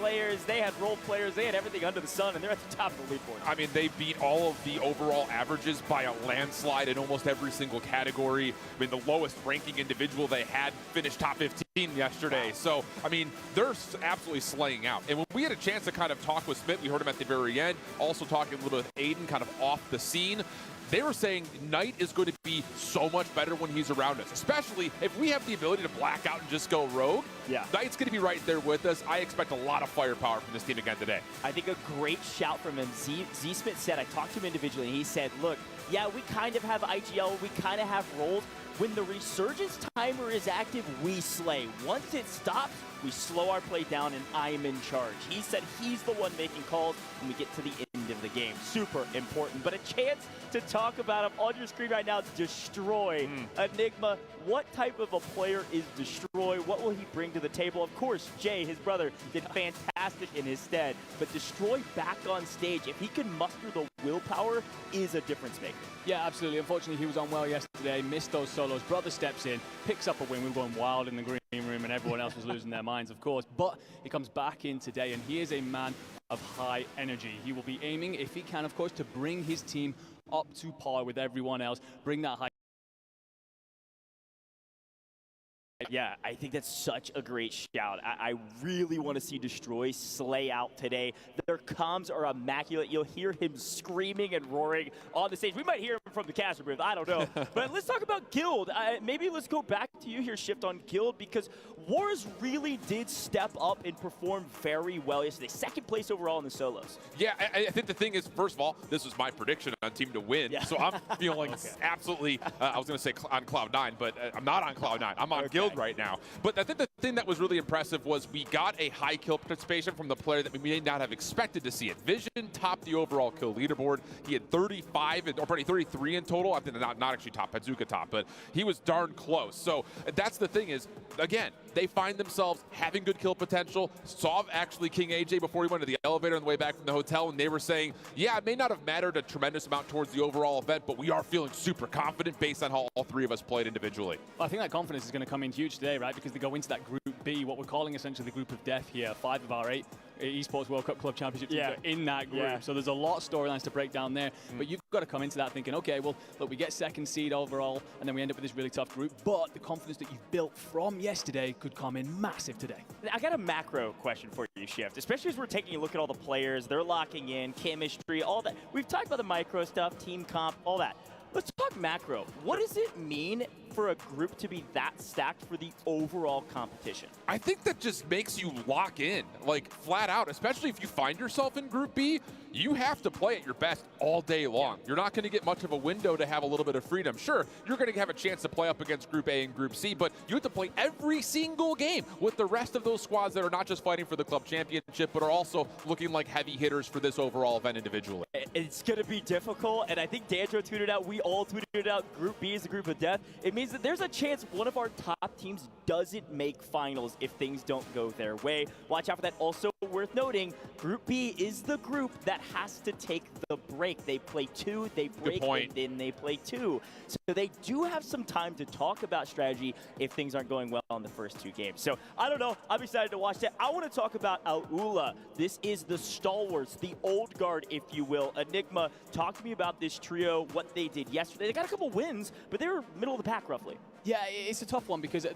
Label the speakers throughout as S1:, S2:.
S1: players, they had role players, they had everything under the sun, and they're at the top of the leaderboard.
S2: I mean, they beat all of the overall averages by a landslide in almost every single category. I mean, the lowest ranking individual they had finished top 15 yesterday. So, I mean, they're absolutely slaying out. And when we had a chance to kind of talk with Smith, we heard him at the very end, also talking a little bit with Aiden kind of off the scene. They were saying Knight is going to be so much better when he's around us, especially if we have the ability to black out and just go rogue.
S1: Yeah.
S2: Knight's going to be right there with us. I expect a lot of firepower from this team again today.
S1: I think a great shout from him. Z Smith said, I talked to him individually, and he said, look, yeah, we kind of have IGL, we kind of have roles. When the resurgence timer is active, we slay. Once it stops, we slow our play down, and I'm in charge. He said he's the one making calls when we get to the end of the game. Super important. But a chance to talk about him on your screen right now, Destroy. Enigma, what type of a player is Destroy? What will he bring to the table? Of course, Jay, his brother, did fantastic in his stead. But Destroy back on stage, if he can muster the willpower, is a difference maker.
S3: Yeah, absolutely. Unfortunately, he was on well yesterday, missed those solos. Brother steps in, picks up a win. We were going wild in the green room, and everyone else was losing their minds, of course. But he comes back in today, and he is a man of high energy. He will be aiming, if he can, of course, to bring his team up to par with everyone else, bring that high.
S1: Yeah, I think that's such a great shout. I really want to see Destroy slay out today. Their comms are immaculate. You'll hear him screaming and roaring on the stage. We might hear him from the caster booth. I don't know. But let's talk about Guild. Maybe let's go back to you here, Shift, on Guild, because Wars really did step up and perform very well yesterday. Second place overall in the solos.
S2: Yeah, I think the thing is, first of all, this was my prediction on team to win. Yeah. So I'm feeling absolutely, I was going to say on Cloud9, but I'm not on Cloud9. I'm on Guild right now. But I think the thing that was really impressive was we got a high kill participation from the player that we may not have expected to see it. Vision topped the overall kill leaderboard. He had 35, or probably 33 in total. I think not actually top, Pazuka top, but he was darn close. So that's the thing is, again, they find themselves having good kill potential. Saw actually King AJ before he went to the elevator on the way back from the hotel, and they were saying, yeah, it may not have mattered a tremendous amount towards the overall event, but we are feeling super confident based on how all three of us played individually.
S3: Well, I think that confidence is going to come in huge today, right? Because they go into that Group B, what we're calling essentially the Group of Death here. 5 of our 8 eSports World Cup Club Championship teams are in that group. So there's a lot of storylines to break down there. But you've got to come into that thinking, okay, well, look, we get second seed overall, and then we end up with this really tough group. But the confidence that you've built from yesterday could come in massive today.
S1: I got a macro question for you, Shift, especially as we're taking a look at all the players. They're locking in, chemistry, all that. We've talked about the micro stuff, team comp, all that. Let's talk macro. What does it mean for a group to be that stacked for the overall competition?
S2: I think that just makes you lock in, like flat out, especially if you find yourself in Group B. You have to play at your best all day long. You're not going to get much of a window to have a little bit of freedom. Sure, you're going to have a chance to play up against Group A and Group C, but you have to play every single game with the rest of those squads that are not just fighting for the club championship, but are also looking like heavy hitters for this overall event individually.
S1: It's going to be difficult, and I think Dandro tweeted out, we all tweeted out, Group B is the group of death. It means that there's a chance one of our top teams doesn't make finals if things don't go their way. Watch out for that. Also worth noting, Group B is the group that has to take the break. They play 2, they break, and then they play 2. So they do have some time to talk about strategy if things aren't going well on the first 2 games. So I don't know. I'm excited to watch that. I want to talk about Aula. This is the stalwarts, the old guard, if you will. Enigma, talk to me about this trio, what they did yesterday. They got a couple wins, but they were middle of the pack roughly.
S3: Yeah, it's a tough one because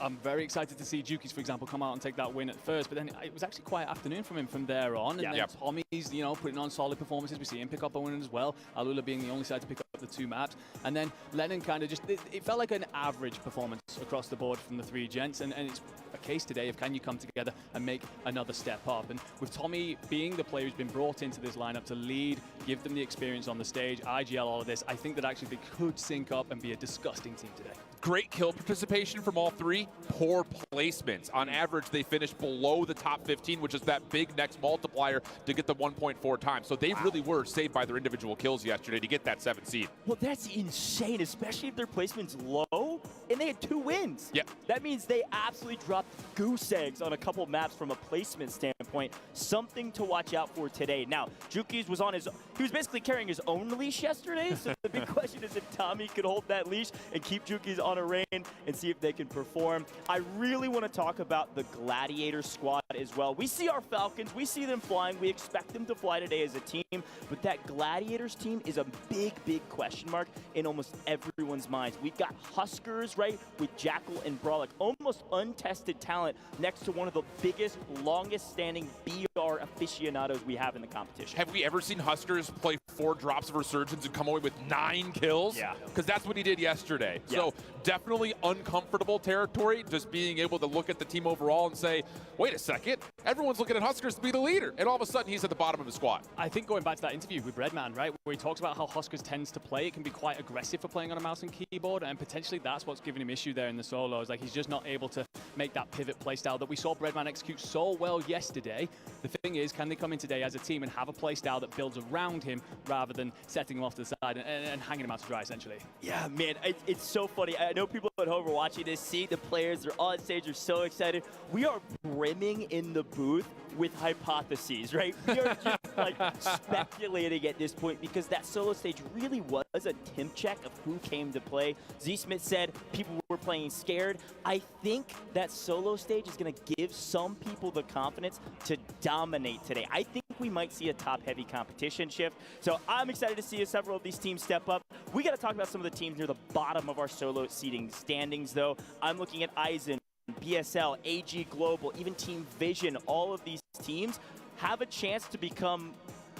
S3: I'm very excited to see Juki's, for example, come out and take that win at first, but then it was actually quite an afternoon from him from there on. And then Tommy's, you know, putting on solid performances. We see him pick up a win as well. Alula being the only side to pick up the 2 maps. And then Lennon kind of just, it felt like an average performance across the board from the 3 gents. And it's a case today of can you come together and make another step up. And with Tommy being the player who's been brought into this lineup to lead, give them the experience on the stage, IGL, all of this, I think that actually they could sync up and be a disgusting team today.
S2: Great kill participation from all 3, poor placements. On average, they finished below the top 15, which is that big next multiplier to get the 1.4 times. So they really were saved by their individual kills yesterday to get that 7th seed.
S1: Well, that's insane, especially if their placement's low, and they had 2 wins.
S2: Yep.
S1: That means they absolutely dropped goose eggs on a couple maps from a placement standpoint. Something to watch out for today. Now, Juki's was on he was basically carrying his own leash yesterday, so the big question is if Tommy could hold that leash and keep Juki's on a rein and see if they can perform. I really want to talk about the Gladiator squad as well. We see our Falcons. We see them flying. We expect them to fly today as a team. But that Gladiators team is a big, big question mark in almost everyone's minds. We've got Huskers, right, with Jackal and Brawlic. Almost untested talent next to one of the biggest, longest-standing BR aficionados we have in the competition.
S2: Have we ever seen Huskers play 4 drops of Resurgence and come away with 9 kills?
S1: Yeah.
S2: Because that's what he did yesterday.
S1: Yeah.
S2: So definitely uncomfortable territory, just being able to look at the team overall and say, wait a second, everyone's looking at Huskers to be the leader. And all of a sudden, he's at the bottom of the squad.
S3: I think going back to that interview with Redman, right, where he talks about how Huskers tends to play, it can be quite aggressive for playing on a mouse and keyboard, and potentially that's what's giving him issue there in the solos. Like, he's just not able to make that pivot play style that we saw Breadman execute so well yesterday. The thing is, can they come in today as a team and have a play style that builds around him rather than setting him off to the side and hanging him out to dry, essentially?
S1: Yeah, man, it's so funny. I know people at home are watching this, see the players, they're on stage, they're so excited. We are brimming in the booth with hypotheses, right? We are just like speculating at this point because that solo stage really was a temp check of who came to play. Z Smith said people were playing scared. I think that solo stage is going to give some people the confidence to dominate today. I think we might see a top-heavy competition shift. So I'm excited to see several of these teams step up. We got to talk about some of the teams near the bottom of our solo seeding standings, though. I'm looking at Aizen, BSL, AG Global, even Team Vision. All of these teams have a chance to become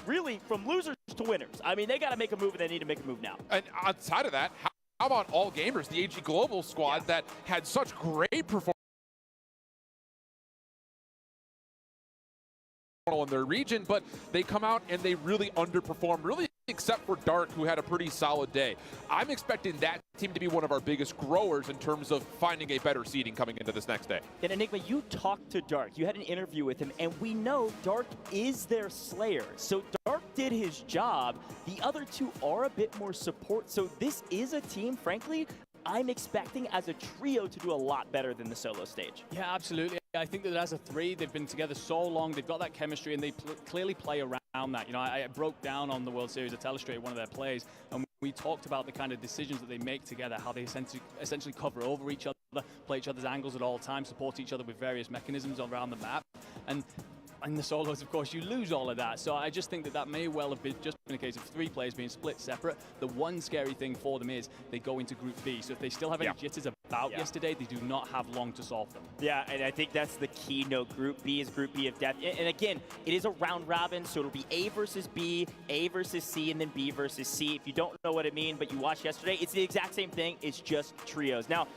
S1: really from losers to winners. I mean, they got to make a move, and they need to make a move now.
S2: And outside of that, how about All Gamers, the AG Global squad that had such great performance in their region, but they come out and they really underperform, really except for Dark, who had a pretty solid day. I'm expecting that team to be one of our biggest growers in terms of finding a better seeding coming into this next day.
S1: And Enigma, you talked to Dark. You had an interview with him, and we know Dark is their Slayer. So Dark did his job. The other two are a bit more support. So this is a team, frankly, I'm expecting as a trio to do a lot better than the solo stage.
S3: Yeah, absolutely. I think that as a 3, they've been together so long, they've got that chemistry, and they clearly play around that. You know, I broke down on the World Series of Telestrate one of their plays, and we talked about the kind of decisions that they make together, how they essentially cover over each other, play each other's angles at all times, support each other with various mechanisms around the map. And in the solos, of course, you lose all of that. So I just think that that may well have been just been a case of 3 players being split separate. The one scary thing for them is they go into Group B. So if they still have any jitters about yesterday, they do not have long to solve them.
S1: Yeah, and I think that's the key note. Group B is Group B of death. And again, it is a round robin, so it'll be A versus B, A versus C, and then B versus C. If you don't know what it means, but you watched yesterday, it's the exact same thing. It's just trios. Now,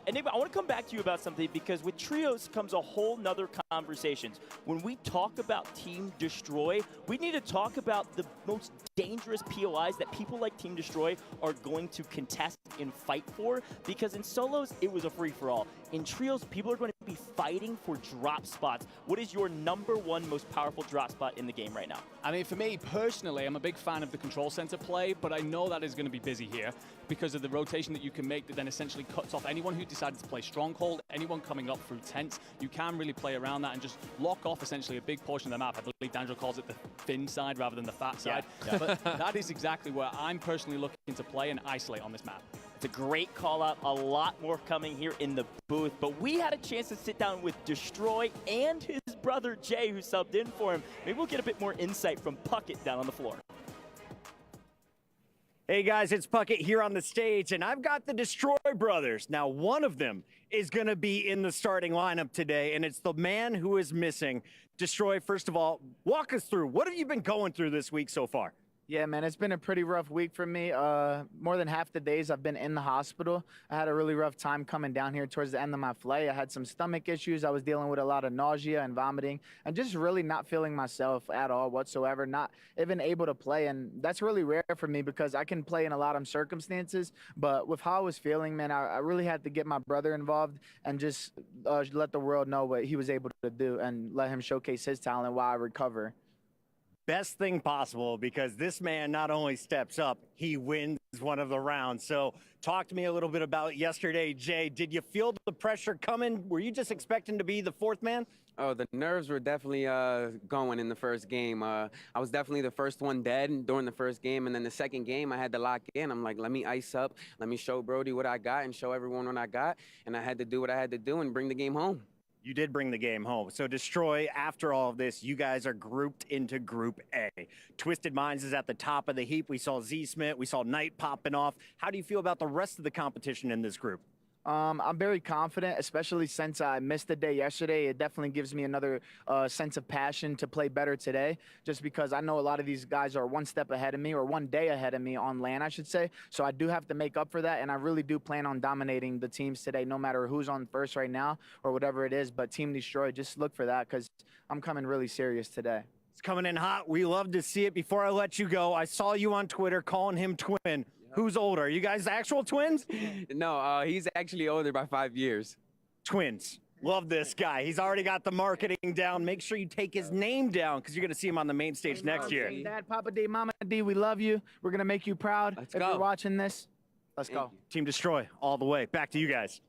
S1: Enigma, I want to come back to you about something because with trios comes a whole nother conversation. When we talk about Team Destroy, we need to talk about the most dangerous POIs that people like Team Destroy are going to contest and fight for, because in solos, it was a free-for-all. In trios, people are going to be fighting for drop spots. What is your #1 most powerful drop spot in the game right now?
S3: I mean, for me, personally, I'm a big fan of the control center play, but I know that is going to be busy here because of the rotation that you can make that then essentially cuts off anyone who decided to play Stronghold, anyone coming up through tents. You can really play around that and just lock off essentially a big portion of the map. I believe Dandro calls it the thin side rather than the fat side. But that is exactly where I'm personally looking to play and isolate on this map.
S1: It's a great call out. A lot more coming here in the booth. But we had a chance to sit down with Destroy and his brother Jay, who subbed in for him. Maybe we'll get a bit more insight from Puckett down on the floor.
S4: Hey guys, it's Puckett here on the stage, and I've got the Destroy brothers. Now, one of them is going to be in the starting lineup today, and it's the man who is missing. Destroy, first of all, walk us through. What have you been going through this week so far?
S5: Yeah, man, it's been a pretty rough week for me. More than half the days I've been in the hospital. I had a really rough time coming down here towards the end of my flight. I had some stomach issues. I was dealing with a lot of nausea and vomiting and just really not feeling myself at all whatsoever, not even able to play. And that's really rare for me because I can play in a lot of circumstances. But with how I was feeling, man, I really had to get my brother involved and just let the world know what he was able to do and let him showcase his talent while I recover.
S4: Best thing possible, because this man not only steps up, he wins one of the rounds. So talk to me a little bit about yesterday, Jay. Did you feel the pressure coming? Were you just expecting to be the 4th man?
S6: Oh, the nerves were definitely going in the first game. I was definitely the first one dead during the first game, and then the second game I had to lock in. I'm like, let me ice up, let me show Brody what I got and show everyone what I got, and I had to do what I had to do and bring the game home.
S4: You did bring the game home. So Destroy, after all of this, you guys are grouped into Group A. Twisted Minds is at the top of the heap. We saw Z-Smith. We saw Knight popping off. How do you feel about the rest of the competition in this group?
S5: I'm very confident, especially since I missed the day yesterday. It definitely gives me another sense of passion to play better today, just because I know a lot of these guys are one step ahead of me, or one day ahead of me on LAN, I should say. So I do have to make up for that, and I really do plan on dominating the teams today, no matter who's on first right now or whatever it is. But Team Destroy, just look for that, because I'm coming really serious today.
S4: It's coming in hot. We love to see it. Before I let you go, I saw you on Twitter calling him twin. Who's older? Are you guys actual twins?
S6: No, he's actually older by 5 years.
S4: Twins. Love this guy. He's already got the marketing down. Make sure you take his name down, because you're going to see him on the main stage next year.
S5: Dad, Papa D, Mama D, we love you. We're going to make you proud.
S6: Let's
S5: if
S6: go.
S5: you're watching this, let's go.
S4: Team Destroy all the way. Back to you guys.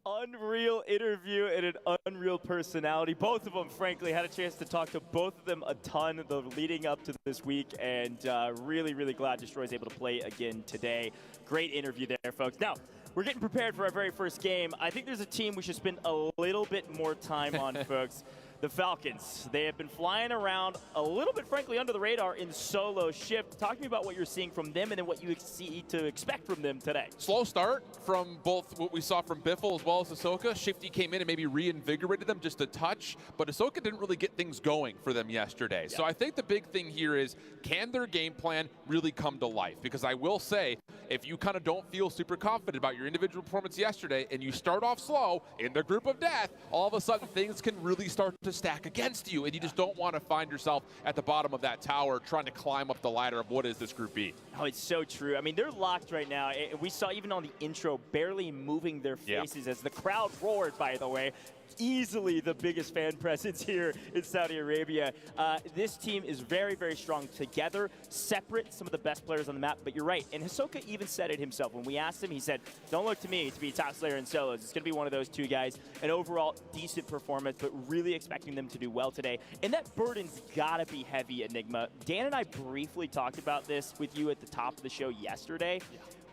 S1: Unreal interview and an unreal personality. Both of them, frankly, had a chance to talk to both of them a ton leading up to this week, and really, really glad Destroy is able to play again today. Great interview there, folks. Now, we're getting prepared for our very first game. I think there's a team we should spend a little bit more time on, folks. The Falcons. They have been flying around a little bit, frankly, under the radar in solo shift. Talk to me about what you're seeing from them and then what you see to expect from them today.
S2: Slow start from both what we saw from Biffle as well as Ahsoka. Shifty came in and maybe reinvigorated them just a touch, but Ahsoka didn't really get things going for them yesterday. Yeah. So I think the big thing here is, can their game plan really come to life? Because I will say, if you kind of don't feel super confident about your individual performance yesterday and you start off slow in the group of death, all of a sudden things can really start to stack against you, and you just don't want to find yourself at the bottom of that tower trying to climb up the ladder of what is this Group B.
S1: Oh, it's so true. I mean, they're locked right now. We saw even on the intro, barely moving their faces as the crowd roared, by the way. Easily the biggest fan presence here in Saudi Arabia. This team is very, very strong together, separate, some of the best players on the map, but you're right. And Hisoka even said it himself. When we asked him, he said, don't look to me to be top slayer in solos. It's going to be one of those two guys. An overall decent performance, but really expecting them to do well today. And that burden's got to be heavy, Enigma. Dan and I briefly talked about this with you at the top of the show yesterday.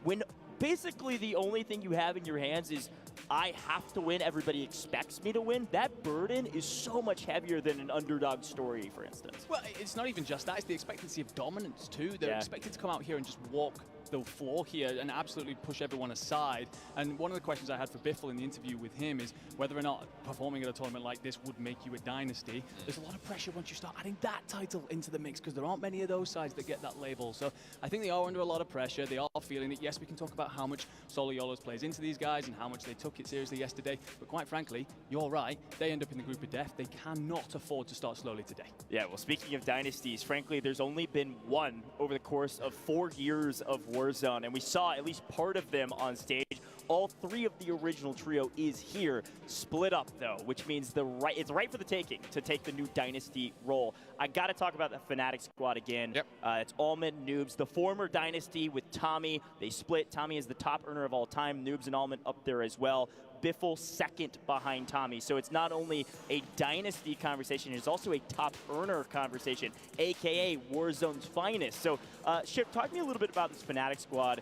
S1: When basically the only thing you have in your hands is, I have to win, everybody expects me to win. That burden is so much heavier than an underdog story, for instance.
S3: Well, it's not even just that, it's the expectancy of dominance too. They're expected to come out here and just walk the floor here and absolutely push everyone aside. And one of the questions I had for Biffle in the interview with him is whether or not performing at a tournament like this would make you a dynasty. There's a lot of pressure once you start adding that title into the mix, because there aren't many of those sides that get that label. So I think they are under a lot of pressure. They are feeling it. Yes, we can talk about how much Solo YOLOs plays into these guys and how much they took it seriously yesterday, but quite frankly, you're right. They end up in the group of death. They cannot afford to start slowly today.
S1: Yeah, well, speaking of dynasties, frankly, there's only been one over the course of 4 years of Warzone, and we saw at least part of them on stage. All three of the original trio is here, split up though, which means it's right for the taking to take the new dynasty role. I got to talk about the Fnatic squad again.
S2: Yep.
S1: It's Almond, Noobs, the former dynasty with Tommy. They split. Tommy is the top earner of all time. Noobs and Almond up there as well. Biffle second behind Tommy. So it's not only a dynasty conversation, it's also a top earner conversation, aka Warzone's finest. So Ship, talk to me a little bit about this Fnatic squad.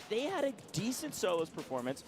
S1: They had a decent solos performance.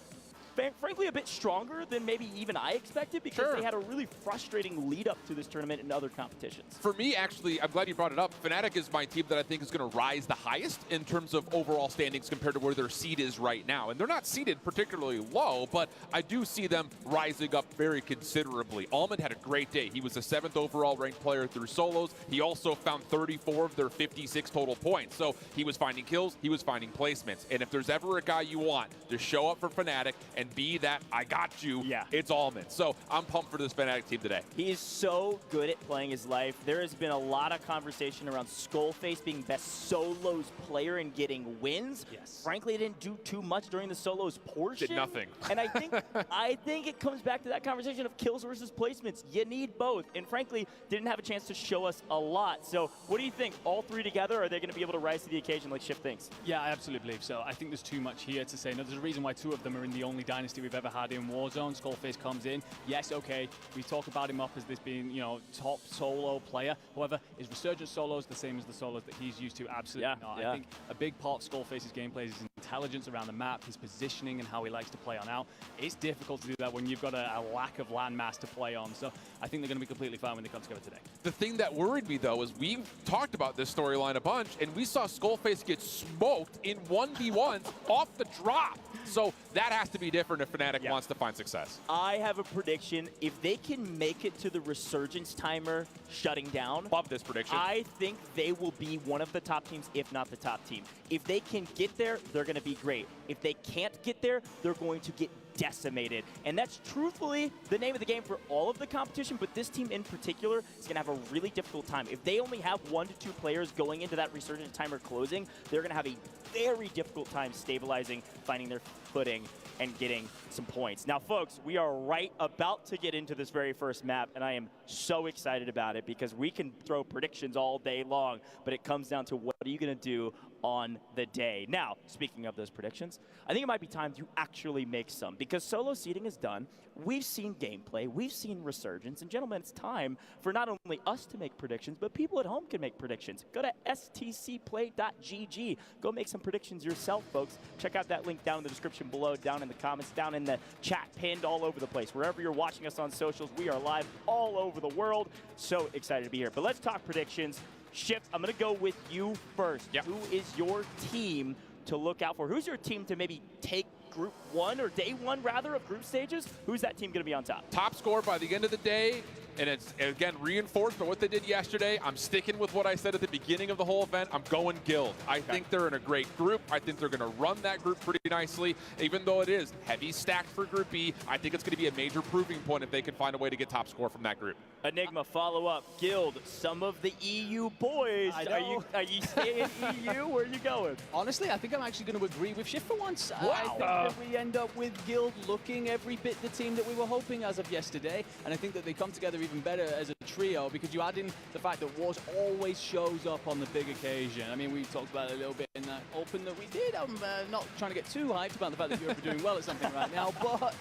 S1: Frankly, a bit stronger than maybe even I expected, because they had a really frustrating lead up to this tournament and other competitions.
S2: For me, actually, I'm glad you brought it up. Fnatic is my team that I think is going to rise the highest in terms of overall standings compared to where their seed is right now. And they're not seeded particularly low, but I do see them rising up very considerably. Almond had a great day. He was the 7th overall ranked player through solos. He also found 34 of their 56 total points. So he was finding kills, he was finding placements. And if there's ever a guy you want to show up for Fnatic and be that I got you, it's Almond. So I'm pumped for this Fnatic team today.
S1: He is so good at playing his life. There has been a lot of conversation around Skullface being best solos player and getting wins.
S3: Yes.
S1: Frankly, he didn't do too much during the solos portion.
S2: Did nothing.
S1: And I think it comes back to that conversation of kills versus placements. You need both. And frankly, didn't have a chance to show us a lot. So what do you think? All three together, are they going to be able to rise to the occasion like Shift thinks?
S3: Yeah, I absolutely believe so. I think there's too much here to say. No, there's a reason why two of them are in the only dynasty we've ever had in Warzone. Skullface comes in. Yes, okay, we talk about him up as this being, you know, top solo player. However, is Resurgent solos the same as the solos that he's used to? Absolutely not. I think a big part of Skullface's gameplay is his intelligence around the map, his positioning, and how he likes to play on out. It's difficult to do that when you've got a lack of landmass to play on. So I think they're going to be completely fine when they come together today.
S2: The thing that worried me, though, is we've talked about this storyline a bunch, and we saw Skullface get smoked in 1v1s off the drop. So that has to be different if Fnatic wants to find success.
S1: I have a prediction. If they can make it to the Resurgence timer shutting down,
S2: love this prediction.
S1: I think they will be one of the top teams, if not the top team. If they can get there, they're going to be great. If they can't get there, they're going to get decimated. And that's truthfully the name of the game for all of the competition, but this team in particular is going to have a really difficult time. If they only have 1 to 2 players going into that Resurgence timer closing, they're going to have a very difficult time stabilizing, finding their footing, and getting some points. Now, folks, we are right about to get into this very first map, and I am so excited about it because we can throw predictions all day long, but it comes down to what are you going to do on the day. Now, speaking of those predictions, I think it might be time to actually make some because solo seeding is done. We've seen gameplay, we've seen Resurgence, and gentlemen, it's time for not only us to make predictions, but people at home can make predictions. Go to stcplay.gg. Go make some predictions yourself, folks. Check out that link down in the description below, down in the comments, down in the chat, pinned all over the place. Wherever you're watching us on socials, we are live all over the world. So excited to be here. But let's talk predictions. Shift, I'm going to go with you first.
S2: Yep.
S1: Who is your team to look out for? Who's your team to maybe take Group 1 or Day 1, rather, of group stages? Who's that team going to be on top?
S2: Top score by the end of the day, and it's, again, reinforced by what they did yesterday. I'm sticking with what I said at the beginning of the whole event. I'm going Guild. I think they're in a great group. I think they're going to run that group pretty nicely. Even though it is heavy stacked for Group B, I think it's going to be a major proving point if they can find a way to get top score from that group.
S1: Enigma, follow up. Guild, some of the EU boys. Are you staying EU? Where are you going?
S3: Honestly, I think I'm actually going to agree with Shift for once.
S1: Wow.
S3: I think that we end up with Guild looking every bit the team that we were hoping as of yesterday, and I think that they come together even better as a trio because you add in the fact that Wars always shows up on the big occasion. I mean, we talked about it a little bit in that open that we did. I'm not trying to get too hyped about the fact that Europe are doing well at something right now, but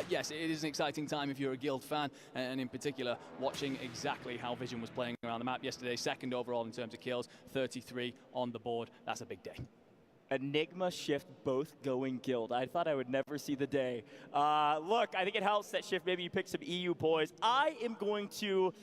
S3: yes, it is an exciting time if you're a Guild fan, and in particular, watching exactly how Vision was playing around the map yesterday. Second overall in terms of kills, 33 on the board. That's a big day.
S1: Enigma, Shift, both going Guild. I thought I would never see the day. Look, I think it helps that Shift maybe you pick some EU boys. I am going to...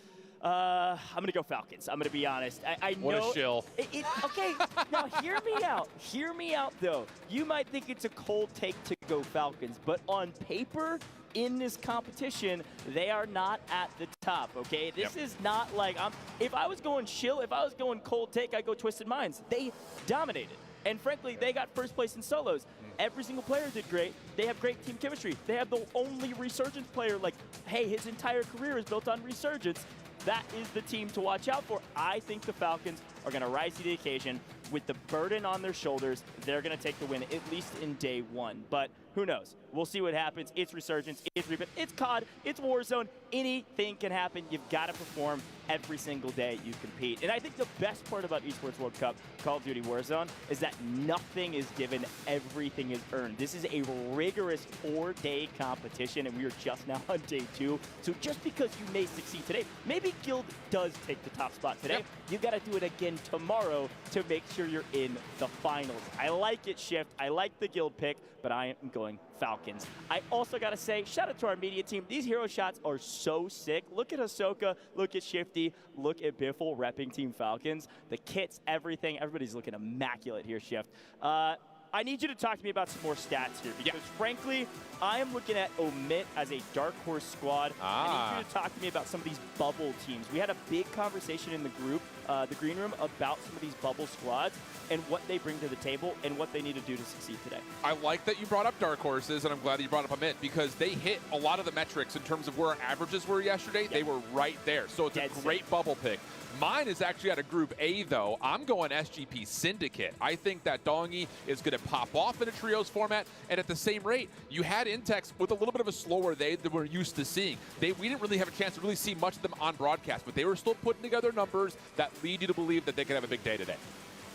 S1: I'm going to go Falcons. I'm going to be honest. I know.
S2: What a shill.
S1: Okay, now hear me out. Hear me out, though. You might think it's a cold take to go Falcons, but on paper, in this competition, they are not at the top, okay? This is not like... if I was going chill, if I was going cold take, I'd go Twisted Minds. They dominated. And frankly, they got first place in solos. Every single player did great. They have great team chemistry. They have the only Resurgence player, like, hey, his entire career is built on Resurgence. That is the team to watch out for. I think the Falcons are going to rise to the occasion with the burden on their shoulders. They're going to take the win, at least in Day 1. But who knows? We'll see what happens. It's Resurgence, it's Reaping, it's COD, it's Warzone. Anything can happen. You've got to perform every single day you compete. And I think the best part about Esports World Cup, Call of Duty Warzone, is that nothing is given, everything is earned. This is a rigorous 4-day competition, and we are just now on Day 2. So just because you may succeed today, maybe Guild does take the top spot today. You've got to do it again tomorrow to make sure you're in the finals. I like it, Shift. I like the Guild pick, but I am going Falcons. I also got to say, shout out to our media team. These hero shots are so sick. Look at Ahsoka, look at Shifty, look at Biffle repping Team Falcons. The kits, everything, everybody's looking immaculate here, Shift. I need you to talk to me about some more stats here because, frankly, I am looking at Omit as a dark horse squad. I need you to talk to me about some of these bubble teams. We had a big conversation in the group, the green room, about some of these bubble squads and what they bring to the table and what they need to do to succeed today.
S2: I like that you brought up dark horses, and I'm glad that you brought up Omit because they hit a lot of the metrics in terms of where our averages were yesterday. They were right there, so it's a great bubble pick. Mine is actually out of Group A, though. I'm going SGP Syndicate. I think that Dongi is going to pop off in a trios format, and at the same rate, you had Intex with a little bit of a slower day than we're used to seeing. We didn't really have a chance to really see much of them on broadcast, but they were still putting together numbers that lead you to believe that they could have a big day today.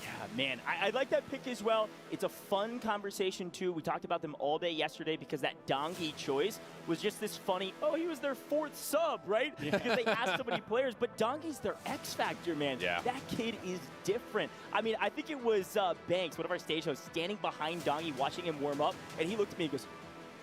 S1: Yeah, man, I like that pick as well. It's a fun conversation, too. We talked about them all day yesterday because that Dongi choice was just this funny, oh, he was their 4th sub, right? Yeah. Because they asked so many players, but Dongi's their X factor, man.
S2: Yeah.
S1: That kid is different. I mean, I think it was Banks, one of our stage hosts, standing behind Dongi, watching him warm up, and he looked at me and goes,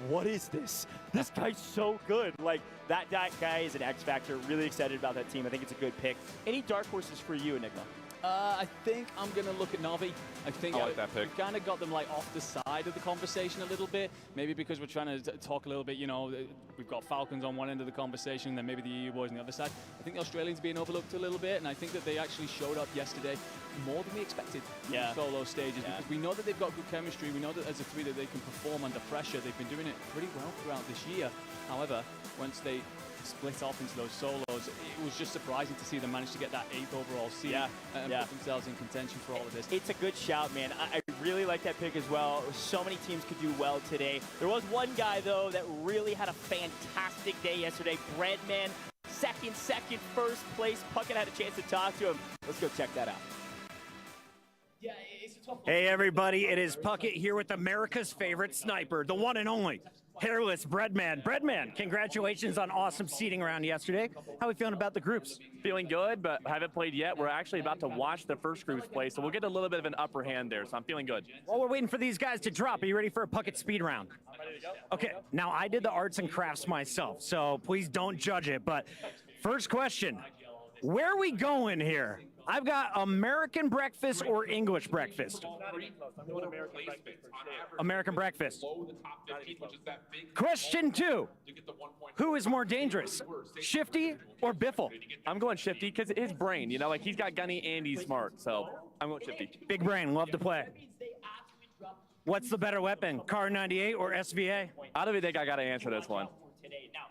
S1: what is this? This guy's so good. Like, that guy is an X factor. Really excited about that team. I think it's a good pick. Any dark horses for you, Enigma?
S3: I think I'm going to look at Navi. I think
S2: I like that pick.
S3: we kind of got them like off the side of the conversation a little bit. Maybe because we're trying to talk a little bit, you know, we've got Falcons on one end of the conversation, and then maybe the EU boys on the other side. I think the Australians being overlooked a little bit, and I think that they actually showed up yesterday more than we expected in the solo stages, because we know that they've got good chemistry. We know that as a 3 that they can perform under pressure. They've been doing it pretty well throughout this year. However, once they split off into those solos, it was just surprising to see them manage to get that 8th overall seed and put themselves in contention for all of this.
S1: It's a good shout, man. I really like that pick as well. So many teams could do well today. There was one guy, though, that really had a fantastic day yesterday. Breadman, second, first place. Puckett had a chance to talk to him. Let's go check that out.
S4: Hey, everybody. It is Puckett here with America's favorite sniper, the one and only hairless Breadman. Breadman, congratulations on awesome seating around yesterday. How are we feeling about the groups?
S7: Feeling good, but haven't played yet. We're actually about to watch the first groups play, so we'll get a little bit of an upper hand there, so I'm feeling good.
S4: While we're waiting for these guys to drop, are you ready for a Puckett speed round?
S7: I'm ready to go.
S4: Okay, now I did the arts and crafts myself, so please don't judge it, but first question, where are we going here? I've got American breakfast or English breakfast? American breakfast. Question 2. Who is more dangerous, Shifty or Biffle?
S7: I'm going Shifty because his brain, you know, like he's got gunny and he's smart, so I'm going Shifty.
S4: Big brain, love to play. What's the better weapon, Car 98 or SVA?
S7: I don't even think I got to answer this one.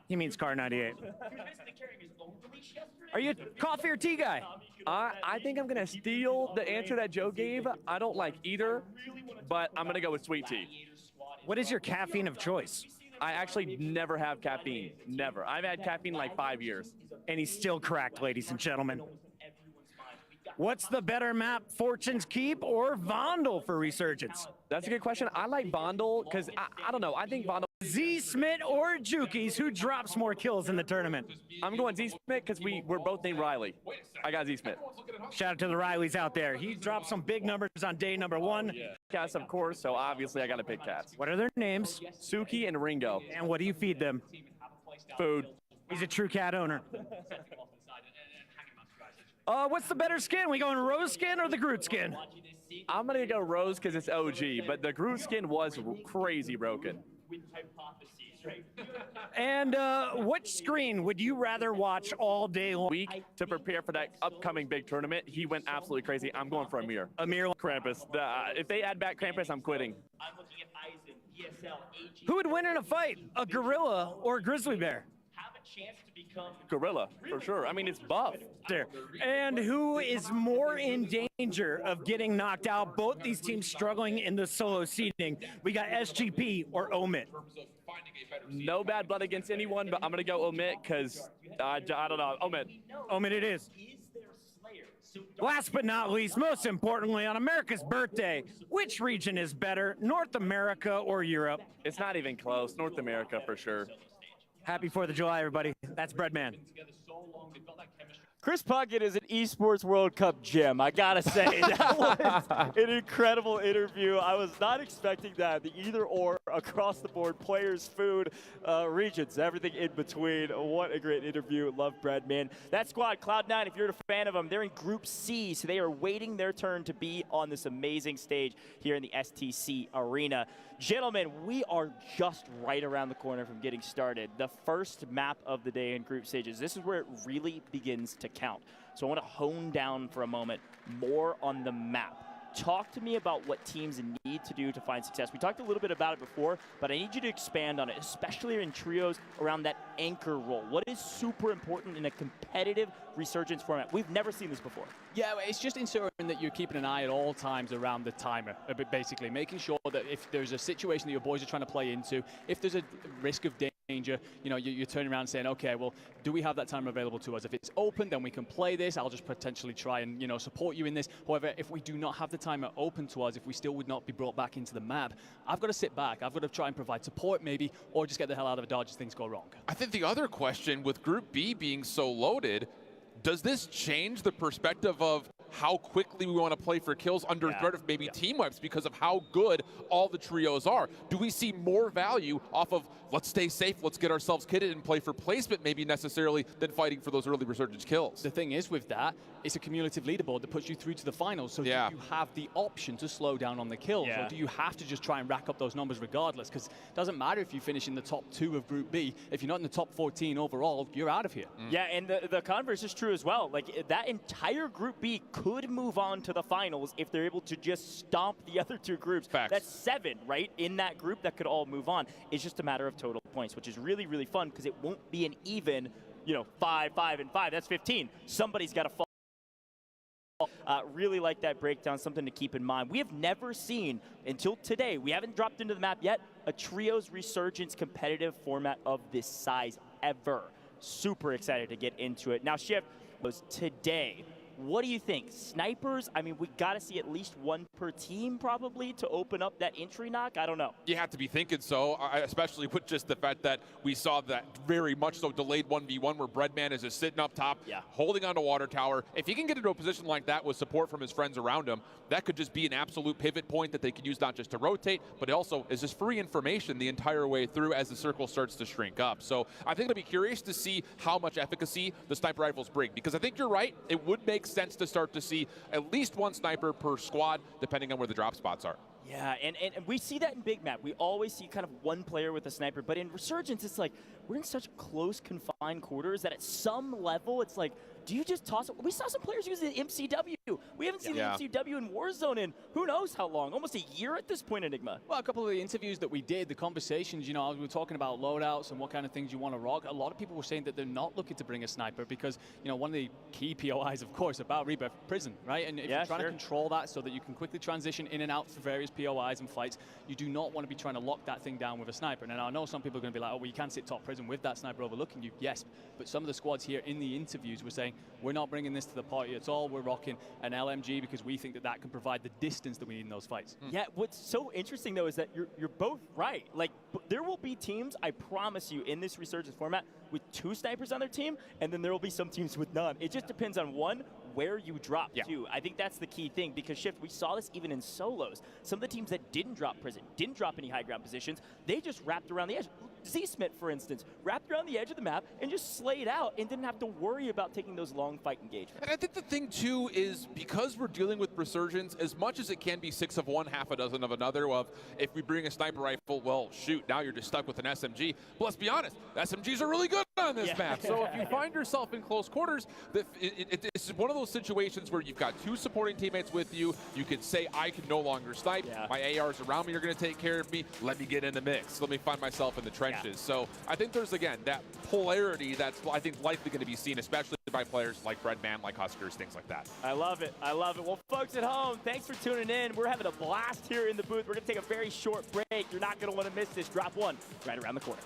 S4: He means Car 98. Are you a coffee or tea guy?
S7: I think I'm going to steal the answer that Joe gave. I don't like either, but I'm going to go with sweet tea.
S4: What is your caffeine of choice?
S7: I actually never have caffeine. Never. I've had caffeine like 5 years.
S4: And he's still correct, ladies and gentlemen. What's the better map, Fortune's Keep or Vondel for Resurgence?
S7: That's a good question. I like Vondel because, I don't know, I think Vondel...
S4: Z-Smith or Jukies, who drops more kills in the tournament?
S7: I'm going Z-Smith because we're both named Riley. I got Z-Smith.
S4: Shout out to the Rileys out there. He dropped some big numbers on day number 1.
S7: Cats, of course, so obviously I got to pick Cats.
S4: What are their names?
S7: Suki and Ringo.
S4: And what do you feed them?
S7: Food.
S4: He's a true cat owner. What's the better skin? We going Rose skin or the Groot skin?
S7: I'm going to go Rose because it's OG, but the Groot skin was crazy broken.
S4: And which screen would you rather watch all day long?
S7: Week to prepare for that upcoming big tournament, he went absolutely crazy. I'm going for Amir.
S4: Amir
S7: Krampus. If they add back Krampus, I'm quitting.
S4: Who would win in a fight, a gorilla or a grizzly bear?
S7: Gorilla, for sure. I mean, it's buff.
S4: And who is more in danger of getting knocked out? Both these teams struggling in the solo seeding. We got SGP or Omit.
S7: No bad blood against anyone, but I'm going to go Omit because I don't know. Omit.
S4: Omit it is. Last but not least, most importantly, on America's birthday, which region is better, North America or Europe?
S7: It's not even close. North America for sure.
S4: Happy 4th of July, everybody. That's Breadman.
S1: Chris Puckett is an esports World Cup gem. I gotta say, that was an incredible interview. I was not expecting that. The either or across the board, players, food, regions, everything in between. What a great interview. Love Breadman. That squad, Cloud9, if you're a fan of them, they're in Group C, so they are waiting their turn to be on this amazing stage here in the STC Arena. Gentlemen, we are just right around the corner from getting started. The first map of the day in group stages. This is where it really begins to count. So I want to hone down for a moment more on the map. Talk to me about what teams need to do to find success. We talked a little bit about it before, but I need you to expand on it, especially in trios around that anchor role. What is super important in a competitive Resurgence format? We've never seen this before.
S3: Yeah, it's just ensuring that you're keeping an eye at all times around the timer, basically making sure that if there's a situation that your boys are trying to play into, if there's a risk of danger. You know, you're turning around and saying, okay, well, do we have that time available to us? If it's open, then we can play this. I'll just potentially try and, you know, support you in this. However, if we do not have the timer open to us, if we still would not be brought back into the map, I've got to sit back. I've got to try and provide support maybe, or just get the hell out of a dodge if things go wrong.
S2: I think the other question with Group B being so loaded, does this change the perspective of how quickly we want to play for kills under threat of maybe team wipes because of how good all the trios are? Do we see more value off of let's stay safe, let's get ourselves kitted and play for placement maybe necessarily than fighting for those early resurgence kills?
S3: The thing is with that, it's a cumulative leaderboard that puts you through to the finals, so do you have the option to slow down on the kills, or do you have to just try and rack up those numbers regardless? Because it doesn't matter if you finish in the top 2 of Group B, if you're not in the top 14 overall, you're out of here.
S1: Yeah, and the converse is true as well. Like, that entire Group B could move on to the finals if they're able to just stomp the other 2 groups.
S2: Facts.
S1: That's 7, right, in that group that could all move on. It's just a matter of total points, which is really, really fun because it won't be an even, you know, 5, 5, and 5. That's 15. Somebody's got to fall. Really like that breakdown, something to keep in mind. We have never seen, until today, we haven't dropped into the map yet, a Trios Resurgence competitive format of this size ever. Super excited to get into it. Now, Shift, was today. What do you think? Snipers, I mean, we got to see at least 1 per team probably to open up that entry knock. I don't know.
S2: You have to be thinking so, especially with just the fact that we saw that very much so delayed 1v1 where Breadman is just sitting up top, holding on to Water Tower. If he can get into a position like that with support from his friends around him, that could just be an absolute pivot point that they could use not just to rotate, but also is just free information the entire way through as the circle starts to shrink up. So I think I'll be curious to see how much efficacy the sniper rifles bring, because I think you're right, it would make sense to start to see at least 1 sniper per squad, depending on where the drop spots are.
S1: Yeah, and we see that in Big Map. We always see kind of 1 player with a sniper, but in Resurgence, it's like, we're in such close, confined quarters that at some level, it's like, do you just toss it? We saw some players use the MCW. We haven't seen the MCW in Warzone in who knows how long, almost a year at this point, Enigma.
S3: Well, a couple of the interviews that we did, the conversations, you know, we were talking about loadouts and what kind of things you want to rock. A lot of people were saying that they're not looking to bring a sniper because, you know, one of the key POIs, of course, about Rebirth, prison, right? And if you're trying to control that so that you can quickly transition in and out for various POIs and fights, you do not want to be trying to lock that thing down with a sniper. Now, I know some people are going to be like, oh, well, you can't sit top prison with that sniper overlooking you. Yes, but some of the squads here in the interviews were saying, we're not bringing this to the party at all. We're rocking an LMG because we think that that can provide the distance that we need in those fights.
S1: Yeah, what's so interesting, though, is that you're both right. Like, there will be teams, I promise you, in this Resurgence format with 2 snipers on their team, and then there will be some teams with none. It just depends on, 1, where you drop to. I think that's the key thing, because Shift, we saw this even in solos. Some of the teams that didn't drop prison, didn't drop any high ground positions, they just wrapped around the edge. Z-Smith, for instance, wrapped around the edge of the map and just slayed out and didn't have to worry about taking those long fight engagements.
S2: And I think the thing, too, is because we're dealing with Resurgence, as much as it can be 6 of one, half a dozen of another, of if we bring a sniper rifle, well, shoot, now you're just stuck with an SMG. But let's be honest, SMGs are really good on this map. So if you find yourself in close quarters, it's one of those situations where you've got 2 supporting teammates with you. You can say, I can no longer snipe. My ARs around me are going to take care of me. Let me get in the mix. Let me find myself in the trenches. So I think there's, again, that polarity that's, I think, likely going to be seen, especially by players like Breadman, like Huskers, things like that.
S1: I love it. I love it. Well, folks at home, thanks for tuning in. We're having a blast here in the booth. We're going to take a very short break. You're not going to want to miss this. Drop 1 right around the corner.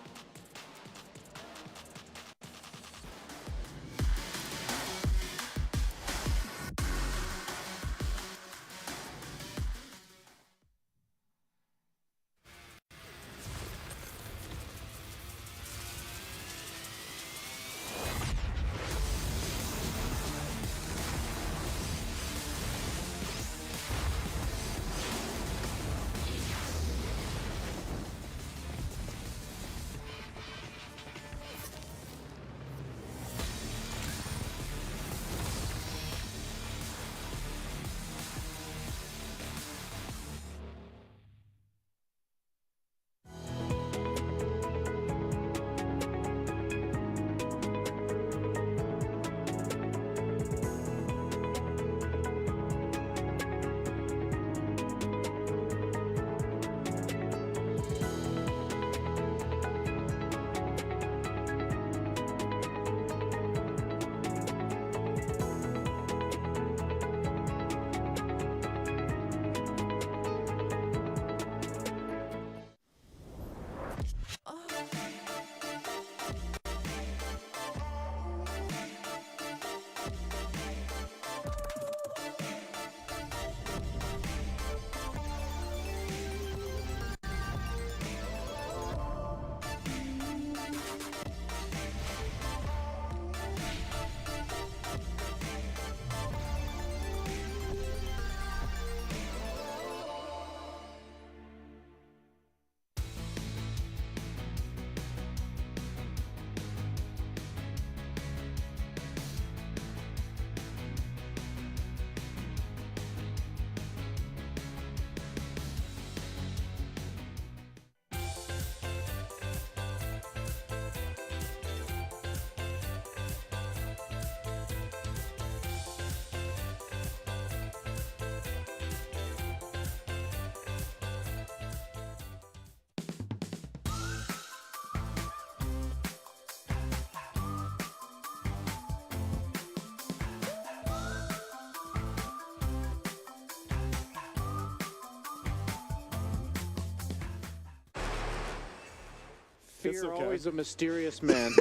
S8: Fear
S9: okay.
S8: always a mysterious man.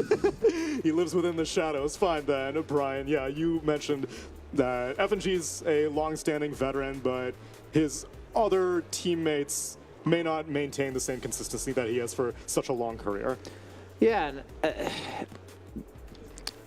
S9: He lives within the shadows. Fine then, Brian. Yeah, you mentioned that FNG's a long-standing veteran, but his other teammates may not maintain the same consistency that he has for such a long career.
S8: Yeah, and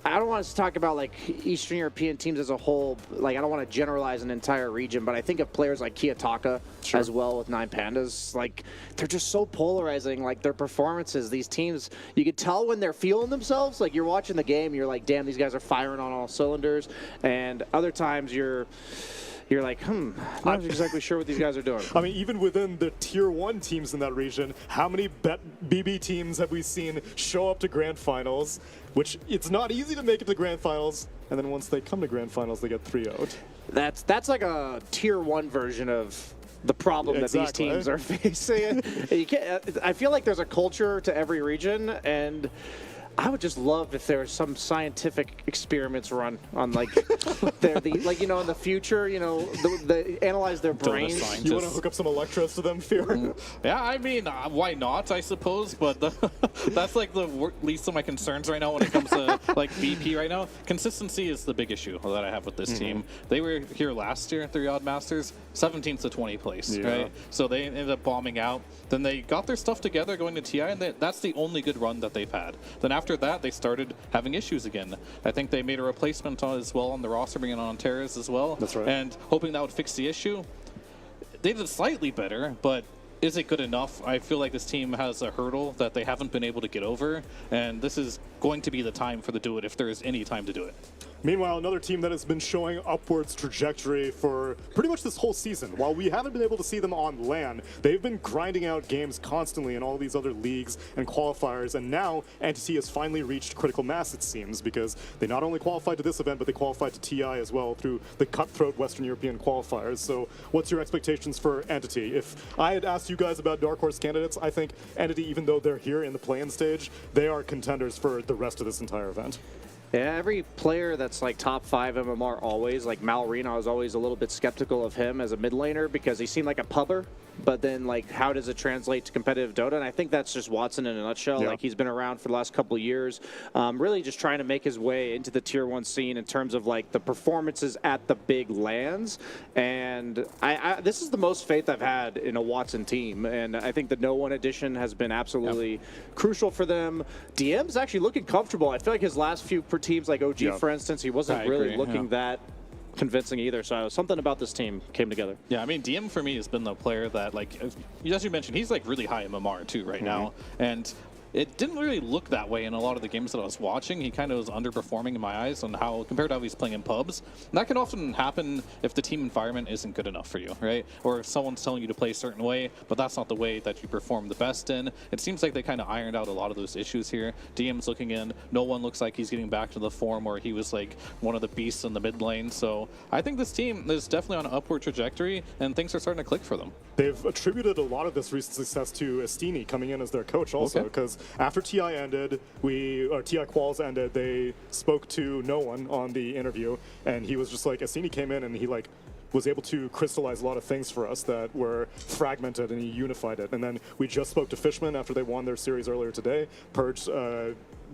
S8: I don't want us to talk about like Eastern European teams as a whole. Like, I don't want to generalize an entire region, but I think of players like Kiyotaka as well with Nine Pandas. Like, they're just so polarizing. Like, their performances, these teams, you can tell when they're feeling themselves. Like, you're watching the game, you're like, damn, these guys are firing on all cylinders. And other times you're like, not exactly sure what these guys are doing.
S9: I mean, even within the Tier 1 teams in that region, how many BB teams have we seen show up to Grand Finals, which it's not easy to make it to Grand Finals, and then once they come to Grand Finals, they get 3-0'd.
S8: That's like a Tier 1 version of the problem that these teams are facing. I feel like there's a culture to every region, and I would just love if there was some scientific experiments run on like in the future, they analyze their brains.
S9: You want to hook up some electrodes to them, Fear?
S10: Yeah, I mean, why not, I suppose, but that's like the least of my concerns right now when it comes to like VP right now. Consistency is the big issue that I have with this team. They were here last year at the Riyadh Masters, 17th to 20th place, right? So they ended up bombing out. Then they got their stuff together going to TI, and that's the only good run that they've had. Then after that, they started having issues again. I think they made a replacement as well on the roster, bringing on Terrace as well.
S9: That's right.
S10: And hoping that would fix the issue. They did slightly better, but is it good enough? I feel like this team has a hurdle that they haven't been able to get over, and this is going to be the time for them to do it if there is any time to do it.
S9: Meanwhile, another team that has been showing upwards trajectory for pretty much this whole season. While we haven't been able to see them on LAN, they've been grinding out games constantly in all these other leagues and qualifiers, and now Entity has finally reached critical mass, it seems, because they not only qualified to this event, but they qualified to TI as well through the cutthroat Western European qualifiers. So what's your expectations for Entity? If I had asked you guys about Dark Horse candidates, I think Entity, even though they're here in the play-in stage, they are contenders for the rest of this entire event.
S8: Yeah, every player that's like top 5 MMR always, like Malrina, I was always a little bit skeptical of him as a mid laner because he seemed like a pubber. But then, like, how does it translate to competitive Dota? And I think that's just Watson in a nutshell. Like, he's been around for the last couple of years, really just trying to make his way into the Tier 1 scene in terms of, like, the performances at the big LANs. And this is the most faith I've had in a Watson team. And I think the No One edition has been absolutely crucial for them. DM's actually looking comfortable. I feel like his last few per teams, like OG, for instance, he wasn't really looking that convincing either. So something about this team came together.
S10: Yeah, I mean, DM for me has been the player that, like, as you mentioned, he's like really high MMR too right now, and it didn't really look that way in a lot of the games that I was watching. He kind of was underperforming in my eyes on how, compared to how he's playing in pubs. And that can often happen if the team environment isn't good enough for you, right? Or if someone's telling you to play a certain way, but that's not the way that you perform the best in. It seems like they kind of ironed out a lot of those issues here. DM's looking in. No One looks like he's getting back to the form where he was like one of the beasts in the mid lane. So I think this team is definitely on an upward trajectory, and things are starting to click for them.
S9: They've attributed a lot of this recent success to Estini coming in as their coach also, because after TI ended, TI quals ended, they spoke to No One on the interview, and he was just like, Estini came in and he like was able to crystallize a lot of things for us that were fragmented, and he unified it. And then we just spoke to Fishman after they won their series earlier today. Purge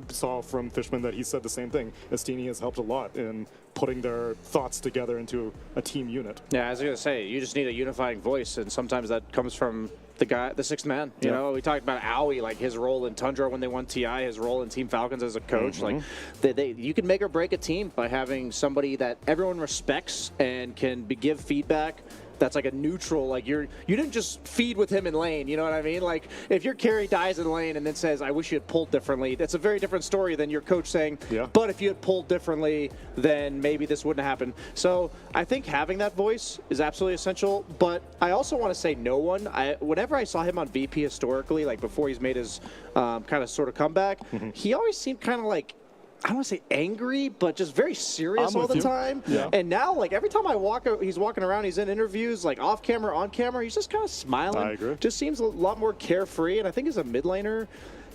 S9: saw from Fishman that he said the same thing. Estini has helped a lot in putting their thoughts together into a team unit.
S8: Yeah, I was going to say, you just need a unifying voice, and sometimes that comes from the sixth man. You know, we talked about Owie, like his role in Tundra when they won TI, his role in Team Falcons as a coach. Like, you can make or break a team by having somebody that everyone respects and can give feedback. That's like a neutral, like you didn't just feed with him in lane, you know what I mean? Like, if your carry dies in lane and then says, I wish you had pulled differently, that's a very different story than your coach saying, but if you had pulled differently, then maybe this wouldn't happen. So I think having that voice is absolutely essential, but I also want to say No One. Whenever I saw him on VP historically, like before he's made his kind of sort of comeback, he always seemed kind of like, I don't want to say angry, but just very serious all the time. And now, like, every time he's walking around, he's in interviews, like off camera, on camera, he's just kind of smiling.
S9: I agree.
S8: Just seems a lot more carefree. And I think as a mid laner,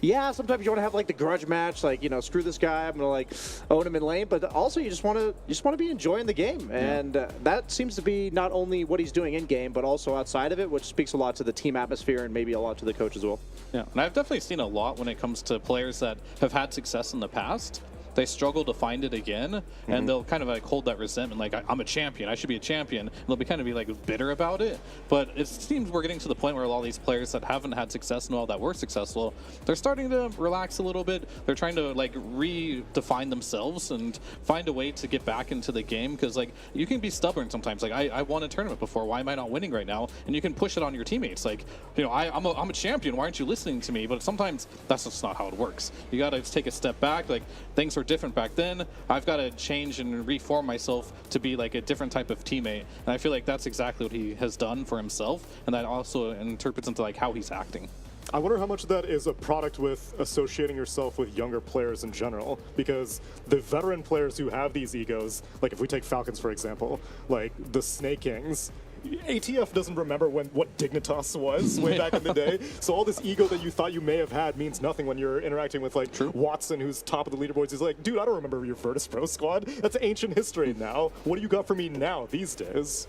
S8: yeah, sometimes you want to have like the grudge match, like, you know, screw this guy, I'm gonna like own him in lane, but also you just want to be enjoying the game, and that seems to be not only what he's doing in game, but also outside of it, which speaks a lot to the team atmosphere and maybe a lot to the coach as well.
S10: Yeah, and I've definitely seen a lot when it comes to players that have had success in the past. They struggle to find it again, and they'll kind of like hold that resentment, like, I'm a champion, I should be a champion, and they'll be kind of be like bitter about it. But it seems we're getting to the point where a lot of these players that haven't had success and all that were successful, they're starting to relax a little bit. They're trying to like redefine themselves and find a way to get back into the game, because like you can be stubborn sometimes. Like, I won a tournament before, why am I not winning right now? And you can push it on your teammates, like, you know, I'm a champion, why aren't you listening to me? But sometimes that's just not how it works. You got to take a step back. Like, things were different back then. I've got to change and reform myself to be like a different type of teammate. And I feel like that's exactly what he has done for himself, and that also interprets into like how he's acting.
S9: I wonder how much of that is a product with associating yourself with younger players in general, because the veteran players who have these egos, like if we take Falcons for example, like the Snake Kings, ATF doesn't remember what Dignitas was way back in the day. So all this ego that you thought you may have had means nothing when you're interacting with like Watson, who's top of the leaderboards. He's like, dude, I don't remember your Virtus Pro squad. That's ancient history now. What do you got for me now these days?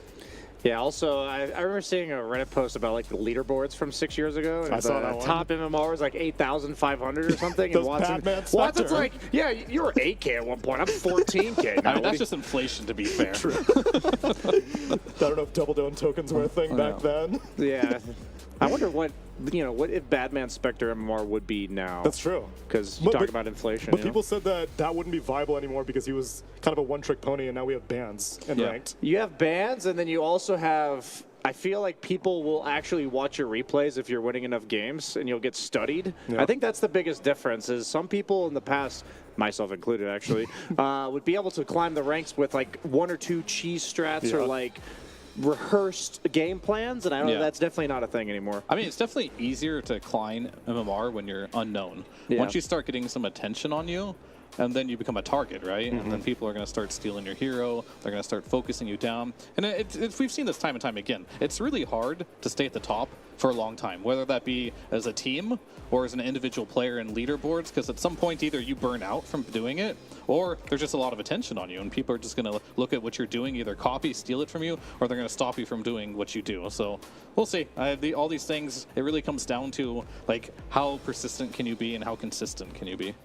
S8: Yeah, also, I remember seeing a Reddit post about like the leaderboards from 6 years ago. And
S9: I saw that
S8: top MMR was like 8,500 or something.
S9: Those
S8: and Watson's like, yeah, you were 8K at one point. I'm 14K now.
S10: I mean, that's just inflation, to be fair.
S9: True. I don't know if Double Down tokens were a thing back then.
S8: Yeah. I wonder what if Badman Spectre MMR would be now.
S9: That's true.
S8: Because you talk about inflation.
S9: But people said that wouldn't be viable anymore because he was kind of a one-trick pony, and now we have bans in ranked.
S8: You have bans, and then you also have... I feel like people will actually watch your replays if you're winning enough games, and you'll get studied. Yeah. I think that's the biggest difference, is some people in the past, myself included actually, would be able to climb the ranks with like 1 or 2 cheese strats or like rehearsed game plans, and I know that's definitely not a thing anymore.
S10: I mean, it's definitely easier to climb MMR when you're unknown. Once you start getting some attention on you, and then you become a target, right? And then people are going to start stealing your hero. They're going to start focusing you down. And we've seen this time and time again. It's really hard to stay at the top for a long time, whether that be as a team or as an individual player in leaderboards, because at some point either you burn out from doing it, or there's just a lot of attention on you, and people are just going to look at what you're doing, either copy, steal it from you, or they're going to stop you from doing what you do. So we'll see. All these things, it really comes down to like how persistent can you be and how consistent can you be.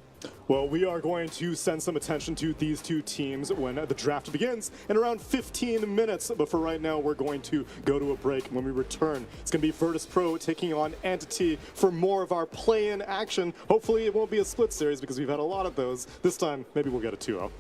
S9: Well, we are going to send some attention to these two teams when the draft begins in around 15 minutes. But for right now, we're going to go to a break. When we return, it's going to be Virtus Pro taking on Entity for more of our play-in action. Hopefully, it won't be a split series because we've had a lot of those. This time, maybe we'll get a 2-0.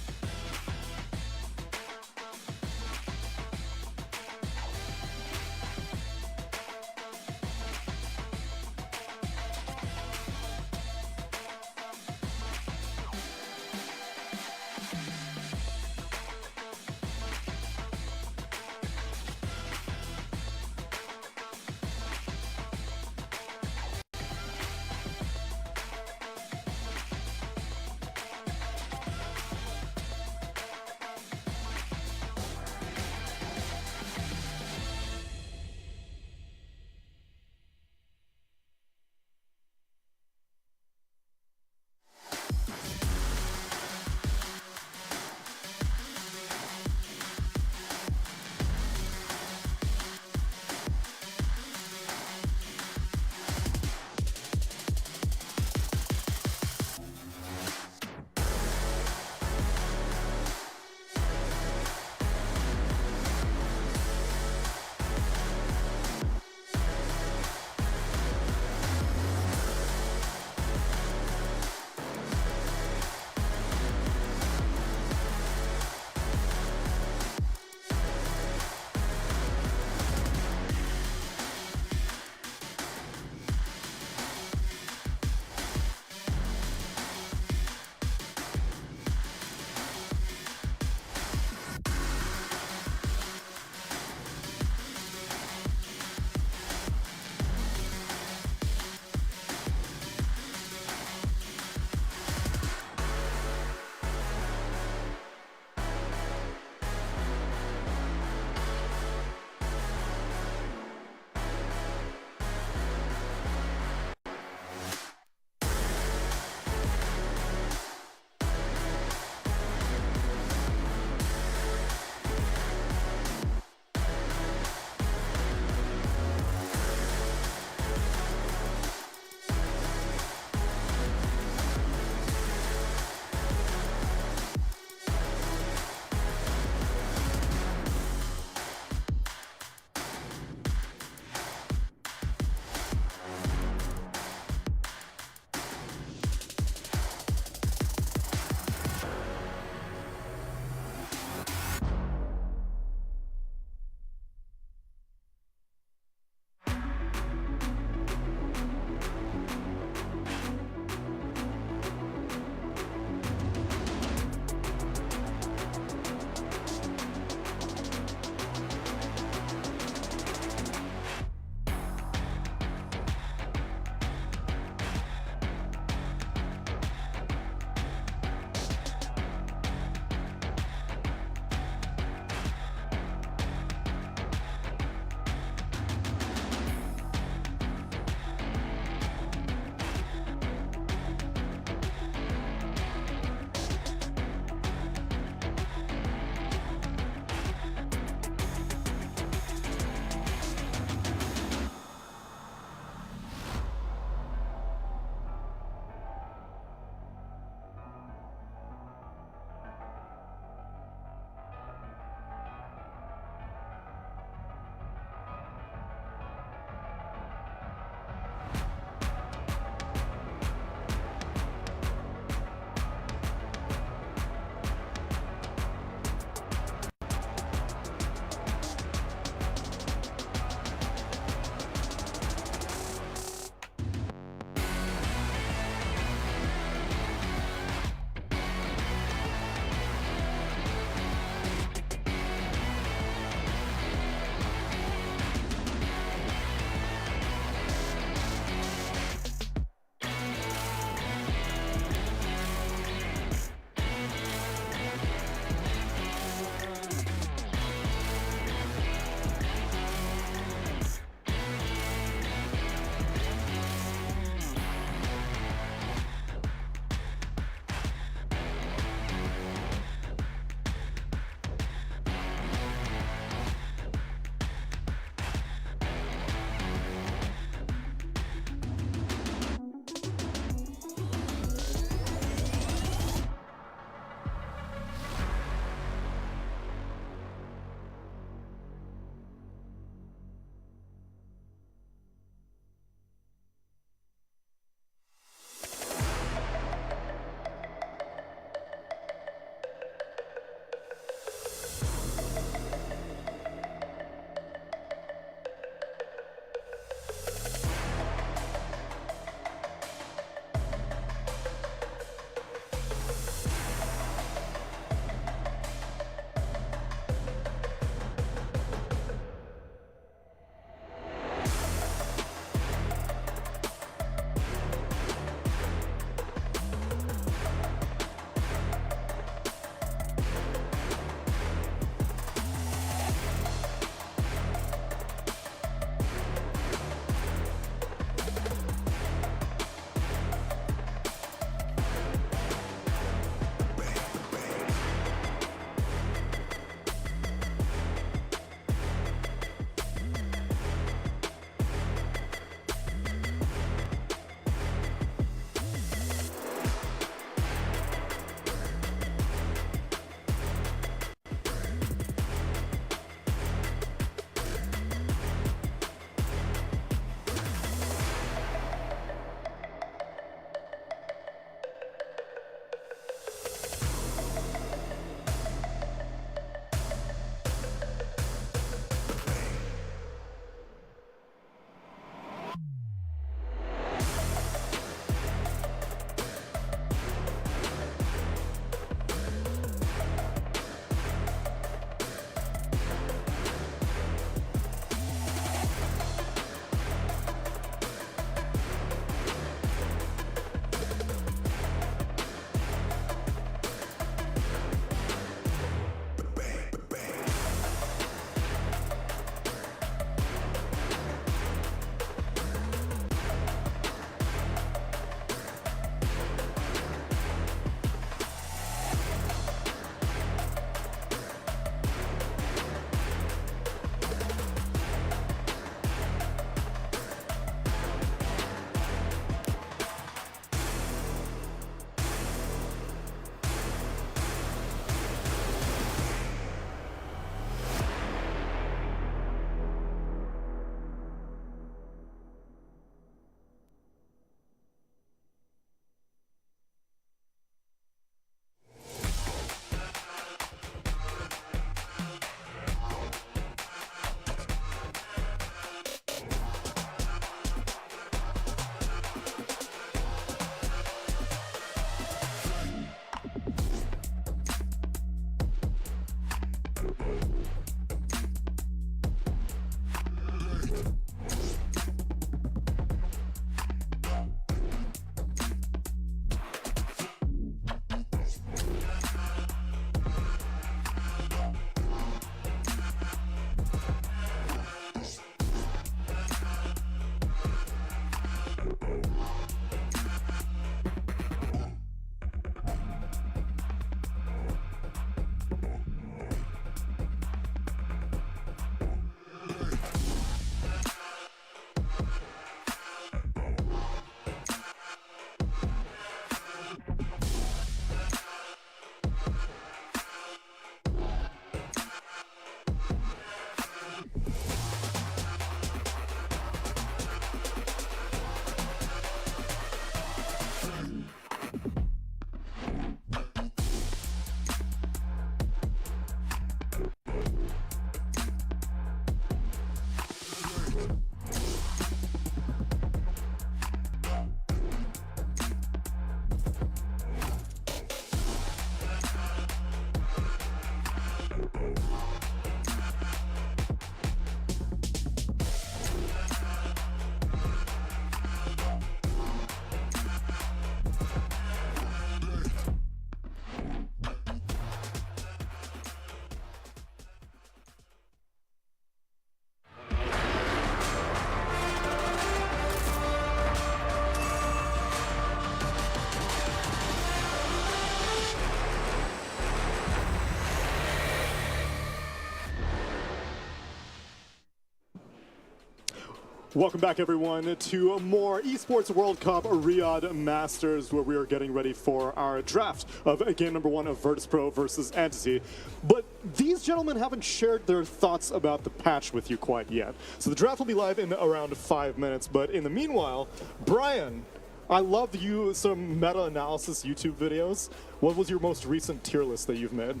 S9: Welcome back, everyone, to more Esports World Cup Riyadh Masters, where we are getting ready for our draft of game number 1 of Virtus.pro versus Entity. But these gentlemen haven't shared their thoughts about the patch with you quite yet. So the draft will be live in around 5 minutes. But in the meanwhile, Brian, I love some meta-analysis YouTube videos. What was your most recent tier list that you've made?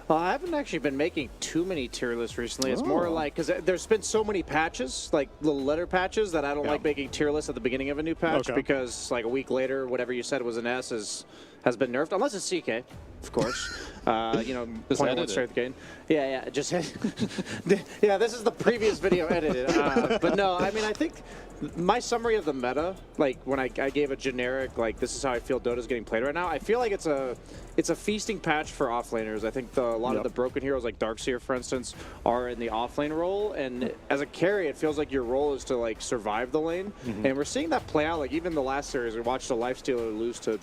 S8: I haven't actually been making too many tier lists recently. It's more like, because there's been so many patches, like little letter patches, that I don't like making tier lists at the beginning of a new patch, because like a week later, whatever you said was an S has been nerfed, unless it's CK, of course. You know, 0.1 strength gain. Yeah, just yeah, this is the previous video edited. But no, I mean, I think my summary of the meta, like when I gave a generic, like this is how I feel Dota's getting played right now, I feel like it's a feasting patch for offlaners. I think a lot of the broken heroes, like Darkseer, for instance, are in the offlane role, and as a carry, it feels like your role is to like survive the lane, and we're seeing that play out. Like even the last series, we watched a Lifestealer lose to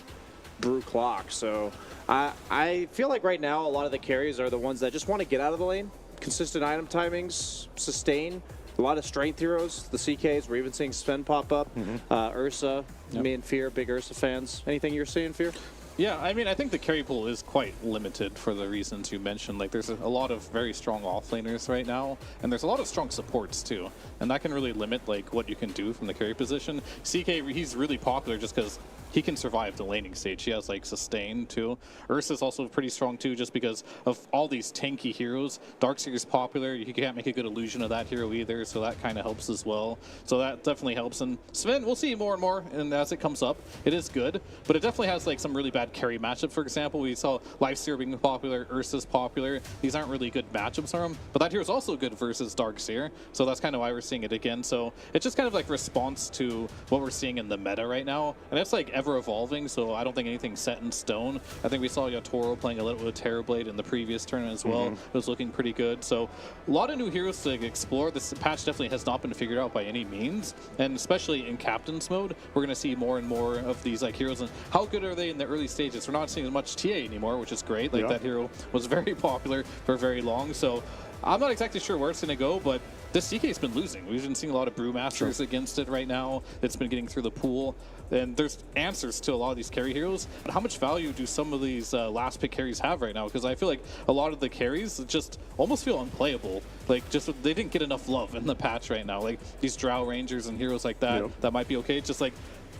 S8: Brew Clock, so I feel like right now a lot of the carries are the ones that just want to get out of the lane, consistent item timings, sustain. A lot of strength heroes, the CKs. We're even seeing Sven pop up. Ursa, me and Fear, big Ursa fans. Anything you're seeing, Fear?
S10: Yeah, I mean, I think the carry pool is quite limited for the reasons you mentioned. Like, there's a lot of very strong offlaners right now, and there's a lot of strong supports too, and that can really limit like what you can do from the carry position. CK, he's really popular just because he can survive the laning stage. He has like sustain too. Ursa's also pretty strong too, just because of all these tanky heroes. Darkseer is popular. You can't make a good illusion of that hero either, so that kind of helps as well. So that definitely helps. And Sven, we'll see more and more, and as it comes up, it is good, but it definitely has like some really bad carry matchup. For example, we saw Lifestealer being popular, Ursa's popular. These aren't really good matchups for him, but that hero's also good versus Darkseer, so that's kind of why we're seeing it again. So it's just kind of like response to what we're seeing in the meta right now, and it's like ever evolving, so I don't think anything's set in stone. I think we saw Yatoro playing a little bit of Terrorblade in the previous tournament as well. It was looking pretty good, so a lot of new heroes to explore. This patch definitely has not been figured out by any means, and especially in Captain's mode, we're going to see more and more of these like heroes, and how good are they in the early stages? We're not seeing as much TA anymore, which is great. Like that hero was very popular for very long, so I'm not exactly sure where it's going to go, but this CK's been losing. We've been seeing a lot of Brewmasters against it right now. It's been getting through the pool, and there's answers to a lot of these carry heroes. But how much value do some of these last pick carries have right now? Because I feel like a lot of the carries just almost feel unplayable. Like, just they didn't get enough love in the patch right now. Like these Drow Rangers and heroes like that, that might be okay. Just like,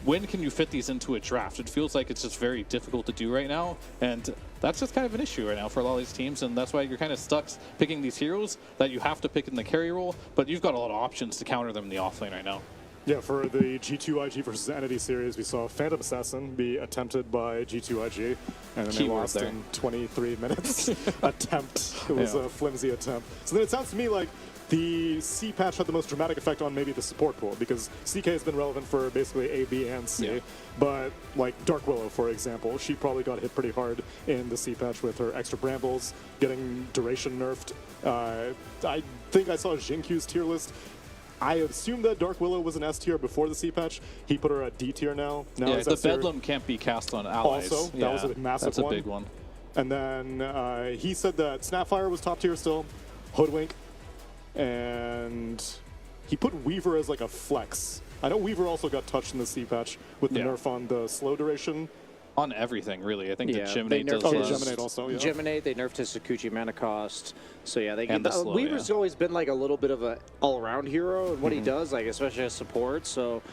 S10: when can you fit these into a draft? It feels like it's just very difficult to do right now, and that's just kind of an issue right now for a lot of these teams, and that's why you're kind of stuck picking these heroes that you have to pick in the carry role, but you've got a lot of options to counter them in the offlane right now.
S9: Yeah, for the G2IG versus Entity series, we saw Phantom Assassin be attempted by G2IG, and then they lost in 23 minutes. Attempt. It was a flimsy attempt. So then it sounds to me like the C patch had the most dramatic effect on maybe the support pool, because CK has been relevant for basically A, B, and C. But like Dark Willow, for example, she probably got hit pretty hard in the C patch with her extra brambles, getting duration nerfed. I think I saw Jinkyu's tier list. I assume that Dark Willow was an S tier before the C patch. He put her at D tier now.
S10: Yeah, the Bedlam can't be cast on allies.
S9: Also, that was a massive one.
S10: That's a big one.
S9: And then he said that Snapfire was top tier still, Hoodwink, and he put Weaver as like a flex. I know Weaver also got touched in the C patch with the nerf on the slow duration.
S10: On everything, really. I think the Geminate
S9: does. Geminate also,
S8: Geminate, they nerfed his Sakuchi mana cost. So yeah, they
S10: and
S8: get Weaver's always been like a little bit of an all-around hero, and what he does, like especially as support. So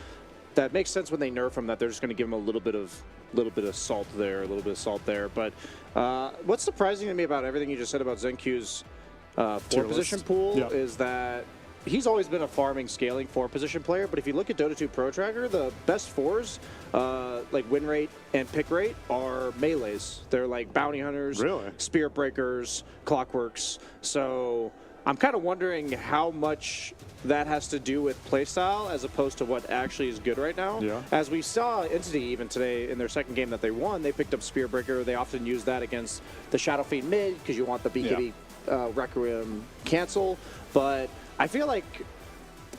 S8: that makes sense when they nerf him, that they're just going to give him a little bit of salt there, But what's surprising to me about everything you just said about Zenkyu's 4-position pool is that he's always been a farming, scaling 4-position player, but if you look at Dota 2 Pro Tracker, the best 4s, like win rate and pick rate, are melees. They're like bounty hunters, spear breakers, clockworks. So I'm kind of wondering how much that has to do with playstyle as opposed to what actually is good right now. As we saw Entity even today in their second game that they won, they picked up spear breaker. They often use that against the Shadow Fiend mid because you want the BKB Requiem cancel, but I feel like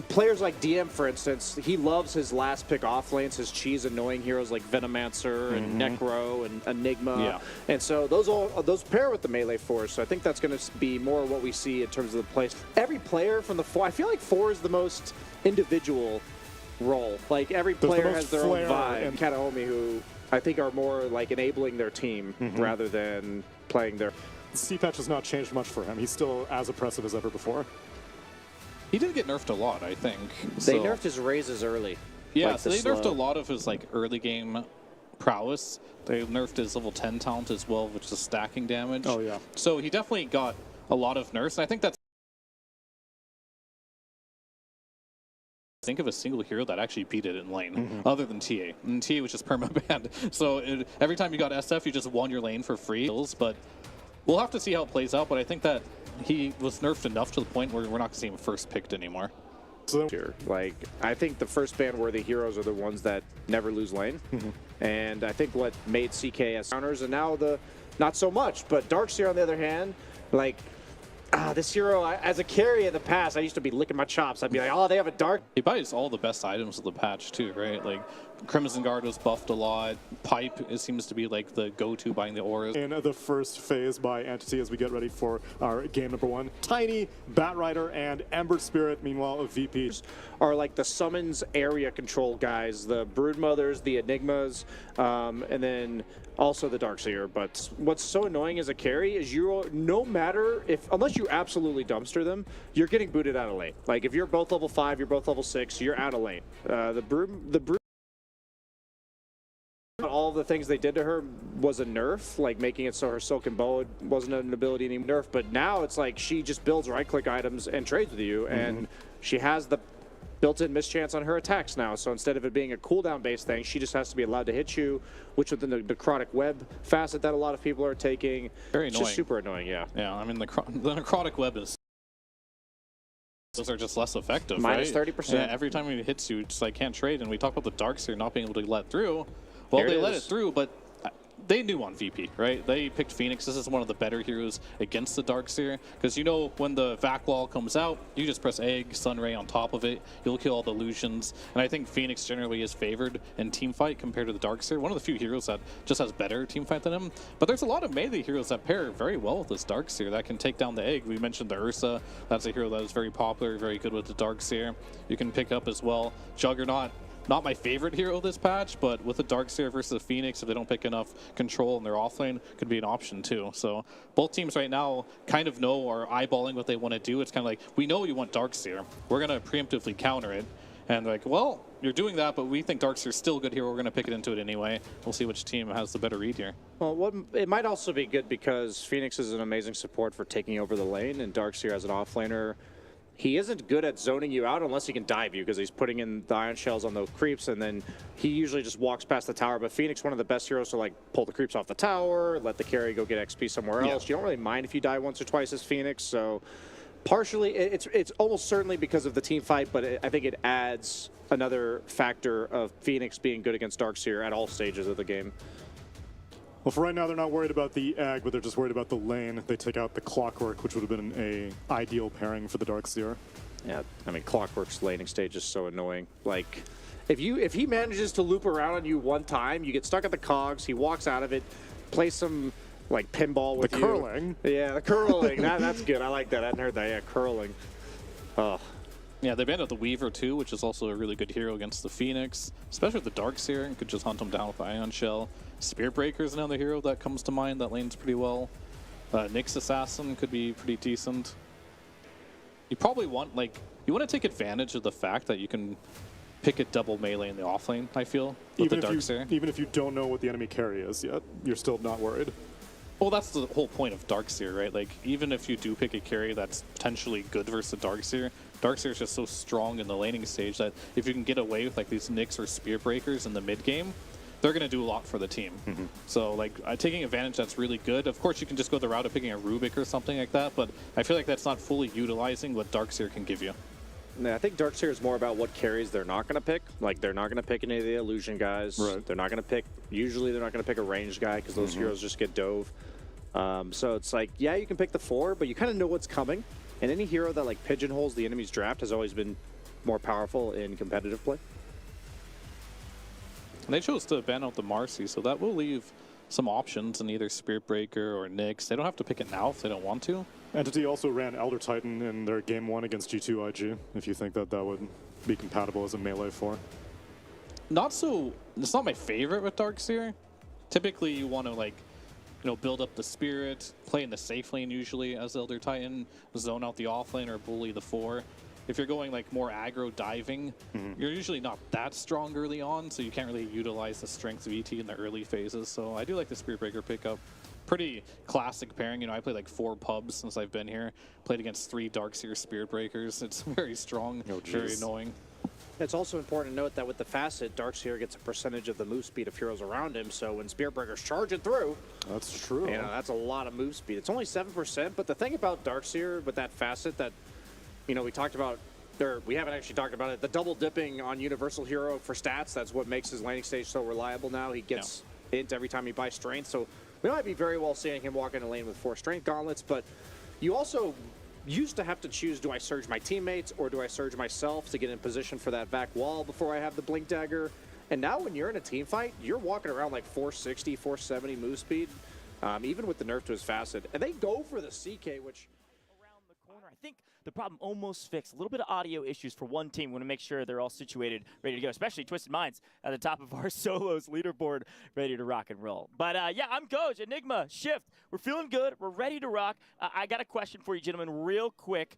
S8: players like DM, for instance, he loves his last pick off lanes, his cheese annoying heroes like Venomancer and Necro and Enigma.
S10: Yeah.
S8: And so those pair with the melee 4. So I think that's going to be more what we see in terms of the place. Every player from the 4, I feel like 4 is the most individual role. Like every player has their own vibe. And Kataomi, who I think are more like enabling their team rather than playing their...
S9: The C-patch has not changed much for him. He's still as oppressive as ever before.
S10: He did get nerfed a lot, I think.
S8: They nerfed his raises early.
S10: Yeah,
S8: like
S10: so they nerfed a lot of his like early game prowess. They nerfed his level 10 talent as well, which is stacking damage.
S9: Oh, yeah.
S10: So he definitely got a lot of nerfs, and I think that's... Think of a single hero that actually beat it in lane, other than TA. And TA was just perma-banned. So every time you got SF, you just won your lane for free. But we'll have to see how it plays out, but I think that he was nerfed enough to the point where we're not going to see him first picked anymore.
S8: Like, I think the first ban-worthy heroes are the ones that never lose lane. And I think what made CKS counters, and now the not so much. But Darkseer, on the other hand, like, this hero, as a carry in the past, I used to be licking my chops. I'd be like, oh, they have a dark.
S10: He buys all the best items of the patch too, right? Like Crimson Guard was buffed a lot. Pipe, it seems to be like the go-to buying the auras.
S9: In the first phase by Entity as we get ready for our game number 1. Tiny, Batrider, and Ember Spirit, meanwhile, of VPs.
S8: Are like the summons area control guys, the Broodmothers, the Enigmas, and then also the Darkseer. But what's so annoying as a carry is no matter unless you absolutely dumpster them, you're getting booted out of lane. Like if you're both level 5, you're both level 6, you're out of lane. The Brood, all the things they did to her was a nerf, like making it so her Silken Bow wasn't an ability anymore. Nerf, but now it's like she just builds right-click items and trades with you, and she has the built-in mischance on her attacks now. So instead of it being a cooldown-based thing, she just has to be allowed to hit you, which with the necrotic web facet that a lot of people are taking,
S10: Very
S8: it's
S10: annoying.
S8: just super annoying. Yeah.
S10: Yeah, I mean the necrotic web is. Those are just less effective,
S8: Minus
S10: right?
S8: 30%.
S10: Yeah, every time it hits you, it's like can't trade. And we talk about the Darkseer not being able to let through. Well, they let it through, but they knew on VP, right? They picked Phoenix. This is one of the better heroes against the Darkseer, because you know when the Vac Wall comes out, you just press Egg, Sunray on top of it. You'll kill all the illusions. And I think Phoenix generally is favored in teamfight compared to the Darkseer. One of the few heroes that just has better teamfight than him. But there's a lot of melee heroes that pair very well with this Darkseer that can take down the Egg. We mentioned the Ursa. That's a hero that is very popular, very good with the Darkseer. You can pick up as well Juggernaut. Not my favorite hero this patch, but with the Darkseer versus the Phoenix, if they don't pick enough control in their offlane, could be an option too. So both teams right now kind of know or eyeballing what they want to do. It's kind of like, we know you want Darkseer. We're going to preemptively counter it. And like, well, you're doing that, but we think Darkseer's still a good hero. We're going to pick it into it anyway. We'll see which team has the better read here.
S8: Well, it might also be good because Phoenix is an amazing support for taking over the lane, and Darkseer as an offlaner, he isn't good at zoning you out unless he can dive you, because he's putting in the iron shells on the creeps, and then he usually just walks past the tower. But Phoenix, one of the best heroes to like pull the creeps off the tower, let the carry go get XP somewhere else. You don't really mind if you die once or twice as Phoenix. So partially, it's almost certainly because of the team fight, but I think it adds another factor of Phoenix being good against Darkseer at all stages of the game.
S9: Well, for right now, they're not worried about the egg, but they're just worried about the lane. They take out the Clockwork, which would have been an ideal pairing for the Darkseer.
S8: Yeah, I mean, Clockwork's laning stage is so annoying. Like, if he manages to loop around on you one time, you get stuck at the cogs, he walks out of it, plays some, like, pinball with
S9: you. The curling.
S8: Yeah, the curling. That's good. I like that. I hadn't heard that. Yeah, curling.
S10: Yeah, they banned out the Weaver too, which is also a really good hero against the Phoenix, especially with the Darkseer. You could just hunt him down with the Ion Shell. Spear Breaker is another hero that comes to mind that lanes pretty well. Nyx Assassin could be pretty decent. You probably want, like, you want to take advantage of the fact that you can pick a double melee in the offlane, I feel, with the Darkseer.
S9: Even if you don't know what the enemy carry is yet, you're still not worried.
S10: Well, that's the whole point of Darkseer, right? Like, even if you do pick a carry that's potentially good versus Darkseer, Darkseer is just so strong in the laning stage that if you can get away with, like, these Nyx or Spear Breakers in the mid-game, they're going to do a lot for the team. So, like, taking advantage, that's really good. Of course, you can just go the route of picking a Rubik or something like that, but I feel like that's not fully utilizing what Darkseer can give you.
S8: I think Darkseer is more about what carries they're not going to pick. Like, they're not going to pick any of the illusion guys.
S9: Right.
S8: They're not going to pick, usually they're not going to pick a ranged guy because those heroes just get dove. So it's like, yeah, you can pick the 4, but you kind of know what's coming. And any hero that, like, pigeonholes the enemy's draft has always been more powerful in competitive play.
S10: And they chose to ban out the Marcy, so that will leave some options in either Spirit Breaker or Nyx. They don't have to pick it now if they don't want to.
S9: Entity also ran Elder Titan in their game 1 against G2 IG, if you think that that would be compatible as a melee 4.
S10: Not so, it's not my favorite with Darkseer. Typically you want to like, build up the Spirit, play in the safe lane usually as Elder Titan, zone out the off lane or bully the 4. If you're going like more aggro diving, you're usually not that strong early on, so you can't really utilize the strength of ET in the early phases. So I do like the Spirit Breaker pickup. Pretty classic pairing. I played like 4 pubs since I've been here. Played against 3 Darkseer Spirit Breakers. It's very strong, very annoying.
S8: It's also important to note that with the Facet, Darkseer gets a percentage of the move speed of heroes around him, so when Spirit Breaker's charging through,
S9: that's true.
S8: That's a lot of move speed. It's only 7%, but the thing about Darkseer with that Facet that, we talked about, we haven't actually talked about it, the double dipping on Universal Hero for stats, that's what makes his laning stage so reliable now. He gets hit every time he buys strength, so we might be very well seeing him walk in a lane with 4 strength gauntlets, but you also used to have to choose, do I surge my teammates or do I surge myself to get in position for that back wall before I have the Blink Dagger? And now when you're in a team fight, you're walking around like 460, 470 move speed, even with the nerf to his Facet. And they go for the CK, which...
S1: Around the corner, I think the problem almost fixed. A little bit of audio issues for one team. We want to make sure they're all situated, ready to go, especially Twisted Minds at the top of our solos leaderboard, ready to rock and roll. But yeah, I'm Goj, Enigma, Shift. We're feeling good. We're ready to rock. I got a question for you, gentlemen, real quick.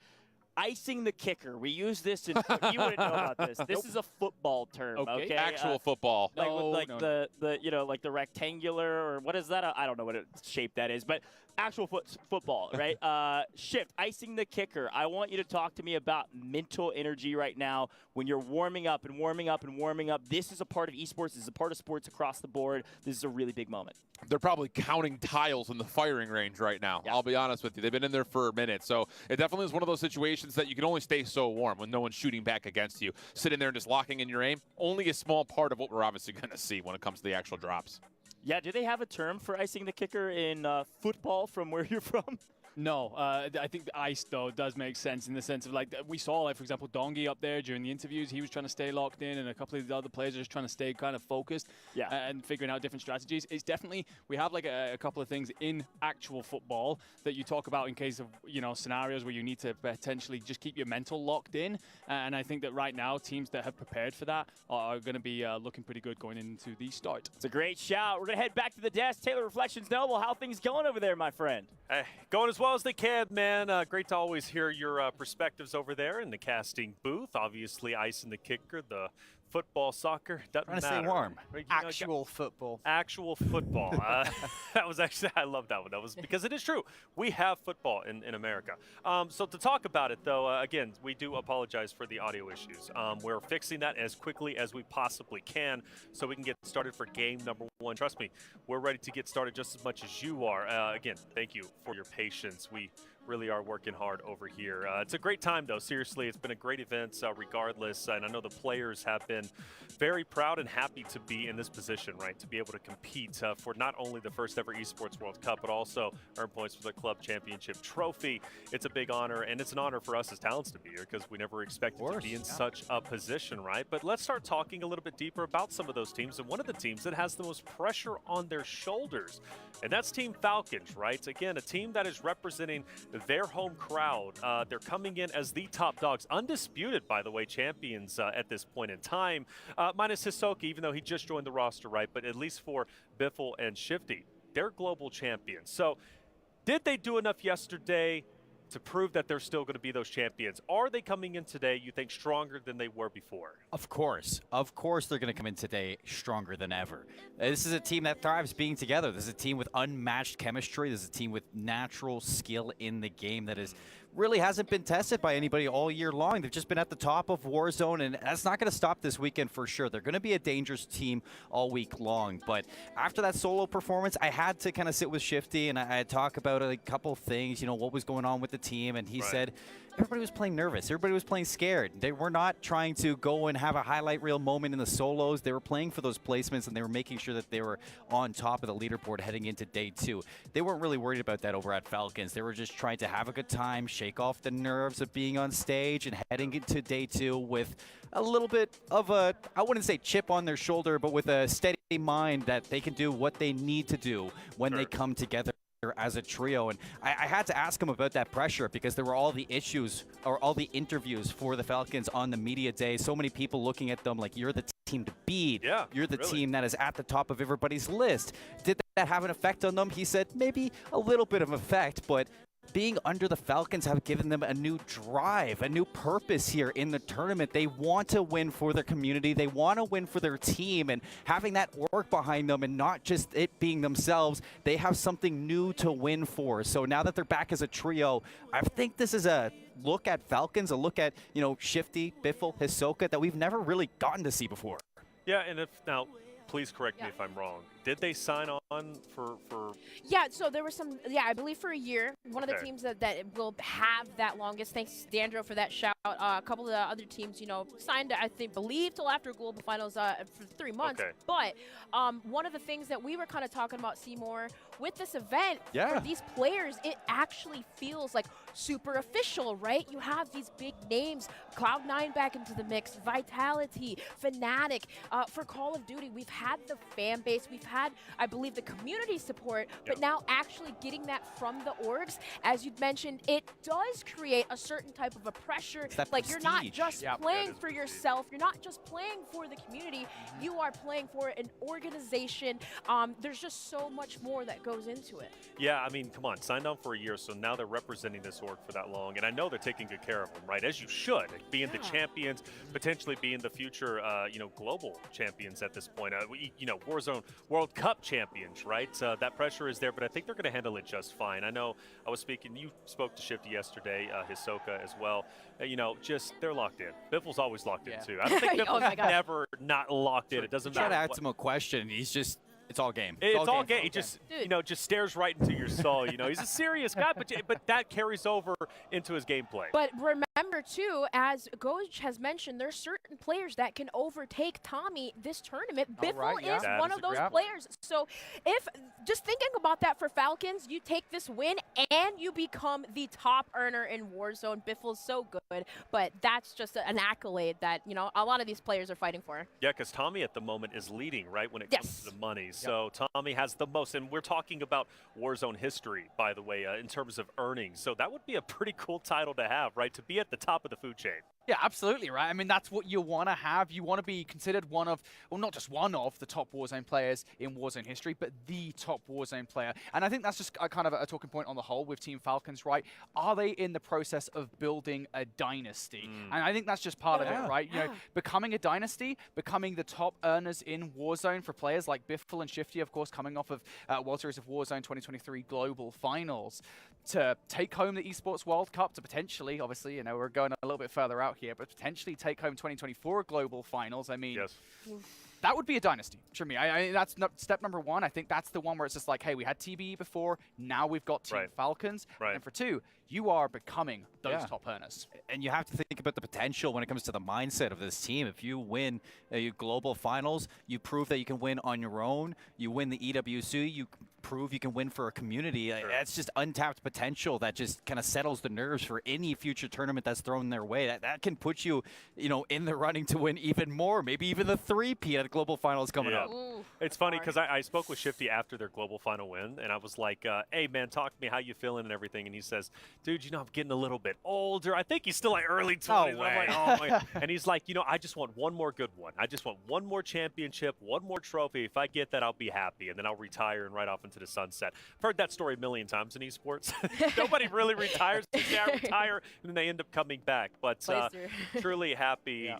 S1: Icing the kicker. We use this in, you wouldn't know about this. This is a football term, okay?
S2: Actual football.
S1: Like like the rectangular, or what is that? I don't know what shape that is, but actual football, right? Shift, icing the kicker. I want you to talk to me about mental energy right now when you're warming up and warming up and warming up. This is a part of esports. This is a part of sports across the board. This is a really big moment.
S2: They're probably counting tiles in the firing range right now. Yeah. I'll be honest with you. They've been in there for a minute. So it definitely is one of those situations that you can only stay so warm when no one's shooting back against you. Sitting there and just locking in your aim, only a small part of what we're obviously going to see when it comes to the actual drops.
S1: Yeah, do they have a term for icing the kicker in football from where you're from?
S3: No, I think the ice, though, does make sense in the sense of, like, we saw, like, for example, Dongi up there during the interviews. He was trying to stay locked in, and a couple of the other players are just trying to stay kind of focused and figuring out different strategies. It's definitely, we have, like, a couple of things in actual football that you talk about in case of, scenarios where you need to potentially just keep your mental locked in. And I think that right now, teams that have prepared for that are going to be looking pretty good going into the start.
S1: It's a great shout. We're going to head back to the desk. Taylor Reflections Noble, how things going over there, my friend?
S11: Hey, going as well as they can, man. Great to always hear your perspectives over there in the casting booth. Obviously, ice and the kicker, the football, soccer, doesn't matter.
S12: Trying to stay warm. Actual football.
S11: Actual football. That was actually, I love that one. That was because it is true. We have football in America. So to talk about it, though, again, we do apologize for the audio issues. We're fixing that as quickly as we possibly can so we can get started for game number 1. Trust me, we're ready to get started just as much as you are. Again, thank you for your patience. We really are working hard over here. It's a great time, though. Seriously, it's been a great event regardless, and I know the players have been very proud and happy to be in this position, right, to be able to compete for not only the first ever Esports World Cup, but also earn points for the club championship trophy. It's a big honor, and it's an honor for us as talents to be here because we never expected to be in such a position, right? But let's start talking a little bit deeper about some of those teams, and one of the teams that has the most pressure on their shoulders, and that's Team Falcons, right? Again, a team that is representing their home crowd. They're coming in as the top dogs, undisputed, by the way, champions at this point in time, minus Hisoka, even though he just joined the roster, right? But at least for Biffle and Shifty, they're global champions. So did they do enough yesterday to prove that they're still going to be those champions? Are they coming in today, you think, stronger than they were before?
S12: Of course. Of course they're going to come in today stronger than ever. This is a team that thrives being together. This is a team with unmatched chemistry. This is a team with natural skill in the game that is really hasn't been tested by anybody all year long. They've just been at the top of Warzone, and that's not going to stop this weekend for sure. They're going to be a dangerous team all week long. But after that solo performance, I had to kind of sit with Shifty, and I had talk about a couple things, what was going on with the team, and he said everybody was playing nervous. Everybody was playing scared. They were not trying to go and have a highlight reel moment in the solos. They were playing for those placements, and they were making sure that they were on top of the leaderboard heading into day 2. They weren't really worried about that over at Falcons. They were just trying to have a good time, shake off the nerves of being on stage and heading into day 2 with a little bit of a, I wouldn't say chip on their shoulder, but with a steady mind that they can do what they need to do when they come together as a trio. And I had to ask him about that pressure because there were all the issues or all the interviews for the Falcons on the media day. So many people looking at them like, you're the team to beat.
S11: Yeah,
S12: you're the
S11: really.
S12: team that is at the top of everybody's list. Did that have an effect on them? He said maybe a little bit of effect, but being under the Falcons have given them a new drive, a new purpose here in the tournament. They want to win for their community. They want to win for their team, and having that work behind them and not just it being themselves, they have something new to win for. So now that they're back as a trio, I think this is a look at Falcons, a look at, you know, Shifty, Biffle, Hisoka that we've never really gotten to see before.
S11: Yeah, and if now, please correct me if I'm wrong. Did they sign on for?
S13: Yeah, so there was some. Yeah, I believe for a year. One of the
S11: Okay.
S13: teams that will have that longest. Thanks, Dandro, for that shout. A couple of the other teams, you know, signed. I believe till after global finals for 3 months.
S11: Okay.
S13: But one of the things that we were kind of talking about, Seymour, with this event,
S12: Yeah.
S13: for these players, it actually feels like super official, right? You have these big names, Cloud9 back into the mix, Vitality, Fnatic. For Call of Duty, we've had the fan base, we've had, I believe, the community support, but now actually getting that from the orgs, as you'd mentioned, it does create a certain type of a pressure. Like, you're not
S12: prestige.
S13: just
S11: Yep.
S13: playing
S11: That is
S13: for yourself, you're not just playing for the community, you are playing for an organization. There's just so much more that goes into it.
S11: Yeah, I mean, come on, signed on for a year, so now they're representing this org for that long, and I know they're taking good care of them, right? As you should, being the champions, potentially being the future, you know, global champions at this point. You know, Warzone World Cup champions, right? That pressure is there, but I think they're going to handle it just fine. I know I was speaking, you spoke to Shifty yesterday, Hisoka as well. You know, just they're locked in. Biffle's always locked in too. I don't think
S13: Oh my
S11: Biffle's
S13: gosh.
S11: never not locked in. It doesn't
S12: Try
S11: matter.
S12: to ask him a question. He's just, it's all game.
S11: It's all game. He just,
S13: Dude.
S11: you know, just stares right into your soul. You know, he's a serious guy, but that carries over into his gameplay.
S13: But remember, too, as Goj has mentioned, there's certain players that can overtake Tommy this tournament. Biffle
S3: right, yeah.
S13: is
S11: That
S13: one
S11: is
S13: of
S11: a
S13: those
S11: great
S13: players. So if, just thinking about that for Falcons, you take this win and you become the top earner in Warzone. Biffle's so good, but that's just an accolade that, you know, a lot of these players are fighting for.
S11: Yeah, because Tommy at the moment is leading, right, when it comes to the money. So Tommy has the most, and we're talking about Warzone history, by the way, in terms of earnings. So that would be a pretty cool title to have, right, to be at the top of the food chain.
S3: Yeah, absolutely, right? I mean, that's what you want to have. You want to be considered one of, well, not just one of the top Warzone players in Warzone history, but the top Warzone player. And I think that's just kind of a talking point on the whole with Team Falcons, right? Are they in the process of building a dynasty? And I think that's just part of it, right? You know, becoming a dynasty, becoming the top earners in Warzone for players like Biffle and Shifty, of course, coming off of World Series of Warzone 2023 Global Finals, to take home the Esports World Cup, to potentially, obviously, you know, we're going a little bit further out here, but potentially take home 2024 Global Finals. I mean, that would be a dynasty for me. That's step number one. I think that's the one where it's just like, hey, we had TBE before, now we've got Team Falcons. And for two, you are becoming those top earners.
S12: And you have to think about the potential when it comes to the mindset of this team. If you win global finals, you prove that you can win on your own. You win the EWC, you prove you can win for a community. That's just untapped potential that just kind of settles the nerves for any future tournament that's thrown their way. That can put you, you know, in the running to win even more, maybe even the 3P at the global finals coming up.
S11: It's funny because I spoke with Shifty after their global final win, and I was like, hey, man, talk to me, how you feeling and everything. And he says, dude, you know, I'm getting a little bit older. I think he's still like early 20s. I'm like, oh my. And he's like, you know, I just want one more good one. I just want one more championship, one more trophy. If I get that, I'll be happy. And then I'll retire and ride off into the sunset. I've heard that story a million times in esports. Nobody really retires. They retire, and then they end up coming back. But truly happy,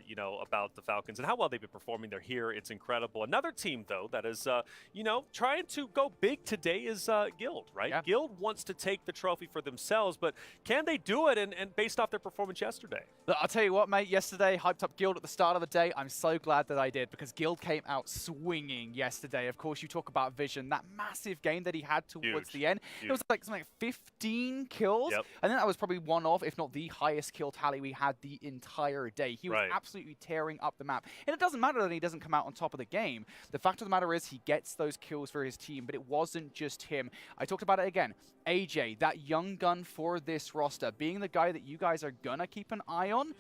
S11: you know, about the Falcons and how well they've been performing. They're here. It's incredible. Another team, though, that is, you know, trying to go big today is Guild, right? Guild wants to take the trophy for themselves, but can they do it? And based off their performance yesterday?
S3: Look, I'll tell you what, mate, yesterday, hyped up Guild at the start of the day. I'm so glad that I did, because Guild came out swinging yesterday. Of course, you talk about Vision, that massive game that he had towards the end. It was like something like 15 kills. I think that was probably one of, if not the highest kill tally we had the entire day. He was absolutely tearing up the map. And it doesn't matter that he doesn't come out on top of the game.
S14: the fact of the matter is he gets those kills for his team, but it wasn't just him. I talked about it again. AJ, that young gun for this roster, being the guy that you guys are gonna keep an eye on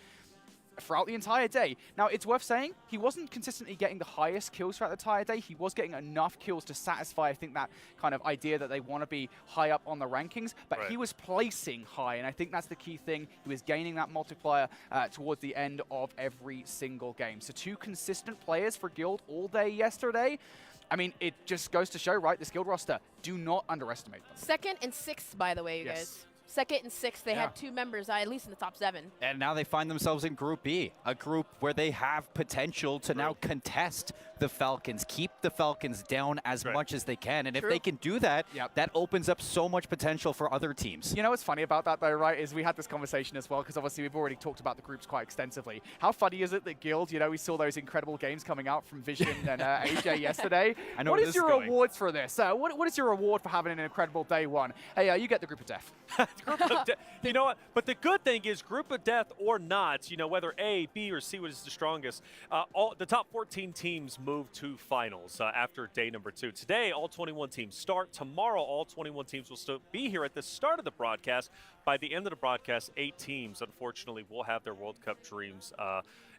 S14: throughout the entire day. Now, it's worth saying, he wasn't consistently getting the highest kills throughout the entire day. He was getting enough kills to satisfy, I think, that kind of idea that they want to be high up on the rankings, but he was placing high, and I think that's the key thing. He was gaining that multiplier towards the end of every single game. So 2 consistent players for Guild all day yesterday. I mean, it just goes to show, right, this Guild roster, do not underestimate them.
S13: 2nd and 6th, by the way, you guys. 2nd and 6th, they had 2 members, at least in the top 7.
S12: And now they find themselves in Group B, a group where they have potential to now contest the Falcons, keep the Falcons down as much as they can. And if they can do that, that opens up so much potential for other teams.
S14: You know what's funny about that, though, right, is we had this conversation as well, because obviously we've already talked about the groups quite extensively. How funny is it that Guild, you know, we saw those incredible games coming out from Vision and AJ yesterday.
S12: I know
S14: what
S12: where
S14: is
S12: this
S14: your
S12: is going.
S14: awards for this? What is your award for having an incredible day 1? Hey, you get the Group of Death.
S11: You know what? But the good thing is, Group of Death or not, you know, whether A, B, or C was the strongest, the top 14 teams move to finals after day number 2. Today, all 21 teams start. Tomorrow, all 21 teams will still be here at the start of the broadcast. By the end of the broadcast, 8 teams, unfortunately, will have their World Cup dreams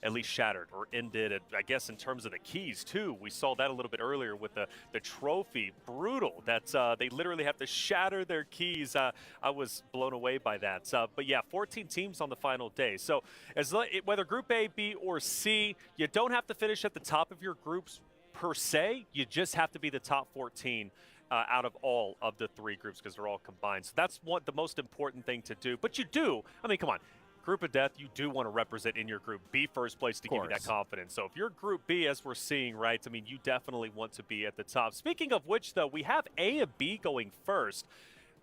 S11: at least shattered or ended. And I guess in terms of the keys, too, we saw that a little bit earlier with the trophy. Brutal. That's they literally have to shatter their keys. I was blown away by that. But yeah, 14 teams on the final day. So whether Group A, B, or C, you don't have to finish at the top of your groups per se. You just have to be the top 14 out of all of the 3 groups because they're all combined. So that's the most important thing to do. But you do, I mean, come on. Group of Death, you do want to represent in your group. Be first place to give you that confidence. So if you're Group B, as we're seeing, right, I mean, you definitely want to be at the top. Speaking of which, though, we have A and B going first.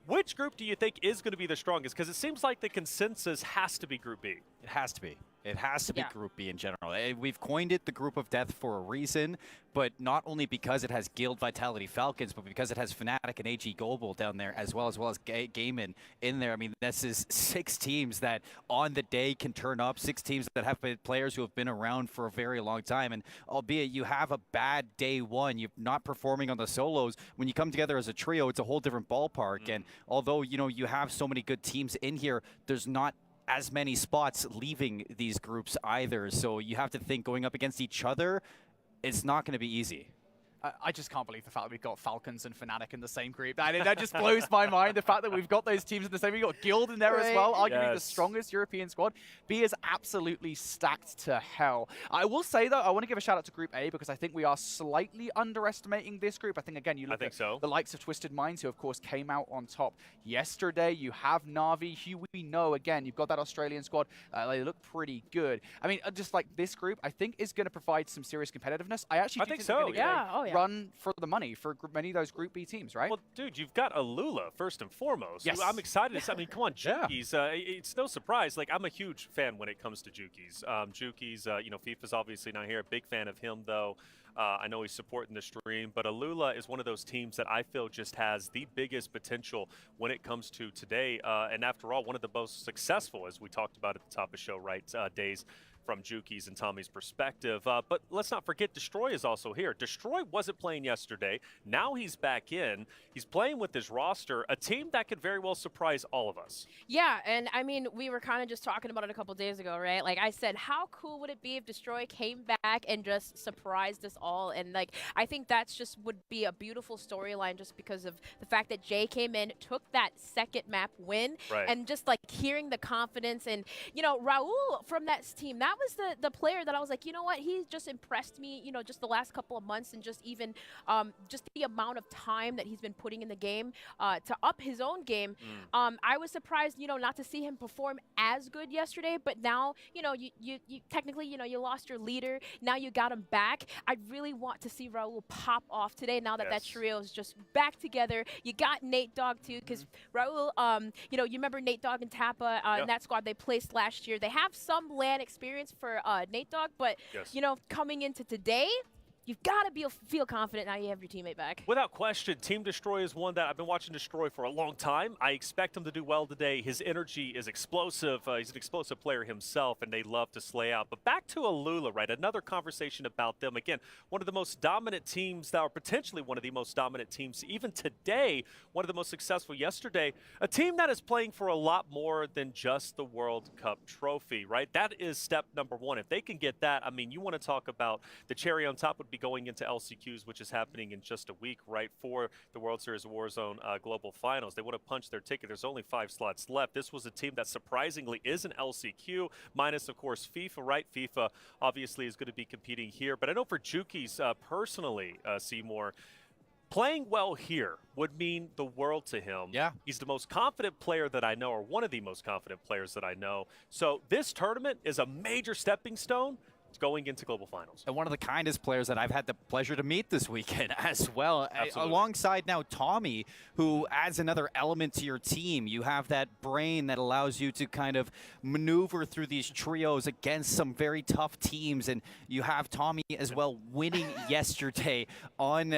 S11: Which group do you think is going to be the strongest? Because it seems like the consensus has to be Group B.
S12: It has to be. It has to be Group B in general. We've coined it the Group of Death for a reason, but not only because it has Guild, Vitality, Falcons, but because it has Fnatic and AG Global down there, as well as Gaimin in there. I mean, this is 6 teams that on the day can turn up, 6 teams that have been players who have been around for a very long time. And albeit you have a bad day 1, you're not performing on the solos, when you come together as a trio, it's a whole different ballpark. And although, you know, you have so many good teams in here, there's not as many spots leaving these groups either. So you have to think going up against each other, it's not going to be easy.
S14: I just can't believe the fact that we've got Falcons and Fnatic in the same group. That just blows my mind, the fact that we've got those teams in the same. We've got Guild in there as well, arguably the strongest European squad. B is absolutely stacked to hell. I will say, though, I want to give a shout out to Group A because I think we are slightly underestimating this group. I think, again, you look at the likes of Twisted Minds, who, of course, came out on top yesterday. You have Na'Vi, who we know, again, you've got that Australian squad. They look pretty good. I mean, just like this group, I think is going to provide some serious competitiveness. I actually think so. Run for the money for many of those Group B teams, right?
S11: Well, dude, you've got Alula first and foremost.
S14: Yes.
S11: I'm excited to see. I mean, come on, Jukies. It's no surprise. Like, I'm a huge fan when it comes to Jukies. Jukies, you know, FIFA's obviously not here. A big fan of him, though. I know he's supporting the stream, but Alula is one of those teams that I feel just has the biggest potential when it comes to today. And after all, one of the most successful, as we talked about at the top of the show, right, days from Juki's and Tommy's perspective. But let's not forget Destroy is also here. Destroy wasn't playing yesterday. Now he's back in. He's playing with his roster, a team that could very well surprise all of us.
S13: Yeah, and I mean, we were kind of just talking about it a couple days ago, right? Like I said, how cool would it be if Destroy came back and just surprised us all? And like, I think that's just would be a beautiful storyline just because of the fact that Jay came in, took that second map win, and just like hearing the confidence and, you know, Raul from that team, that was the player that I was like, you know what, he just impressed me, you know, just the last couple of months and just even just the amount of time that he's been putting in the game to up his own game. I was surprised, you know, not to see him perform as good yesterday, but now, you know, you technically, you know, you lost your leader, now you got him back. I really want to see Raul pop off today now that that trio is just back together. You got Nate Dogg too, because Raul, you know, you remember Nate Dogg and Tappa in that squad they placed last year. They have some LAN experience for Nate Dogg, but you know, coming into today, you've got to feel confident now you have your teammate back.
S11: Without question, Team Destroy is one that I've been watching Destroy for a long time. I expect him to do well today. His energy is explosive. He's an explosive player himself, and they love to slay out. But back to Alula, right? Another conversation about them. Again, one of the most dominant teams that are potentially one of the most dominant teams even today, one of the most successful yesterday. A team that is playing for a lot more than just the World Cup trophy, right? That is step number one. If they can get that, I mean, you want to talk about the cherry on top would be going into LCQs, which is happening in just a week, right, for the World Series Warzone Global Finals. They want to punch their ticket. There's only 5 slots left. This was a team that surprisingly is an LCQ, minus, of course, FIFA, right? FIFA obviously is going to be competing here. But I know for Juki's personally, Seymour, playing well here would mean the world to him.
S12: Yeah.
S11: He's the most confident player that I know, or one of the most confident players that I know. So this tournament is a major stepping stone going into global finals.
S12: And one of the kindest players that I've had the pleasure to meet this weekend as well.
S11: Absolutely.
S12: Alongside now Tommy, who adds another element to your team. You have that brain that allows you to kind of maneuver through these trios against some very tough teams. And you have Tommy as well winning yesterday on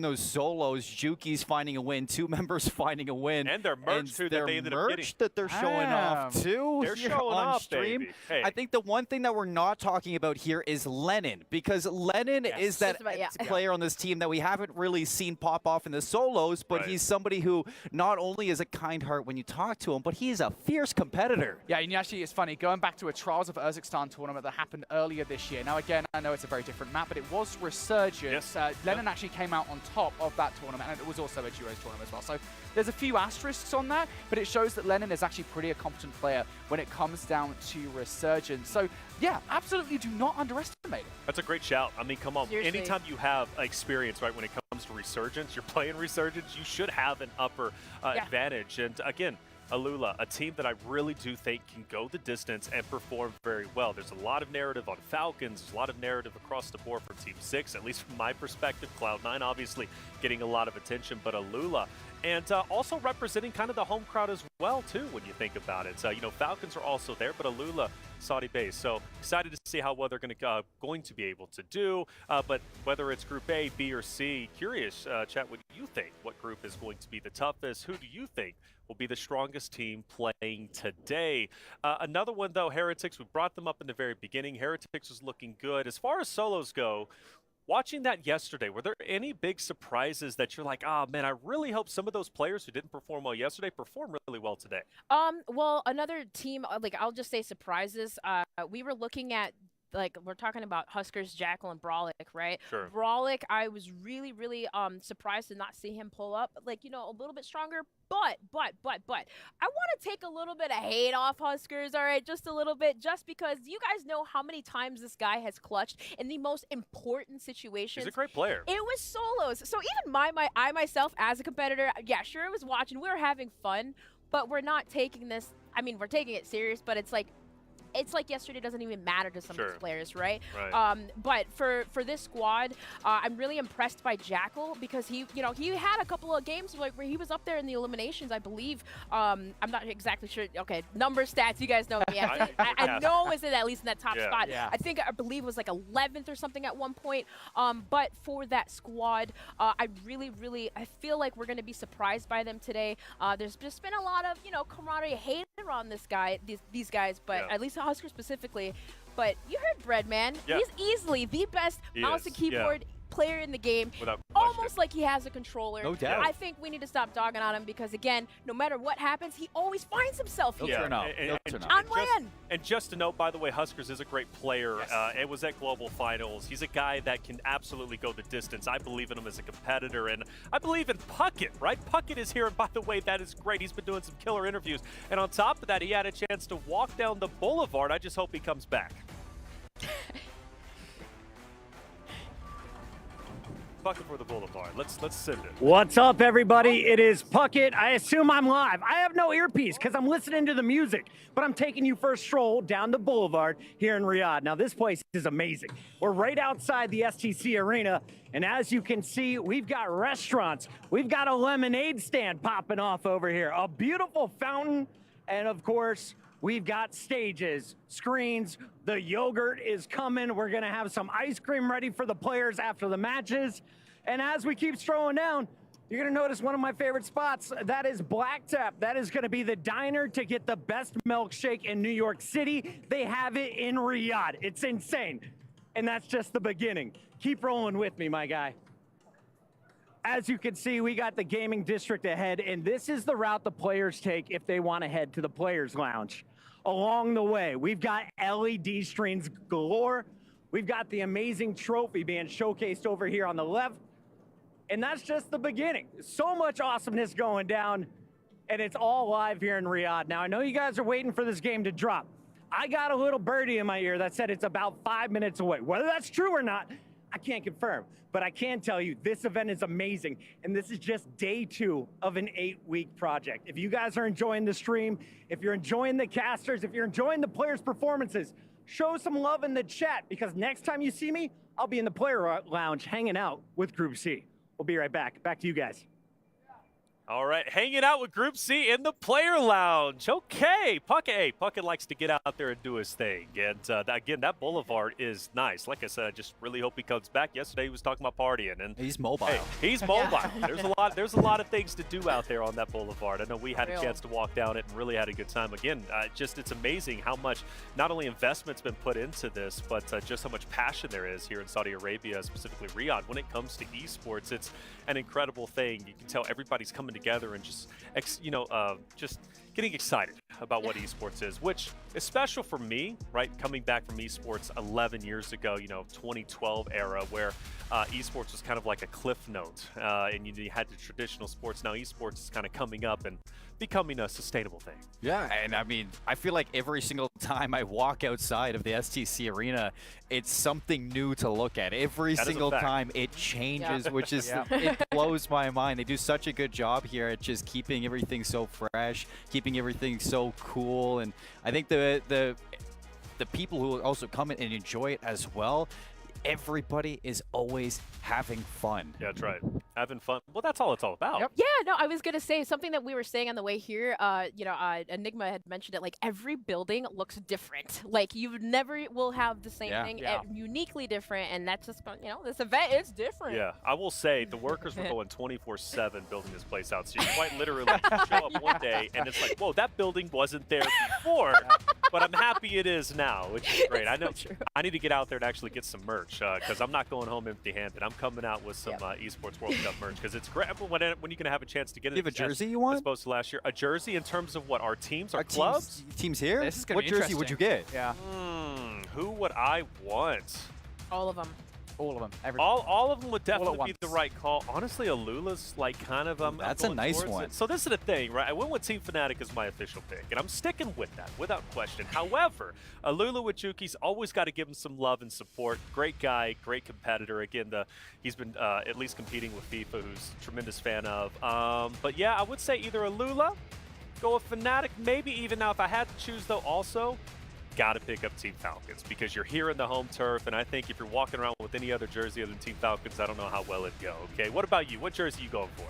S12: those solos. Juki's finding a win, 2 members finding a win.
S11: And their merch too that they ended up getting.
S12: that they're showing off too.
S11: They're showing
S12: on
S11: off,
S12: stream.
S11: baby. Hey.
S12: I think the one thing that we're not talking about here is Lennon, because Lennon is that player on this team that we haven't really seen pop off in the solos, but he's somebody who not only is a kind heart when you talk to him, but he's a fierce competitor.
S14: Yeah, and actually it's funny, going back to a Trials of Urzikstan tournament that happened earlier this year. Now again, I know it's a very different map, but it was Resurgence. Lennon actually came out on top of that tournament, and it was also a duos tournament as well. So there's a few asterisks on that, but it shows that Lennon is actually pretty a competent player when it comes down to Resurgence. So yeah, absolutely do not underestimate it.
S11: That's a great shout. I mean, come on.
S13: Seriously.
S11: Anytime you have experience, right, when it comes to Resurgence, you're playing Resurgence, you should have an upper advantage. And again, Alula, a team that I really do think can go the distance and perform very well. There's a lot of narrative on Falcons. There's a lot of narrative across the board for Team 6, at least from my perspective. Cloud9 obviously getting a lot of attention, but Alula. And also representing kind of the home crowd as well, too, when you think about it. You know, Falcons are also there, but Alula, Saudi base. So excited to see how well they're going to be able to do. But whether it's Group A, B, or C, curious, chat, what you think? What group is going to be the toughest? Who do you think will be the strongest team playing today? Another one, though, Heretics. We brought them up in the very beginning. Heretics was looking good. As far as solos go, watching that yesterday, were there any big surprises that you're like, oh, man, I really hope some of those players who didn't perform well yesterday perform really well today?
S13: Well, another team, like, I'll just say surprises. We were looking at, like, we're talking about Huskers, Jackal, and Brolic, right?
S11: Sure.
S13: Brolic, I was really, really surprised to not see him pull up, like, you know, a little bit stronger. But, I want to take a little bit of hate off Huskers, all right? Just a little bit, just because you guys know how many times this guy has clutched in the most important situations.
S11: He's a great player.
S13: It was solos. So even I myself, as a competitor, yeah, sure, I was watching. We were having fun, but we're not taking this, I mean, we're taking it serious, but it's like yesterday doesn't even matter to some of these players, right? But for this squad, I'm really impressed by Jackal, because he had a couple of games like where he was up there in the eliminations, I believe. I'm not exactly sure. Okay, number stats, you guys know me. I know is at least in that top spot.
S14: Yeah.
S13: I believe it was like 11th or something at one point. But for that squad, I feel like we're going to be surprised by them today. There's just been a lot of camaraderie, hate around these guys, but at least Husker specifically. But you heard Bread, man. He's easily the best mouse and keyboard player in the game.
S11: Without
S13: almost like he has a controller.
S12: No doubt.
S13: I think we need to stop dogging on him, because again, no matter what happens, he always finds himself here. On land.
S11: And just to note, by the way, Huskers is a great player. It was at Global Finals. He's a guy that can absolutely go the distance. I believe in him as a competitor, and I believe in Puckett, right? Puckett is here, and by the way, that is great. He's been doing some killer interviews. And on top of that, he had a chance to walk down the Boulevard. I just hope he comes back. Puckett for the Boulevard. Let's send it.
S4: What's up, everybody? It is Puckett. I assume I'm live. I have no earpiece because I'm listening to the music, but I'm taking you for a stroll down the Boulevard here in Riyadh. Now, this place is amazing. We're right outside the STC Arena, and as you can see, we've got restaurants. We've got a lemonade stand popping off over here, a beautiful fountain, and of course, We've got stages, screens, the yogurt is coming. We're gonna have some ice cream ready for the players after the matches. And as we keep strolling down, you're gonna notice one of my favorite spots. That is Black Tap. That is gonna be the diner to get the best milkshake in New York City. They have it in Riyadh. It's insane. And that's just the beginning. Keep rolling with me, my guy. As you can see, we got the gaming district ahead, and this is the route the players take if they want to head to the players lounge. Along the way, we've got LED screens galore. We've got the amazing trophy being showcased over here on the left. And that's just the beginning. So much awesomeness going down, and it's all live here in Riyadh. Now, I know you guys are waiting for this game to drop. I got a little birdie in my ear that said it's about 5 minutes away. Whether that's true or not, I can't confirm, but I can tell you this event is amazing, and this is just day 2 of an 8-week project. If you guys are enjoying the stream, if you're enjoying the casters, if you're enjoying the players' performances, show some love in the chat, because next time you see me, I'll be in the player lounge hanging out with Group C. We'll be right back. Back to you guys.
S11: All right, hanging out with Group C in the player lounge. Okay, Puckett likes to get out there and do his thing. And again, that Boulevard is nice. Like I said, I just really hope he comes back. Yesterday he was talking about partying, and
S12: he's mobile.
S11: Hey, he's mobile. There's a lot of things to do out there on that Boulevard. I know we had a chance to walk down it and really had a good time. Again, it's amazing how much not only investment's been put into this, but just how much passion there is here in Saudi Arabia, specifically Riyadh. When it comes to esports, it's an incredible thing. You can tell everybody's coming together and just getting excited about what esports is, which is special for me, right? Coming back from esports 11 years ago, 2012 era, where esports was kind of like a cliff note, and you had the traditional sports. Now esports is kind of coming up and becoming a sustainable thing.
S12: Yeah, and I mean, I feel like every single time I walk outside of the STC arena, it's something new to look at. Every single time it changes, which is, it blows my mind. They do such a good job here at just keeping everything so fresh, keeping everything so cool, and I think the people who also come in and enjoy it as well, everybody is always having fun.
S11: Yeah, that's right. Having fun. Well, that's all it's all about.
S13: Yep. Yeah, no, I was going to say something that we were saying on the way here. Enigma had mentioned it. Like, every building looks different. Like, you never will have the same thing. Uniquely different, and that's just, this event is different.
S11: Yeah, I will say the workers were going 24/7 building this place out. So you quite literally show up one day, and it's like, whoa, that building wasn't there before, but I'm happy it is now, which is great. I know I need to get out there and actually get some merch, because I'm not going home empty-handed. I'm coming out with some Esports World Cup merch, because it's great when you can have a chance to get it.
S12: You have a jersey you want?
S11: As opposed to last year. A jersey in terms of what? Our teams? Our clubs?
S12: Teams here?
S14: This is gonna
S12: what
S14: be
S12: jersey would you get?
S14: Yeah.
S11: Who would I want?
S13: All of them.
S14: All of them.
S11: All of them would definitely be the right call. Honestly, Alula's like kind of
S12: that's a nice one.
S11: So this is the thing, right? I went with Team Fnatic as my official pick, and I'm sticking with that without question. However, Alula with Juki's always got to give him some love and support. Great guy, great competitor. Again, he's been at least competing with FIFA, who's a tremendous fan of. But yeah, I would say either Alula, go with Fnatic, maybe even now if I had to choose though, also got to pick up Team Falcons, because you're here in the home turf, and I think if you're walking around with any other jersey other than Team Falcons, I don't know how well it'd go. Okay, what about you? What jersey you going for?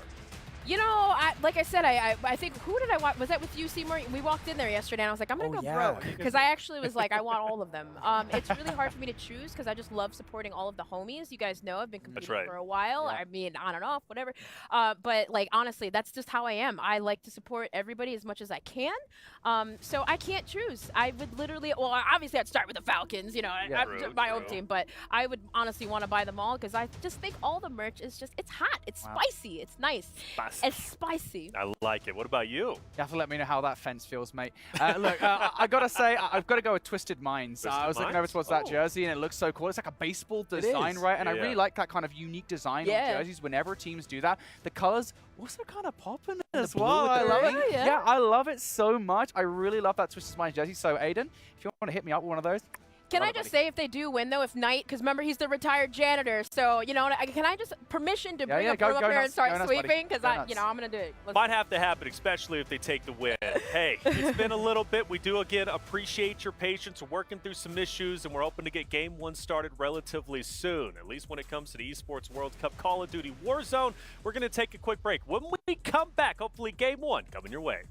S13: Like I said, I think, who did I want? Was that with you, Seymour? We walked in there yesterday, and I was like, I'm going to go broke. Because I actually was like, I want all of them. It's really hard for me to choose, because I just love supporting all of the homies. You guys know I've been competing for a while. I mean, on and off, whatever. But, like, honestly, that's just how I am. I like to support everybody as much as I can. So I can't choose. I would literally, well, obviously I'd start with the Falcons, my own team. But I would honestly want to buy them all, because I just think all the merch is just, it's hot. It's spicy. It's nice. It's spicy.
S11: I like it. What about you?
S14: You have to let me know how that fence feels, mate. Look, I gotta say, I've got to go with Twisted Minds. I was looking over towards that jersey, and it looks so cool. It's like a baseball design, right? And I really like that kind of unique design on jerseys whenever teams do that. The colors also kind of popping as well. I love it. Yeah, I love it so much. I really love that Twisted Minds jersey. So, Aiden, if you want to hit me up with one of those.
S13: Can I just say, if they do win, though, if Knight, because remember, he's the retired janitor, so, can I just, permission to bring a broom up here and start sweeping? Because, I'm going to do it.
S11: Might have to happen, especially if they take the win. Hey, it's been a little bit. We do, again, appreciate your patience. We're working through some issues, and we're hoping to get Game 1 started relatively soon, at least when it comes to the Esports World Cup Call of Duty Warzone. We're going to take a quick break. When we come back, hopefully Game 1 coming your way.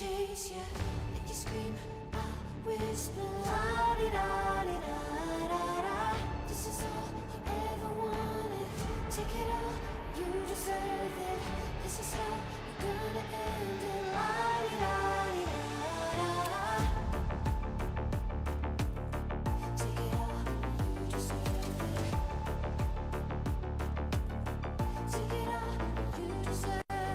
S15: chase you. If you scream, I'll whisper. La-di-da-di-da-da-da. This is all you ever wanted. Take it all, you deserve it. This is how you're gonna end it. La-di-da-di-da-da-da. Take it all, you deserve it. Take it all, you deserve it.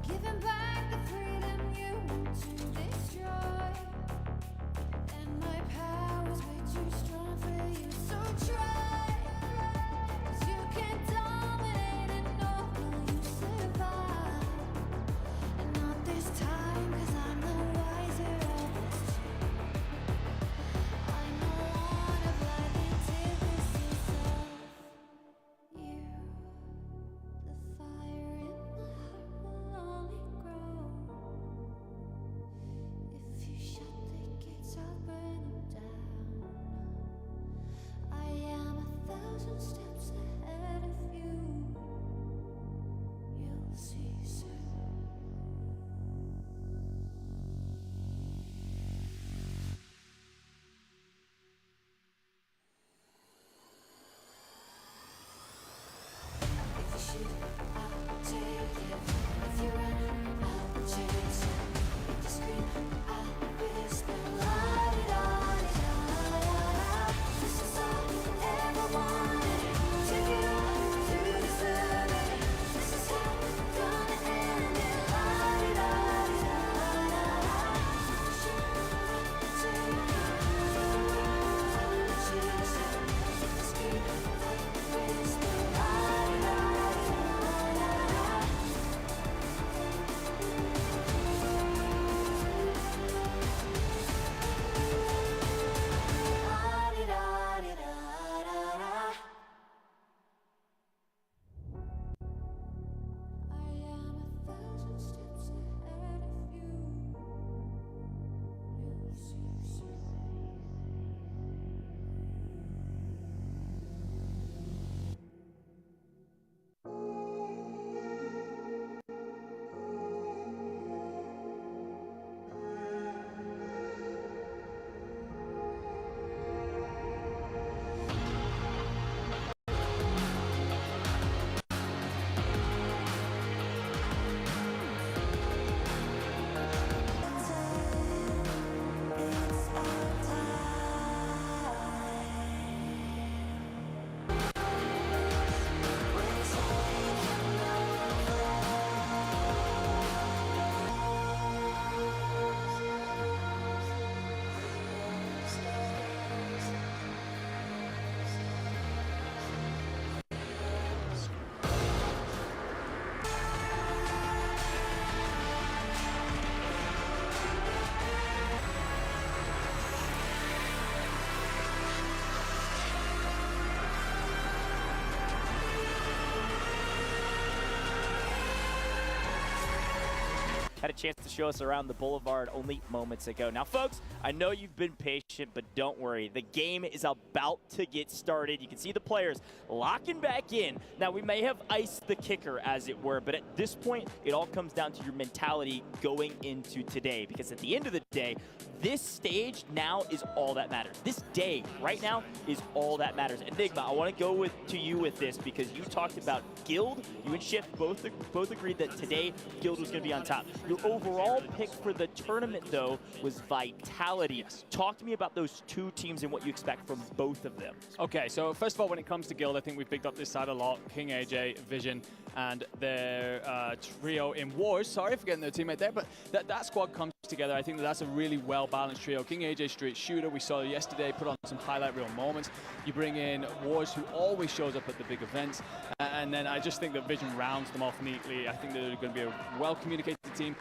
S15: Giving back the freedom you want to destroy. And my power's way too strong for you, so try. 'Cause you can't dominate and no one you
S1: had a chance to show us around the Boulevard only moments ago. Now, folks, I know you've been patient, but don't worry. The game is about to get started. You can see the players locking back in. Now, we may have iced the kicker, as it were, but at this point, it all comes down to your mentality going into today, because at the end of the day, this stage now is all that matters. This day right now is all that matters. Enigma, I want to go to you with this because you talked about Guild. You and Shift both agreed that today Guild was going to be on top. Your overall pick for the tournament, though, was Vitality.
S3: Yes.
S1: Talk to me about those two teams and what you expect from both of them.
S3: Okay, so first of all, when it comes to Guild, I think we've picked up this side a lot. King AJ, Vision, and their trio in Wars. Sorry for getting their teammate there, but that squad comes together. I think that's a really well-balanced trio. King AJ, straight shooter. We saw yesterday put on some highlight reel moments. You bring in Wars, who always shows up at the big events. And then I just think that Vision rounds them off neatly. I think they're going to be a well-communicated team.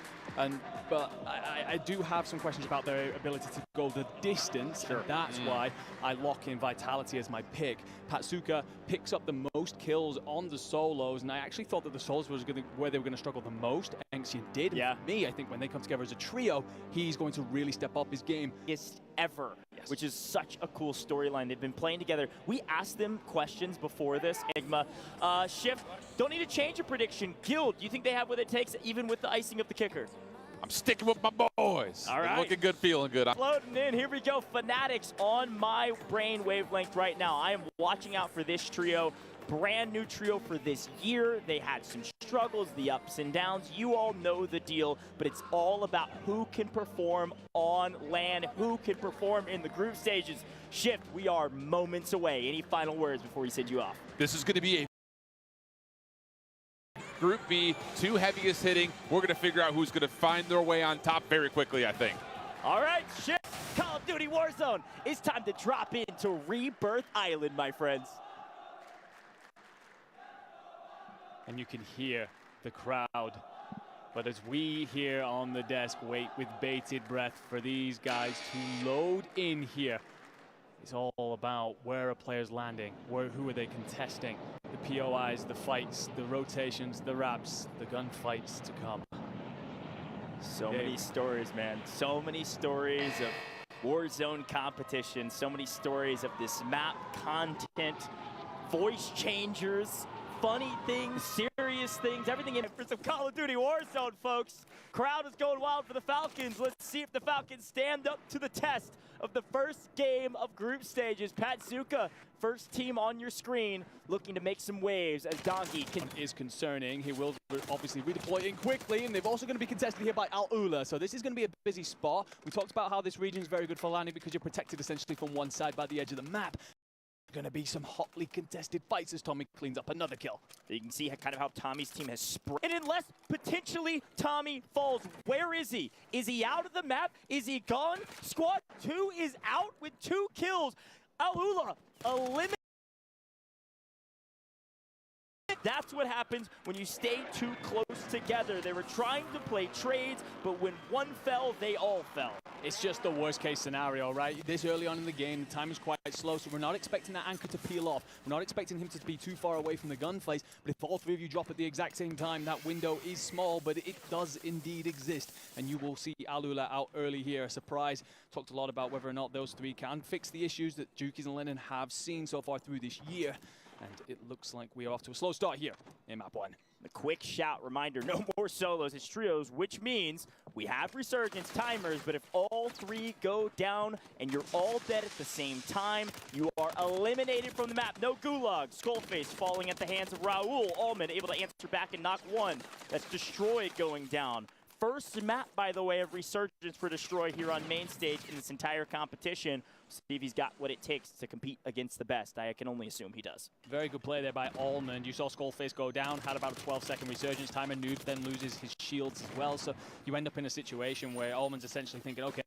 S3: But I do have some questions about their ability to go the distance, and that's why I lock in Vitality as my pick. Patsuka picks up the most kills on the solos, and I actually thought that the solos was where they were going to struggle the most. Enxian did.
S1: Yeah.
S3: For me, I think when they come together as a trio, he's going to really step up his game.
S1: Ever, which is such a cool storyline. They've been playing together. We asked them questions before this, Enigma. Shift, don't need to change your prediction. Guild, do you think they have what it takes, even with the icing of the kicker?
S2: I'm sticking with my boys.
S1: All right.
S2: Looking good, feeling good.
S1: Floating in. Here we go. Fanatics on my brain wavelength right now. I am watching out for this trio. Brand new trio for this year. They had some struggles, the ups and downs. You all know the deal, but it's all about who can perform on LAN, who can perform in the group stages. Shift, we are moments away. Any final words before we send you off?
S2: This is going to be a Group B, two heaviest hitting. We're going to figure out who's going to find their way on top very quickly, I think.
S1: All right, Shift, Call of Duty Warzone. It's time to drop into Rebirth Island, my friends.
S3: And you can hear the crowd. But as we here on the desk wait with bated breath for these guys to load in here, it's all about where are players landing, who are they contesting, the POIs, the fights, the rotations, the wraps, the gunfights to come.
S1: So many stories, man. So many stories of Warzone competition, so many stories of this map content, voice changers, funny things, serious things, everything in it for some Call of Duty Warzone, folks. Crowd is going wild for the Falcons. Let's see if the Falcons stand up to the test of the first game of group stages. Patsuka, first team on your screen, looking to make some waves as Donkey
S3: is concerning. He will obviously redeploy in quickly, and they've also going to be contested here by Al-Ula, so this is going to be a busy spot. We talked about how this region is very good for landing because you're protected essentially from one side by the edge of the map. Going to be some hotly contested fights as Tommy cleans up another kill.
S1: You can see kind of how Tommy's team has spread. And unless potentially Tommy falls, where is he? Is he out of the map? Is he gone? Squad 2 is out with 2 kills. Al-Ula eliminated. That's what happens when you stay too close together. They were trying to play trades, but when one fell, they all fell.
S3: It's just the worst case scenario, right? This early on in the game, the time is quite slow, so we're not expecting that anchor to peel off. We're not expecting him to be too far away from the gunfights, but if all three of you drop at the exact same time, that window is small, but it does indeed exist. And you will see Al-Ula out early here. A surprise. Talked a lot about whether or not those three can fix the issues that Jukies and Lennon have seen so far through this year. And it looks like we are off to a slow start here in map 1.
S1: A quick shout reminder, no more solos, it's trios, which means we have resurgence timers, but if all 3 go down and you're all dead at the same time, you are eliminated from the map. No gulag. Skullface falling at the hands of Raul. Allman able to answer back and knock 1. That's Destroy going down. First map, by the way, of resurgence for Destroy here on main stage in this entire competition. See if he's got what it takes to compete against the best. I can only assume he does.
S3: Very good play there by Allman. You saw Skullface go down, had about a 12-second resurgence time, and Noob then loses his shields as well. So you end up in a situation where Allman's essentially thinking, okay,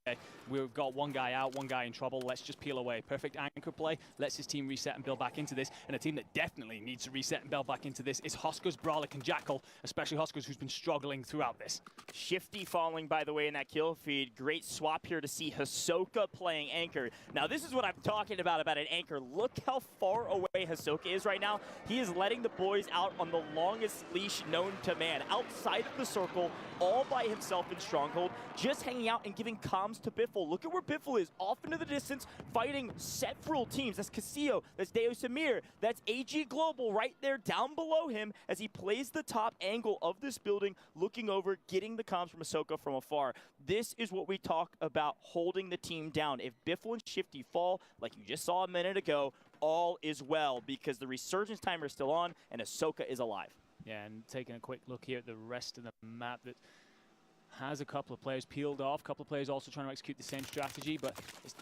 S3: we've got one guy out, one guy in trouble. Let's just peel away. Perfect anchor play. Lets his team reset and build back into this. And a team that definitely needs to reset and build back into this is Huskers, Brolic, and Jackal, especially Huskers, who's been struggling throughout this.
S1: Shifty falling, by the way, in that kill feed. Great swap here to see Hisoka playing anchor. Now, this is what I'm talking about an anchor. Look how far away Hisoka is right now. He is letting the boys out on the longest leash known to man, outside of the circle, all by himself in Stronghold, just hanging out and giving comms to Biffle. Look at where Biffle is, off into the distance, fighting several teams. That's Casio, that's Deo Samir, that's AG Global right there down below him as he plays the top angle of this building, looking over, getting the comms from Hisoka from afar. This is what we talk about, holding the team down. If Biffle and Shifty fall, like you just saw a minute ago, all is well, because the resurgence timer is still on and Hisoka is alive.
S3: Yeah, and taking a quick look here at the rest of the map that has a couple of players peeled off, a couple of players also trying to execute the same strategy, but it's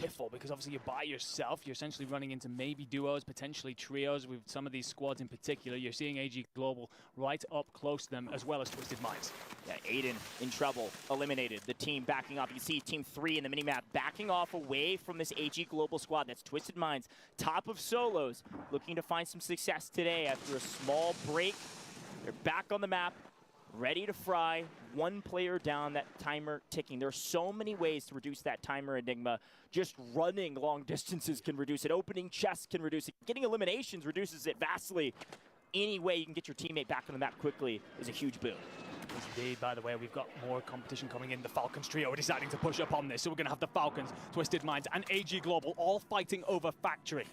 S3: difficult because obviously you're by yourself. You're essentially running into maybe duos, potentially trios with some of these squads in particular. You're seeing AG Global right up close to them, as well as Twisted Minds.
S1: Yeah, Aiden in trouble, eliminated. The team backing off. You see Team 3 in the minimap backing off away from this AG Global squad. That's Twisted Minds, top of solos, looking to find some success today after a small break. They're back on the map, ready to fry. One player down, that timer ticking. There are so many ways to reduce that timer, Enigma. Just running long distances can reduce it. Opening chests can reduce it. Getting eliminations reduces it vastly. Any way you can get your teammate back on the map quickly is a huge boon.
S3: Indeed, by the way, we've got more competition coming in. The Falcons trio are deciding to push up on this. So we're going to have the Falcons, Twisted Minds, and AG Global all fighting over Factory.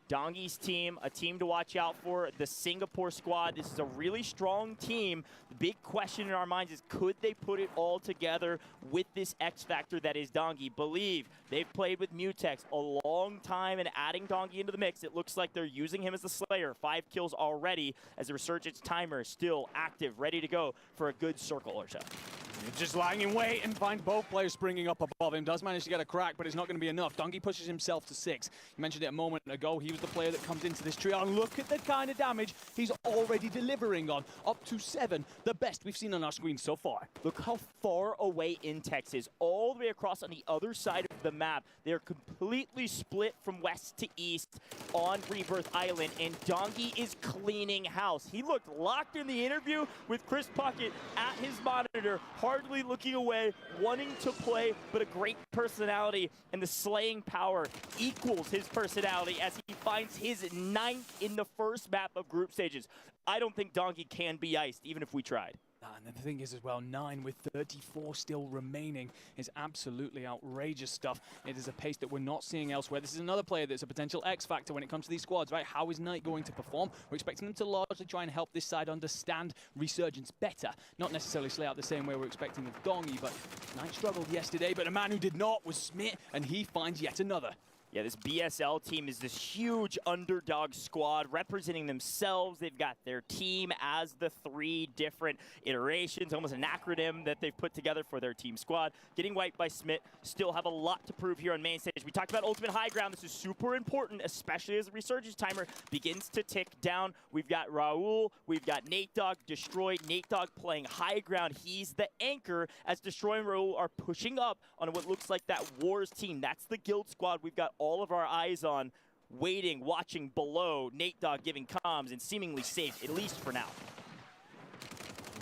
S1: Dongi's team, a team to watch out for. The Singapore squad, this is a really strong team. The big question in our minds is, could they put it all together with this X factor that is Dongi? Believe they've played with Mutex a long time, and adding Dongi into the mix, it looks like they're using him as the Slayer. 5 kills already as the Resurgence timer still active, ready to go for a good circle or so.
S3: Just lying in wait and find both players springing up above him. Does manage to get a crack, but it's not going to be enough. Dongi pushes himself to 6. You mentioned it a moment ago. He was the player that comes into this trio. And look at the kind of damage he's already delivering on. Up to 7. The best we've seen on our screen so far.
S1: Look how far away Intex is. All the way across on the other side of the map. They're completely split from west to east on Rebirth Island. And Dongi is cleaning house. He looked locked in the interview with Chris Puckett at his monitor. Hardly looking away, wanting to play, but a great personality, and the slaying power equals his personality as he finds his 9th in the first map of group stages. I don't think Dongi can be iced, even if we tried.
S3: And the thing is as well, 9 with 34 still remaining is absolutely outrageous stuff. It is a pace that we're not seeing elsewhere. This is another player that's a potential X factor when it comes to these squads, right? How is Knight going to perform? We're expecting them to largely try and help this side understand Resurgence better. Not necessarily slay out the same way we're expecting of Dongi, but Knight struggled yesterday, but a man who did not was Smith, and he finds yet another.
S1: Yeah, this BSL team is this huge underdog squad representing themselves. They've got their team as the 3 different iterations, almost an acronym that they've put together for their team squad. Getting wiped by Smith, still have a lot to prove here on main stage. We talked about Ultimate High Ground. This is super important, especially as the Resurgence timer begins to tick down. We've got Raul, we've got Nate Dogg, Destroy. Nate Dogg playing High Ground. He's the anchor as Destroy and Raul are pushing up on what looks like that Wars team. That's the guild squad we've got all of our eyes on, waiting, watching below. Nate Dogg giving comms and seemingly safe, at least for now.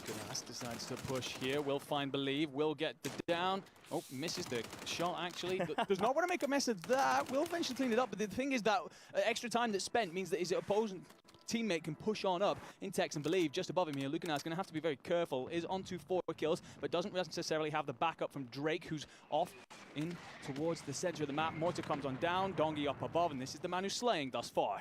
S3: Grass decides to push here. Will find Believe. Will get the down. Oh, misses the shot, actually. Does not want to make a mess of that. Will eventually clean it up, but the thing is that extra time that's spent means that his opposing teammate can push on up. Intex and Believe just above him here. Lucanar is going to have to be very careful. Is on to 4 kills, but doesn't necessarily have the backup from Drake, who's off in towards the center of the map. Mortar comes on down. Dongi up above, and this is the man who's slaying thus far.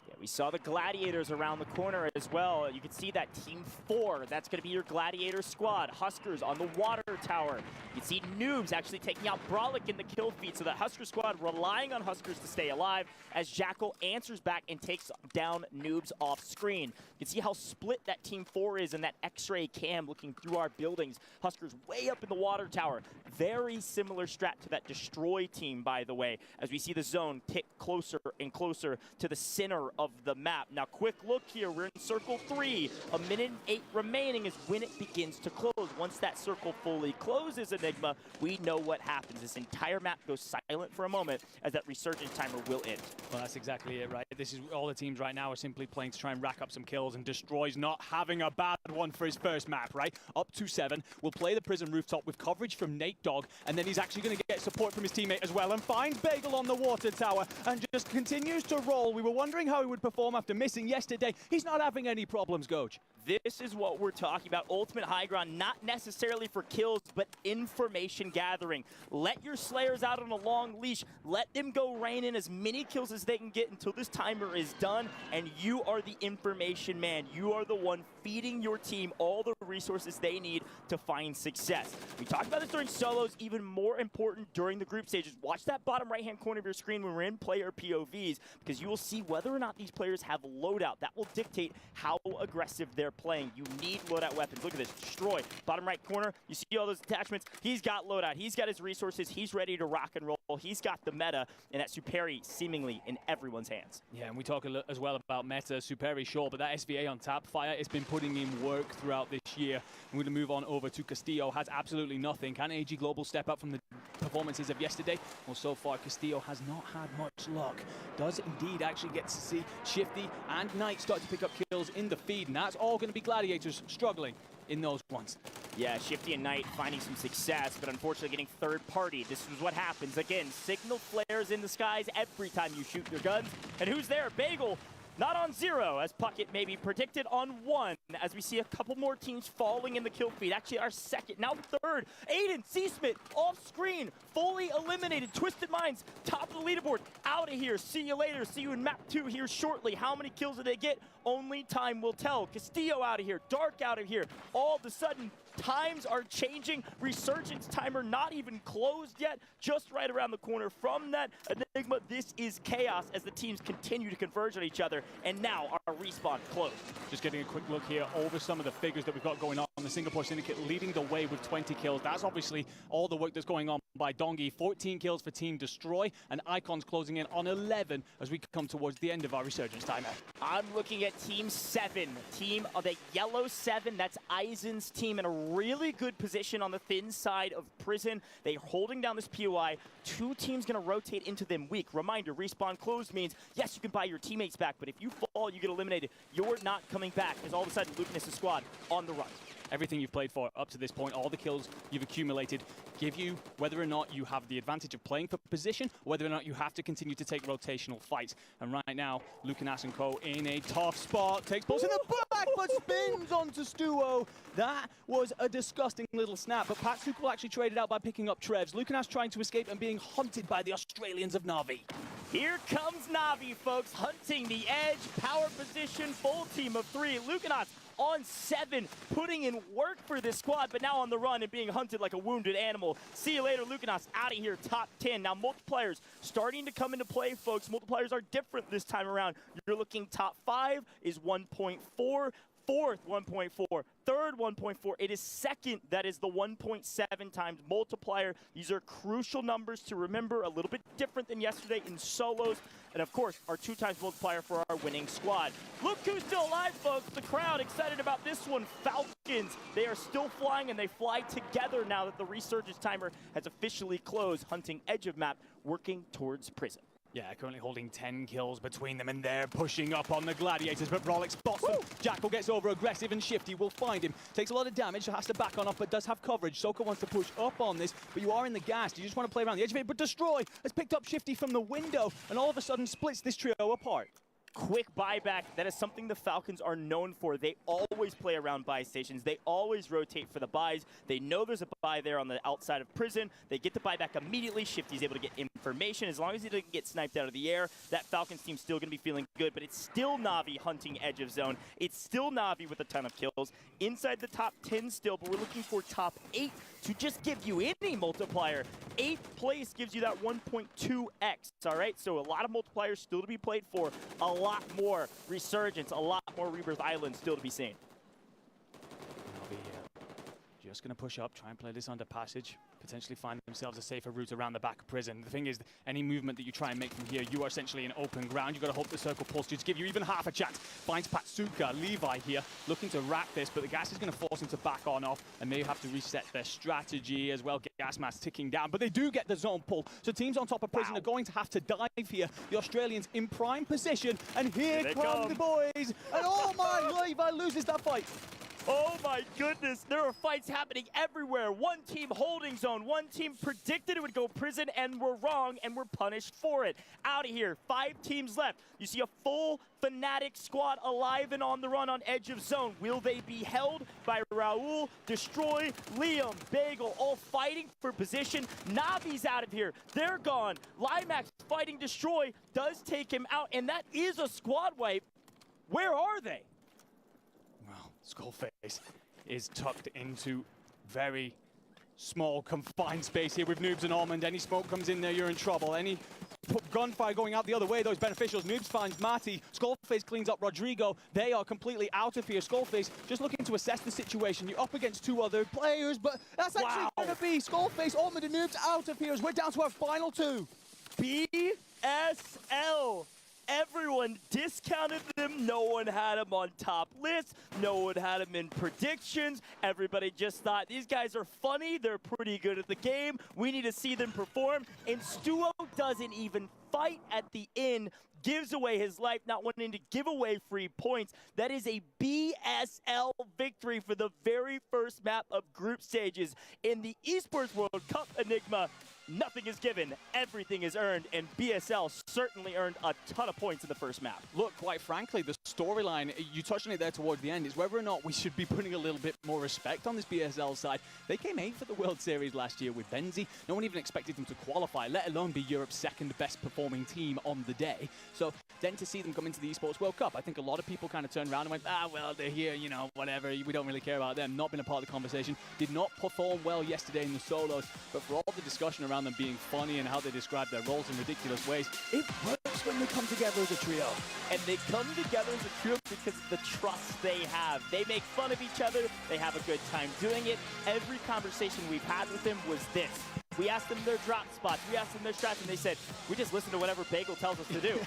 S1: Yeah, we saw the Gladiators around the corner as well. You can see that Team 4. That's going to be your Gladiator squad. Huskers on the water tower. You can see Noobs actually taking out Brolic in the kill feed. So the Husker squad relying on Huskers to stay alive as Jackal answers back and takes down Noobs off screen. You can see how split that Team 4 is in that X-ray cam looking through our buildings. Huskers way up in the water tower. Very similar strat to that Destroy team, by the way, as we see the zone tick closer and closer to the center of of the map. Now, quick look here. We're in circle 3. A minute and 8 remaining is when it begins to close. Once that circle fully closes, Enigma, we know what happens. This entire map goes silent for a moment as that resurgence timer will end.
S3: Well, that's exactly it, right? This is all the teams right now are simply playing to try and rack up some kills, and Destroy's not having a bad one for his first map, right? Up to 7. We'll play the prison rooftop with coverage from Nate Dogg, and then he's actually going to get support from his teammate as well, and find Bagel on the water tower, and just continues to roll. We were wondering how he would perform after missing yesterday. He's not having any problems, Coach.
S1: This is what we're talking about. Ultimate high ground, not necessarily for kills, but information gathering. Let your Slayers out on a long leash. Let them go rain in as many kills as they can get until this timer is done, and you are the information man. You are the one feeding your team all the resources they need to find success. We talked about this during solos, even more important during the group stages. Watch that bottom right-hand corner of your screen when we're in player POVs, because you will see whether or not these players have loadout. That will dictate how aggressive they're playing. You need loadout weapons. Look at this. Destroy. Bottom right corner. You see all those attachments. He's got loadout. He's got his resources. He's ready to rock and roll. He's got the meta, and that Superi seemingly in everyone's hands.
S3: Yeah, and we talk as well about meta. Superi, sure, but that SVA on tap fire, it's been putting in work throughout this year. We're going to move on over to Castillo. Has absolutely nothing. Can AG Global step up from the performances of yesterday? Well, so far, Castillo has not had much luck. Does indeed actually get to see Shifty and Knight start to pick up kills in the feed, and that's all going to be Gladiators struggling in those ones.
S1: Yeah, Shifty and Knight finding some success, but unfortunately getting third party. This is what happens. Again, signal flares in the skies every time you shoot your guns. And who's there? Bagel. Not on 0, as Puckett maybe predicted on 1, as we see a couple more teams falling in the kill feed. Actually, our second, now third. Aiden, C-Smith, off screen, fully eliminated. Twisted Minds, top of the leaderboard, out of here. See you later. See you in map 2 here shortly. How many kills did they get? Only time will tell. Castillo out of here, Dark out of here. All of a sudden, times are changing. Resurgence timer not even closed yet, just right around the corner from that Enigma. This is chaos as the teams continue to converge on each other, and now our respawn closed.
S3: Just getting a quick look here over some of the figures that we've got going on. The Singapore Syndicate leading the way with 20 kills. That's obviously all the work that's going on by Dongi. 14 kills for Team Destroy, and Icons closing in on 11 as we come towards the end of our resurgence timer.
S1: I'm looking at Team 7, team of the yellow 7. That's Eisen's team in a really good position on the thin side of prison. They're holding down this POI. 2 teams going to rotate into them weak. Reminder, respawn closed means, yes, you can buy your teammates back, but if you fall, you get eliminated. You're not coming back, as all of a sudden, Lucanus' squad on the run.
S3: Everything you've played for up to this point, all the kills you've accumulated, give you whether or not you have the advantage of playing for position, whether or not you have to continue to take rotational fights. And right now, Lucanas and co in a tough spot. Takes balls in the back, but spins onto Stuo. That was a disgusting little snap, but Patsuko actually traded out by picking up Trevs. Lucanas trying to escape and being hunted by the Australians of Na'Vi.
S1: Here comes Na'Vi, folks, hunting the edge, power position, full team of 3. Lucanas on 7, putting in work for this squad, but now on the run and being hunted like a wounded animal. See you later, Lucanas out of here, top 10. Now multipliers starting to come into play, folks. Multipliers are different this time around. You're looking top 5 is 1.4. Fourth, 1.4. Third, 1.4. It is second that is the 1.7 times multiplier. These are crucial numbers to remember, a little bit different than yesterday in solos. And of course, our 2 times multiplier for our winning squad. Look who's still alive, folks. The crowd excited about this one. Falcons, they are still flying, and they fly together now that the resurgence timer has officially closed. Hunting edge of map, working towards prison.
S3: Yeah, currently holding 10 kills between them, and they're pushing up on the Gladiators, but Brolic spots them. Jackal gets over aggressive, and Shifty will find him. Takes a lot of damage, so has to back on off, but does have coverage. Soka wants to push up on this, but you are in the gas. You just want to play around the edge of it, but Destroy has picked up Shifty from the window, and all of a sudden splits this trio apart.
S1: Quick buyback, that is something the Falcons are known for. They always play around buy stations. They always rotate for the buys. They know there's a buy there on the outside of prison. They get the buyback immediately. Shifty's able to get information. As long as he doesn't get sniped out of the air, that Falcons team's still going to be feeling good, but it's still Na'Vi hunting edge of zone. It's still Na'Vi with a ton of kills. Inside the top 10 still, but we're looking for top 8 to just give you any multiplier. 8th place gives you that 1.2x, all right? So a lot of multipliers still to be played for. A lot more Resurgence, a lot more Rebirth Island still to be seen.
S3: just going to push up, try and play this under passage, potentially find themselves a safer route around the back of prison. The thing is, any movement that you try and make from here, you are essentially in open ground. You've got to hope the circle pulse to give you even half a chance. Finds Patsuka, Levi here, looking to rack this, but the gas is going to force him to back on off, and they have to reset their strategy as well. Gas mask ticking down, but they do get the zone pull. So teams on top of prison are going to have to dive here. The Australians in prime position, and here come the boys. And oh my, Levi loses that fight.
S1: Oh my goodness, there are fights happening everywhere. One team holding zone, one team predicted it would go prison and were wrong and were punished for it. Out of here, 5 teams left. You see a full Fnatic squad alive and on the run on edge of zone. Will they be held by Raul, Destroy, Liam, Bagel, all fighting for position? Navi's out of here, they're gone. Limax fighting Destroy, does take him out, and that is a squad wipe. Where are they?
S3: Well, Skullface is tucked into very small, confined space here with Noobs and Almond. Any smoke comes in there, you're in trouble. Any gunfire going out the other way, those beneficials. Noobs finds Mati. Skullface cleans up Rodrigo. They are completely out of here. Skullface just looking to assess the situation. You're up against 2 other players, but that's actually going to be Skullface, Almond, and Noobs out of here as we're down to our final 2.
S1: BSL. Everyone discounted them. No one had them on top lists. No one had them in predictions. Everybody just thought, these guys are funny. They're pretty good at the game. We need to see them perform. And Stuo doesn't even fight at the end. Gives away his life, not wanting to give away free points. That is a BSL victory for the very first map of group stages. In the Esports World Cup Enigma, nothing is given, everything is earned, and BSL certainly earned a ton of points in the first map.
S3: Look, quite frankly, the storyline, you touched on it there towards the end, is whether or not we should be putting a little bit more respect on this BSL side. They came 8th for the World Series last year with Benzi. No one even expected them to qualify, let alone be Europe's 2nd best performing team on the day. So then to see them come into the Esports World Cup, I think a lot of people kind of turned around and went, well, they're here, you know, whatever, we don't really care about them. Not been a part of the conversation. Did not perform well yesterday in the solos, but for all the discussion around them being funny and how they describe their roles in ridiculous ways, it works when they come together as a trio.
S1: And they come together as a trio because of the trust they have. They make fun of each other. They have a good time doing it. Every conversation we've had with them was this. We asked them their drop spots. We asked them their strats, and they said, we just listen to whatever Bagel tells us to do.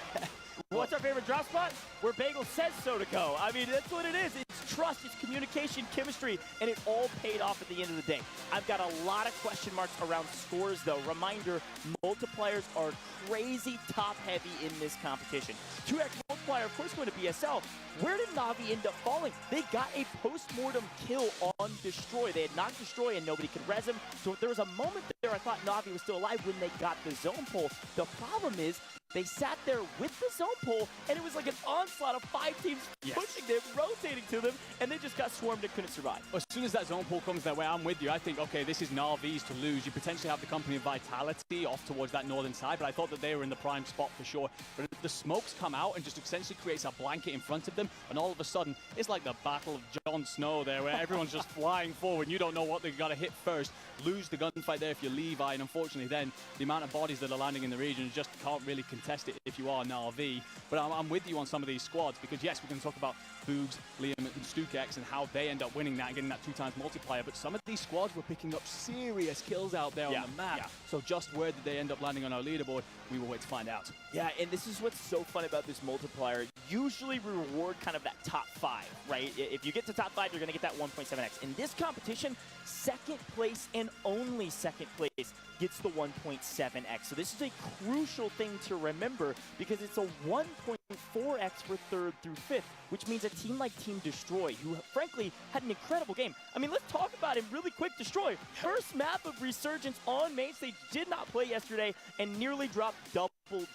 S1: What's our favorite drop spot? Where Bagel says so to go. I mean, that's what it is. It's trust, it's communication, chemistry, and it all paid off at the end of the day. I've got a lot of question marks around scores, though. Reminder, multipliers are crazy top-heavy in this competition. 2x multiplier, of course, going to BSL. Where did Na'Vi end up falling? They got a post-mortem kill on Destroy. They had knocked Destroy, and nobody could res him. So there was a moment there I thought Na'Vi was still alive when they got the zone pull. The problem is, they sat there with the zone pull, and it was like an onslaught of 5 teams pushing them, rotating to them, and they just got swarmed and couldn't survive.
S3: As soon as that zone pull comes their way, I'm with you. I think, okay, this is Na'Vi's to lose. You potentially have the company of Vitality off towards that northern side, but I thought that they were in the prime spot for sure. But the smokes come out and just essentially creates a blanket in front of them, and all of a sudden, it's like the Battle of Jon Snow there, where everyone's just flying forward, and you don't know what they've got to hit first. Lose the gunfight there if you're Levi, and unfortunately then, the amount of bodies that are landing in the region just can't really contest it if you are Na'Vi. But I'm with you on some of these squads, because yes, we can talk about Boogs, Liam, and StuKX and how they end up winning that and getting that 2x multiplier, but some of these squads were picking up serious kills out there on the map. So just where did they end up landing on our leaderboard? We will wait to find out.
S1: Yeah, and this is what's so fun about this multiplier. Usually we reward kind of that top 5, right? If you get to top 5, you're going to get that 1.7x. In this competition, 2nd place and only 2nd place gets the 1.7x. So this is a crucial thing to remember, because it's a 1.4x for 3rd through 5th, which means a team like Team Destroy, who frankly had an incredible game. I mean, let's talk about him really quick. Destroy, first map of Resurgence on main stage, did not play yesterday and nearly dropped double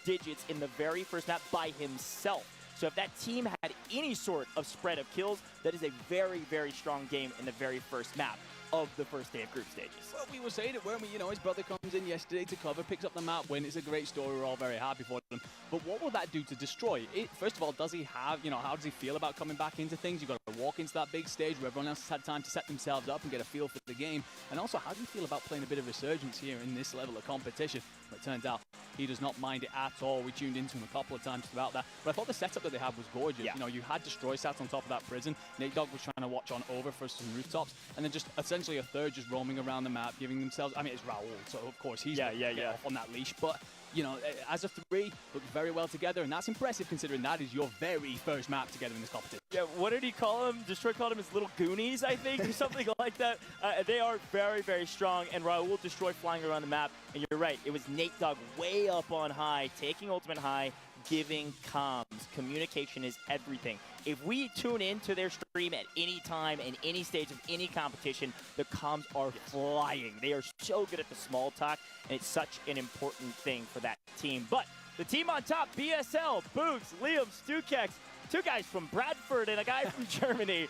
S1: digits in the very first map by himself. So if that team had any sort of spread of kills, that is a very, very strong game in the very first map of the first day of group stages.
S3: Well, we were saying it, weren't we? You know, his brother comes in yesterday to cover, picks up the map win. It's a great story. We're all very happy for them. But what will that do to Destroy? First of all, does he have, you know, how does he feel about coming back into things? You've got to walk into that big stage where everyone else has had time to set themselves up and get a feel for the game. And also, how do you feel about playing a bit of Resurgence here in this level of competition? Well, it turns out he does not mind it at all. We tuned into him a couple of times throughout that. But I thought the setup that they had was gorgeous. You know, you had Destroy sat on top of that prison. Nate Dogg was trying to watch on over for some rooftops. And then just essentially essentially a third just roaming around the map, giving themselves. I mean, it's Raul, so of course he's off on that leash, but. You know, as a three, look very well together, and that's impressive considering that is your very first map together in this competition.
S1: Yeah, what did he call him? Destroy called him his little Goonies, I think, or something like that. They are very, very strong, and Raul Destroy flying around the map. And you're right, it was Nate Dogg way up on high, taking ultimate high, giving comms. Communication is everything. If we tune into their stream at any time and any stage of any competition, the comms are flying. They are so good at the small talk, and it's such an important thing for that team. But the team on top, BSL, Boogs, Liam, Stukex, two guys from Bradford and a guy from Germany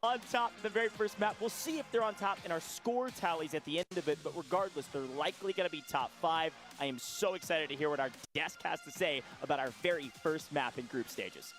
S1: on top in the very first map. We'll see if they're on top in our score tallies at the end of it, but regardless, they're likely going to be top 5. I am so excited to hear what our guest has to say about our very first map in group stages.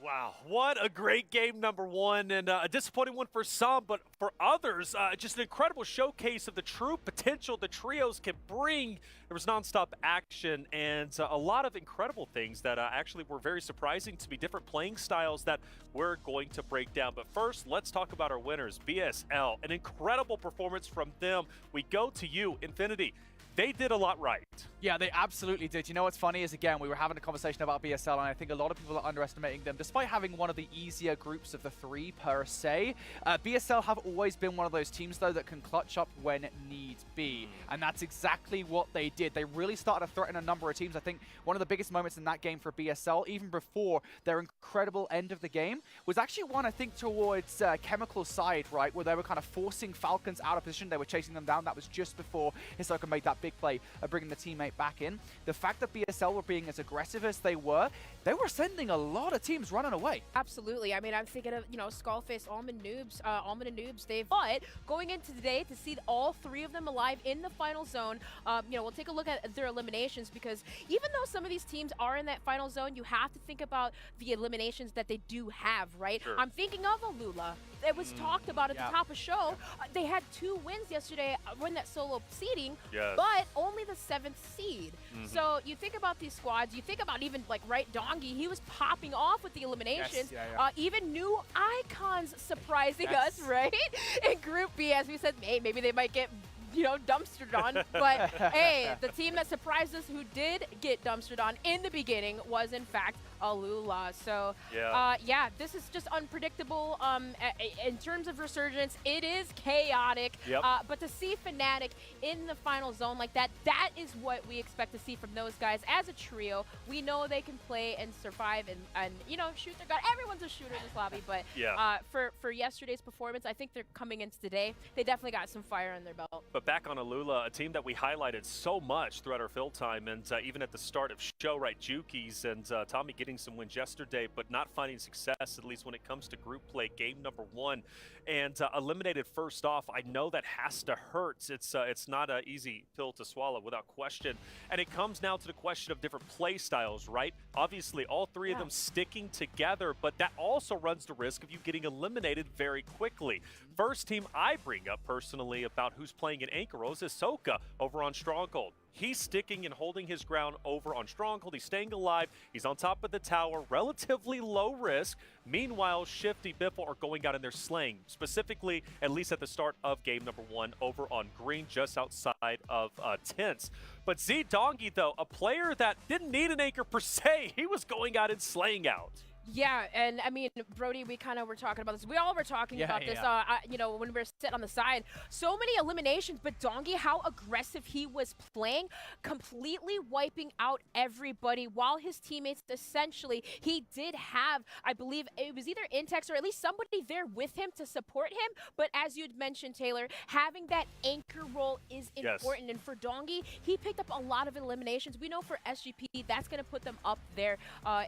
S11: Wow, what a great game, number one, and a disappointing one for some, but for others, just an incredible showcase of the true potential the trios can bring. There was nonstop action and a lot of incredible things that actually were very surprising to me, different playing styles that we're going to break down. But first, let's talk about our winners, BSL. An incredible performance from them. We go to you, Infinity. They did a lot right.
S14: Yeah, they absolutely did. You know what's funny is, again, we were having a conversation about BSL, and I think a lot of people are underestimating them. Despite having one of the easier groups of the 3 per se, BSL have always been one of those teams, though, that can clutch up when need be. And that's exactly what they did. They really started to threaten a number of teams. I think one of the biggest moments in that game for BSL, even before their incredible end of the game, was actually one, I think, towards Chemical's side, right, where they were kind of forcing Falcons out of position. They were chasing them down. That was just before Hisoka made that big play of bringing the teammate back in. The fact that BSL were being as aggressive as they were sending a lot of teams running away.
S13: Absolutely. I mean, I'm thinking of, you know, Skullface, Almond and Noobs, but going into today to see all 3 of them alive in the final zone, you know, we'll take a look at their eliminations, because even though some of these teams are in that final zone, you have to think about the eliminations that they do have, right? Sure. I'm thinking of Alula. It was talked about at the top of show. They had 2 wins yesterday, win that solo seeding, but only the 7th seed. So you think about these squads, you think about even like Dongi, he was popping off with the eliminations. Even new icons surprising us, right? In Group B, as we said, hey, maybe they might get, you know, dumpstered on. But hey, the team that surprised us who did get dumpstered on in the beginning was in fact Alula. So yeah, this is just unpredictable. In terms of resurgence, it is chaotic. But to see Fnatic in the final zone like that, that is what we expect to see from those guys as a trio. We know they can play and survive and you know, shoot their gun. Everyone's a shooter in this lobby, but for yesterday's performance, I think they're coming into today. They definitely got some fire in their belt.
S11: But back on Alula, a team that we highlighted so much throughout our fill time, and even at the start of show, right, Jukies and Tommy getting some wins yesterday, but not finding success, at least when it comes to group play, game number 1, and eliminated first off. I know that has to hurt. It's not an easy pill to swallow without question, and it comes now to the question of different play styles, right? Obviously, all 3 of them sticking together, but that also runs the risk of you getting eliminated very quickly. First team I bring up personally about who's playing in Anchor Rose is Hisoka over on Stronghold. He's sticking and holding his ground over on Stronghold. He's staying alive. He's on top of the tower, relatively low risk. Meanwhile, Shifty, Biffle are going out and they're slaying, specifically, at least at the start of game number 1, over on green, just outside of tents. But Dongi, though, a player that didn't need an anchor per se, he was going out and slaying out.
S13: Yeah, and I mean, Brody, we kind of were talking about this. We all were talking about this, you know, when we were sitting on the side. So many eliminations, but Dongi, how aggressive he was playing, completely wiping out everybody while his teammates, essentially, he did have, I believe, it was either Intex or at least somebody there with him to support him. But as you'd mentioned, Taylor, having that anchor role is important. And for Dongi, he picked up a lot of eliminations. We know for SGP, that's going to put them up there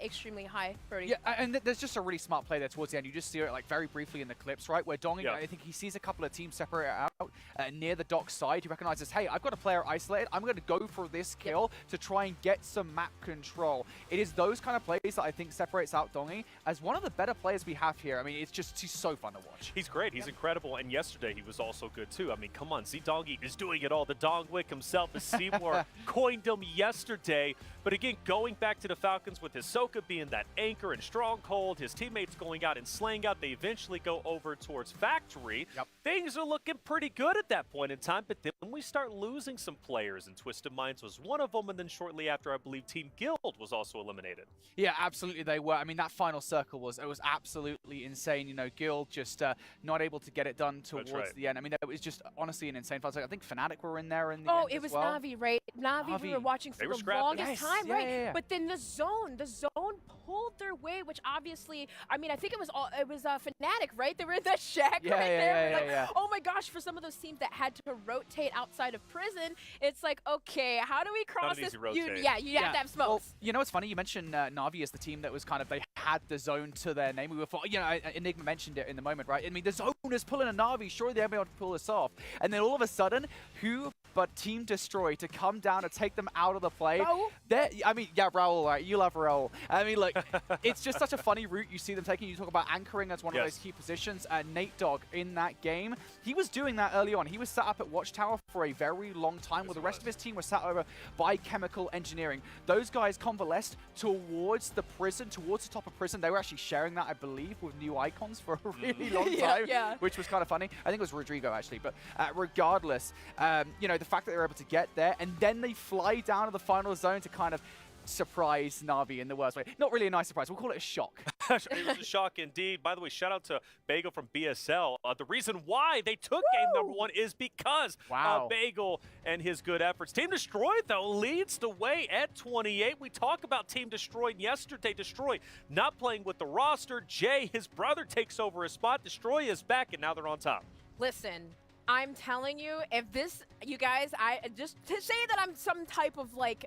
S13: extremely high, Brody.
S14: Yeah, and there's just a really smart play there towards the end. You just see it like very briefly in the clips, right? Where Dongi, I think he sees a couple of teams separate out near the dock side. He recognizes, hey, I've got a player isolated. I'm going to go for this kill to try and get some map control. It is those kind of plays that I think separates out Dongi as one of the better players we have here. I mean, he's so fun to watch.
S11: He's great. He's incredible. And yesterday he was also good too. I mean, come on, Dongi is doing it all. The Dongwick himself, as Seymour coined him yesterday. But again, going back to the Falcons with Hisoka being that anchor and strong. Stronghold, his teammates going out and slaying out. They eventually go over towards Factory. Things are looking pretty good at that point in time, but then we start losing some players, and Twisted Minds was one of them, and then shortly after, I believe Team Guild was also eliminated.
S14: Yeah, absolutely they were. I mean, that final circle was absolutely insane. You know, Guild just not able to get it done towards the end. I mean, it was just honestly an insane fight. I think Fnatic were in there in the end
S13: it was
S14: as well.
S13: Navi, right? Navi we were watching for the longest time, right? But then the zone pulled their way, which obviously, I mean, I think it was Fnatic, right? They were in that shack right there. Oh my gosh, for some of those teams that had to rotate outside of prison, it's like, okay, how do we cross this? You have to have smokes.
S14: Well, you know, it's funny, you mentioned Navi as the team that was kind of, they had the zone to their name. We were, you know, Enigma mentioned it in the moment, right? I mean, the zone is pulling a Navi, surely they'll be able to pull this off. And then all of a sudden, who but Team Destroy to come down and take them out of the play? I mean, yeah, Raul, right? You love Raul. I mean, like, it's just such a funny route you see them taking. You talk about anchoring as one of those key positions. Nate Dogg in that game, he was doing that early on. He was sat up at Watchtower for a very long time, while the rest of his team was sat over by Chemical Engineering. Those guys convalesced towards the prison, towards the top of prison. They were actually sharing that, I believe, with new icons for a really long time, which was kind of funny. I think it was Rodrigo, actually. But regardless, you know, the fact that they were able to get there, and then they fly down to the final zone to kind of surprise Navi in the worst way. Not really a nice surprise. We'll call it a shock.
S11: It was a shock indeed. By the way, shout out to Bagel from BSL. The reason why they took game #1 is because of Bagel and his good efforts. Team Destroy, though, leads the way at 28. We talk about Team Destroy yesterday. Destroy not playing with the roster. Jay, his brother, takes over his spot. Destroy is back, and now they're on top.
S13: Listen, I'm telling you, if this, you guys, I just to say that I'm some type of like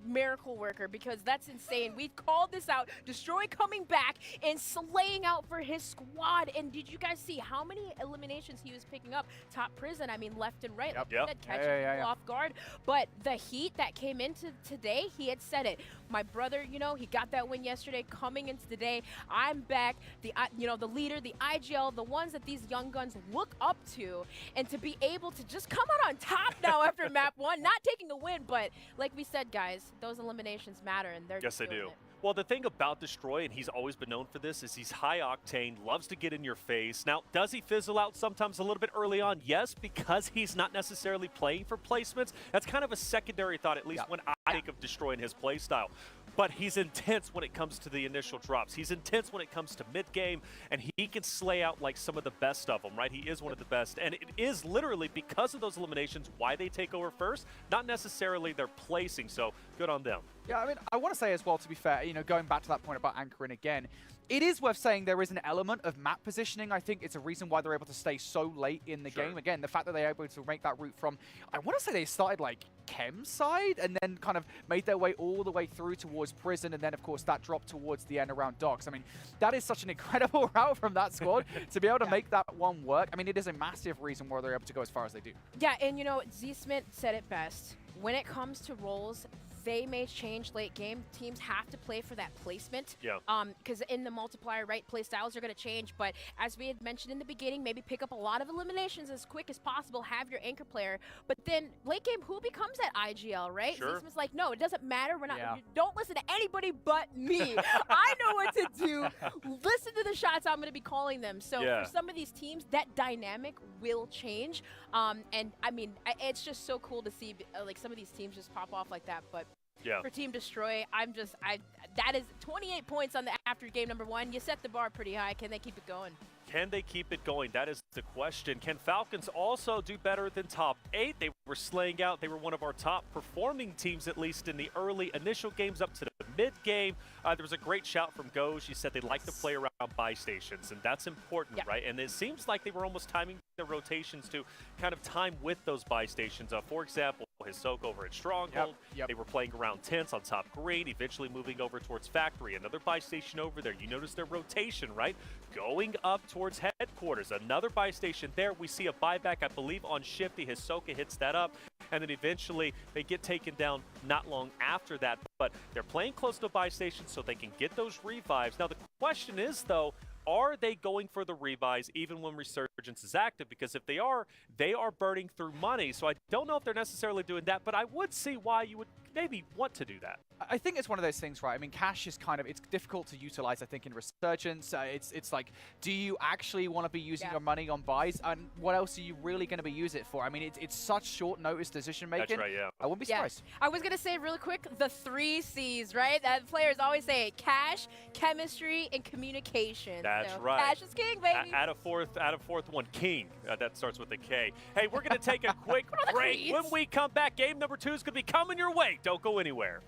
S13: miracle worker, because that's insane. We called this out. Destroy coming back and slaying out for his squad. And did you guys see how many eliminations he was picking up? Top prison, I mean, left and right. That catching people off guard. But the heat that came into today, he had said it. My brother, you know, he got that win yesterday. Coming into today, I'm back. The you know, the leader, the IGL, the ones that these young guns look up to, and to be able to just come out on top now after map 1, not taking a win, but like we said, guys, those eliminations matter, and they're
S11: yes, they do. Well, the thing about Destroy, and he's always been known for this, is he's high octane, loves to get in your face. Now, does he fizzle out sometimes a little bit early on? Yes, because he's not necessarily playing for placements. That's kind of a secondary thought, at least when I think of Destroy and his play style. But he's intense when it comes to the initial drops. He's intense when it comes to mid-game, and he can slay out like some of the best of them, right? He is one of the best, and it is literally because of those eliminations why they take over first, not necessarily their placing, so good on them.
S14: Yeah, I mean, I want to say as well, to be fair, you know, going back to that point about anchoring again, it is worth saying there is an element of map positioning. I think it's a reason why they're able to stay so late in the game. Again, the fact that they're able to make that route from, I want to say they started like Chem side and then kind of made their way all the way through towards prison, and then of course that dropped towards the end around docks. I mean, that is such an incredible route from that squad to be able to make that one work. I mean, it is a massive reason why they're able to go as far as they do.
S13: Yeah, and you know, Z-Smith said it best. When it comes to roles, they may change late game. Teams have to play for that placement. Because in the multiplier, right, play styles are going to change. But as we had mentioned in the beginning, maybe pick up a lot of eliminations as quick as possible. Have your anchor player. But then late game, who becomes that IGL, right? Z-Smith's like, no, it doesn't matter. We're not. Don't listen to anybody but me. I know what to do. Listen to the shots I'm going to be calling them. So for some of these teams, that dynamic will change. And I mean, it's just so cool to see like some of these teams just pop off like that. But for Team Destroy, that is 28 points on the after game #1. You set the bar pretty high. Can they keep it going?
S11: Can they keep it going? That is the question. Can Falcons also do better than top 8? They were slaying out. They were one of our top performing teams, at least in the early initial games up to the mid-game. There was a great shout from Go. She said they like to play around buy stations, and that's important, right? And it seems like they were almost timing their rotations to kind of time with those buy stations. For example, his soak over at Stronghold. They were playing around tents on top green, eventually moving over towards Factory. Another buy station over there. You notice their rotation, right? Going up towards headquarters. Another buy station there. We see a buyback, I believe, on Shifty. Hisoka hits that up, and then eventually they get taken down not long after that. But they're playing close to buy stations so they can get those revives. Now, the question is, though, are they going for the revives even when Resurgence is active? Because if they are burning through money. So I don't know if they're necessarily doing that, but I would see why you would maybe want to do that.
S14: I think it's one of those things, right? I mean, cash is kind of, it's difficult to utilize, I think, in Resurgence. It's like, do you actually want to be using your money on buys? And what else are you really going to be using it for? I mean, it's such short notice decision making.
S11: That's right, yeah.
S14: I wouldn't be surprised.
S13: I was going to say really quick, the 3 C's, right? That players always say cash, chemistry, and communication.
S11: That's
S13: so
S11: right.
S13: Cash is king, baby.
S11: Add a fourth one, king. That starts with a K. Hey, we're going to take a quick break. When we come back, game number 2 is going to be coming your way. Don't go anywhere.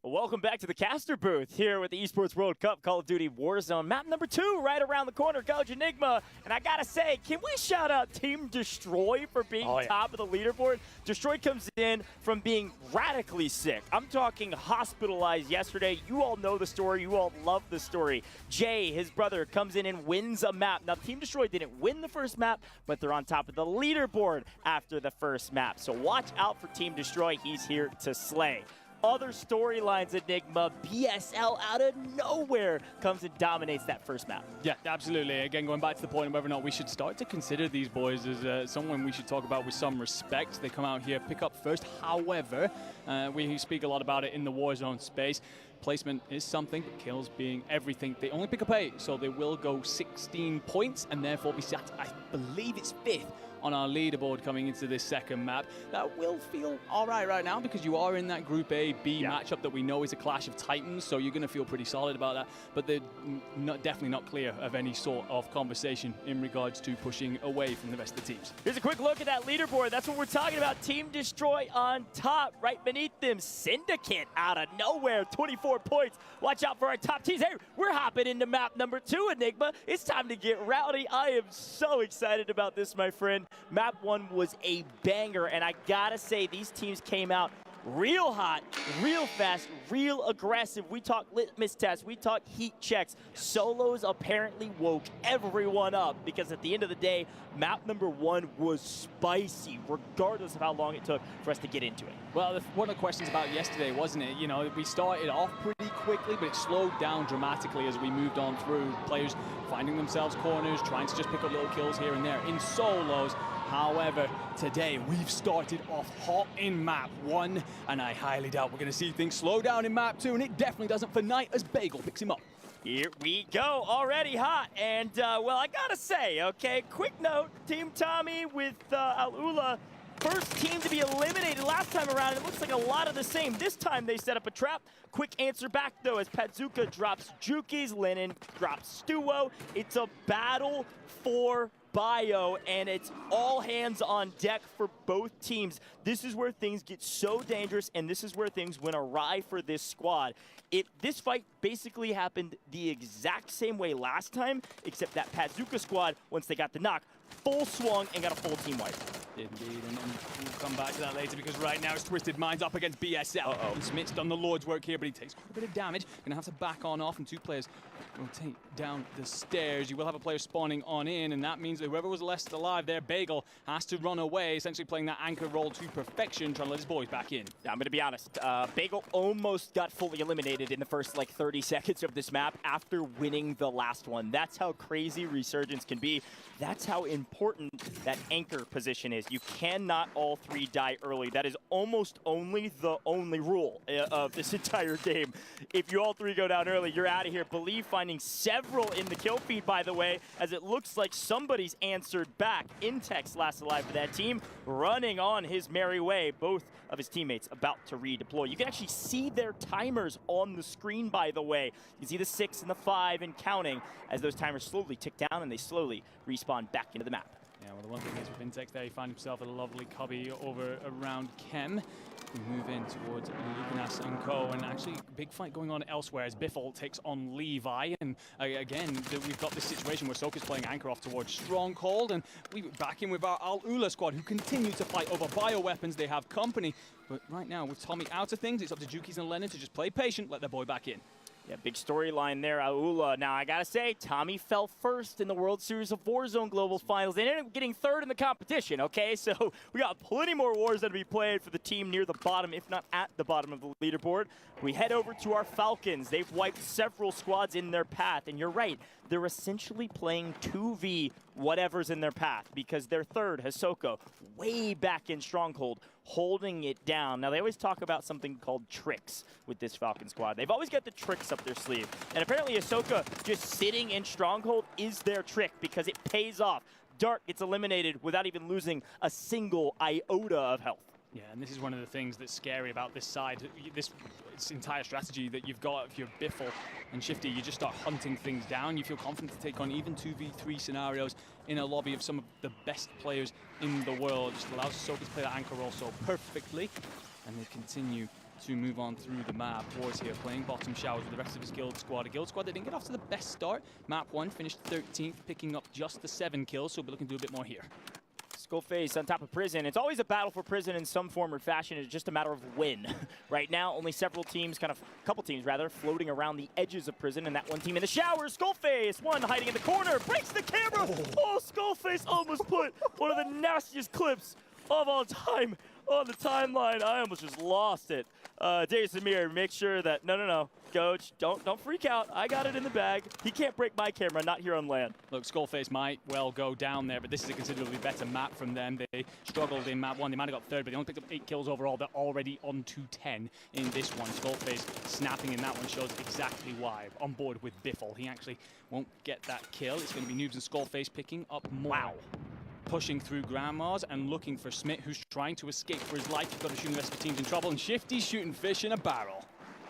S1: Welcome back to the caster booth here with the Esports World Cup Call of Duty Warzone. Map number 2 right around the corner, Coach Enigma. And I gotta say, can we shout out Team Destroy for being top of the leaderboard? Destroy comes in from being radically sick. I'm talking hospitalized yesterday. You all know the story. You all love the story. Jay, his brother, comes in and wins a map. Now, Team Destroy didn't win the first map, but they're on top of the leaderboard after the first map. So watch out for Team Destroy. He's here to slay. Other storylines, Enigma, BSL out of nowhere comes and dominates that first map.
S3: Yeah, absolutely. Again, going back to the point of whether or not we should start to consider these boys as someone we should talk about with some respect. They come out here, pick up first. However, we speak a lot about it in the Warzone space. Placement is something, but kills being everything. They only pick up 8, so they will go 16 points and therefore be sat, I believe it's 5th on our leaderboard coming into this second map. That will feel all right now because you are in that Group A-B matchup that we know is a clash of titans, so you're going to feel pretty solid about that, but they're definitely not clear of any sort of conversation in regards to pushing away from the rest of the teams.
S1: Here's a quick look at that leaderboard. That's what we're talking about. Team Destroy on top. Right beneath them, Syndicate out of nowhere, 24 points. Watch out for our top teams. Hey, we're hopping into map number 2, Enigma. It's time to get rowdy. I am so excited about this, my friend. Map 1 was a banger, and I gotta say, these teams came out real hot, real fast, real aggressive. We talk litmus tests, we talk heat checks. Solos apparently woke everyone up because at the end of the day, map number 1 was spicy, regardless of how long it took for us to get into it.
S3: Well, one of the questions about yesterday, wasn't it? You know, we started off pretty quickly, but it slowed down dramatically as we moved on through. Players finding themselves corners, trying to just pick up little kills here and there in solos. However, today we've started off hot in map 1, and I highly doubt we're going to see things slow down in map 2, and it definitely doesn't for Knight as Bagel picks him up.
S1: Here we go, already hot, and well, I gotta say, okay, quick note, Team Tommy with Al-Ula, first team to be eliminated last time around. It looks like a lot of the same. This time they set up a trap. Quick answer back, though, as Pazuka drops Juki's, Lennon drops Stuwo. It's a battle for Bio, and it's all hands on deck for both teams. This is where things get so dangerous, and this is where things went awry for this squad. This fight basically happened the exact same way last time, except that Pazuka squad, once they got the knock, full swung and got a full team wipe.
S3: Indeed, and we'll come back to that later because right now it's Twisted Minds up against BSL. And Smith's done the Lord's work here, but he takes quite a bit of damage. Gonna have to back on off, and 2 players will take down the stairs. You will have a player spawning on in, and that means that whoever was left alive there, Bagel, has to run away, essentially playing that anchor role to perfection, trying to let his boys back in.
S1: I'm gonna be honest, Bagel almost got fully eliminated in the first like 30 seconds of this map after winning the last one. That's how crazy Resurgence can be. That's how important that anchor position is. You cannot all 3 die early. That is almost the only rule of this entire game. If you all 3 go down early, you're out of here. Believe finding several in the kill feed, by the way, as it looks like somebody's answered back. Intex last alive for that team, running on his merry way. Both of his teammates about to redeploy. You can actually see their timers on the screen, by the way. You can see the 6 and the 5 and counting as those timers slowly tick down and they slowly respawn back into the map.
S3: Yeah, well, the one thing is with Intex there, he found himself a lovely cubby over around Chem. We move in towards Lucanas and Co. And actually, big fight going on elsewhere as Biffle takes on Levi. And again, we've got this situation where Soka's playing anchor off towards Stronghold. And we back in with our Al-Ula squad, who continue to fight over bioweapons. They have company. But right now, with Tommy out of things, it's up to Juki's and Lennon to just play patient, let their boy back in.
S1: Yeah, big storyline there, Al-Ula. Now, I gotta say, Tommy fell first in the World Series of Warzone Global Finals. They ended up getting 3rd in the competition, okay? So we got plenty more wars that to be played for the team near the bottom, if not at the bottom of the leaderboard. We head over to our Falcons. They've wiped several squads in their path, and you're right. They're essentially playing 2v whatever's in their path because their 3rd, Hisoka, way back in Stronghold, holding it down. Now, they always talk about something called tricks with this Falcon squad. They've always got the tricks up their sleeve. And apparently, Hisoka just sitting in Stronghold is their trick because it pays off. Dart gets eliminated without even losing a single iota of health.
S3: Yeah, and this is one of the things that's scary about this side. This entire strategy that you've got if you're Biffle and Shifty, you just start hunting things down. You feel confident to take on even 2v3 scenarios in a lobby of some of the best players in the world. Just allows Soka to play that anchor role so perfectly. And they continue to move on through the map. Wars here playing bottom showers with the rest of his guild squad. A guild squad that didn't get off to the best start. Map 1 finished 13th, picking up just the 7 kills, so we'll be looking to do a bit more here.
S1: Skullface on top of Prison. It's always a battle for Prison in some form or fashion. It's just a matter of when. Right now, only several teams, couple teams rather, floating around the edges of Prison, and that one team in the shower, Skullface, one hiding in the corner, breaks the camera. Oh, Skullface almost put one of the nastiest clips of all time on the timeline. I almost just lost it. Dave Samir, make sure that, no, Coach, don't freak out. I got it in the bag. He can't break my camera, not here on land.
S3: Look, Skullface might well go down there, but this is a considerably better map from them. They struggled in map 1. They might have got 3rd, but they only picked up 8 kills overall. They're already on to 10 in this one. Skullface snapping in that one shows exactly why. On board with Biffle. He actually won't get that kill. It's going to be Noobs and Skullface picking up more. Wow. Pushing through Grandma's and looking for Smith, who's trying to escape for his life. You've got to shoot the rest of the team's in trouble, and Shifty's shooting fish in a barrel.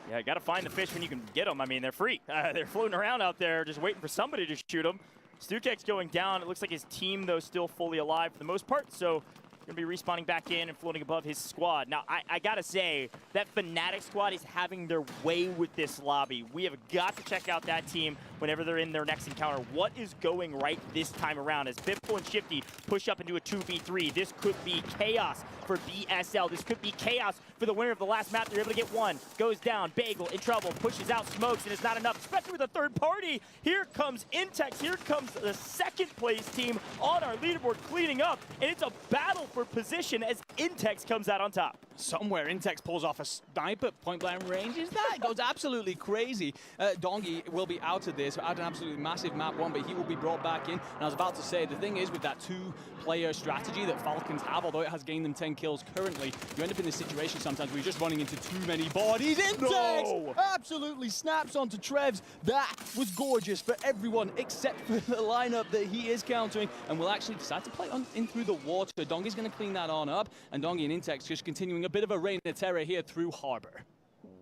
S1: Yeah, got to find the fish when you can get them. I mean, they're free. They're floating around out there just waiting for somebody to shoot them. Stukek's going down. It looks like his team, though, still fully alive for the most part, so going to be respawning back in and floating above his squad. Now, I got to say, that Fnatic squad is having their way with this lobby. We have got to check out that team whenever they're in their next encounter. What is going right this time around? As Biffle and Shifty push up into a 2v3, this could be chaos for BSL. This could be chaos for the winner of the last map. They're able to get one. Goes down. Bagel in trouble. Pushes out smokes, and it's not enough, especially with a third party. Here comes Intex. Here comes the second place team on our leaderboard cleaning up, and it's a battle for position as Intex comes out on top.
S3: Somewhere Intex pulls off a sniper point blank range. Is that? It goes absolutely crazy. Dongi will be out of this, out an absolutely massive map one, but he will be brought back in. And I was about to say, the thing is with that two-player strategy that Falcons have, although it has gained them 10 kills currently, you end up in this situation sometimes where you're just running into too many bodies. Intex absolutely snaps onto Trevs. That was gorgeous for everyone except for the lineup that he is countering, and will actually decide to play on in through the water. Dongi's going to clean that on up, and Dongi and Intex just continuing a bit of a reign of terror here through Harbor.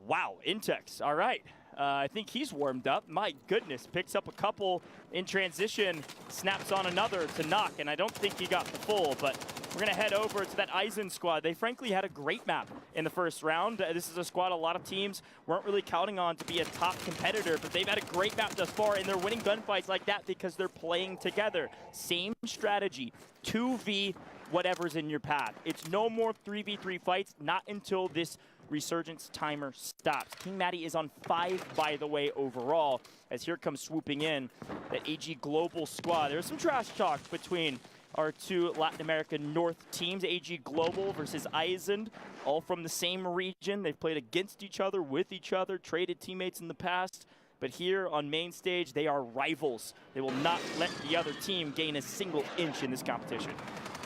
S1: Wow, Intex, all right. I think he's warmed up. My goodness, picks up a couple in transition, snaps on another to knock, and I don't think he got the full, but we're going to head over to that Eisen squad. They frankly had a great map in the first round. This is a squad a lot of teams weren't really counting on to be a top competitor, but they've had a great map thus far, and they're winning gunfights like that because they're playing together. Same strategy, 2v whatever's in your path. It's no more 3v3 fights, not until this Resurgence timer stops. King Maddie is on 5, by the way, overall, as here comes swooping in the AG Global squad. There's some trash talk between our two Latin American North teams, AG Global versus Eisen, all from the same region. They've played against each other, with each other, traded teammates in the past. But here on main stage, they are rivals. They will not let the other team gain a single inch in this competition.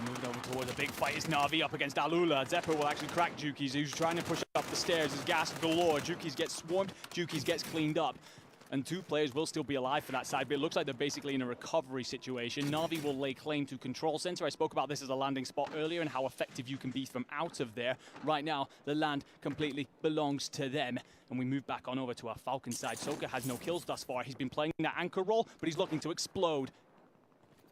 S3: Moving over towards a big fight is Na'Vi up against Alula. Zephyr will actually crack Jukies, who's trying to push up the stairs. His gas galore. Jukies gets swarmed, Jukies gets cleaned up. And two players will still be alive for that side, but it looks like they're basically in a recovery situation. Na'Vi will lay claim to control center. I spoke about this as a landing spot earlier and how effective you can be from out of there. Right now, the land completely belongs to them. And we move back on over to our Falcon side. Soka has no kills thus far. He's been playing that anchor role, but he's looking to explode.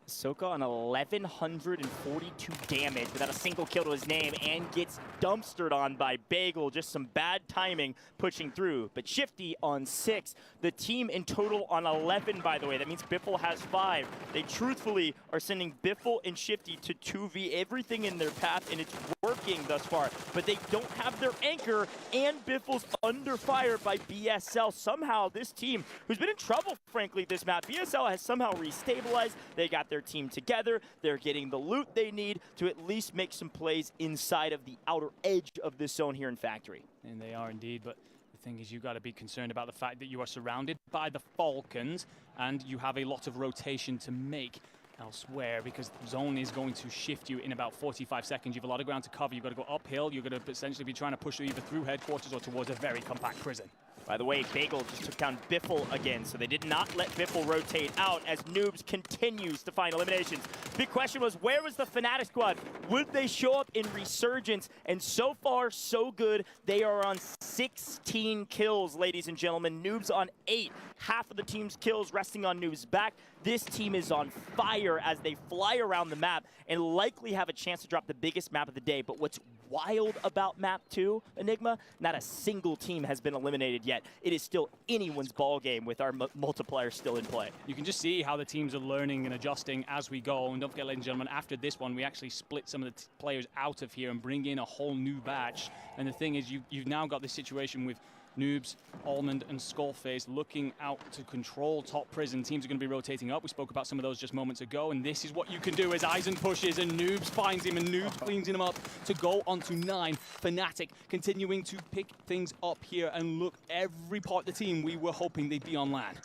S1: Soka on 1,142 damage without a single kill to his name, and gets dumpstered on by Bagel. Just some bad timing pushing through. But Shifty on 6. The team in total on 11, by the way. That means Biffle has 5. They truthfully are sending Biffle and Shifty to 2v everything in their path, and it's working thus far. But they don't have their anchor, and Biffle's under fire by BSL. Somehow this team, who's been in trouble, frankly, this map, BSL has somehow restabilized. They got their team together. They're getting the loot they need to at least make some plays inside of the outer edge of this zone here in Factory.
S3: And they are indeed, but the thing is, you got to be concerned about the fact that you are surrounded by the Falcons and you have a lot of rotation to make elsewhere, because the zone is going to shift you in about 45 seconds. You have a lot of ground to cover. You've got to go uphill. You're going to essentially be trying to push either through headquarters or towards a very compact prison.
S1: By the way, Bagel just took down Biffle again, so they did not let Biffle rotate out as Noobs continues to find eliminations. Big question was, where was the Fnatic squad? Would they show up in Resurgence? And so far, so good. They are on 16 kills, ladies and gentlemen. Noobs on 8. Half of the team's kills resting on Noobs' back. This team is on fire as they fly around the map and likely have a chance to drop the biggest map of the day. But what's wild about map 2, Enigma, not a single team has been eliminated yet. It is still anyone's ball game with our multiplier still in play.
S3: You can just see how the teams are learning and adjusting as we go. And don't forget, ladies and gentlemen, after this one, we actually split some of the players out of here and bring in a whole new batch. And the thing is, you've now got this situation with Noobs, Almond, and Skullface looking out to control top prison. Teams are going to be rotating up. We spoke about some of those just moments ago, and this is what you can do as Eisen pushes and Noobs finds him, and Noobs cleans him up to go on to 9. Fnatic continuing to pick things up here, and look, every part of the team, we were hoping they'd be on land.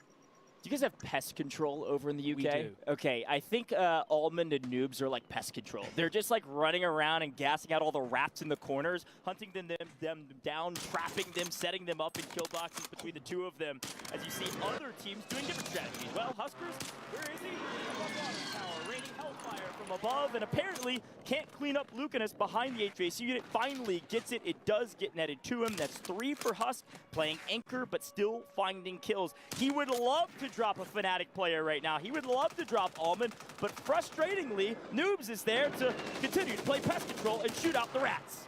S1: Do you guys have pest control over in the UK?
S3: We do.
S1: Okay, I think Almond and Noobs are like pest control. They're just like running around and gassing out all the rats in the corners, hunting them down, trapping them, setting them up in kill boxes between the two of them. As you see other teams doing different strategies. Well, Huskers, where is he? Above water tower, raining hellfire. fire from above, and apparently can't clean up Lucanus behind the HVAC unit. Finally gets it. It does get netted to him. That's 3 for Husk, playing Anchor, but still finding kills. He would love to drop a Fnatic player right now. He would love to drop Almond, but frustratingly, Noobs is there to continue to play pest control and shoot out the rats.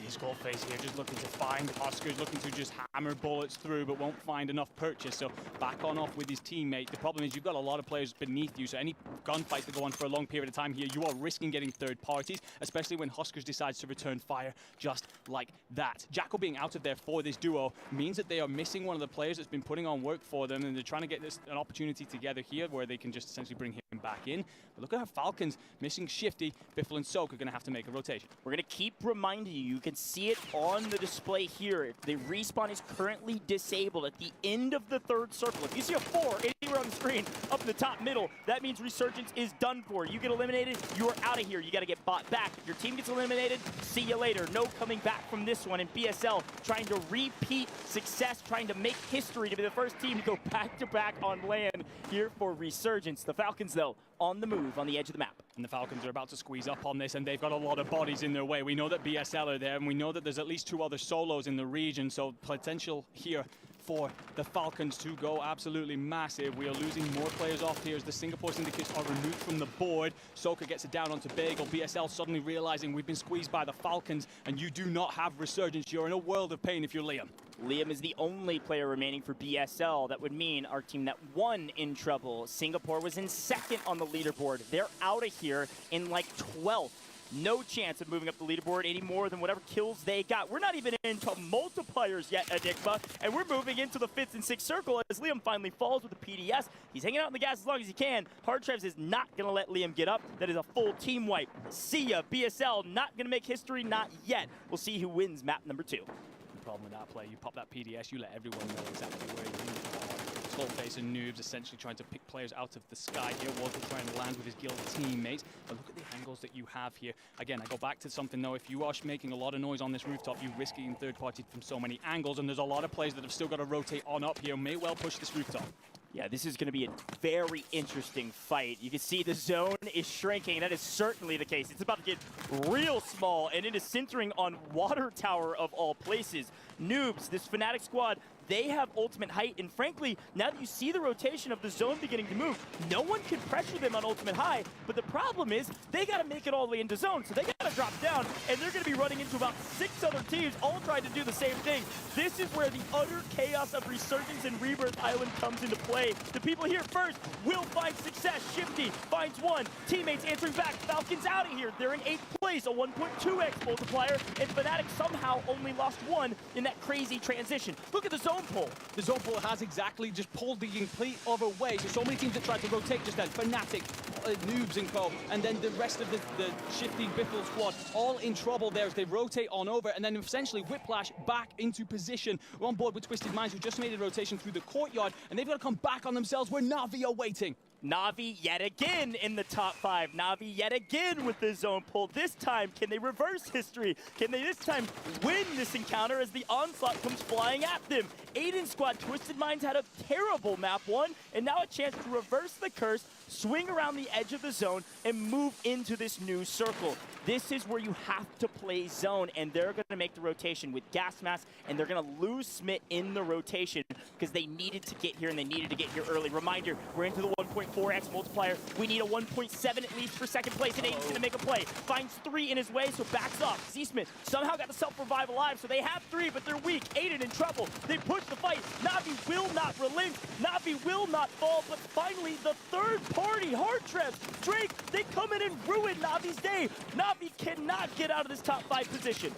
S3: Skullface here just looking to find Huskers, looking to just hammer bullets through, but won't find enough purchase. So back on off with his teammate. The problem is you've got a lot of players beneath you, so any gunfights that go on for a long period of time here, you are risking getting third parties, especially when Huskers decides to return fire just like that. Jackal being out of there for this duo means that they are missing one of the players that's been putting on work for them, and they're trying to get an opportunity together here where they can just essentially bring him back in. But look at how Falcons missing Shifty, Biffle, and Soak are going to have to make a rotation.
S1: We're going to keep reminding you, you can see it on the display here. The respawn is currently disabled at the end of the third circle. If you see a 4 anywhere on the screen up in the top middle, that means Resurgence is done for. You get eliminated, you are out of here. You got to get bought back. If your team gets eliminated, see you later. No coming back from this one. And BSL trying to repeat success, trying to make history to be the first team to go back-to-back on land here for Resurgence. The Falcons, though, on the move on the edge of the map.
S3: And the Falcons are about to squeeze up on this, and they've got a lot of bodies in their way. We know that BSL are there, and we know that there's at least 2 other solos in the region, so potential here for the Falcons to go absolutely massive. We are losing more players off here as the Singapore Syndicates are removed from the board. Soka gets it down onto Bagel. BSL suddenly realizing we've been squeezed by the Falcons, and you do not have Resurgence. You're in a world of pain if you're Liam.
S1: Liam is the only player remaining for BSL. That would mean our team that won in trouble. Singapore was in 2nd on the leaderboard. They're out of here in like 12th. No chance of moving up the leaderboard any more than whatever kills they got. We're not even into multipliers yet, Enigma, and we're moving into the 5th and 6th circle as Liam finally falls with the PDS. He's hanging out in the gas as long as he can. Hard Trevs is not going to let Liam get up. That is a full team wipe. See ya. BSL not going to make history, not yet. We'll see who wins map number 2.
S3: The problem with that play, you pop that PDS, you let everyone know exactly where you are. Skullface and Noobs essentially trying to pick players out of the sky here. Walter trying to land with his guild teammates. But look at the angles that you have here. Again, I go back to something though. If you are making a lot of noise on this rooftop, you risk getting third party from so many angles. And there's a lot of players that have still got to rotate on up here. May well push this rooftop.
S1: Yeah, this is going to be a very interesting fight. You can see the zone is shrinking. That is certainly the case. It's about to get real small, and it is centering on Water Tower of all places. Noobs, this Fnatic squad, they have ultimate height, and frankly, now that you see the rotation of the zone beginning to move, no one can pressure them on ultimate high, but the problem is they got to make it all the way into zone, so they got to drop down, and they're going to be running into about 6 other teams, all trying to do the same thing. This is where the utter chaos of Resurgence and Rebirth Island comes into play. The people here first will find success. Shifty finds 1. Teammates answering back. Falcons out of here. They're in 8th place, a 1.2x multiplier, and Fnatic somehow only lost 1 in that crazy transition. Look at the zone pull.
S3: The zone pull has exactly just pulled the complete other way. So many teams that tried to rotate just then. Fnatic, Noobs and co, and then the rest of the Shifty Biffle squad all in trouble there as they rotate on over, and then essentially Whiplash back into position. We're on board with Twisted Minds, who just made a rotation through the courtyard, and they've got to come back on themselves where Na'Vi are waiting.
S1: Na'Vi yet again in the top 5. Na'Vi yet again with the zone pull. This time, can they reverse history? Can they this time win this encounter as the onslaught comes flying at them? Aiden's squad, Twisted Minds, had a terrible map 1, and now a chance to reverse the curse, swing around the edge of the zone, and move into this new circle. This is where you have to play zone, and they're going to make the rotation with Gas Mask, and they're going to lose Smith in the rotation because they needed to get here, and they needed to get here early. Reminder, we're into the 1.4x multiplier. We need a 1.7 at least for 2nd place, and Aiden's going to make a play. Finds 3 in his way, so backs off. Z-Smith somehow got the self-revive alive, so they have 3, but they're weak. Aiden in trouble. They push the fight. Na'Vi will not relent. Na'Vi will not fall, but finally, the third party, Hard Trevs, Drake, they come in and ruin Na'Vi's day. Na'Vi cannot get out of this top 5 position.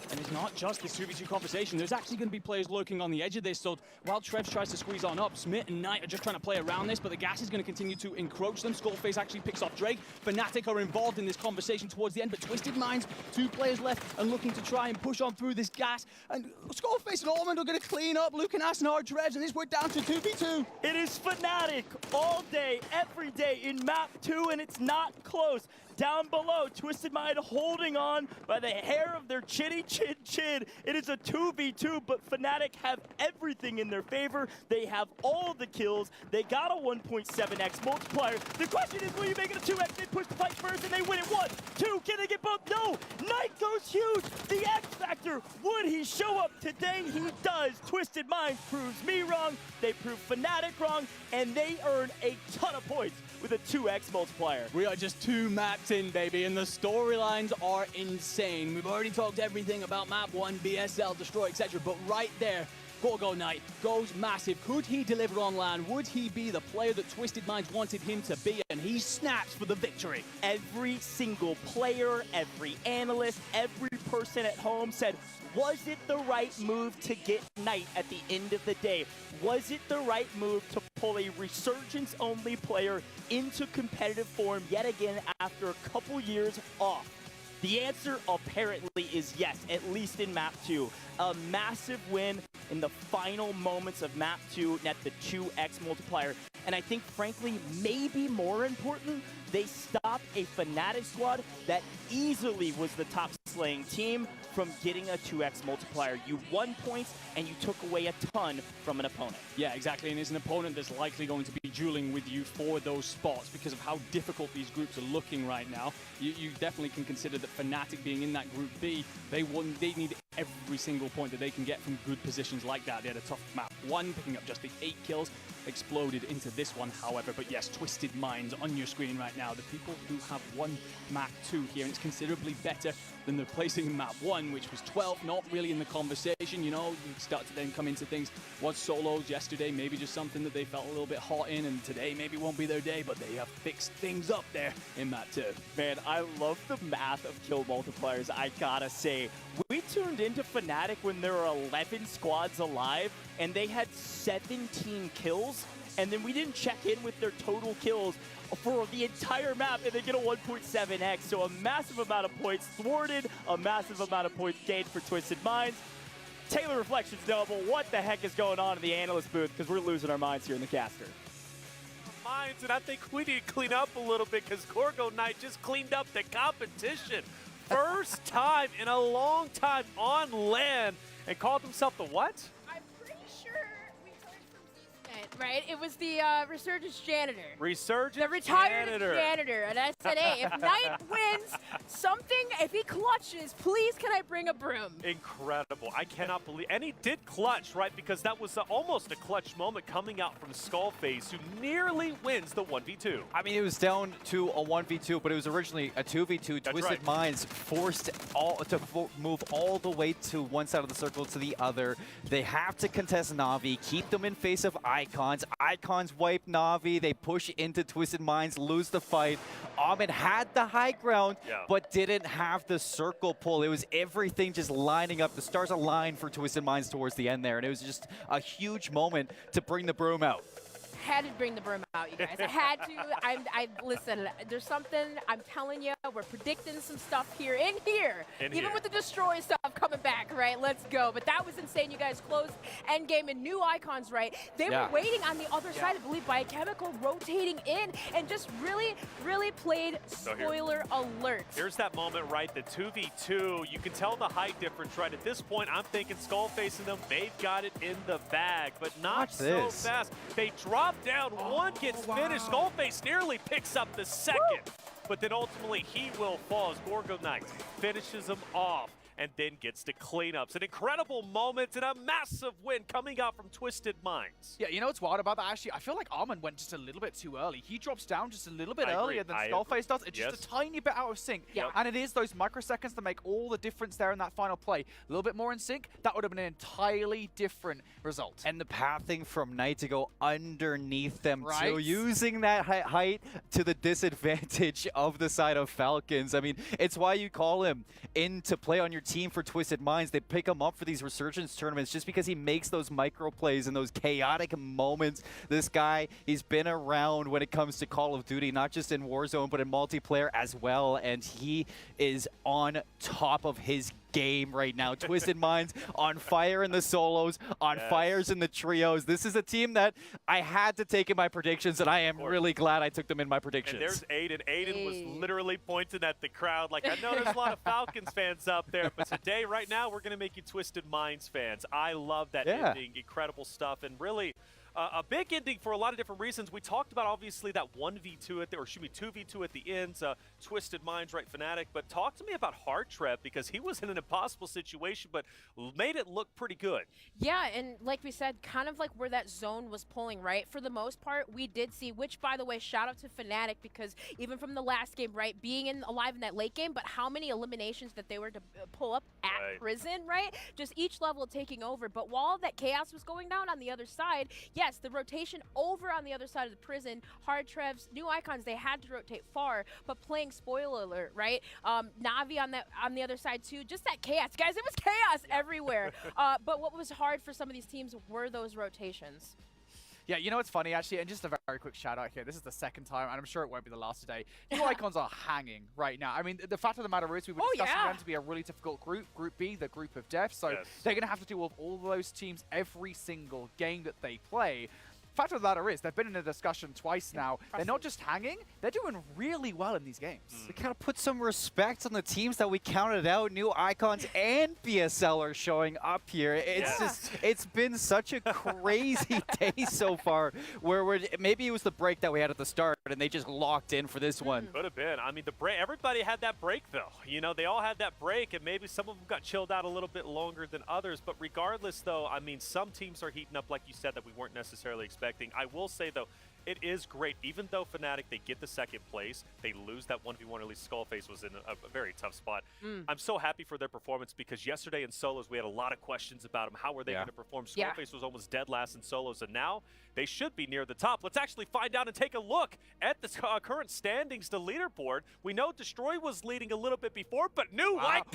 S3: And it's not just this 2v2 conversation. There's actually going to be players lurking on the edge of this. So while Trevs tries to squeeze on up, Smith and Knight are just trying to play around this, but the gas is going to continue to encroach them. Skullface actually picks off Drake. Fnatic are involved in this conversation towards the end, but Twisted Minds, 2 players left and looking to try and push on through this gas. And Skullface and Almond are going to clean up Lucanas and Hard Trevs, and this we're down to 2v2.
S1: It is Fnatic all day, every day in map 2, and it's not close. down below. Twisted Mind holding on by the hair of their chinny chin. It is a 2v2, but Fnatic have everything in their favor. They have all the kills. They got a 1.7x multiplier. The question is, will you make it a 2x? They push the fight first and they win it. 1, 2, can they get both? No! Knight goes huge! The X Factor! Would he show up today? He does. Twisted Mind proves me wrong. They prove Fnatic wrong, and they earn a ton of points with a 2x multiplier.
S3: We are just 2 maps in, baby, and the storylines are insane. We've already talked everything about map 1, BSL, Destroy, etc., but right there, Gorgo Knight goes massive. Could he deliver on land? Would he be the player that Twisted Minds wanted him to be? And he snaps for the victory.
S1: Every single player, every analyst, every person at home said, was it the right move to get Knight at the end of the day? Was it the right move to pull a Resurgence-only player into competitive form yet again after a couple years off? The answer apparently is yes, at least in Map 2. A massive win in the final moments of Map 2 net the 2x multiplier. And I think, frankly, maybe more important, they stopped a Fnatic squad that easily was the top slaying team from getting a 2x multiplier. You won points and you took away a ton from an opponent.
S3: Yeah, exactly, and it's an opponent that's likely going to be dueling with you for those spots because of how difficult these groups are looking right now. You definitely can consider that Fnatic being in that Group B, they need every single point that they can get from good positions like that. They had a tough map 1, picking up just the 8 kills, exploded into this one, however. But yes, Twisted Minds on your screen right now, the people who have won map 2 here, and it's considerably better than the placing in map 1, which was 12, not really in the conversation. You know, you start to then come into things. Was solos yesterday maybe just something that they felt a little bit hot in, and today maybe won't be their day, but they have fixed things up there in map 2.
S1: Man, I love the math of kill multipliers, I gotta say. We tuned into Fnatic when there were 11 squads alive, and they had 17 kills, and then we didn't check in with their total kills for the entire map, and they get a 1.7x. So a massive amount of points thwarted, a massive amount of points gained for Twisted Minds. Taylor Reflections double. What the heck is going on in the analyst booth? Because we're losing our minds here in the caster.
S11: Minds, and I think we need to clean up a little bit because Gorgo Knight just cleaned up the competition. First time in a long time on land and called himself the what?
S13: I'm pretty sure we heard from Zeus, right? It was the Resurgence janitor.
S11: Resurgence
S13: The retired janitor. And I said, hey, if Knight wins something, if he clutches, please can I bring a broom?
S11: Incredible. I cannot believe. And he did clutch, right? Because that was almost a clutch moment coming out from Skullface, who nearly wins the 1v2.
S12: I mean, it was down to a 1v2, but it was originally a 2v2.
S11: That's
S12: Twisted
S11: right.
S12: Minds forced to move all the way to one side of the circle to the other. They have to contest Na'Vi, keep them in face of Icons. Icons wipe Na'Vi. They push into Twisted Minds, lose the fight. Ahmed had the high ground, but didn't have the circle pull. It was everything just lining up. The stars aligned for Twisted Minds towards the end there, and it was just a huge moment to bring the broom out.
S13: Had to bring the broom out, you guys. I had to. Listen, there's something, I'm telling you, we're predicting some stuff here. Even with the Destroy stuff coming back, right? Let's go. But that was insane, you guys. Closed endgame and new Icons, right? They were waiting on the other side, I believe, Biochemical rotating in and just really, really played spoiler alert.
S11: Here's that moment, right? The 2v2. You can tell the height difference, right? At this point, I'm thinking Skullface and them, they've got it in the bag, but not so fast. They drop down, one gets finished. Skullface nearly picks up the second, but then ultimately he will fall as Gorgo Knight finishes him off and then gets to cleanups. An incredible moment and a massive win coming out from Twisted Minds.
S14: Yeah, you know what's wild about that, actually? I feel like Armin went just a little bit too early. He drops down just a little bit earlier than Skullface does. It's just a tiny bit out of sync. And it is those microseconds that make all the difference there in that final play. A little bit more in sync, that would have been an entirely different result.
S12: And the pathing from Knight to go underneath them too, using that height to the disadvantage of the side of Falcons. I mean, it's why you call him in to play on your team for Twisted Minds. They pick him up for these Resurgence tournaments just because he makes those micro plays and those chaotic moments. This guy, he's been around when it comes to Call of Duty, not just in Warzone, but in multiplayer as well. And he is on top of his game right now. Twisted Minds on fire in the solos, on fires in the trios. This is a team that I had to take in my predictions, and I am really glad I took them in my predictions.
S11: And there's Aiden. Aiden was literally pointing at the crowd like, I know there's a lot of Falcons fans out there, but today, right now, we're going to make you Twisted Minds fans. I love that ending. Incredible stuff. And really, a big ending for a lot of different reasons. We talked about, obviously, that 1v2 at the, or excuse me, 2v2 at the end, Twisted Minds, right, Fnatic. But talk to me about Hardtrep, because he was in an impossible situation, but made it look pretty good.
S13: Yeah, and like we said, kind of like where that zone was pulling, right? For the most part, we did see, which, by the way, shout out to Fnatic, because even from the last game, right, being alive in that late game, but how many eliminations that they were to pull up at prison, right? Just each level taking over. But while that chaos was going down on the other side, yes, the rotation over on the other side of the prison, Hardtrep's new icons, they had to rotate far, but playing spoiler alert, right? Na'Vi on the other side too, just that chaos. Guys, it was chaos everywhere. But what was hard for some of these teams were those rotations.
S14: Yeah, you know what's funny, actually, and just a very quick shout-out here. This is the second time, and I'm sure it won't be the last today. New icons are hanging right now. I mean, the fact of the matter is we were discussing them to be a really difficult group, Group B, the group of death, so they're going to have to deal with all those teams every single game that they play. Fact of the matter is, they've been in a discussion twice now. They're not just hanging, they're doing really well in these games.
S12: We gotta put some respect on the teams that we counted out. New icons and BSL are showing up here. It's just, it's been such a crazy day so far, where maybe it was the break that we had at the start, and they just locked in for this one.
S11: Could have been. I mean, the break, everybody had that break, though. You know, they all had that break, and maybe some of them got chilled out a little bit longer than others. But regardless, though, I mean, some teams are heating up, like you said, that we weren't necessarily expecting. I will say, though, it is great. Even though Fnatic, they get the second place, they lose that 1v1, at least Skullface was in a very tough spot. I'm so happy for their performance, because yesterday in solos, we had a lot of questions about them. How were they going to perform? Skullface was almost dead last in solos, and now they should be near the top. Let's actually find out and take a look at the current standings, the leaderboard. We know Destroy was leading a little bit before, but new icons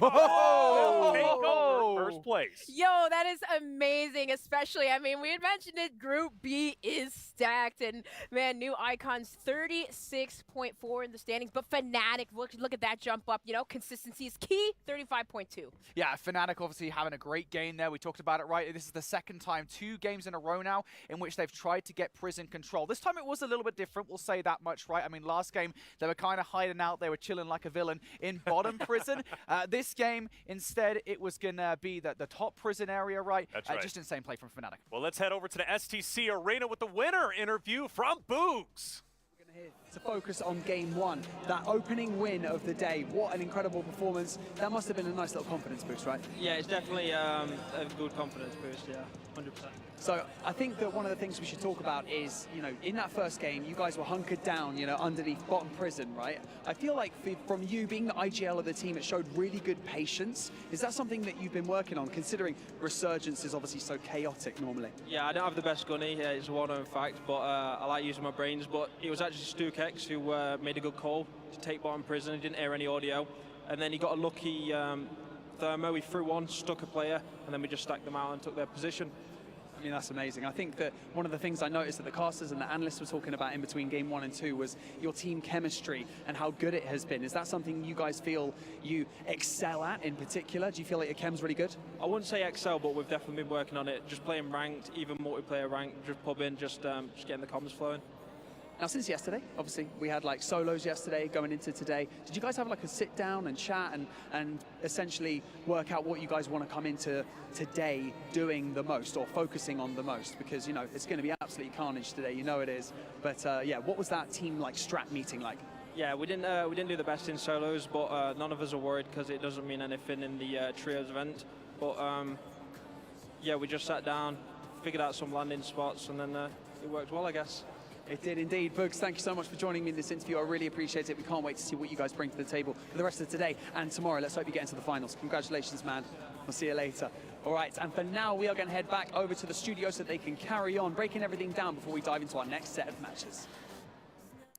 S11: take over first place.
S13: Yo, that is amazing, especially, I mean, we had mentioned it, Group B is stacked, and man, new icons 36.4 in the standings, but Fnatic, look at that jump up, you know, consistency is key, 35.2.
S14: Yeah, Fnatic obviously having a great game there. We talked about it, right? This is the second time, 2 games in a row now, in which they've tried to get prison control. This time it was a little bit different, we'll say that much, right? I mean, last game, they were kind of hiding out, they were chilling like a villain in bottom prison. This game, instead, it was going to be the top prison area, right?
S11: That's right.
S14: Just insane play from Fnatic.
S11: Well, let's head over to the STC Arena with the winner interview from Boogs.
S16: To focus on game 1, that opening win of the day. What an incredible performance. That must have been a nice little confidence boost, right?
S17: Yeah, it's definitely a good confidence boost, yeah, 100%.
S16: So I think that one of the things we should talk about is, you know, in that first game, you guys were hunkered down, you know, underneath bottom prison, right? I feel like from you being the IGL of the team, it showed really good patience. Is that something that you've been working on, considering Resurgence is obviously so chaotic normally?
S17: Yeah, I don't have the best gunny, it's a well-known fact, but I like using my brains. But it was actually StuKex who made a good call to take bottom prison. He didn't hear any audio, and then he got a lucky thermo. He threw one, stuck a player, and then we just stacked them out and took their position.
S16: I mean, that's amazing. I think that one of the things I noticed that the casters and the analysts were talking about in between game 1 and 2 was your team chemistry and how good it has been. Is that something you guys feel you excel at in particular? Do you feel like your chem's really good?
S17: I wouldn't say excel, but we've definitely been working on it. Just playing ranked, even multiplayer ranked, just pub in, just getting the comms flowing.
S16: Now, since yesterday, obviously, we had like solos yesterday going into today. Did you guys have like a sit down and chat and essentially work out what you guys want to come into today doing the most or focusing on the most? Because, you know, it's going to be absolutely carnage today. You know it is. But yeah, what was that team like strat meeting like?
S17: Yeah, we didn't do the best in solos, but none of us are worried because it doesn't mean anything in the trios event. But yeah, we just sat down, figured out some landing spots, and then it worked well, I guess.
S16: It did indeed. Bugs, thank you so much for joining me in this interview. I really appreciate it. We can't wait to see what you guys bring to the table for the rest of today and tomorrow. Let's hope you get into the finals. Congratulations, man. We'll see you later. All right, and for now, we are going to head back over to the studio so they can carry on breaking everything down before we dive into our next set of matches.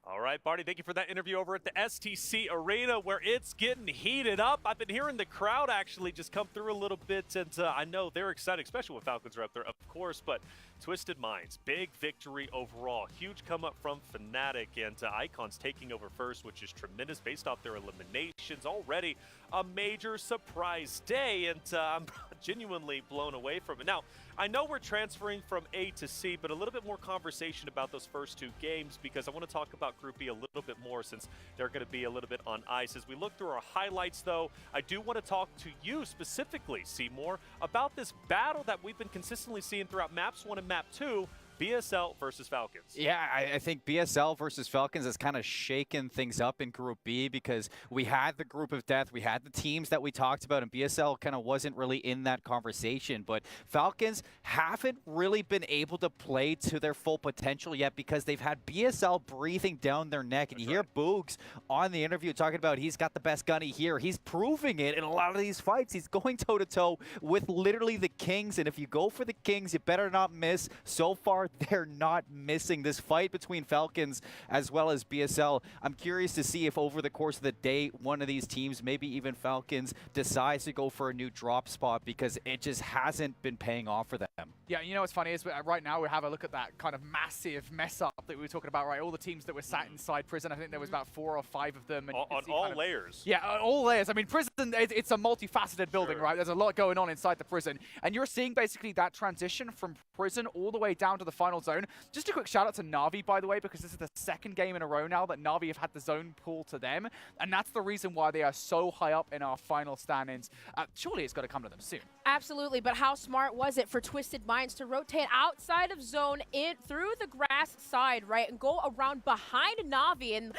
S11: All right, Barty, thank you for that interview over at the STC Arena where it's getting heated up. I've been hearing the crowd actually just come through a little bit, and I know they're excited, especially when Falcons are up there, of course. But Twisted Minds, big victory overall. Huge come up from Fnatic, and Icons taking over first, which is tremendous based off their eliminations. Already a major surprise day, and I'm genuinely blown away from it. Now, I know we're transferring from A to C, but a little bit more conversation about those first 2 games, because I want to talk about Group B a little bit more since they're going to be a little bit on ice. As we look through our highlights, though, I do want to talk to you specifically, Seymour, about this battle that we've been consistently seeing throughout Maps 1 and Map 2, BSL versus Falcons.
S12: Yeah, I think BSL versus Falcons has kind of shaken things up in Group B, because we had the group of death, we had the teams that we talked about, and BSL kind of wasn't really in that conversation. But Falcons haven't really been able to play to their full potential yet, because they've had BSL breathing down their neck. And you hear Boogs on the interview talking about he's got the best gunny here. He's proving it in a lot of these fights. He's going toe-to-toe with literally the Kings, and if you go for the Kings, you better not miss. So far, they're not missing this fight between Falcons as well as BSL. I'm curious to see if over the course of the day, one of these teams, maybe even Falcons, decides to go for a new drop spot, because it just hasn't been paying off for them.
S14: Yeah, you know what's funny is right now we have a look at that kind of massive mess up that we were talking about, right? All the teams that were sat inside prison, I think there was about 4 or 5 of them. And
S11: on all layers.
S14: Yeah, all layers. I mean, prison, it's a multifaceted building, right? There's a lot going on inside the prison. And you're seeing basically that transition from prison all the way down to the final zone. Just a quick shout out to Na'Vi, by the way, because this is the 2nd game in a row now that Na'Vi have had the zone pull to them. And that's the reason why they are so high up in our final standings. Surely it's got to come to them soon.
S13: Absolutely, but how smart was it for Twisted Minds to rotate outside of zone in through the grass side, right, and go around behind Na'Vi, and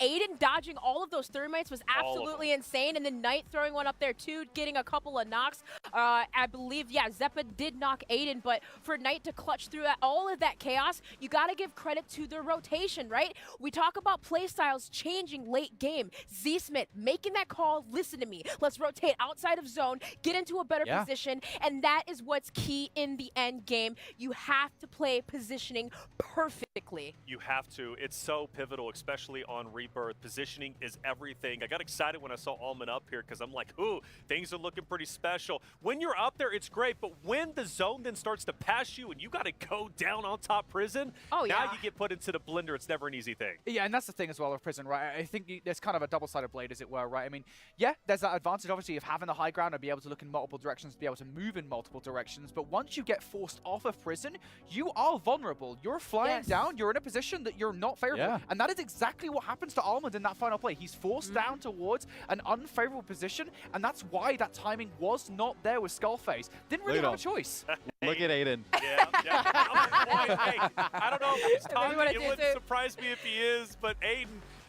S13: Aiden dodging all of those thermites was absolutely insane, and then Knight throwing one up there too, getting a couple of knocks. I believe, yeah, Zeppa did knock Aiden, but for Knight to clutch through all of that chaos, you got to give credit to the rotation, right? We talk about play styles changing late game. Z-Smith making that call, listen to me, let's rotate outside of zone, get into a better position, and that is what's key in the end game. You have to play positioning perfectly.
S11: You have to. It's so pivotal, especially on Rebirth. Positioning is everything. I got excited when I saw Alman up here, because I'm like, ooh, things are looking pretty special. When you're up there, it's great, but when the zone then starts to pass you and you got to go down on top prison, now you get put into the blender. It's never an easy thing.
S14: Yeah, and that's the thing as well with prison, right? I think there's kind of a double-sided blade, as it were, right? I mean, yeah, there's that advantage, obviously, of having the high ground and be able to look in multiple directions, be able to move in multiple directions, but once you get forced off of prison, you are vulnerable. You're flying down, you're in a position that you're not favorable, and that is exactly what happens to Almond in that final play. He's forced down towards an unfavorable position, and that's why that timing was not there with Skullface. Didn't really have a choice.
S12: Look at Aiden.
S11: Hey, I don't know if he's talking. It wouldn't surprise me if he is, but Aiden,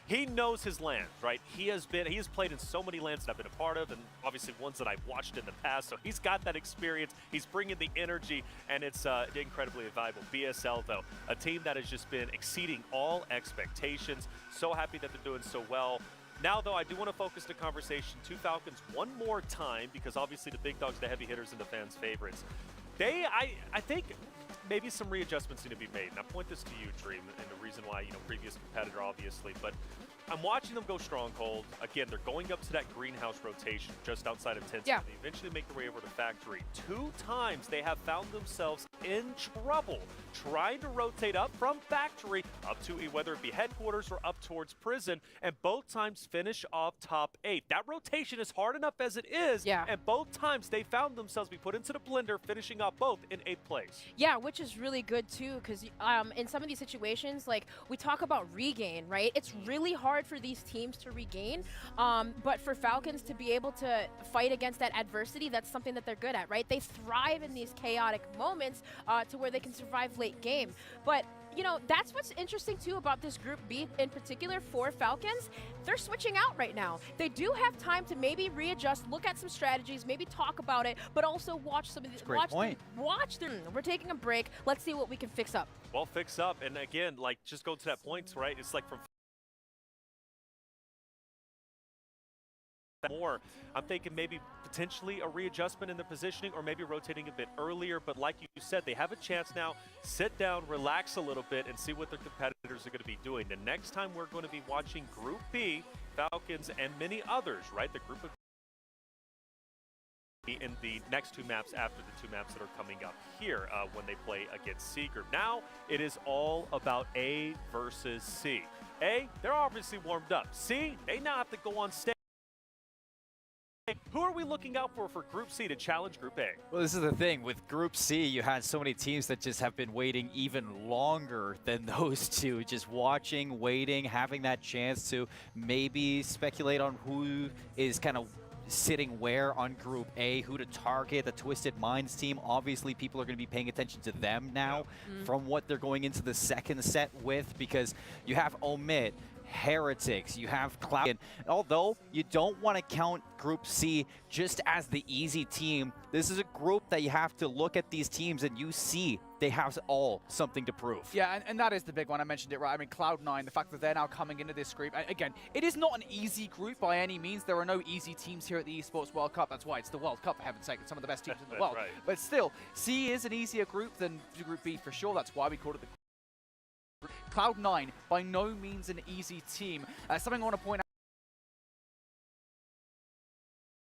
S11: he knows his lands, right? He has played in so many lands that I've been a part of, and obviously ones that I've watched in the past. So he's got that experience. He's bringing the energy, and it's incredibly valuable. BSL, though, a team that has just been exceeding all expectations. So happy that they're doing so well. Now, though, I do want to focus the conversation to Falcons one more time, because obviously the big dogs, the heavy hitters, and the fans' favorites. I think maybe some readjustments need to be made. And I point this to you, Dream, and the reason why, previous competitor, obviously. But I'm watching them go stronghold. Again, they're going up to that greenhouse rotation just outside of 10. They eventually make their way over to factory. 2 times they have found themselves in trouble trying to rotate up from factory up to whether it be headquarters or up towards prison, and both times finish off top 8. That rotation is hard enough as it is, and both times they found themselves be put into the blender, finishing off both in 8th place.
S13: Yeah, which is really good too, because in some of these situations, like we talk about regain, right? It's really hard for these teams to regain, but for Falcons to be able to fight against that adversity, that's something that they're good at, right? They thrive in these chaotic moments to where they can survive late game. But that's what's interesting too about this Group B in particular for Falcons. They're switching out right now. They do have time to maybe readjust, look at some strategies, maybe talk about it, but also watch some of these. Watch them. We're taking a break. Let's see what we can fix up.
S11: Well, fix up, and again, like just go to that point, right? It's like from more. I'm thinking maybe potentially a readjustment in the positioning, or maybe rotating a bit earlier. But like you said, they have a chance now. Sit down, relax a little bit, and see what their competitors are going to be doing. The next time we're going to be watching Group B, Falcons and many others, right? The group of in the next 2 maps after the 2 maps that are coming up here when they play against C Group. Now it is all about A versus C. A, they're obviously warmed up. C, they now have to go on stage. Who are we looking out for Group C to challenge Group A?
S12: Well, this is the thing. With Group C, you had so many teams that just have been waiting even longer than those two. Just watching, waiting, having that chance to maybe speculate on who is kind of sitting where on Group A, who to target. The Twisted Minds team, obviously people are going to be paying attention to them now from what they're going into the second set with, because you have Omit, Heretics, you have Cloud. And although you don't want to count Group C just as the easy team, this is a group that you have to look at these teams and you see they have all something to prove.
S14: Yeah, and that is the big one. I mentioned it, right? I mean, Cloud9, the fact that they're now coming into this group. Again, it is not an easy group by any means. There are no easy teams here at the Esports World Cup. That's why it's the World Cup, for heaven's sake. It's some of the best teams in the world.
S11: Right.
S14: But still, C is an easier group than Group B for sure. That's why we called it the Cloud9, by no means an easy team. Something I want to point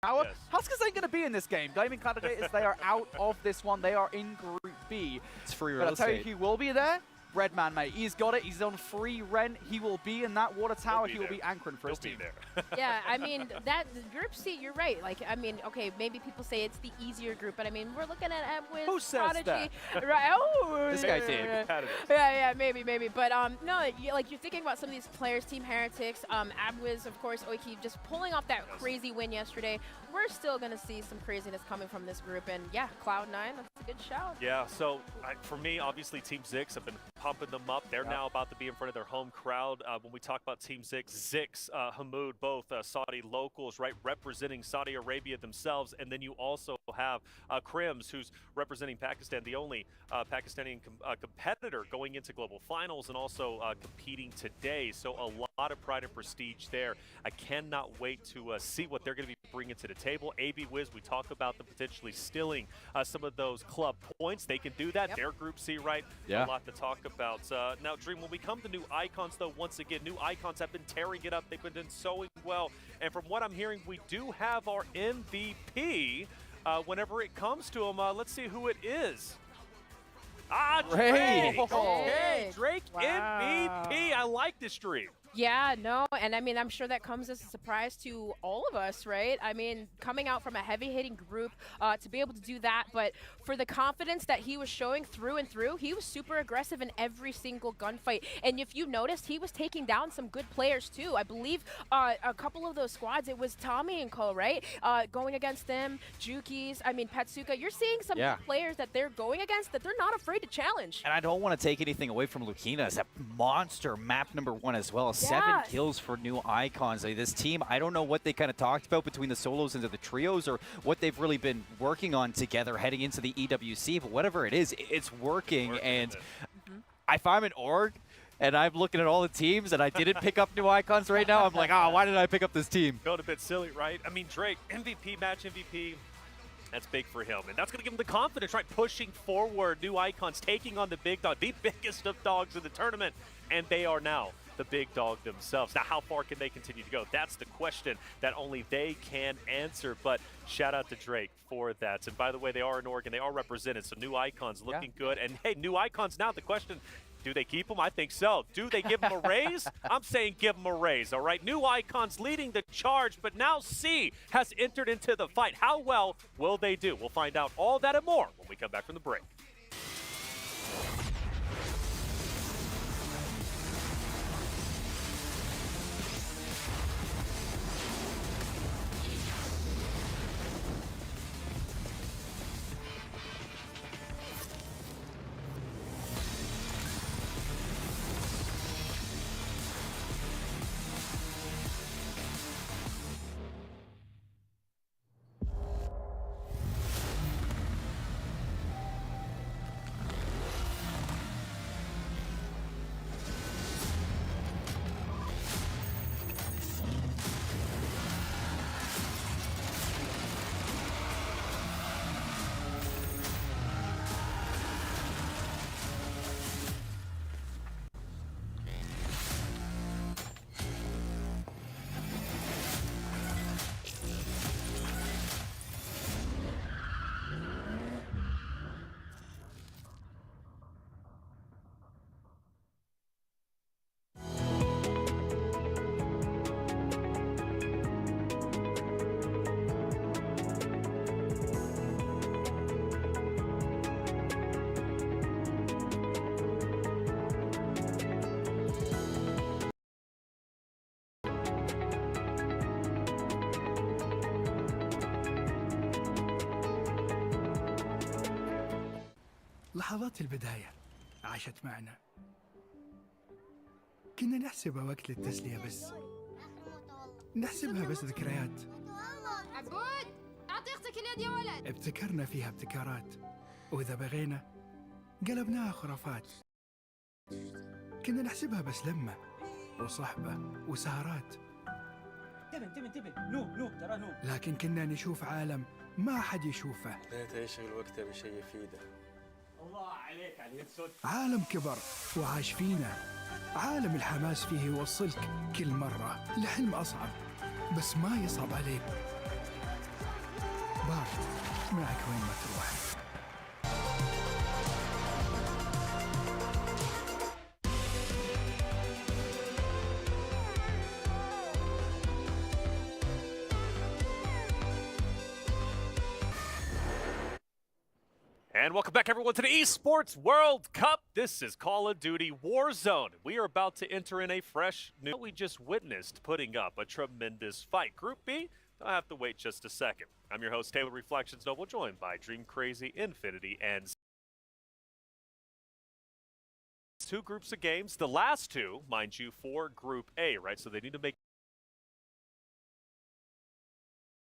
S14: out.
S11: Yes.
S14: Huskers ain't going to be in this game. Gaming Gladiators, they are out of this one. They are in Group B.
S12: It's free
S14: But
S12: real
S14: I'll tell you
S12: estate.
S14: who will be there. Redman, mate. He's got it. He's on free rent. He will be in that water tower. He will be anchoring for his team.
S13: Yeah, I mean, that Group C, you're right. Like, I mean, okay, maybe people say it's the easier group, but I mean, we're looking at Wiz,
S14: Who says
S13: Prodigy,
S14: that?
S13: right? Oh,
S12: This guy did.
S13: yeah, maybe. But no, like you're thinking about some of these players, Team Heretics, Abwiz, of course, Oiki, just pulling off that crazy win yesterday. We're still gonna see some craziness coming from this group, and yeah, Cloud9, that's a good shout.
S11: Yeah, so for me, obviously Team Zix have been pumping them up. They're now about to be in front of their home crowd. When we talk about Team Zix, Hamoud, both Saudi locals, right, representing Saudi Arabia themselves, and then you also have Krims, who's representing Pakistan, the only Pakistani competitor going into global finals and also competing today. So a lot of pride and prestige there. I cannot wait to see what they're going to be bringing to the table. AB Wiz, we talk about them potentially stealing some of those club points. They can do that. They're Group C, right?
S12: Yeah.
S11: A lot to talk about. Now, Dream, when we come to new icons, though, once again, new icons have been tearing it up. They've been doing so well. And from what I'm hearing, we do have our MVP. Whenever it comes to him, let's see who it is. Drake! Okay, Drake MVP. I like this stream.
S13: Yeah, no, and I mean, I'm sure that comes as a surprise to all of us, right? I mean, coming out from a heavy-hitting group to be able to do that, but for the confidence that he was showing through and through, he was super aggressive in every single gunfight. And if you noticed, he was taking down some good players too. I believe a couple of those squads, it was Tommy and Co, right? Going against them, Juki's, I mean, Patsuka. You're seeing some good players that they're going against that they're not afraid to challenge.
S12: And I don't want to take anything away from Lucina. It's that monster map #1 as well. 7 kills for new icons. Like, this team, I don't know what they kind of talked about between the solos and the trios or what they've really been working on together heading into the EWC, but whatever it is, it's working. And if I'm an org and I'm looking at all the teams and I didn't pick up new icons right now, I'm like, why did I pick up this team?
S11: Going a bit silly, right? I mean, Drake, MVP, match MVP. That's big for him, and that's going to give him the confidence, right? Pushing forward, new icons, taking on the big dog, the biggest of dogs in the tournament, and they are now the big dog themselves. Now, how far can they continue to go? That's the question that only they can answer, but shout out to Drake for that. And by the way, they are in Oregon. They are represented, so new icons looking good. And hey, new icons now, the question, do they keep them? I think so. Do they give them a raise? I'm saying give them a raise, all right? New icons leading the charge, but now C has entered into the fight. How well will they do? We'll find out all that and more when we come back from the break.
S18: لحظات البداية عاشت معنا. كنا نحسبها وقت للتسلية بس. نحسبها بس ذكريات.
S15: عبود أعطي أختك اليد يا ولد.
S18: ابتكرنا فيها ابتكارات، وإذا بغينا قلبناها خرافات. كنا نحسبها بس لمة وصحبة وسهرات.
S19: انتبه نو ترى نو.
S18: لكن كنا نشوف عالم ما حد يشوفه.
S20: ليت يشغل وقته بشيء يفيده.
S19: الله عليك على الصوت.
S18: عالم كبر وعاش فينا. عالم الحماس فيه يوصلك كل مرة لحلم أصعب، بس ما يصعب عليك. بارد معك وين ما تروح.
S11: And welcome back, everyone, to the Esports World Cup. This is Call of Duty Warzone. We are about to enter in a fresh new... We just witnessed putting up a tremendous fight. Group B, I'll have to wait just a second. I'm your host, Taylor Reflections Noble, joined by Dream Crazy, Infinity, and... two groups of games. The last two, mind you, for Group A, right? So they need to make...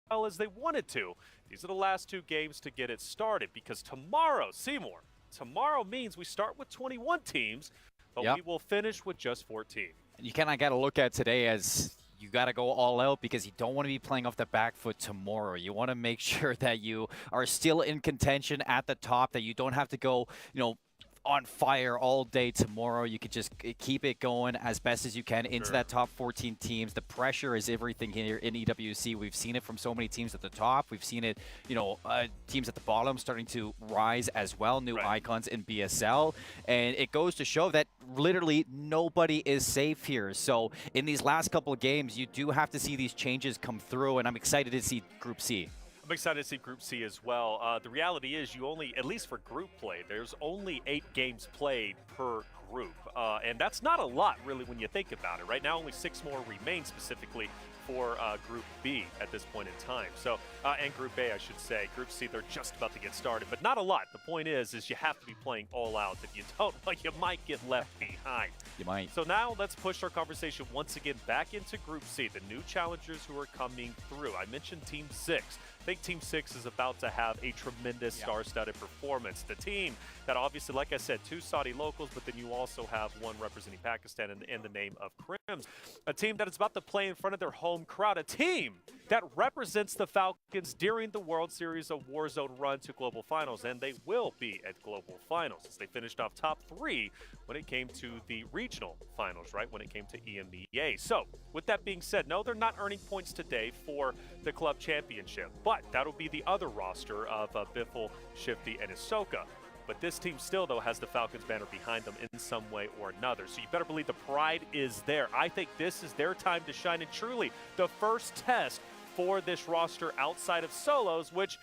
S11: well as they wanted to. These are the last two games to get it started, because tomorrow, Seymour, tomorrow means we start with 21 teams, but we will finish with just 14.
S12: You kind of got to look at today as you got to go all out, because you don't want to be playing off the back foot tomorrow. You want to make sure that you are still in contention at the top, that you don't have to go, you know, on fire all day tomorrow. You could just keep it going as best as you can into that top 14 teams. The pressure is everything here in EWC. We've seen it from so many teams at the top. We've seen it, you know, teams at the bottom starting to rise as well, new icons in BSL. And it goes to show that literally nobody is safe here. So in these last couple of games, you do have to see these changes come through, and I'm excited to see Group C.
S11: I'm excited to see Group C as well. The reality is you only, at least for group play, there's only 8 games played per group. And that's not a lot, really, when you think about it. Right now, only 6 more remain specifically for Group B at this point in time. So, and Group A, I should say. Group C, they're just about to get started, but not a lot. The point is you have to be playing all out. If you don't, like, you might get left behind.
S12: You might.
S11: So now let's push our conversation once again back into Group C, the new challengers who are coming through. I mentioned Team 6. I think Team 6 is about to have a tremendous star-studded performance. The team that obviously, like I said, 2 Saudi locals, but then you also have 1 representing Pakistan in the name of Crims. A team that is about to play in front of their home crowd. A team that represents the Falcons during the World Series of Warzone run to Global Finals, and they will be at Global Finals as they finished off top 3 when it came to the regional finals, right, when it came to EMEA. So, with that being said, no, they're not earning points today for the club championship, but that'll be the other roster of Biffle, Shifty, and Ahsoka. But this team still, though, has the Falcons banner behind them in some way or another. So you better believe the pride is there. I think this is their time to shine, and truly the first test for this roster outside of solos, which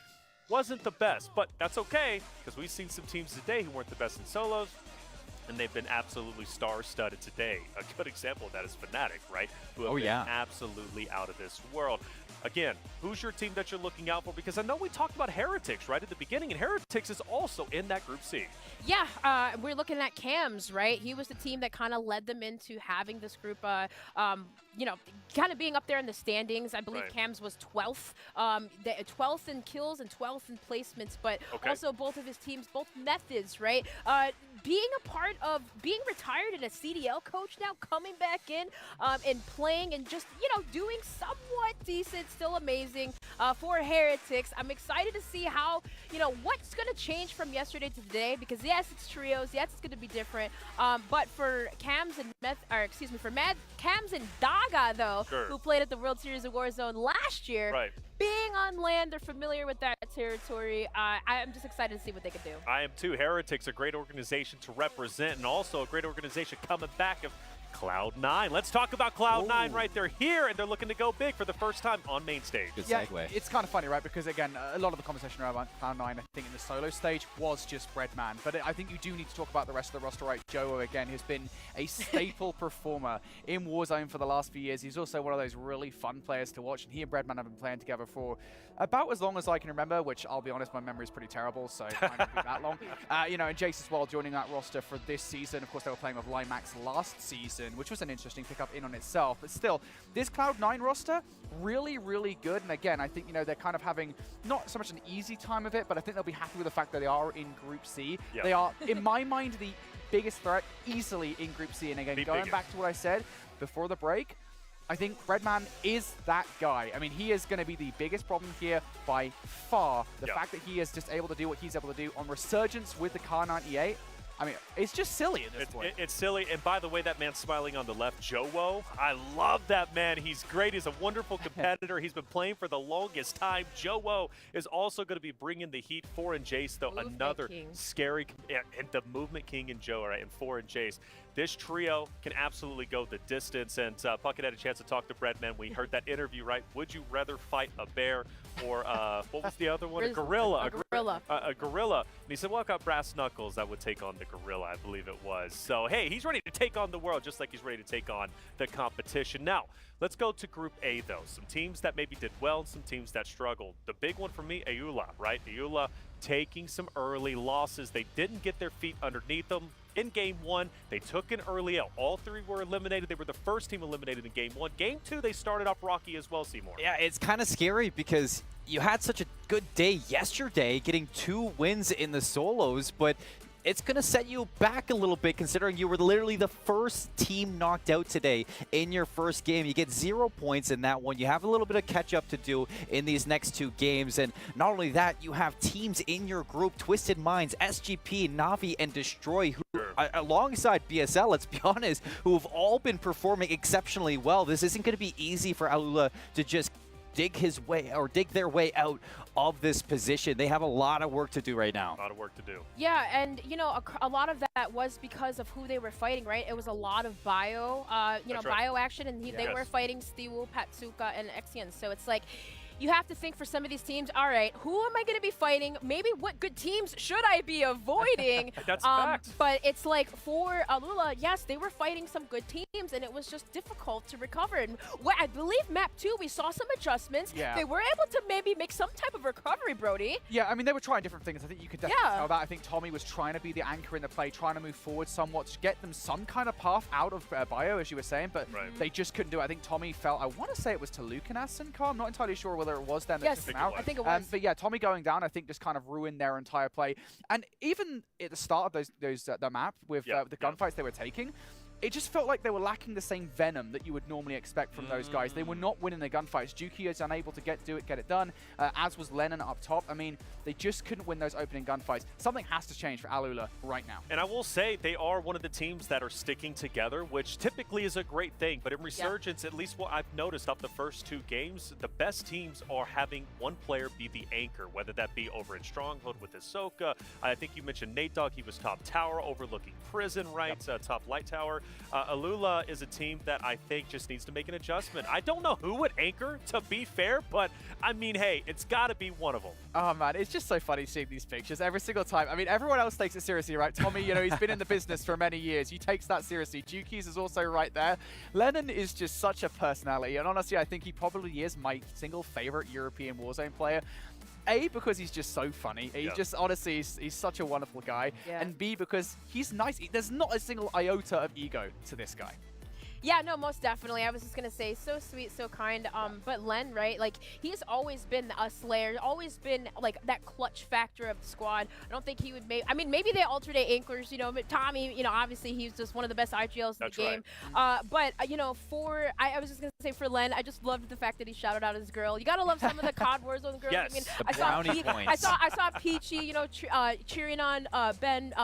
S11: wasn't the best. But that's okay, because we've seen some teams today who weren't the best in solos, and they've been absolutely star-studded today. A good example of that is Fnatic, right? Who have been absolutely out of this world. Again, who's your team that you're looking out for? Because I know we talked about Heretics right at the beginning, and Heretics is also in that Group C.
S13: Yeah, we're looking at Cams, right? He was the team that kind of led them into having this group, you know, kind of being up there in the standings. I believe Cams was 12th, 12th in kills and 12th in placements, but also both of his teams, both methods, right? Being a part of being retired and a CDL coach now, coming back in and playing and just, you know, doing somewhat decent, still amazing for Heretics. I'm excited to see how, you know, what's going to change from yesterday to today, because yes, it's trios, yes, it's going to be different. But for Cams and Cams and Daga, though, who played at the World Series of Warzone last year, being on land, they're familiar with that territory. I'm just excited to see what they can do.
S11: I am too. Heretics, a great organization to represent, and also a great organization coming back Cloud9. Let's talk about Cloud9 right there here, and they're looking to go big for the first time on main stage.
S12: Good
S14: yeah,
S12: segue.
S14: It's kind of funny, right? Because again, a lot of the conversation around Cloud9, I think in the solo stage was just Breadman. But I think you do need to talk about the rest of the roster, right? Joe, again, has been a staple performer in Warzone for the last few years. He's also one of those really fun players to watch, and he and Breadman have been playing together for about as long as I can remember, which I'll be honest, my memory is pretty terrible, so it might not be that long. You know, and Jace as well joining that roster for this season. Of course, they were playing with Limax last season, which was an interesting pickup in on itself. But still, this Cloud9 roster, really, really good. And again, I think, you know, they're kind of having not so much an easy time of it, but I think they'll be happy with the fact that they are in Group C. Yep. They are, in my mind, the biggest threat easily in Group C. And again, going back to what I said before the break, I think Breadman is that guy. I mean, he is going to be the biggest problem here by far. The fact that he is just able to do what he's able to do on Resurgence with the Kar98, I mean, it's just silly at this point.
S11: It's silly. And by the way, that man smiling on the left, Joe, I love that man. He's great. He's a wonderful competitor. He's been playing for the longest time. Joe is also going to be bringing the heat. 4 and Jace, though, another scary, and the Movement King and Joe, right, and 4 and Jace. This trio can absolutely go the distance. And Puckett had a chance to talk to Breadman. We heard that interview, right? Would you rather fight a bear or what was the other one? A gorilla. A gorilla. And he said, well, I've got brass knuckles. That would take on the gorilla, I believe it was. So, hey, he's ready to take on the world just like he's ready to take on the competition. Now, let's go to Group A, though. Some teams that maybe did well and some teams that struggled. The big one for me, Eula, right? Eula taking some early losses. They didn't get their feet underneath them. In Game 1, they took an early L. All 3 were eliminated. They were the first team eliminated in Game 1. Game 2, they started off rocky as well, Seymour.
S12: Yeah, it's kind of scary because you had such a good day yesterday, getting 2 wins in the solos, but it's going to set you back a little bit considering you were literally the first team knocked out today in your first game. You get 0 points in that one. You have a little bit of catch up to do in these next 2 games. And not only that, you have teams in your group, Twisted Minds, SGP, Na'Vi, and Destroy, who alongside BSL, let's be honest, who have all been performing exceptionally well. This isn't going to be easy for Alula to just dig their way out of this position. They have a lot of work to do right now.
S11: A lot of work to do.
S13: Yeah, and you know, a lot of that was because of who they were fighting, right? It was a lot of bio, bio action, and they were fighting Stiwu, Patsuka, and Exian. So it's like, you have to think for some of these teams, all right, who am I going to be fighting? Maybe what good teams should I be avoiding?
S11: That's fact.
S13: But it's like for Alula, yes, they were fighting some good teams, and it was just difficult to recover. And I believe map 2, we saw some adjustments.
S14: Yeah.
S13: They were able to maybe make some type of recovery, Brody.
S14: Yeah, I mean, they were trying different things. I think you could definitely tell that. I think Tommy was trying to be the anchor in the play, trying to move forward somewhat to get them some kind of path out of bio, as you were saying, but they just couldn't do it. I think Tommy felt, I want to say it was to Lucanas and Car. I'm not entirely sure whether it was them that took them out.
S13: I think it was.
S14: But yeah, Tommy going down, I think, just kind of ruined their entire play. And even at the start of the map with the gunfights they were taking, it just felt like they were lacking the same venom that you would normally expect from those guys. They were not winning the gunfights. Juki is unable to get it done, as was Lennon up top. I mean, they just couldn't win those opening gunfights. Something has to change for Alula right now.
S11: And I will say they are one of the teams that are sticking together, which typically is a great thing. But in Resurgence, at least what I've noticed off the first 2 games, the best teams are having one player be the anchor, whether that be over in Stronghold with Ahsoka. I think you mentioned Nate Dogg. He was top tower overlooking Prison, right? Top light tower. Alula is a team that I think just needs to make an adjustment. I don't know who would anchor, to be fair, but I mean, hey, it's got to be one of them.
S14: Oh, man, it's just so funny seeing these pictures every single time. I mean, everyone else takes it seriously, right? Tommy, you know, he's been in the business for many years. He takes that seriously. Juki's is also right there. Lennon is just such a personality, and honestly, I think he probably is my single favorite European Warzone player. A, because he's just so funny. He's just, honestly, he's such a wonderful guy. Yeah. And B, because he's nice. There's not a single iota of ego to this guy.
S13: Yeah, no, most definitely. I was just going to say, so sweet, so kind. But Len, right, like, he's always been a slayer, always been, like, that clutch factor of the squad. I don't think he would I mean, maybe they alternate anchors, you know, but Tommy, you know, obviously he's just one of the best IGLs in the game. But, you know, I was just going to say for Len, I just loved the fact that he shouted out his girl. You got to love some of the COD Warzone girls.
S12: Yes,
S13: I mean, I saw Peachy, you know, cheering on Ben,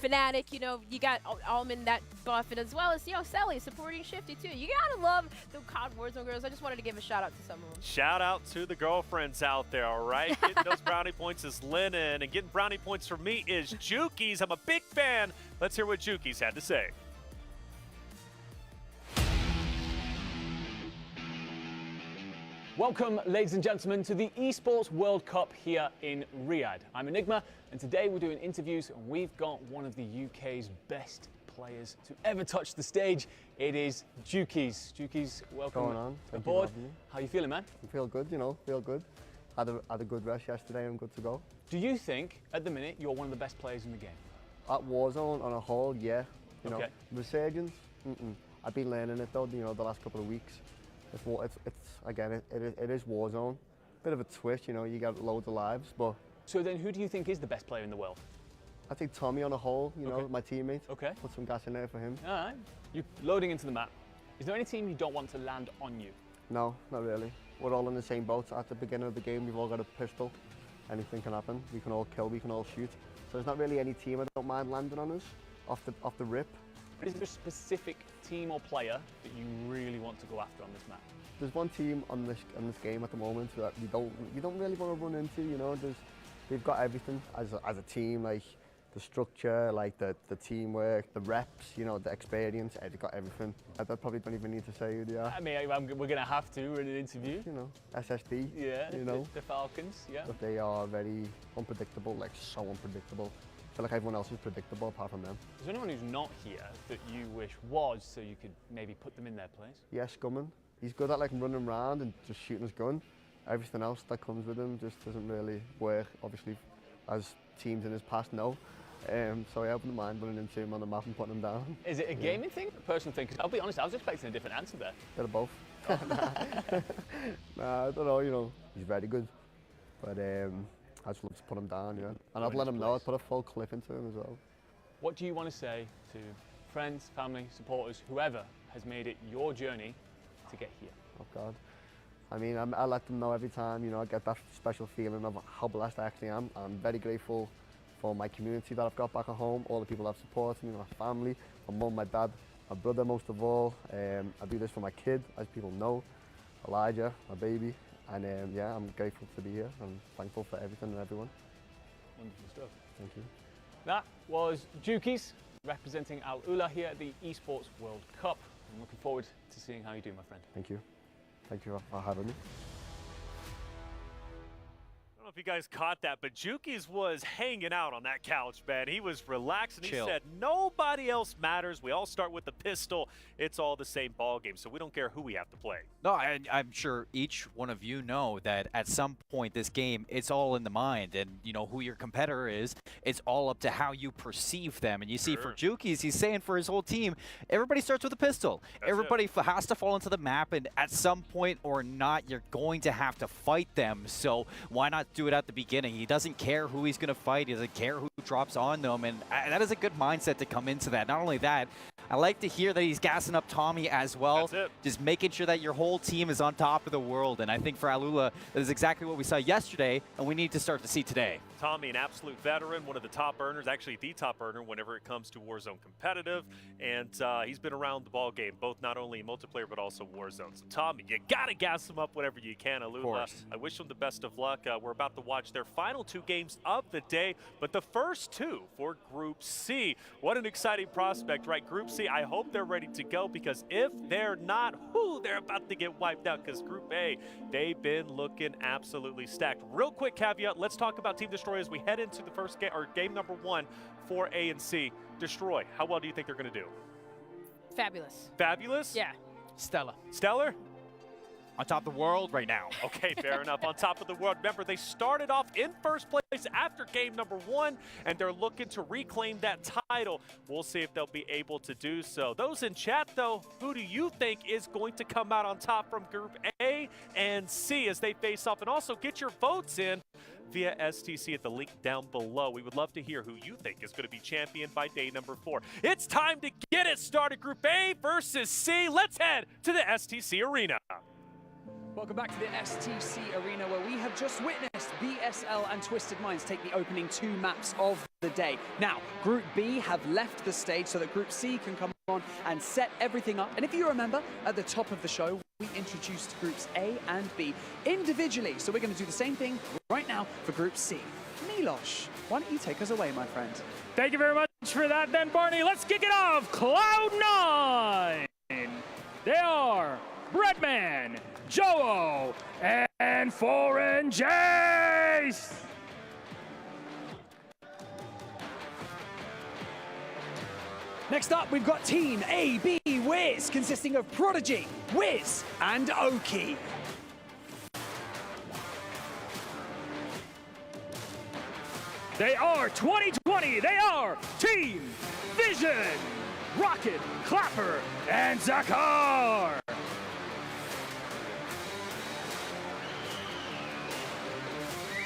S13: Fnatic, you know, you got Almond that buff, and as well as, you know, Sally supporting Shifty too. You gotta love the COD Warzone girls. I just wanted to give a shout out to some of them.
S11: Shout out to the girlfriends out there, all right? Getting those brownie points is Lennon, and getting brownie points for me is Juki's. I'm a big fan. Let's hear what Juki's had to say.
S3: Welcome, ladies and gentlemen, to the Esports World Cup here in Riyadh. I'm Enigma, and today we're doing interviews, and we've got one of the UK's best players to ever touch the stage. It is Jukies. Jukies, welcome
S21: Going on.
S3: aboard. How you feeling, man?
S21: I feel good, you know, feel good. Had a good rest yesterday, I'm good to go.
S3: Do you think, at the minute, you're one of the best players in the game?
S21: At Warzone, on a whole, yeah. You know,
S3: Okay.
S21: Resurgence, I've been learning it though, you know, the last couple of weeks. It is Warzone. Bit of a twist, you know, you get loads of lives, but...
S3: So then who do you think is the best player in the world?
S21: I think Tommy on a whole, you know,
S3: Okay.
S21: my teammate.
S3: Okay.
S21: Put some gas in there for him.
S3: All right. You're loading into the map. Is there any team you don't want to land on you?
S21: No, not really. We're all in the same boat. At the beginning of the game, we've all got a pistol. Anything can happen. We can all kill, we can all shoot. So there's not really any team I don't mind landing on us, off the rip.
S3: Is there a specific team or player that you really want to go after on this map?
S21: There's one team on this game at the moment that you don't really want to run into. You know, they've got everything as a team, like the structure, like the teamwork, the reps, you know, the experience. They've got everything. I probably don't even need to say who they are.
S3: I mean, we're going to have to in an interview.
S21: You know, SSD.
S3: Yeah.
S21: You know,
S3: the Falcons. Yeah.
S21: But they are very unpredictable, like so unpredictable. I feel like everyone else is predictable apart from them.
S3: Is there anyone who's not here that you wish was, so you could maybe put them in their place?
S21: Yeah, Scumman. He's good at like running around and just shooting his gun. Everything else that comes with him just doesn't really work, obviously, as teams in his past know. So yeah, I wouldn't mind running into him on the map and putting him down.
S3: Is it a gaming thing, a personal thing? Because I'll be honest, I was expecting a different answer there.
S21: Bit of both. Nah, I don't know, you know, he's very good. But I just love to put him down, yeah. And I've let him know, I'd put a full clip into him as well.
S3: What do you want to say to friends, family, supporters, whoever has made it your journey to get here?
S21: Oh God. I mean, I let them know every time, you know, I get that special feeling of how blessed I actually am. I'm very grateful for my community that I've got back at home, all the people that have supported me, my family, my mum, my dad, my brother most of all. I do this for my kid, as people know, Elijah, my baby. And yeah, I'm grateful to be here. I'm thankful for everything and everyone.
S3: Wonderful stuff.
S21: Thank you.
S3: That was Jukies representing Al Ula here at the Esports World Cup. I'm looking forward to seeing how you do, my friend.
S21: Thank you. Thank you for having me.
S11: I don't know if you guys caught that, but Jukies was hanging out on that couch, man. He was relaxed, and
S12: Chill.
S11: he said, nobody else matters. We all start with the pistol. It's all the same ball game, so we don't care who we have to play.
S12: No, I'm sure each one of you know that at some point this game, it's all in the mind, and you know who your competitor is. It's all up to how you perceive them. And you see, for Jukies, he's saying for his whole team, everybody starts with a pistol. Everybody has to fall into the map, and at some point or not, you're going to have to fight them. So why not do it at the beginning? He doesn't care who he's going to fight. He doesn't care who drops on them, and that is a good mindset to come into that. Not only that, I like to hear that he's gassing up Tommy as well. Just making sure that your whole team is on top of the world. And I think for Al Ula, that is exactly what we saw yesterday, and we need to start to see today.
S11: Tommy, an absolute veteran, one of the top earners, actually the top earner whenever it comes to Warzone competitive, and he's been around the ball game, both not only multiplayer but also Warzone. So Tommy, you gotta gas him up whenever you can. Alula, I wish him the best of luck. We're about to watch their final two games of the day, but the first two for Group C. What an exciting prospect, right? Group C, I hope they're ready to go, because if they're not, they're about to get wiped out, because Group A, they've been looking absolutely stacked. Real quick caveat, let's talk about Team Destroy as we head into the first game, or game number one for A and C. Destroy, how well do you think they're going to do?
S13: Fabulous.
S11: Fabulous?
S13: Yeah.
S3: Stellar.
S11: Stellar?
S12: On top of the world right now.
S11: Okay, fair enough. On top of the world. Remember, they started off in first place after game number one, and they're looking to reclaim that title. We'll see if they'll be able to do so. Those in chat, though, who do you think is going to come out on top from Group A and C as they face off? And also get your votes in via STC at the link down below. We would love to hear who you think is going to be champion by day number 4. It's time to get it started. Group A versus C. Let's head to the STC arena.
S16: Welcome back to the STC Arena, where we have just witnessed BSL and Twisted Minds take the opening 2 maps of the day. Now, Group B have left the stage so that Group C can come on and set everything up. And if you remember, at the top of the show, we introduced Groups A and B individually. So we're going to do the same thing right now for Group C. Milosh, why don't you take us away, my friend?
S22: Thank you very much for that, then, Barney. Let's kick it off. Cloud9. They are Breadman, Joe, and Foreign Jace.
S16: Next up, we've got Team AB Wiz, consisting of Prodigy, Wiz, and Oki.
S22: They are 2020. They are Team Vision, Rocket, Clapper, and Zakar.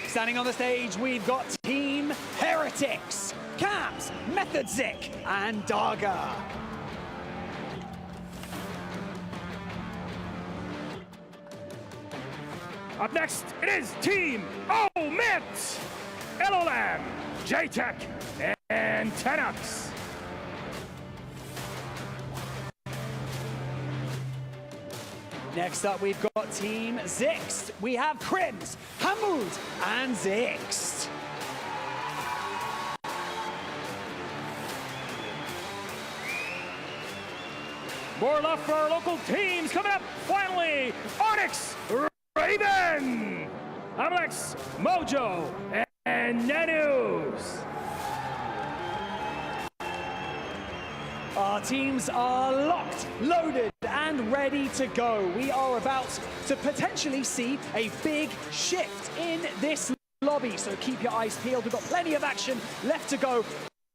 S16: Standing on the stage, we've got Team Heretics, Cams, Methodzik, and Darga.
S22: Up next, it is Team Omit, Elolam, J-Tech, and Tenux.
S16: Next up, we've got Team Zixt. We have Crims, Hamoud, and Zixt.
S22: More love for our local teams. Coming up, finally, Onyx, Raven, Alex, Mojo, and Nanus.
S16: Our teams are locked, loaded, and ready to go. We are about to potentially see a big shift in this lobby, so keep your eyes peeled. We've got plenty of action left to go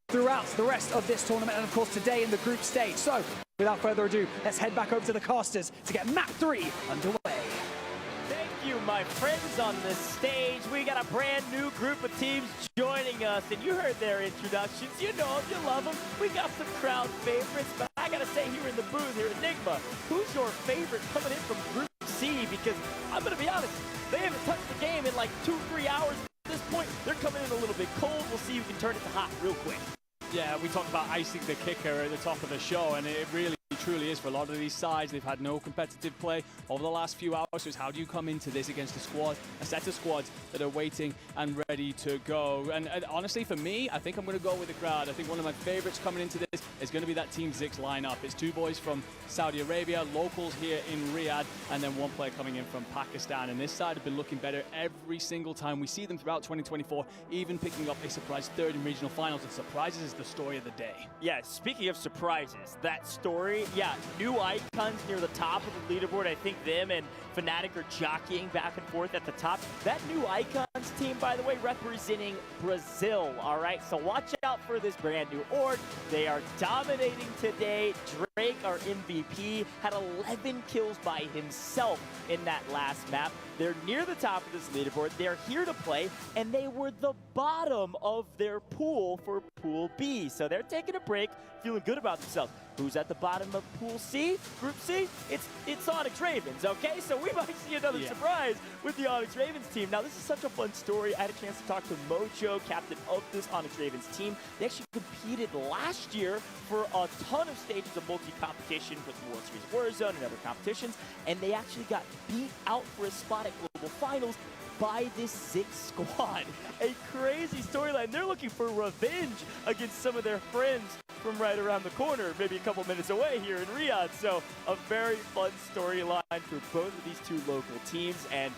S16: throughout the rest of this tournament, and of course today in the group stage. So without further ado, let's head back over to the casters to get map 3 underway.
S1: Thank you, my friends on the stage. We got a brand new group of teams joining us, and you heard their introductions. You know them, you love them. We got some crowd favorites, but I gotta say here in the booth here, Enigma, who's your favorite coming in from Group C? Because I'm gonna be honest, they haven't touched the game in like 2-3 hours. At this point, they're coming in a little bit cold. We'll see who can turn it to hot real quick.
S3: Yeah, we talked about icing the kicker at the top of the show, and it really truly is for a lot of these sides. They've had no competitive play over the last few hours, so it's how do you come into this against a set of squads that are waiting and ready to go. And honestly, for me, I think I'm going to go with the crowd. I think one of my favorites coming into this is going to be that Team Zix lineup. It's 2 boys from Saudi Arabia, locals here in Riyadh, and then 1 player coming in from Pakistan. And this side have been looking better every single time. We see them throughout 2024, even picking up a surprise 3rd in regional finals. And surprises is the story of the day.
S1: Yeah, speaking of surprises, that story, yeah, new icons near the top of the leaderboard. I think them and Fnatic are jockeying back and forth at the top. That new icons team, by the way, representing Brazil, all right? So watch out for this brand new org. They are dominating today. Drake, our MVP, had 11 kills by himself in that last map. They're near the top of this leaderboard. They're here to play, and they were the bottom of their pool for Pool B. So they're taking a break, feeling good about themselves. Who's at the bottom of Pool C? Group C? It's Onyx Ravens, okay? So we might see another surprise with the Onyx Ravens team. Now, this is such a fun story. I had a chance to talk to Mojo, captain of this Onyx Ravens team. They actually competed last year for a ton of stages of multi-competition with World Series Warzone and other competitions, and they actually got beat out for a spot at Global Finals by this Zix squad. A crazy storyline. They're looking for revenge against some of their friends from right around the corner, maybe a couple minutes away here in Riyadh. So a very fun storyline for both of these 2 local teams, and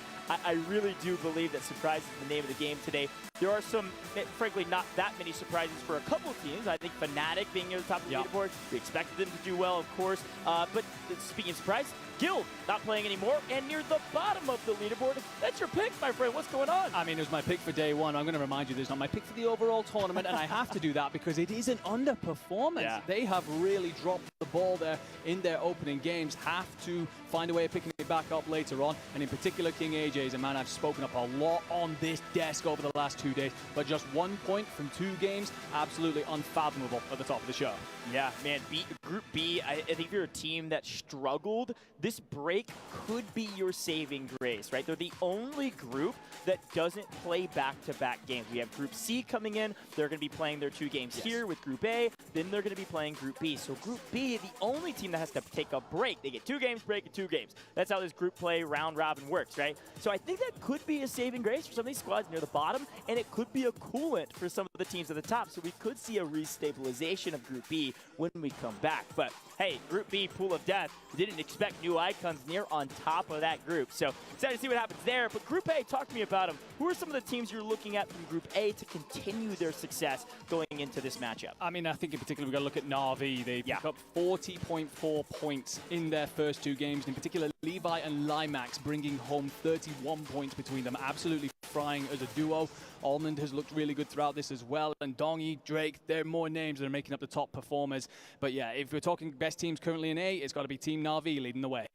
S1: I really do believe that surprise is the name of the game today. There are some, frankly, not that many surprises for a couple of teams. I think Fnatic being near the top of the leaderboard, we expected them to do well, of course. But speaking of surprise, Guild not playing anymore and near the bottom of the leaderboard. That's your pick, my friend. What's going on?
S3: I mean, it was my pick for day 1. I'm going to remind you, there's not my pick for the overall tournament, and I have to do that because it is an underperformance.
S1: Yeah.
S3: They have really dropped the ball there in their opening games. Have to find a way of picking it back up later on, and in particular, King AJ is a man I've spoken up a lot on this desk over the last 2 days, but just 1 point from 2 games, absolutely unfathomable at the top of the show.
S1: Yeah, man, Group B, I think if you're a team that struggled, this break could be your saving grace, right? They're the only group that doesn't play back-to-back games. We have Group C coming in. They're going to be playing their 2 games here with Group A. Then they're going to be playing Group B. So Group B, the only team that has to take a break. They get 2 games, break, and 2 games. That's how how this group play round robin works, right? So I think that could be a saving grace for some of these squads near the bottom, and it could be a coolant for some of the teams at the top. So we could see a restabilization of Group B when we come back. But hey, Group B, Pool of Death, we didn't expect new icons near on top of that group. So excited to see what happens there. But Group A, talk to me about them. Who are some of the teams you're looking at from Group A to continue their success going into this matchup?
S3: I mean, I think in particular we've got to look at Na'Vi. They pick up 40.4 points in their first 2 games. In particular, Levi and Limax bringing home 31 points between them. Absolutely frying as a duo. Almond has looked really good throughout this as well. And Dongy, Drake, there are more names that are making up the top performers. But yeah, if we're talking best teams currently in A, it's got to be Team Na'Vi leading the way.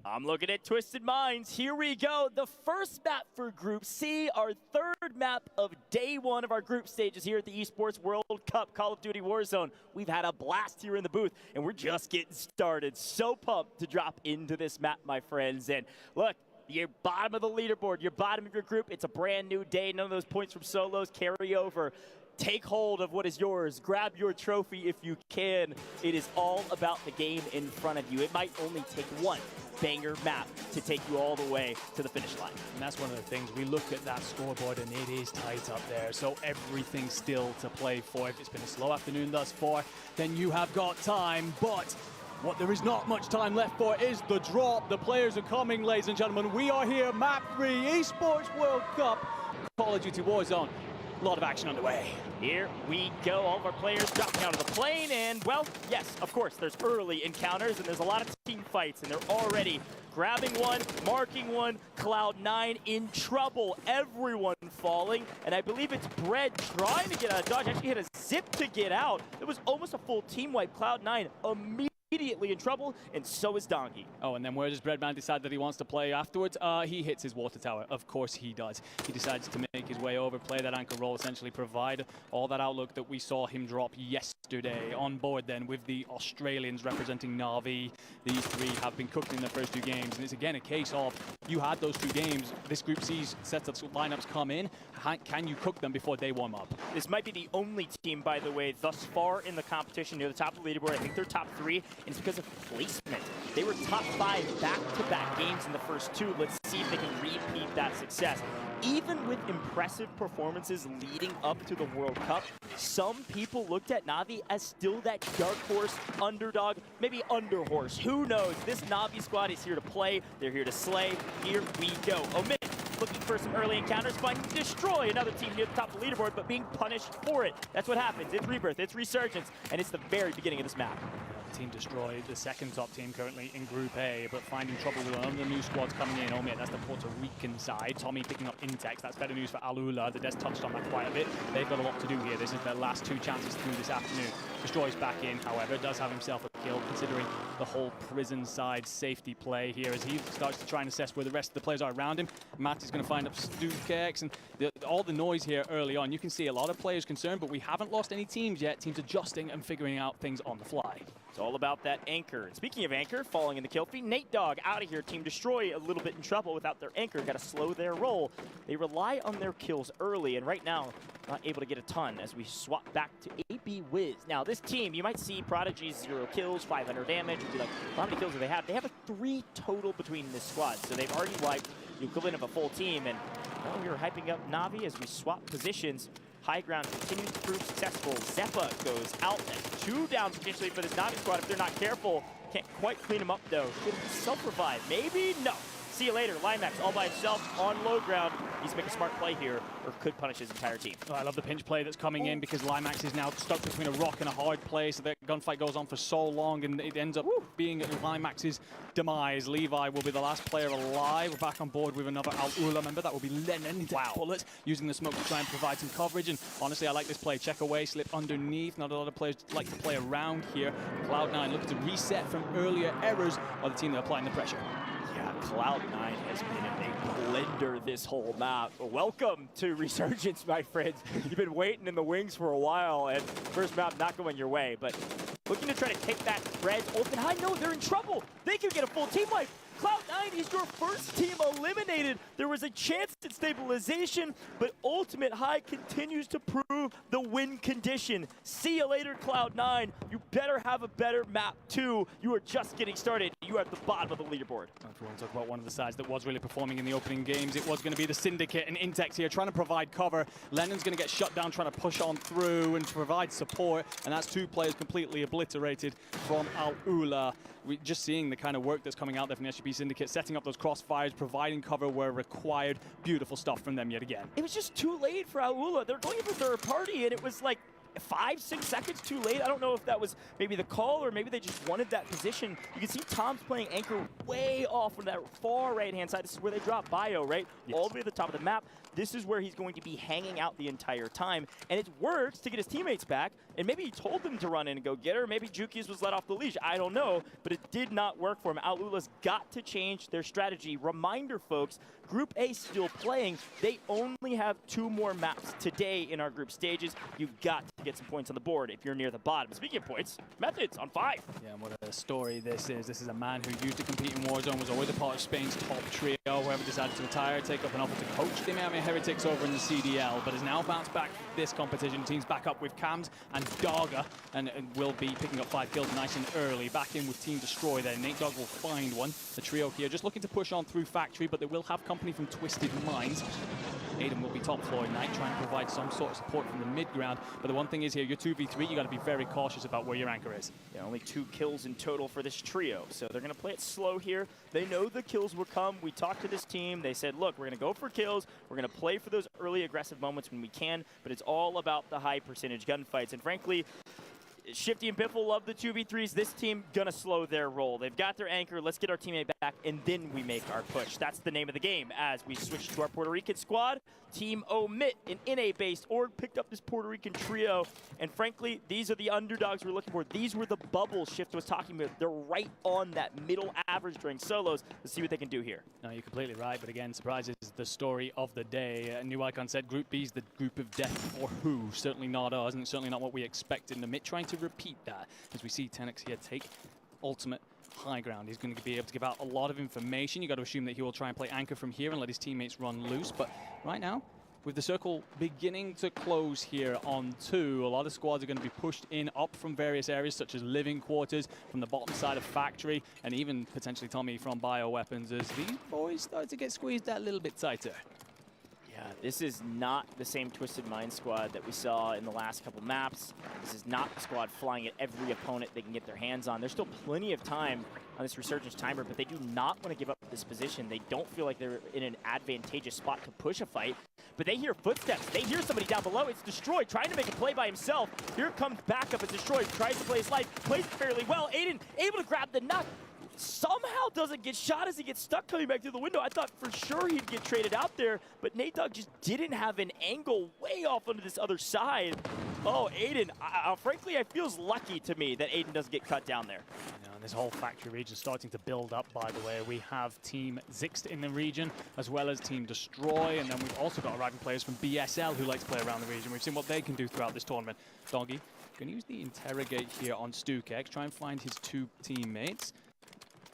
S1: I'm looking at Twisted Minds. Here we go. The first map for Group C, our third map of day 1 of our group stages here at the Esports World Cup Call of Duty Warzone. We've had a blast here in the booth, and we're just getting started. So pumped to drop into this map, my friends. And look, you're bottom of the leaderboard. You're bottom of your group. It's a brand new day. None of those points from solos carry over. Take hold of what is yours. Grab your trophy if you can. It is all about the game in front of you. It might only take one banger map to take you all the way to the finish line.
S3: And that's one of the things. We look at that scoreboard and it is tight up there. So everything's still to play for. If it's been a slow afternoon thus far, then you have got time. But what there is not much time left for is the drop. The players are coming, ladies and gentlemen. We are here, map 3, Esports World Cup, Call of Duty Warzone. A lot of action underway.
S1: Here we go. All of our players dropping out of the plane. And, well, yes, of course, there's early encounters, and there's a lot of team fights, and they're already grabbing one, marking one. Cloud9 in trouble. Everyone falling. And I believe it's Bread trying to get out of dodge. Actually hit a zip to get out. It was almost a full team wipe. Cloud9 immediately in trouble, and so is Donkey.
S3: Oh, and then where does Breadman decide that he wants to play afterwards? He hits his water tower. Of course he does. He decides to make his way over, play that anchor role, essentially provide all that outlook that we saw him drop yesterday. On board then with the Australians representing Na'Vi. These 3 have been cooked in their first 2 games, and it's again a case of you had those 2 games. This Group C's sets of lineups come in. Can you cook them before they warm up?
S1: This might be the only team, by the way, thus far in the competition near the top of the leaderboard. I think they're top 3, and it's because of placement. They were top 5 back-to-back games in the first 2. Let's see if they can repeat that success. Even with impressive performances leading up to the World Cup, some people looked at Na'Vi as still that dark horse, underdog, maybe underhorse. Who knows? This Na'Vi squad is here to play. They're here to slay. Here we go. Omit looking for some early encounters, finding Destroy, another team near the top of the leaderboard, but being punished for it. That's what happens. It's Rebirth, it's Resurgence, and it's the very beginning of this map.
S3: Team Destroy, the second top team currently in Group A, but finding trouble with one of the new squads coming in. Omit, that's the Puerto Rican side. Tommy picking up Intex. That's better news for Alula. The Des touched on that quite a bit. They've got a lot to do here. This is their last 2 chances through this afternoon. Destroy's back in, however, does have himself a kill, considering the whole prison side safety play here as he starts to try and assess where the rest of the players are around him. Matt is going to find up Stukex, and all the noise here early on. You can see a lot of players concerned, but we haven't lost any teams yet. Teams adjusting and figuring out things on the fly.
S1: It's all about that anchor. And speaking of anchor, falling in the kill feed, Nate Dogg out of here. Team Destroy a little bit in trouble without their anchor. Got to slow their roll. They rely on their kills early, and right now, not able to get a ton as we swap back to AB Wiz. Now, this team, you might see Prodigy's 0 kills, 500 damage. You'd be like, how many kills do they have? They have a 3 total between this squad, so they've already wiped the equivalent of a full team. And well, we were hyping up Na'Vi as we swap positions. High ground continues to prove successful. Zeppa goes out. That's 2 down potentially for this Na'Vi squad if they're not careful. Can't quite clean him up though. Should self-revive? Maybe? No. See you later. Limax all by himself on low ground. He's making a smart play here, or could punish his entire team.
S3: Oh, I love the pinch play that's coming in because Limax is now stuck between a rock and a hard place. So that gunfight goes on for so long, and it ends up being Limax's demise. Levi will be the last player alive. We're back on board with another Al-Ula member. That will be Lennon. Bullet using the smoke to try and provide some coverage. And honestly, I like this play. Check away, slip underneath. Not a lot of players like to play around here. Cloud9 looking to reset from earlier errors while the team are applying the pressure.
S1: Yeah, Cloud9 has been a blender this whole map. Welcome to Resurgence, my friends. You've been waiting in the wings for a while, and first map not going your way, but looking to try to take that Reds open high. No, they're in trouble. They could get a full team wipe. Cloud9 is your first team eliminated. There was a chance at stabilization, but Ultimate High continues to prove the win condition. See you later, Cloud9. You better have a better map too. You are just getting started. You are at the bottom of the leaderboard.
S3: If we want to talk about one of the sides that was really performing in the opening games, it was going to be the Syndicate, and Intex here trying to provide cover. Lennon's going to get shut down trying to push on through and provide support, and that's 2 players completely obliterated from Al-Ula. We're just seeing the kind of work that's coming out there from the SGP Syndicate, setting up those crossfires, providing cover where required. Beautiful stuff from them yet again.
S1: It was just too late for Al-Ula. They're going for third party, and it was like 5-6 seconds too late. I don't know if that was maybe the call or maybe they just wanted that position. You can see Tom's playing anchor way off on that far right-hand side. This is where they drop Bio, right? Yes. All the way to the top of the map. This is where he's going to be hanging out the entire time. And it works to get his teammates back. And maybe he told them to run in and go get her. Maybe Juki's was let off the leash. I don't know. But it did not work for him. Al-Ula's got to change their strategy. Reminder, folks, Group A still playing. They only have 2 more maps today in our group stages. You've got to get some points on the board if you're near the bottom. Speaking of points, Methods on 5.
S3: Yeah, and what a story this is. This is a man who used to compete in Warzone, was always a part of Spain's top trio, whoever decided to retire, take up an offer to coach the Miami Heretics over in the CDL, but has now bounced back this competition. Teams back up with Cams and Dogger, and will be picking up 5 kills nice and early. Back in with Team Destroy there. Nate Dogg will find one. The trio here just looking to push on through Factory, but they will have company from Twisted Minds. Aiden will be top floor at night, trying to provide some sort of support from the mid-ground. But the one thing is here, you're 2v3, you got to be very cautious about where your anchor is.
S1: Yeah, only 2 kills in total for this trio. So they're going to play it slow here. They know the kills will come. We talked to this team. They said, look, we're going to go for kills. We're going to play for those early aggressive moments when we can. But it's all about the high percentage gunfights. And frankly, Shifty and Biffle love the 2v3s. This team gonna slow their roll. They've got their anchor. Let's get our teammate back, and then we make our push. That's the name of the game. As we switch to our Puerto Rican squad, Team Omit, an NA-based org, picked up this Puerto Rican trio. And frankly, these are the underdogs we're looking for. These were the bubbles Shift was talking about. They're right on that middle average during solos. Let's see what they can do here.
S3: No, you're completely right. But again, surprise is the story of the day. New Icon said Group B is the group of death for who? Certainly not us, and certainly not what we expected. And Omit trying to repeat that as we see Tenix here take ultimate high ground. He's going to be able to give out a lot of information. You got to assume that he will try and play anchor from here and let his teammates run loose. But right now, with the circle beginning to close here on 2, a lot of squads are going to be pushed in up from various areas such as living quarters, from the bottom side of factory, and even potentially Tommy from bioweapons as these boys start to get squeezed that little bit tighter.
S1: Yeah, this is not the same Twisted Mind squad that we saw in the last couple maps. This is not the squad flying at every opponent they can get their hands on. There's still plenty of time on this Resurgence timer, but they do not want to give up this position. They don't feel like they're in an advantageous spot to push a fight, but they hear footsteps. They hear somebody down below. It's Destroy trying to make a play by himself. Here comes backup as Destroy tries to play his life, plays fairly well. Aiden able to grab the knock. Somehow doesn't get shot as he gets stuck coming back through the window. I thought for sure he'd get traded out there, but Nate Dogg just didn't have an angle way off onto this other side. Oh, Aiden, frankly, it feels lucky to me that Aiden doesn't get cut down there.
S3: And this whole factory region is starting to build up, by the way. We have Team Zixt in the region, as well as Team Destroy, and then we've also got arriving players from BSL who like to play around the region. We've seen what they can do throughout this tournament. Doggy going to use the Interrogate here on StuKex, try and find his 2 teammates.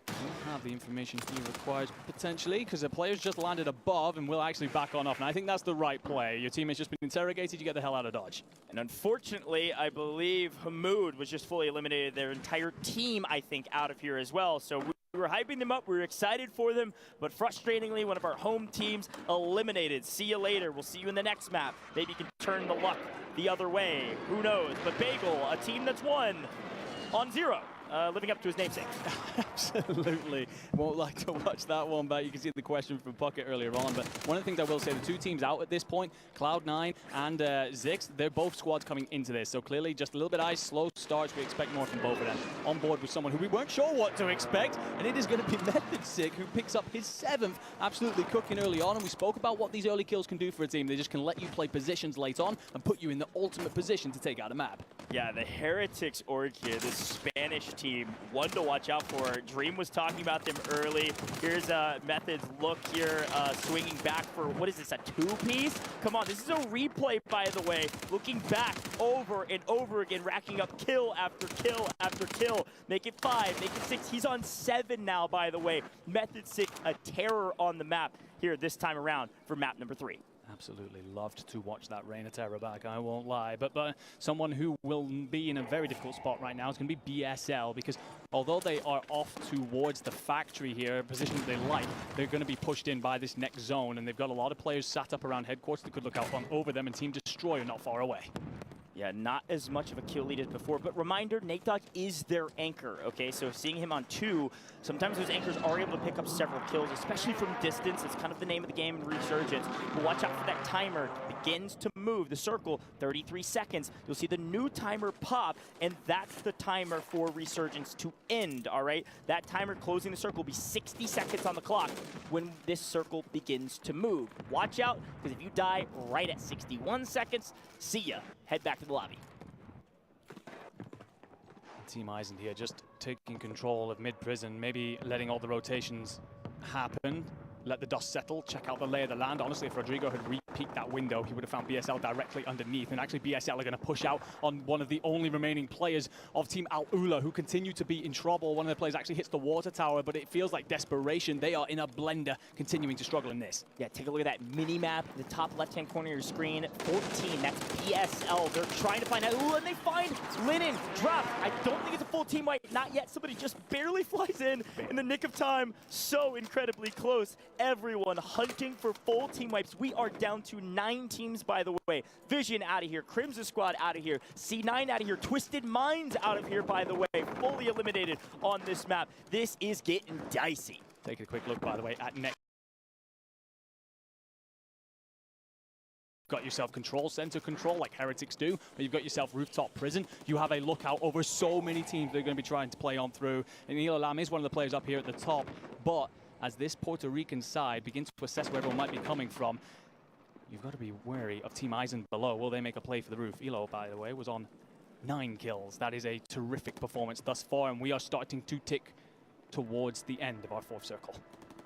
S3: Don't have the information he requires potentially because the player's just landed above and will actually back on off. And I think that's the right play. Your teammate's just been interrogated, you get the hell out of Dodge.
S1: And unfortunately, I believe Hamoud was just fully eliminated. Their entire team, I think, out of here as well. So we were hyping them up. We were excited for them. But frustratingly, one of our home teams eliminated. See you later. We'll see you in the next map. Maybe you can turn the luck the other way. Who knows? But Bagel, a team that's won on 0. Living up to his namesake.
S3: Absolutely. Won't like to watch that one, but you can see the question from Puckett earlier on. But one of the things I will say, the 2 teams out at this point, Cloud9 and Zix, they're both squads coming into this. So clearly just a little bit ice, slow starts. We expect more from both of them. On board with someone who we weren't sure what to expect, and it is going to be Method Sick, who picks up his 7th, absolutely cooking early on. And we spoke about what these early kills can do for a team. They just can let you play positions late on and put you in the ultimate position to take out a map.
S1: Yeah, the Heretics org here, this Spanish team, one to watch out for. Dream was talking about them early. Here's Method's look here, swinging back for, what is this, a two-piece? Come on, this is a replay, by the way. Looking back over and over again, racking up kill after kill after kill. Make it 5, make it 6. He's on 7 now, by the way. Method 6, a terror on the map here this time around for map number 3.
S3: Absolutely loved to watch that Reign of Terror back, I won't lie. But someone who will be in a very difficult spot right now is going to be BSL, because although they are off towards the factory here, a position that they like, they're going to be pushed in by this next zone, and they've got a lot of players sat up around headquarters that could look out over them, and Team Destroyer not far away.
S1: Yeah, not as much of a kill lead as before, but reminder, Nate Dogg is their anchor, okay? So seeing him on 2, sometimes those anchors are able to pick up several kills, especially from distance. It's kind of the name of the game in Resurgence. But watch out for that timer. It begins to move. The circle, 33 seconds. You'll see the new timer pop, and that's the timer for Resurgence to end, all right? That timer closing the circle will be 60 seconds on the clock when this circle begins to move. Watch out, because if you die right at 61 seconds, see ya. Head back to the lobby.
S3: Team Eisen here just taking control of mid-prison, maybe letting all the rotations happen. Let the dust settle, check out the lay of the land. Honestly, if Rodrigo had re-peeked that window, he would have found BSL directly underneath. And actually, BSL are going to push out on one of the only remaining players of Team Al-Ula, who continue to be in trouble. One of the players actually hits the water tower, but it feels like desperation. They are in a blender, continuing to struggle in this.
S1: Yeah, take a look at that mini-map, the top left-hand corner of your screen. 14, that's BSL. They're trying to find out. Ooh, and they find Linen. Drop. I don't think it's a full team wipe. Not yet. Somebody just barely flies in the nick of time. So incredibly close. Everyone hunting for full team wipes. We are down to 9 teams, by the way. Vision out of here. Crimson Squad out of here. C9 out of here. Twisted Minds out of here, by the way. Fully eliminated on this map. This is getting dicey.
S3: Take a quick look, by the way, at next. Got yourself control center control like Heretics do, but you've got yourself Rooftop Prison. You have a lookout over so many teams they're going to be trying to play on through. And Lam is one of the players up here at the top, but as this Puerto Rican side begins to assess where everyone might be coming from, you've got to be wary of Team Eisen below. Will they make a play for the roof? Elo, by the way, was on 9 kills. That is a terrific performance thus far, and we are starting to tick towards the end of our 4th circle.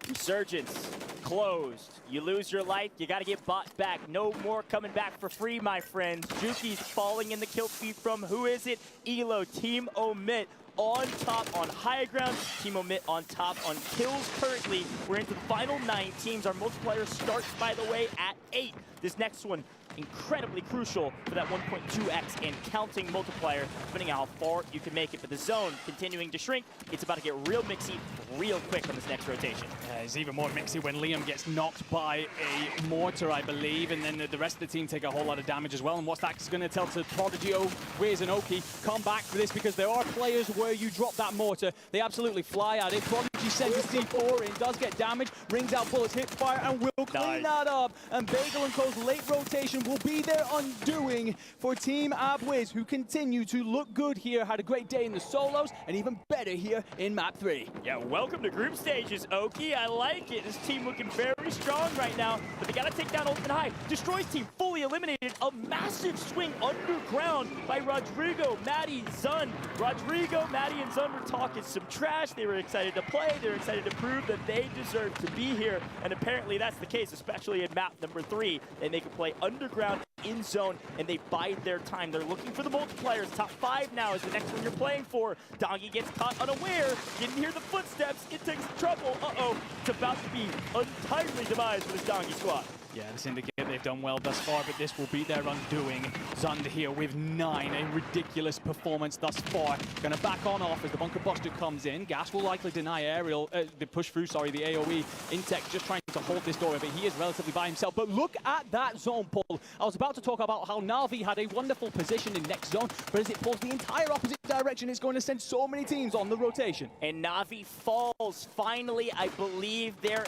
S1: Resurgence closed. You lose your life, you got to get bought back. No more coming back for free, my friends. Juki's falling in the kill feed from, who is it? Elo, Team Omit on top on high ground. Team Omit on top on kills currently. We're into the final 9 teams. Our multiplayer starts, by the way, at 8. This next one, incredibly crucial for that 1.2x and counting multiplier, depending on how far you can make it. But the zone continuing to shrink. It's about to get real mixy real quick on this next rotation.
S3: It's even more mixy when Liam gets knocked by a mortar, I believe, and then the rest of the team take a whole lot of damage as well. And what's that going to tell to Prodigy, Wiz, and Oki? Come back for this, because there are players where you drop that mortar, they absolutely fly at it. Prodigy sends his C4 in, does get damage, rings out bullets, hit fire, and will clean that up. And Bagel and Co.'s late rotation will be their undoing for Team Abwiz, who continue to look good here. Had a great day in the solos, and even better here in map 3.
S1: Yeah, welcome to group stages, Oki. I like it. This team looking very strong right now, but they got to take down Ultimate High. Destroy's team fully eliminated. A massive swing underground by Rodrigo, Maddie, Zun. Rodrigo, Maddie, and Zun were talking some trash. They were excited to play. They were excited to prove that they deserve to be here, and apparently that's the case, especially in map number 3. They make a play underground in zone, and they bide their time. They're looking for the multipliers. Top 5 now is the next one you're playing for. Dongi gets caught unaware. Didn't hear the footsteps. It takes trouble. Uh-oh. It's about to be untimely demise for this Dongi squad.
S3: Yeah, the Syndicate, they've done well thus far, but this will be their undoing. Zund here with 9, a ridiculous performance thus far. Gonna back on off as the Bunker Buster comes in. Gas will likely deny aerial, the push through, sorry, the AoE. Intech just trying to hold this door, but he is relatively by himself. But look at that zone pull. I was about to talk about how Navi had a wonderful position in next zone, but as it pulls the entire opposite direction, it's going to send so many teams on the rotation.
S1: And Navi falls. Finally, I believe they're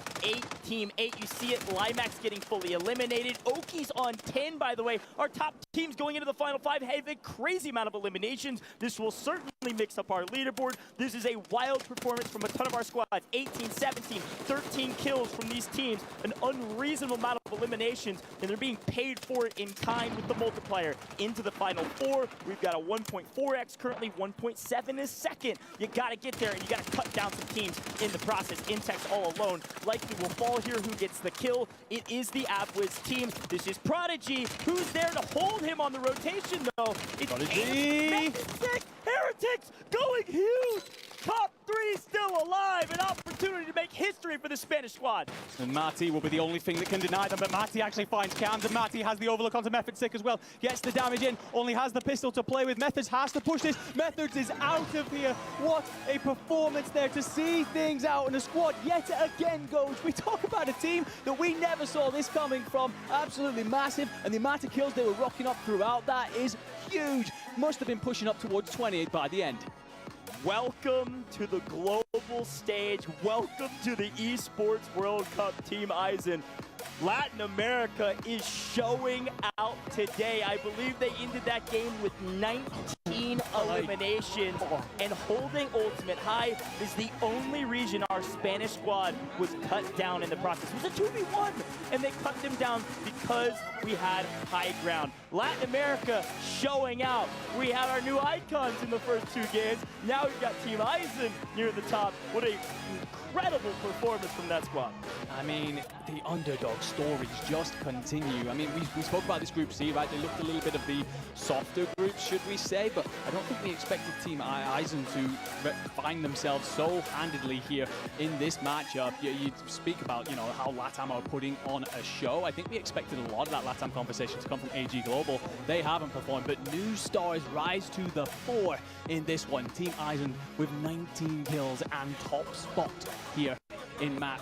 S1: Team 8. You see it, Limax getting fully eliminated. Oki's on 10, by the way. Our top teams going into the final 5 have a crazy amount of eliminations. This will certainly mix up our leaderboard. This is a wild performance from a ton of our squads. 18, 17, 13 kills from these teams an unreasonable amount of eliminations, and they're being paid for it in kind with the multiplier. Into the final 4, we've got a 1.4x currently, 1.7 is second. You gotta get there, and you gotta cut down some teams in the process. Intex all alone likely will fall here. Who gets the kill? It is the Abwiz team. This is Prodigy, who's there to hold him on the rotation, though. It's
S3: Prodigy!
S1: Heretics going huge! Top 3 still alive, an opportunity to make history for the Spanish squad.
S3: And Marty will be the only thing that can deny them, but Marty actually finds Cams, and Marty has the overlook onto Methods Sick as well. Gets the damage in, only has the pistol to play with. Methods has to push this. Methods is out of here. What a performance there to see things out in a squad yet again, Goge. We talk about a team that we never saw this coming from. Absolutely massive, and the amount of kills they were rocking up throughout that is huge. Must have been pushing up towards 28 by the end.
S1: Welcome to the global stage. Welcome to the Esports World Cup, Team Eisen. Latin America is showing out today. I believe they ended that game with 19 eliminations, and holding ultimate high is the only reason our Spanish squad was cut down in the process. It was a 2v1, and they cut them down because we had high ground. Latin America showing out. We had our new icons in the first 2 games. Now we've got Team Eisen near the top. What a incredible performance from that squad.
S3: I mean, the underdog stories just continue. I mean, we spoke about this Group C, right? They looked a little bit of the softer group, should we say, but I don't think we expected Team Eisen to find themselves so handedly here in this matchup. You speak about, you know, how LATAM are putting on a show. I think we expected a lot of that LATAM conversation to come from AG Global. They haven't performed, but new stars rise to the fore in this one. Team Eisen with 19 kills and top spot here in map.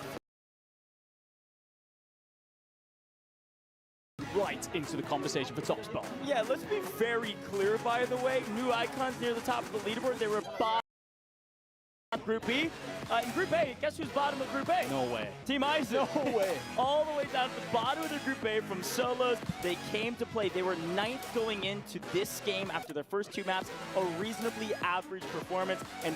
S3: Right into the conversation for top spot.
S1: Yeah, let's be very clear, by the way. New icons near the top of the leaderboard. They were bottom of Group B. In Group A, guess who's bottom of Group A?
S3: No way.
S1: Team Eisen.
S3: No way.
S1: All the way down to the bottom of the Group A from solos. They came to play. They were 9th going into this game after their first 2 maps. A reasonably average performance, and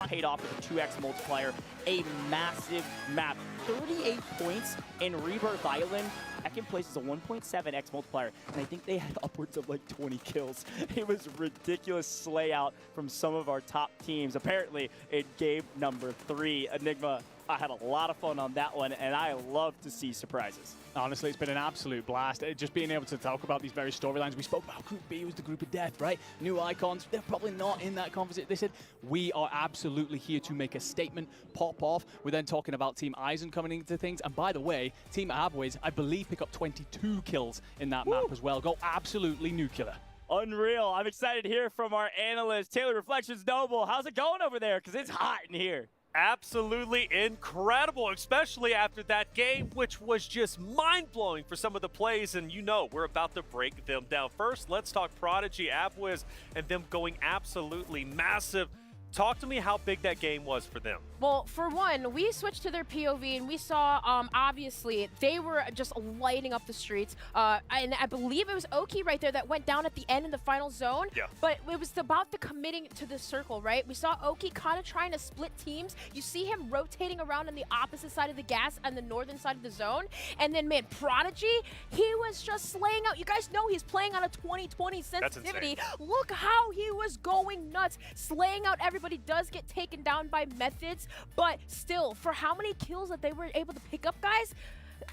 S1: paid off with a 2x multiplier. A massive map. 38 points in Rebirth Island. Second place is a 1.7x multiplier, and I think they had upwards of like 20 kills. It was ridiculous slay out from some of our top teams. Apparently, in game number 3, Enigma, I had a lot of fun on that one, and I love to see surprises.
S3: Honestly, it's been an absolute blast. Just being able to talk about these very storylines. We spoke about Group B was the group of death, right? New icons, they're probably not in that conversation. They said, we are absolutely here to make a statement, pop off. We're then talking about Team Eisen coming into things. And by the way, Team Abwiz, I believe, pick up 22 kills in that map as well. Go absolutely nuclear.
S1: Unreal. I'm excited to hear from our analyst, Taylor Reflections Noble. How's it going over there? Because it's hot in here.
S11: Absolutely incredible, especially after that game, which was just mind-blowing for some of the plays, and you know we're about to break them down. First, let's talk Prodigy, Abwiz, and them going absolutely massive. Talk to me how big that game was for them.
S13: Well, for one, we switched to their POV and we saw, obviously, they were just lighting up the streets. And I believe it was Oki right there that went down at the end in the final zone.
S11: Yeah.
S13: But it was about the committing to the circle, right? We saw Oki kind of trying to split teams. You see him rotating around on the opposite side of the gas and the northern side of the zone. And then, man, Prodigy, he was just slaying out. You guys know he's playing on a 20/20 sensitivity. Look how he was going nuts, slaying out everybody. Does get taken down by Methods, but still, for how many kills that they were able to pick up, guys,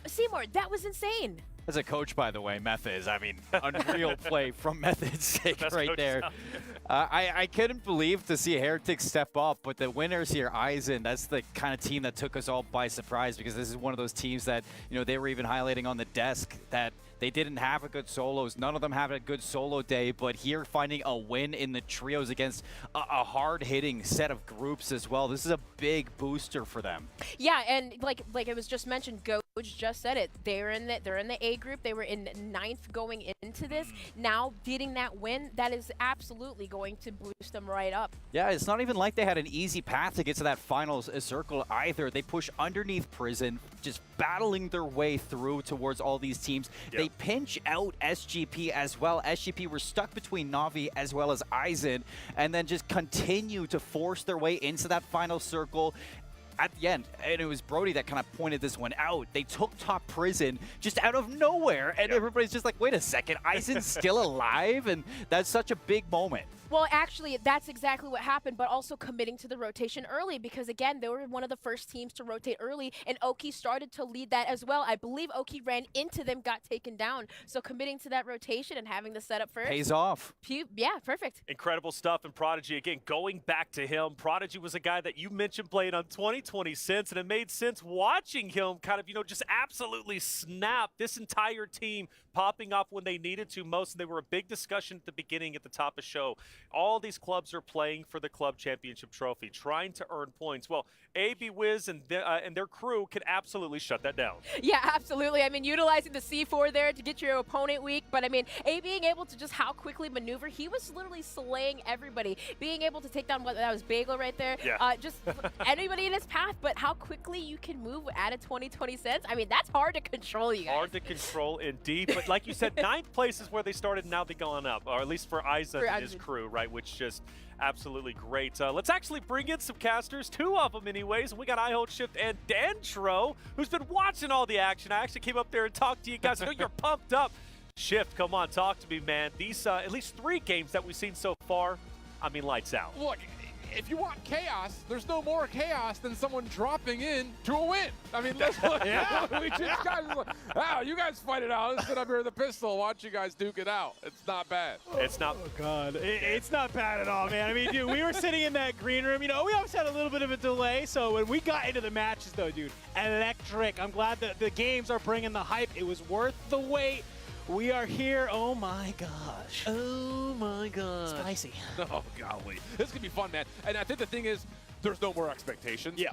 S13: Seymour, that was insane.
S12: As a coach, by the way, Methods, I mean, unreal play from Methods' sake right there. I couldn't believe to see Heretics step up, but the winners here, Eisen, that's the kind of team that took us all by surprise, because this is one of those teams that, you know, they were even highlighting on the desk that they didn't have a good solos. None of them have a good solo day, but here finding a win in the trios against a hard-hitting set of groups as well. This is a big booster for them.
S13: Yeah, and like it was just mentioned, Goge just said it. They're in the A group. They were in 9th going into this. Now getting that win, that is absolutely going to boost them right up.
S12: Yeah, it's not even like they had an easy path to get to that final circle either. They push underneath Prison, just battling their way through towards all these teams. Yep. They pinch out SGP as well. SGP were stuck between Na'Vi as well as Eisen, and then just continue to force their way into that final circle. at the end, and it was Brody that kind of pointed this one out. They took Top Prison just out of nowhere, and everybody's just like, wait a second, Aizen's still alive? And that's such a big moment.
S13: Well, actually, that's exactly what happened, but also committing to the rotation early because, again, they were one of the first teams to rotate early, and Oki started to lead that as well. I believe Oki ran into them, got taken down. So committing to that rotation and having the setup first.
S12: Pays off.
S13: Yeah, perfect.
S11: Incredible stuff. And Prodigy, again, going back to him, Prodigy was a guy that you mentioned playing on 2020 Sense, and it made sense watching him kind of, just absolutely snap this entire team popping off when they needed to most. And they were a big discussion at the beginning at the top of the show. All these clubs are playing for the club championship trophy, trying to earn points. Well, AB Wiz and their crew can absolutely shut that down.
S13: Yeah, absolutely. I mean, utilizing the C4 there to get your opponent weak, but I mean, being able to just how quickly maneuver, he was literally slaying everybody. Being able to take down, that was Bagel right there, just anybody in his path, but how quickly you can move at a 2020 Sense, I mean, that's hard to control, you guys.
S11: Hard to control indeed, but like you said, 9th place is where they started, now they've gone up, or at least for Aizen and his crew, right, which just absolutely great. Let's actually bring in some casters, 2 of them anyways. We got iHold Shift and Dantro, who's been watching all the action. I actually came up there and talked to you guys. I know you're pumped up. Shift, come on, talk to me, man. These at least 3 games that we've seen so far, I mean, lights out.
S2: Look, if you want chaos, there's no more chaos than someone dropping in to a win. I mean, let's look. We just you guys fight it out. Let's sit up here with a pistol, watch you guys duke it out. It's not bad.
S11: It's not.
S5: Oh, God. It's not bad at all, man. I mean, dude, we were sitting in that green room. We always had a little bit of a delay. So when we got into the matches, though, dude, electric. I'm glad that the games are bringing the hype. It was worth the wait. We are here. Oh, my gosh.
S2: Oh, my gosh.
S5: Spicy.
S2: Oh, golly. This could be fun, man. And I think the thing is, there's no more expectations.
S5: Yeah.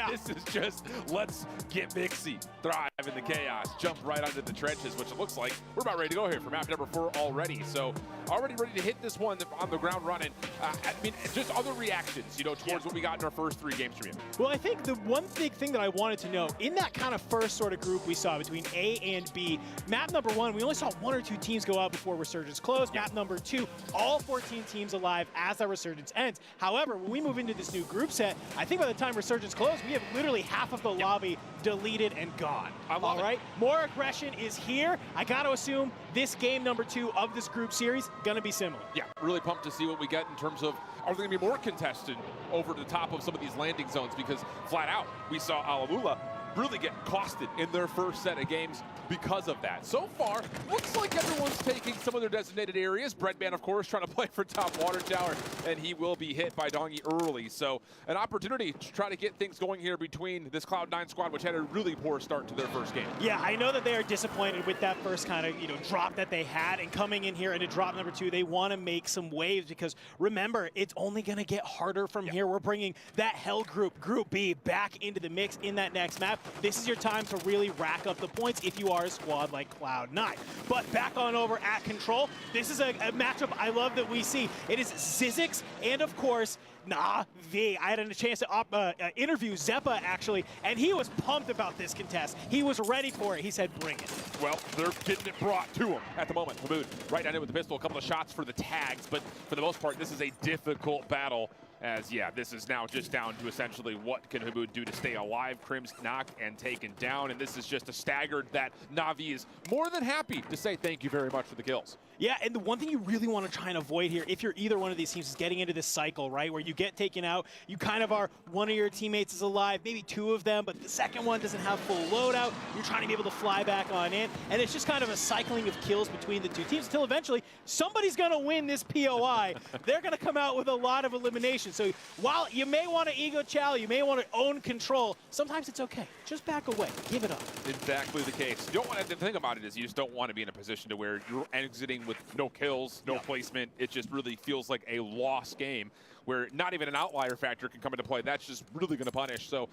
S2: This is just, let's get Mixie, thrive in the chaos, jump right onto the trenches, which it looks like we're about ready to go here for map number 4 already. So already ready to hit this one on the ground running. I mean, just other reactions, towards what we got in our first 3 games from you.
S5: Well, I think the one big thing that I wanted to know, in that kind of first sort of group we saw between A and B, map number 1, we only saw 1 or 2 teams go out before Resurgence closed. Map number 2, all 14 teams alive as that Resurgence ends. However, when we move into this new group set, I think by the time Resurgence closed, we have literally half of the lobby deleted and gone. All right? More aggression is here. I got to assume this game number 2 of this group series going to be similar.
S2: Yeah, really pumped to see what we get in terms of, are there going to be more contested over the top of some of these landing zones? Because flat out, we saw Alamula really get costed in their first set of games because of that. So far, looks like everyone's taking some of their designated areas. Breadman, of course, trying to play for top water tower, and he will be hit by Dongi early. So an opportunity to try to get things going here between this Cloud9 squad, which had a really poor start to their first game.
S5: Yeah, I know that they are disappointed with that first kind of, drop that they had, and coming in here into drop number 2, they want to make some waves because remember, it's only going to get harder from here. We're bringing that Hell Group, Group B, back into the mix in that next map. This is your time to really rack up the points if you are a squad like Cloud9. But back on over at Control, this is a matchup I love that we see. It is Zizix and, of course, Na'Vi. I had a chance to interview Zeppa, actually, and he was pumped about this contest. He was ready for it. He said, bring it.
S2: Well, they're getting it brought to him at the moment. Hamoud right down in with the pistol, a couple of shots for the tags, but for the most part, this is a difficult battle. As, this is now just down to essentially what can Hamoud do to stay alive. Crim's knocked and taken down, and this is just a staggered that Na'Vi is more than happy to say thank you very much for the kills.
S5: Yeah, and the one thing you really want to try and avoid here, if you're either one of these teams, is getting into this cycle, right, where you get taken out, you kind of are, one of your teammates is alive, maybe 2 of them, but the second one doesn't have full loadout. You're trying to be able to fly back on in, and it's just kind of a cycling of kills between the 2 teams until eventually somebody's going to win this POI. They're going to come out with a lot of eliminations. So while you may want to ego chow, you may want to own Control, sometimes it's okay. Just back away. Give it up.
S2: Exactly the case. You don't want to, the thing about it is you just don't want to be in a position to where you're exiting with no kills, no placement. It just really feels like a lost game where not even an outlier factor can come into play. That's just really going to punish. So,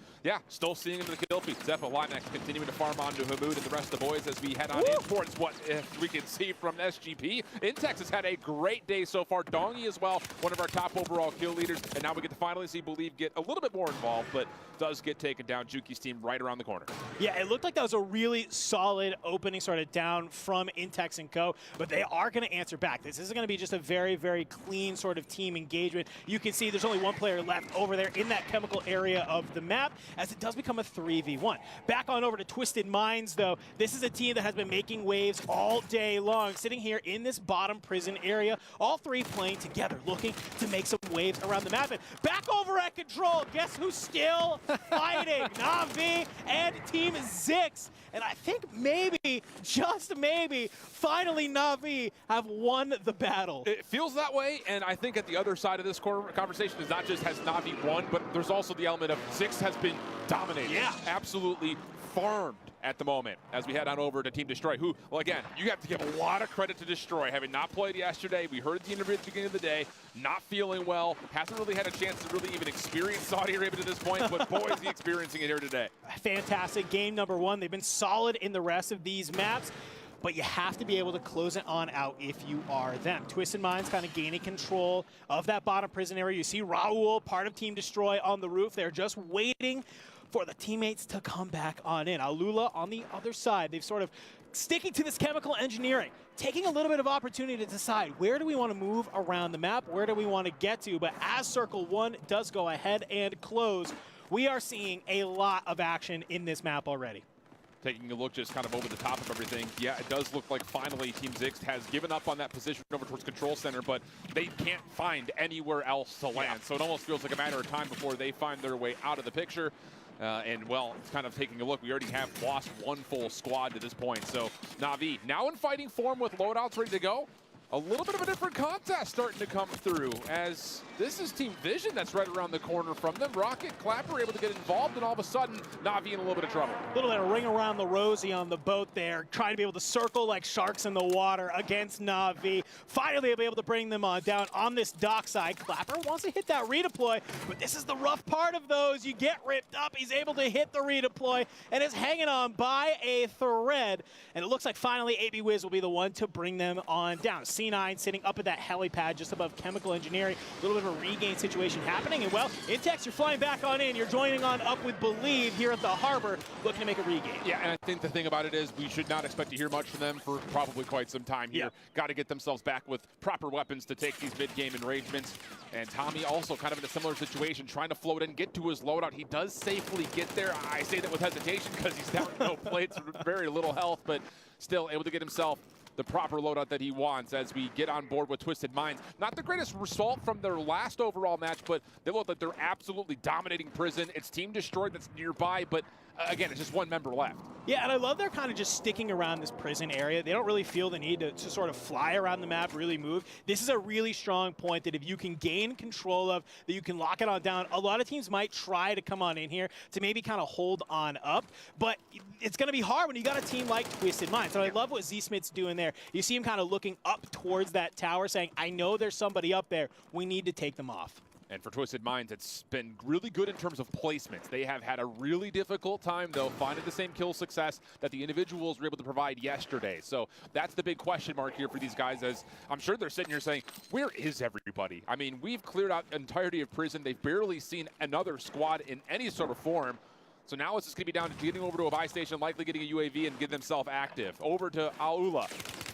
S2: still seeing him in the kill feed. Zeppa Limax continuing to farm on to Hamoud and the rest of the boys as we head on in towards what we can see from SGP. Intex has had a great day so far. Dongi as well, one of our top overall kill leaders. And now we get to finally see Believe get a little bit more involved, but does get taken down. Juki's team right around the corner.
S5: Yeah, it looked like that was a really solid opening sort of down from Intex and Co, but they are going to answer back. This isn't going to be just a very, very clean sort of team engagement. You you can see there's only one player left over there in that chemical area of the map, as it does become a 3v1. Back on over to Twisted Minds, though. This is a team that has been making waves all day long, sitting here in this bottom prison area, all three playing together, looking to make some waves around the map. And back over at control, guess who's still fighting? Na'Vi and Team Zix. And I think maybe, just maybe, finally Na'Vi have won the battle.
S2: It feels that way, and I think at the other side of this conversation is not just has Na'Vi won, but there's also the element of Zix has been dominating.
S5: Yeah.
S2: Absolutely farmed at the moment as we head on over to Team Destroy, who, well, again, you have to give a lot of credit to Destroy. Having not played yesterday, we heard the interview at the beginning of the day, not feeling well, hasn't really had a chance to really even experience Saudi Arabia to this point, but boy, is he experiencing it here today.
S5: Fantastic. Game number one. They've been solid in the rest of these maps, but you have to be able to close it on out if you are them. Twisted Minds kind of gaining control of that bottom prison area. You see Raul, part of Team Destroy, on the roof. They're just waiting for the teammates to come back on in. Alula on the other side. They've sort of sticking to this chemical engineering, taking a little bit of opportunity to decide where do we want to move around the map, where do we want to get to. But as Circle 1 does go ahead and close, we are seeing a lot of action in this map already.
S2: Taking a look just kind of over the top of everything, yeah, it does look like finally Team Zix has given up on that position over towards Control Center, but they can't find anywhere else to land. So it almost feels like a matter of time before they find their way out of the picture. And, well, it's kind of taking a look. We already have lost one full squad to this point. So Na'Vi now in fighting form with loadouts ready to go. A little bit of a different contest starting to come through, as this is Team Vision that's right around the corner from them. Rocket, Clapper able to get involved, and all of a sudden, Na'Vi in a little bit of trouble.
S5: A little bit of ring around the rosy on the boat there, trying to be able to circle like sharks in the water against Na'Vi. Finally, they'll be able to bring them on down on this dockside. Clapper wants to hit that redeploy, but this is the rough part of those. You get ripped up. He's able to hit the redeploy and is hanging on by a thread. And it looks like finally AB Wiz will be the one to bring them on down. C9 sitting up at that helipad just above chemical engineering. A little bit of a regain situation happening. And, well, Intex, you're flying back on in. You're joining on up with Believe here at the harbor, looking to make a regain.
S2: Yeah, and I think the thing about it is we should not expect to hear much from them for probably quite some time here.
S5: Yeah.
S2: Got to get themselves back with proper weapons to take these mid-game engagements. And Tommy also kind of in a similar situation, trying to float in, get to his loadout. He does safely get there. I say that with hesitation because he's down no plates, very little health, but still able to get himself the proper loadout that he wants as we get on board with Twisted Minds. Not the greatest result from their last overall match, but they look like they're absolutely dominating Prison. It's Team Destroyed that's nearby, but again, it's just one member left.
S5: Yeah, and I love they're kind of just sticking around this prison area. They don't really feel the need to sort of fly around the map, really move. This is a really strong point that if you can gain control of, that you can lock it on down. A lot of teams might try to come on in here to maybe kind of hold on up, but it's going to be hard when you got a team like Twisted Minds. So I love what Z-Smith's doing there. You see him kind of looking up towards that tower saying, I know there's somebody up there. We need to take them off.
S2: And for Twisted Minds, it's been really good in terms of placements. They have had a really difficult time, though, finding the same kill success that the individuals were able to provide yesterday. So that's the big question mark here for these guys, as I'm sure they're sitting here saying, where is everybody? I mean, we've cleared out the entirety of Prison. They've barely seen another squad in any sort of form. So now it's just going to be down to getting over to a buy station, likely getting a UAV and get themselves active. Over to Aula.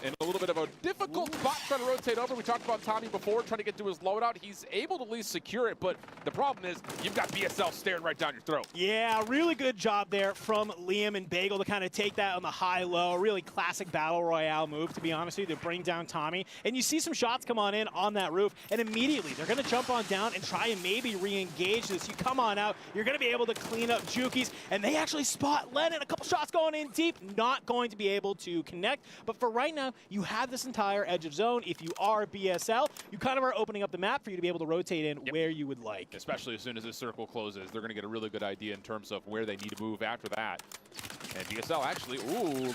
S2: In a little bit of a difficult spot trying to rotate over. We talked about Tommy before, trying to get to his loadout. He's able to at least secure it, but the problem is you've got BSL staring right down your throat.
S5: Yeah, really good job there from Liam and Bagel to kind of take that on the high-low. A really classic Battle Royale move, to be honest with you, to bring down Tommy. And you see some shots come on in on that roof, and immediately they're going to jump on down and try and maybe re-engage this. You come on out, you're going to be able to clean up Jukies, and they actually spot Lennon. A couple shots going in deep, not going to be able to connect. But for right now, you have this entire edge of zone. If you are BSL, you kind of are opening up the map for you to be able to rotate in where you would like.
S2: Especially as soon as this circle closes, they're going to get a really good idea in terms of where they need to move after that. And BSL actually,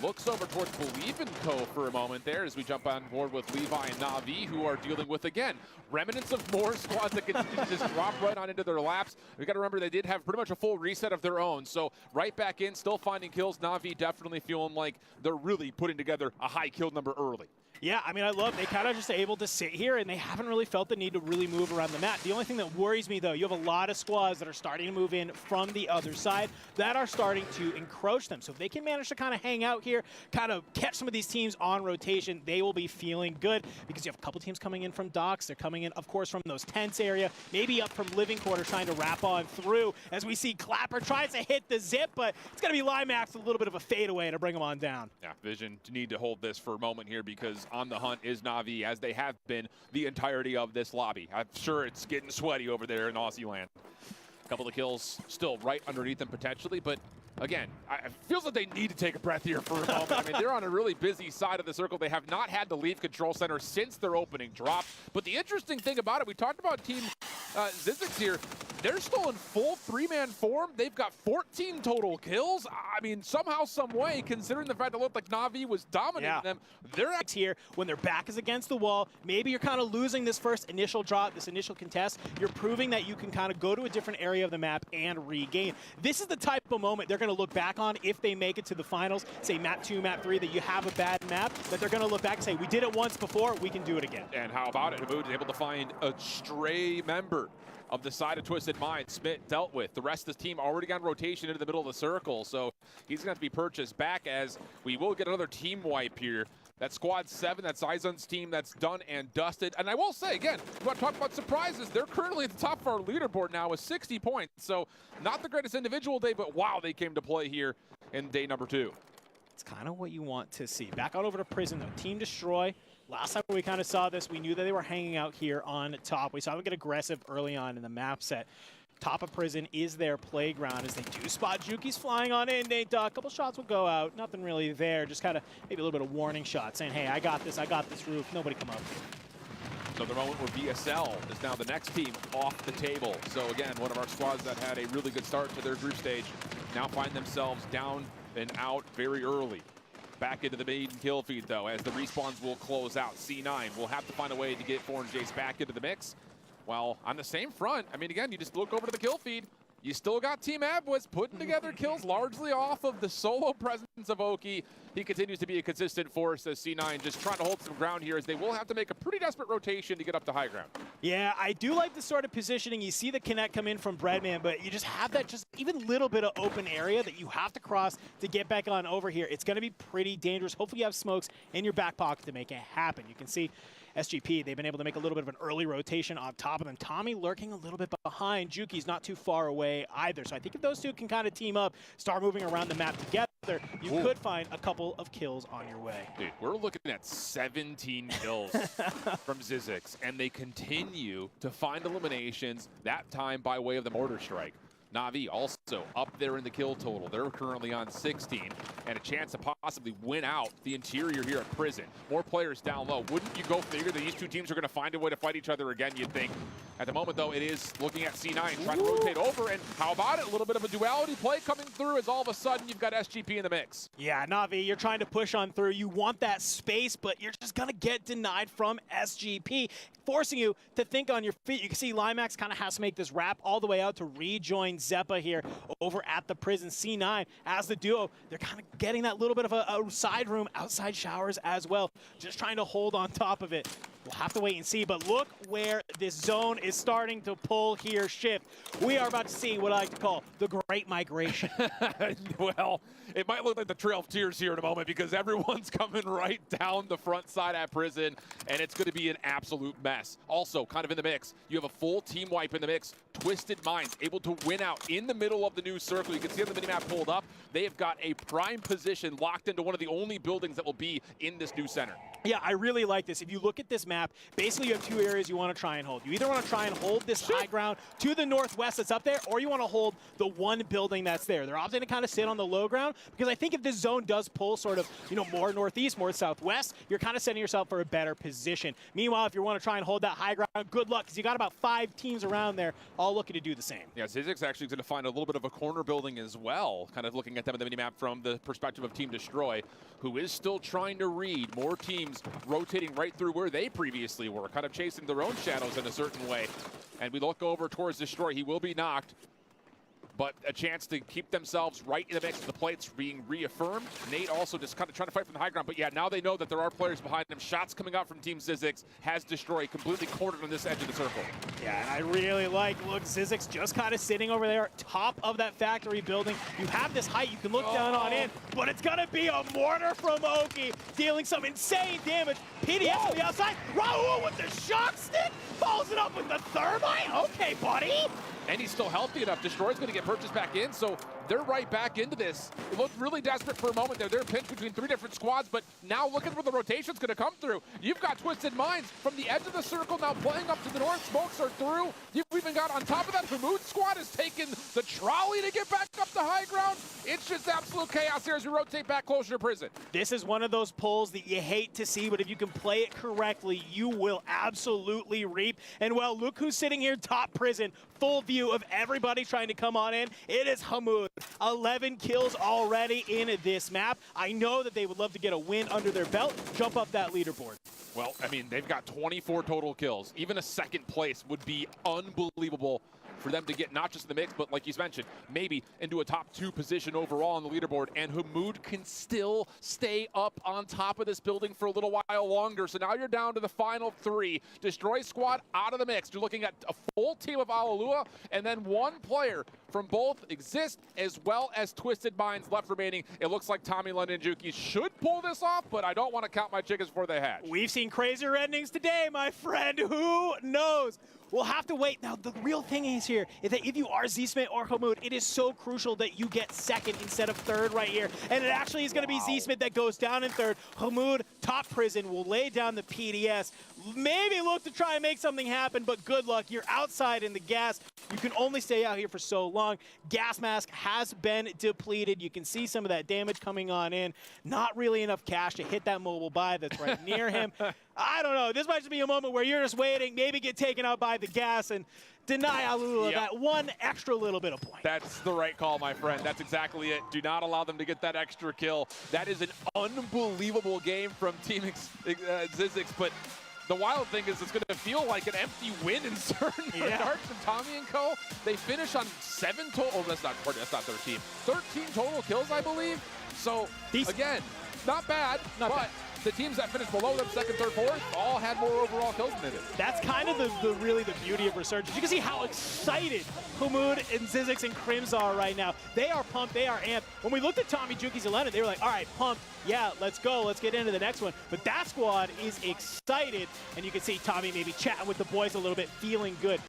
S2: looks over towards Believe in Co. for a moment there as we jump on board with Levi and Na'Vi, who are dealing with, again, remnants of more squads that continue to just drop right on into their laps. We got to remember they did have pretty much a full reset of their own. So right back in, still finding kills. Na'Vi definitely feeling like they're really putting together a high kill number early.
S5: Yeah, I mean, I love they kind of just able to sit here, and they haven't really felt the need to really move around the map. The only thing that worries me, though, you have a lot of squads that are starting to move in from the other side that are starting to encroach them. So if they can manage to kind of hang out here, kind of catch some of these teams on rotation, they will be feeling good because you have a couple teams coming in from docks. They're coming in, of course, from those tents area, maybe up from living quarters trying to wrap on through. As we see Clapper tries to hit the zip, but it's going to be Limax with a little bit of a fadeaway to bring him on down.
S2: Yeah, Vision need to hold this for a moment here because on the hunt is Na'Vi, as they have been the entirety of this lobby. I'm sure it's getting sweaty over there in Aussie land. A couple of kills still right underneath them potentially, but again, it feels like they need to take a breath here for a moment. I mean, they're on a really busy side of the circle. They have not had to leave Control Center since their opening drop. But the interesting thing about it, we talked about Team Zizix here. They're still in full three-man form. They've got 14 total kills. I mean, somehow, some way, considering the fact that it looked like Na'Vi was dominating them, they're
S5: here when their back is against the wall. Maybe you're kind of losing this first initial drop, this initial contest. You're proving that you can kind of go to a different area of the map and regain. This is the type of moment they're going to look back on if they make it to the finals, say map 2, map 3, that you have a bad map, that they're going to look back and say, we did it once before, we can do it again.
S2: And how about it? Hamoud is able to find a stray member of the side of Twisted Mind. Smith dealt with. The rest of the team already got rotation into the middle of the circle, so he's going to have to be purchased back as we will get another team wipe here. That squad 7, that's Izun's team, that's done and dusted. And I will say, again, we want to talk about surprises. They're currently at the top of our leaderboard now with 60 points. So not the greatest individual day, but wow, they came to play here in day number 2.
S5: It's kind of what you want to see. Back on over to Prison, though. Team Destroy. Last time we kind of saw this, we knew that they were hanging out here on top. We saw them get aggressive early on in the map set. Top of Prison is their playground as they do spot Juki's flying on in. A couple shots will go out. Nothing really there. Just kind of maybe a little bit of warning shot saying, hey, I got this roof. Nobody come up.
S2: So the moment where VSL is now the next team off the table. So again, one of our squads that had a really good start to their group stage now find themselves down and out very early. Back into the main kill feed, though, as the respawns will close out. C9 will have to find a way to get Foreign Jace back into the mix. Well, on the same front, I mean, again, you just look over to the kill feed. You still got Team Abwitz putting together kills largely off of the solo presence of Oki. He continues to be a consistent force as C9 just trying to hold some ground here as they will have to make a pretty desperate rotation to get up to high ground.
S5: Yeah, I do like the sort of positioning. You see the connect come in from Breadman, but you just have that just even little bit of open area that you have to cross to get back on over here. It's going to be pretty dangerous. Hopefully you have smokes in your back pocket to make it happen. You can see SGP, they've been able to make a little bit of an early rotation on top of them. Tommy lurking a little bit behind. Juki's not too far away either. So I think if those two can kind of team up, start moving around the map together, you could find a couple of kills on your way.
S2: Dude, we're looking at 17 kills from Zizix, and they continue to find eliminations, that time by way of the mortar strike. Na'Vi also up there in the kill total. They're currently on 16 and a chance to possibly win out the interior here at Prison. More players down low. Wouldn't you go figure that these two teams are going to find a way to fight each other again, you'd think? At the moment, though, it is looking at C9 trying to rotate over, and how about it? A little bit of a duality play coming through as all of a sudden you've got SGP in the mix.
S5: Yeah, Na'Vi, you're trying to push on through. You want that space, but you're just going to get denied from SGP, forcing you to think on your feet. You can see Limax kind of has to make this wrap all the way out to rejoin Zeppa here over at the Prison. C9 as the duo, they're kind of getting that little bit of a side room, outside showers as well, just trying to hold on top of it. We'll have to wait and see, but look where this zone is starting to pull here, shift. We are about to see what I like to call the Great Migration.
S2: Well, it might look like the Trail of Tears here in a moment because everyone's coming right down the front side at Prison, and it's going to be an absolute mess. Also, kind of in the mix, you have a full team wipe in the mix. Twisted Minds able to win out in the middle of the new circle. You can see on the minimap pulled up. They have got a prime position locked into one of the only buildings that will be in this new center.
S5: Yeah, I really like this. If you look at this map, basically you have two areas you want to try and hold. You either want to try and hold this high ground to the northwest that's up there, or you want to hold the one building that's there. They're opting to kind of sit on the low ground because I think if this zone does pull sort of, more northeast, more southwest, you're kind of setting yourself for a better position. Meanwhile, if you want to try and hold that high ground, good luck because you got about 5 teams around there all looking to do the same.
S2: Yeah, Zizix actually going to find a little bit of a corner building as well, kind of looking at them in the minimap from the perspective of Team Destroy, who is still trying to read more teams rotating right through where they previously were, kind of chasing their own shadows in a certain way. And we look over towards Destroy. He will be knocked. but a chance to keep themselves right in the mix of the plates being reaffirmed. Nate also just kind of trying to fight from the high ground, but yeah, now they know that there are players behind them. Shots coming out from Team Zizix has Destroy completely cornered on this edge of the circle.
S5: Yeah, and I really like, look, Zizix just kind of sitting over there, top of that factory building. You have this height, you can look down on in, but it's gonna be a mortar from Oki, dealing some insane damage. PDS on the outside, Raul with the shock stick, follows it up with the thermite. Okay, buddy.
S2: And he's still healthy enough. Destroy's going to get purchased back in, so they're right back into this. It looked really desperate for a moment there. They're pinched between 3 different squads, but now looking where the rotation's going to come through. You've got Twisted Minds from the edge of the circle now playing up to the north. Smokes are through. You've even got on top of that, Hamoud's squad has taken the trolley to get back up to high ground. It's just absolute chaos here as we rotate back closer to prison.
S5: This is one of those pulls that you hate to see, but if you can play it correctly, you will absolutely reap. And well, look who's sitting here top prison, full view of everybody trying to come on in. It is Hamoud. 11 kills already in this map. I know that they would love to get a win under their belt, jump up that leaderboard.
S2: Well, I mean, they've got 24 total kills. Even a second place would be unbelievable for them to get not just in the mix, but like you mentioned, maybe into a top 2 position overall on the leaderboard. And Hamoud can still stay up on top of this building for a little while longer. So now you're down to the final 3. Destroy squad out of the mix. You're looking at a full team of Alalua and then 1 player from both Exist as well as Twisted Minds left remaining. It looks like Tommy London and Juki should pull this off, but I don't want to count my chickens before they hatch.
S5: We've seen crazier endings today, my friend. Who knows? We'll have to wait. Now, the real thing is here is that if you are Z-Smith or Hamoud, it is so crucial that you get second instead of third right here. And it actually is going to be Z-Smith that goes down in third. Hamoud, top prison, will lay down the PDS. Maybe look to try and make something happen, but good luck. You're outside in the gas. You can only stay out here for so long. Gas mask has been depleted. You can see some of that damage coming on in. Not really enough cash to hit that mobile buy that's right near him. I don't know. This might just be a moment where you're just waiting, maybe get taken out by the gas and deny Alula that one extra little bit of point.
S2: That's the right call, my friend. That's exactly it. Do not allow them to get that extra kill. That is an unbelievable game from Team Zizix, but the wild thing is it's going to feel like an empty win in certain regards from Tommy and Co. They finish on 7 total. Oh, that's not 13. 13 total kills, I believe. So, again, not bad, but the teams that finished below them, 2nd, 3rd, 4th, all had more overall kills than they did.
S5: That's kind of really the beauty of Resurgence. You can see how excited Hamoud and Zizix and Crims are right now. They are pumped. They are amped. When we looked at Tommy Juki's 11, they were like, all right, pumped. Yeah, let's go. Let's get into the next one. But that squad is excited, and you can see Tommy maybe chatting with the boys a little bit, feeling good.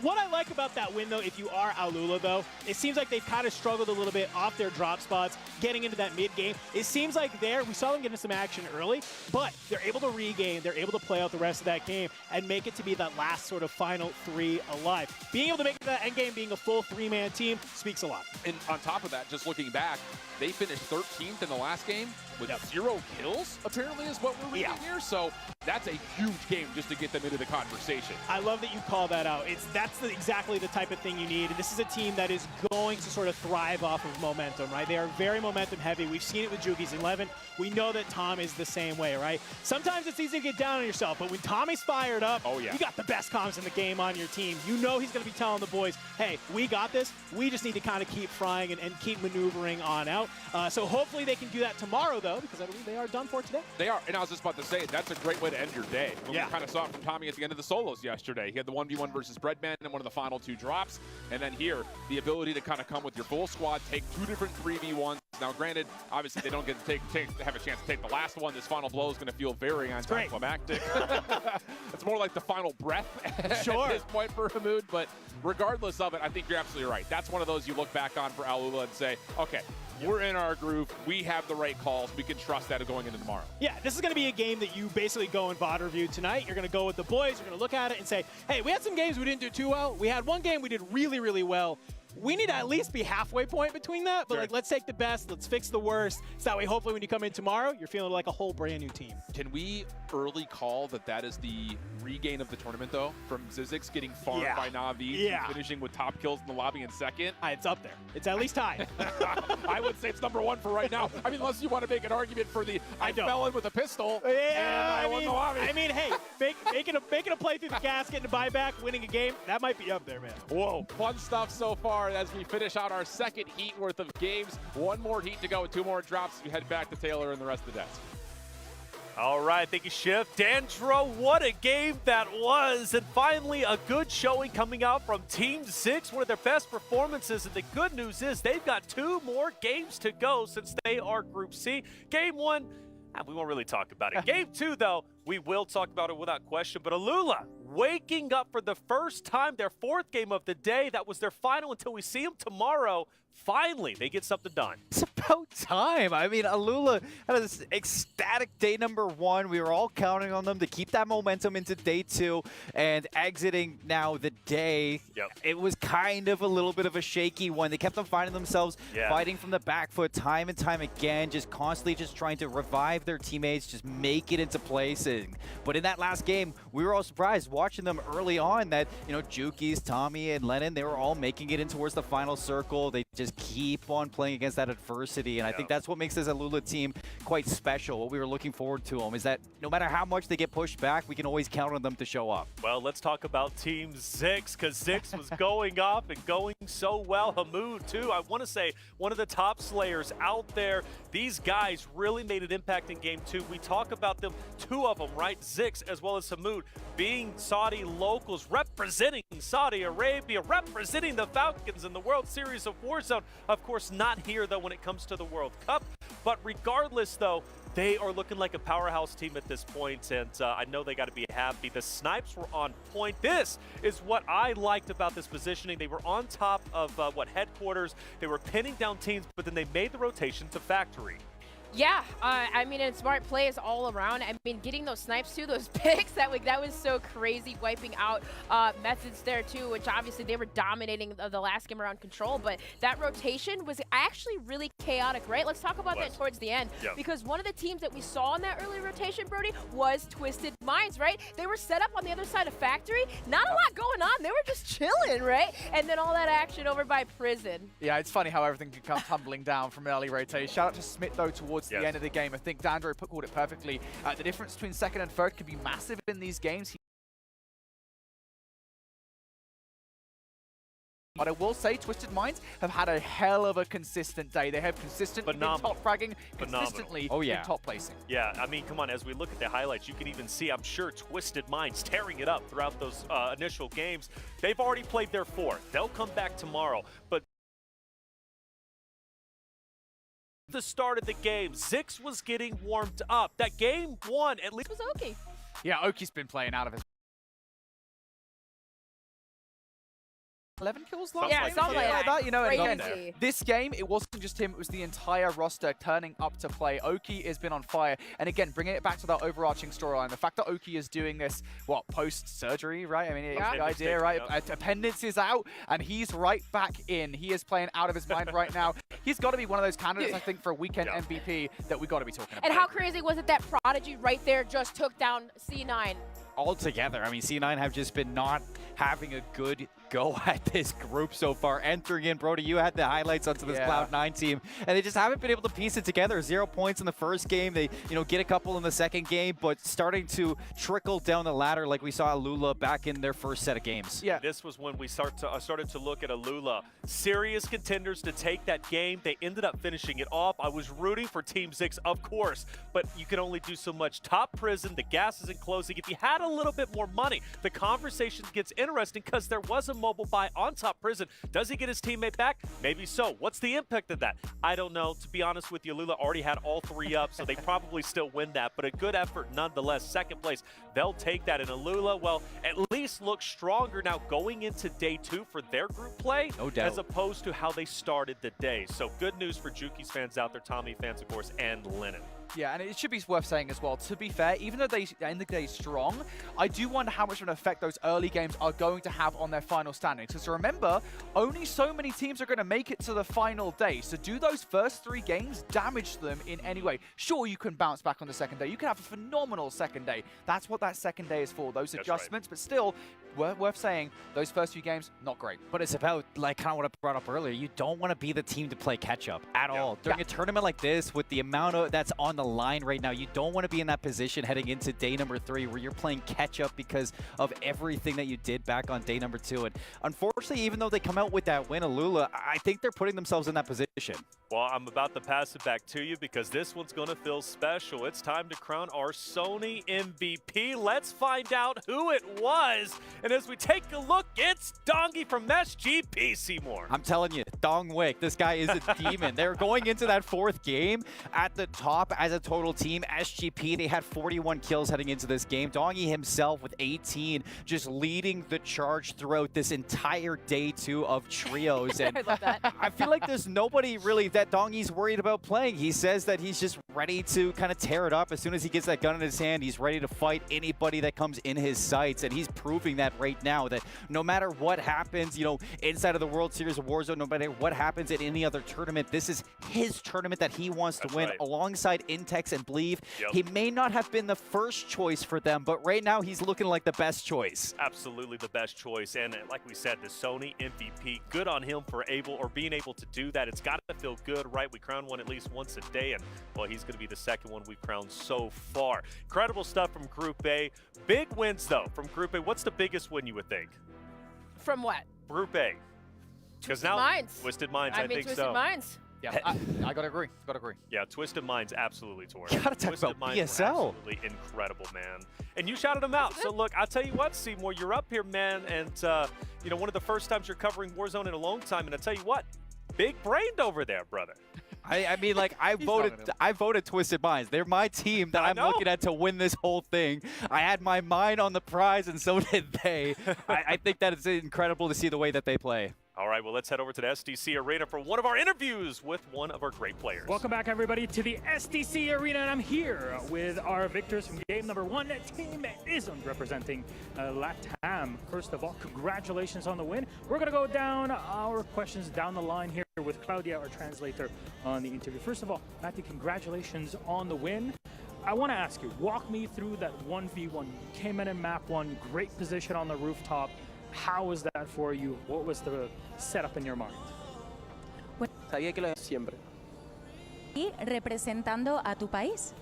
S5: What I like about that win, though, if you are Alula, though, it seems like they've kind of struggled a little bit off their drop spots, getting into that mid-game. It seems like we saw them get into some action early, but they're able to regain, they're able to play out the rest of that game and make it to be that last sort of final 3 alive. Being able to make it to that end game, being a full 3-man team, speaks a lot.
S2: And on top of that, just looking back, they finished 13th in the last game with 0 kills, apparently, is what we're reading here. So that's a huge game just to get them into the conversation.
S5: I love that you call that out. That's exactly the type of thing you need. And this is a team that is going to sort of thrive off of momentum, right? They are very momentum heavy. We've seen it with Juki's 11. We know that Tom is the same way, right? Sometimes it's easy to get down on yourself, but when Tommy's fired up, you got the best comms in the game on your team. You know he's going to be telling the boys, hey, we got this. We just need to kind of keep frying and keep maneuvering on out. So hopefully they can do that tomorrow, though, because I believe they are done for today.
S2: They are, and I was just about to say, that's a great way to end your day. We kind of saw it from Tommy at the end of the solos yesterday. He had the 1v1 versus Breadman in one of the final 2 drops, and then here, the ability to kind of come with your full squad, take 2 different 3v1s. Now, granted, obviously they don't get to have a chance to take the last one. This final blow is going to feel very anticlimactic. It's more like the final breath at this point for Hamoud, but regardless of it, I think you're absolutely right. That's one of those you look back on for Alula and say, okay, we're in our groove. We have the right calls. We can trust that going into tomorrow.
S5: Yeah, this is going to be a game that you basically go and VOD review tonight. You're going to go with the boys. You're going to look at it and say, hey, we had some games we didn't do too well. We had one game we did really, really well. We need to at least be halfway point between that, but like, let's take the best, let's fix the worst, so that way hopefully when you come in tomorrow, you're feeling like a whole brand new team.
S2: Can we early call that is the regain of the tournament, though, from Zizix getting farmed by Na'Vi and finishing with top kills in the lobby in 2nd?
S5: It's up there. It's at least tied.
S2: I would say it's number 1 for right now. I mean, unless you want to make an argument for I fell in with a pistol and I won the lobby.
S5: I mean, hey, making a play through the casket and a buyback, winning a game, that might be up there, man.
S2: Whoa, fun stuff so far as we finish out our second heat worth of games. One more heat to go, 2 more drops. We head back to Taylor and the rest of the desk.
S11: All right, thank you, Shiv. Dandro, what a game that was. And finally, a good showing coming out from Team 6, one of their best performances. And the good news is they've got 2 more games to go since they are Group C. Game 1, we won't really talk about it. Game 2, though, we will talk about it without question. But Alula waking up for the first time, their 4th game of the day. That was their final until we see them tomorrow. Finally, they get something done.
S12: It's about time. I mean, Alula had this ecstatic day number 1. We were all counting on them to keep that momentum into day 2 and exiting now the day.
S11: Yep.
S12: It was kind of a little bit of a shaky one. They kept on finding themselves fighting from the back foot time and time again, just constantly just trying to revive their teammates, just make it into place. But in that last game, we were all surprised watching them early on that, you know, Juki's, Tommy, and Lennon, they were all making it in towards the final circle. They just keep on playing against that adversity, and I think that's what makes this Alula team quite special. What we were looking forward to them is that no matter how much they get pushed back, we can always count on them to show up.
S11: Well, let's talk about Team 6, because 6 was going off and going so well. Hamoud, too, I want to say one of the top slayers out there. These guys really made an impact in Game 2. We talk about them, 2 of them, right? Zix as well as Hamoud, being Saudi locals, representing Saudi Arabia, representing the Falcons in the World Series of Warzone. Of course, not here, though, when it comes to the World Cup. But regardless, though, they are looking like a powerhouse team at this point, and I know they got to be happy. The snipes were on point. This is what I liked about this positioning. They were on top of, headquarters. They were pinning down teams, but then they made the rotation to factory.
S13: Yeah, I mean, and smart plays all around. I mean, getting those snipes too, those picks, that was so crazy, wiping out methods there too, which obviously they were dominating the last game around control, but that rotation was actually really chaotic, right? Let's talk about that towards the end, because one of the teams that we saw in that early rotation, Brody, was Twisted Minds, right? They were set up on the other side of Factory, not a lot going on, they were just chilling, right? And then all that action over by Prison.
S14: Yeah, it's funny how everything can come tumbling down from early rotation. Shout out to Smith, though, towards the end of the game. I think Dandro called it perfectly. The difference between 2nd and 3rd can be massive in these games. But I will say, Twisted Minds have had a hell of a consistent day. They have consistently been top fragging, consistently been top placing.
S11: Yeah, I mean, come on, as we look at the highlights, you can even see, I'm sure, Twisted Minds tearing it up throughout those initial games. They've already played their 4th. They'll come back tomorrow. But the start of the game, Zix was getting warmed up. That game 1 at least
S13: was Oki.
S14: Yeah, Oki's been playing out of his 11 kills last
S13: Yeah, something like that.
S14: You know, and again,
S13: Crazy.
S14: this game, it wasn't just him, it was the entire roster turning up to play. Oki has been on fire. And again, bringing it back to that overarching storyline, the fact that Oki is doing this, post-surgery, right? I mean, it's the idea, right? Appendix is out, and he's right back in. He is playing out of his mind right now. He's got to be one of those candidates, I think, for a weekend MVP that we got to be talking about.
S13: And how crazy was it that Prodigy right there just took down C9?
S12: Altogether, I mean, C9 have just been not having a good go at this group so far. Entering in, Brody, you had the highlights onto this Cloud9 team, and they just haven't been able to piece it together. 0 points in the first game. They, get a couple in the second game, but starting to trickle down the ladder like we saw Alula back in their first set of games.
S11: Yeah, this was when we started to look at Alula. Serious contenders to take that game. They ended up finishing it off. I was rooting for Team 6, of course, but you can only do so much. Top Prison, the gas isn't closing. If you had a little bit more money, the conversation gets interesting because there was a mobile buy on Top Prison. Does he get his teammate back? Maybe so. What's the impact of that? I don't know. To be honest with you, Alula already had all 3 up, so they probably still win that, but a good effort nonetheless. Second place, they'll take that. And Alula, well, at least looks stronger now going into day 2 for their group play,
S12: no doubt,
S11: as opposed to how they started the day. So good news for Juki's fans out there, Tommy fans, of course, and Lennon.
S14: Yeah, and it should be worth saying as well, to be fair, even though they end the day strong, I do wonder how much of an effect those early games are going to have on their final standings. Because remember, only so many teams are going to make it to the final day. So do those first 3 games damage them in any way? Sure, you can bounce back on the second day. You can have a phenomenal second day. That's what that second day is for, those adjustments. But still, worth saying, those first few games, not great.
S12: But it's about, like kind of what I brought up earlier, you don't want to be the team to play catch-up at all. During a tournament like this, with the amount of that's on the the line right now. You don't want to be in that position heading into day number 3 where you're playing catch up because of everything that you did back on day number 2. And unfortunately, even though they come out with that win, Alula, I think they're putting themselves in that position.
S11: Well, I'm about to pass it back to you because this one's going to feel special. It's time to crown our Sony MVP. Let's find out who it was. And as we take a look, it's Dongi from SGP, Seymour.
S12: I'm telling you, Dongwick, this guy is a demon. They're going into that 4th game at the top as a total team. SGP, they had 41 kills heading into this game. Dongi himself with 18, just leading the charge throughout this entire day 2 of trios. And
S13: I love that.
S12: I feel like there's nobody really that Dongi's worried about playing. He says that he's just ready to kind of tear it up. As soon as he gets that gun in his hand, he's ready to fight anybody that comes in his sights. And he's proving that right now, that no matter what happens, you know, inside of the World Series of Warzone, no matter what happens in any other tournament, this is his tournament that he wants to win alongside Intex and Believe. He may not have been the first choice for them, but right now he's looking like the best choice.
S11: Absolutely the best choice. And like we said, the Sony MVP, good on him for being able to do that. It's got to feel good, right? We crown one at least once a day, and well, he's going to be the second one we've crowned so far. Incredible stuff from Group A. Big wins, though, from Group A. What's the biggest win you would think?
S13: From what?
S11: Group A. Because now
S13: Minds.
S11: Twisted Minds, I think
S13: Twisted
S11: so.
S13: Minds.
S14: Yeah, I gotta agree. Gotta agree.
S11: Yeah, Twisted Minds absolutely tore.
S12: You gotta talk
S11: Twisted
S12: about
S11: Minds were
S12: BSL.
S11: absolutely incredible, man. And you shouted them out. So look, I'll tell you what, Seymour, you're up here, man, and you know, one of the first times you're covering Warzone in a long time, and I tell you what, big brained over there, brother.
S12: I mean, like, I voted Twisted Minds. They're my team that I'm looking at to win this whole thing. I had my mind on the prize, and so did they. I think that it's incredible to see the way that they play.
S11: All right, well, let's head over to the SDC Arena for one of our interviews with one of our great players.
S22: Welcome back, everybody, to the SDC Arena, and I'm here with our victors from game number 1, Team Island, representing LATAM. First of all, congratulations on the win. We're going to go down our questions down the line here with Claudia, our translator, on the interview. First of all, Matthew, congratulations on the win. I want to ask you, walk me through that 1v1. You came in map 1, great position on the rooftop. How was that for you? What was the setup in your mind?
S6: Sabía que lo siempre.
S7: Y representando a tu país.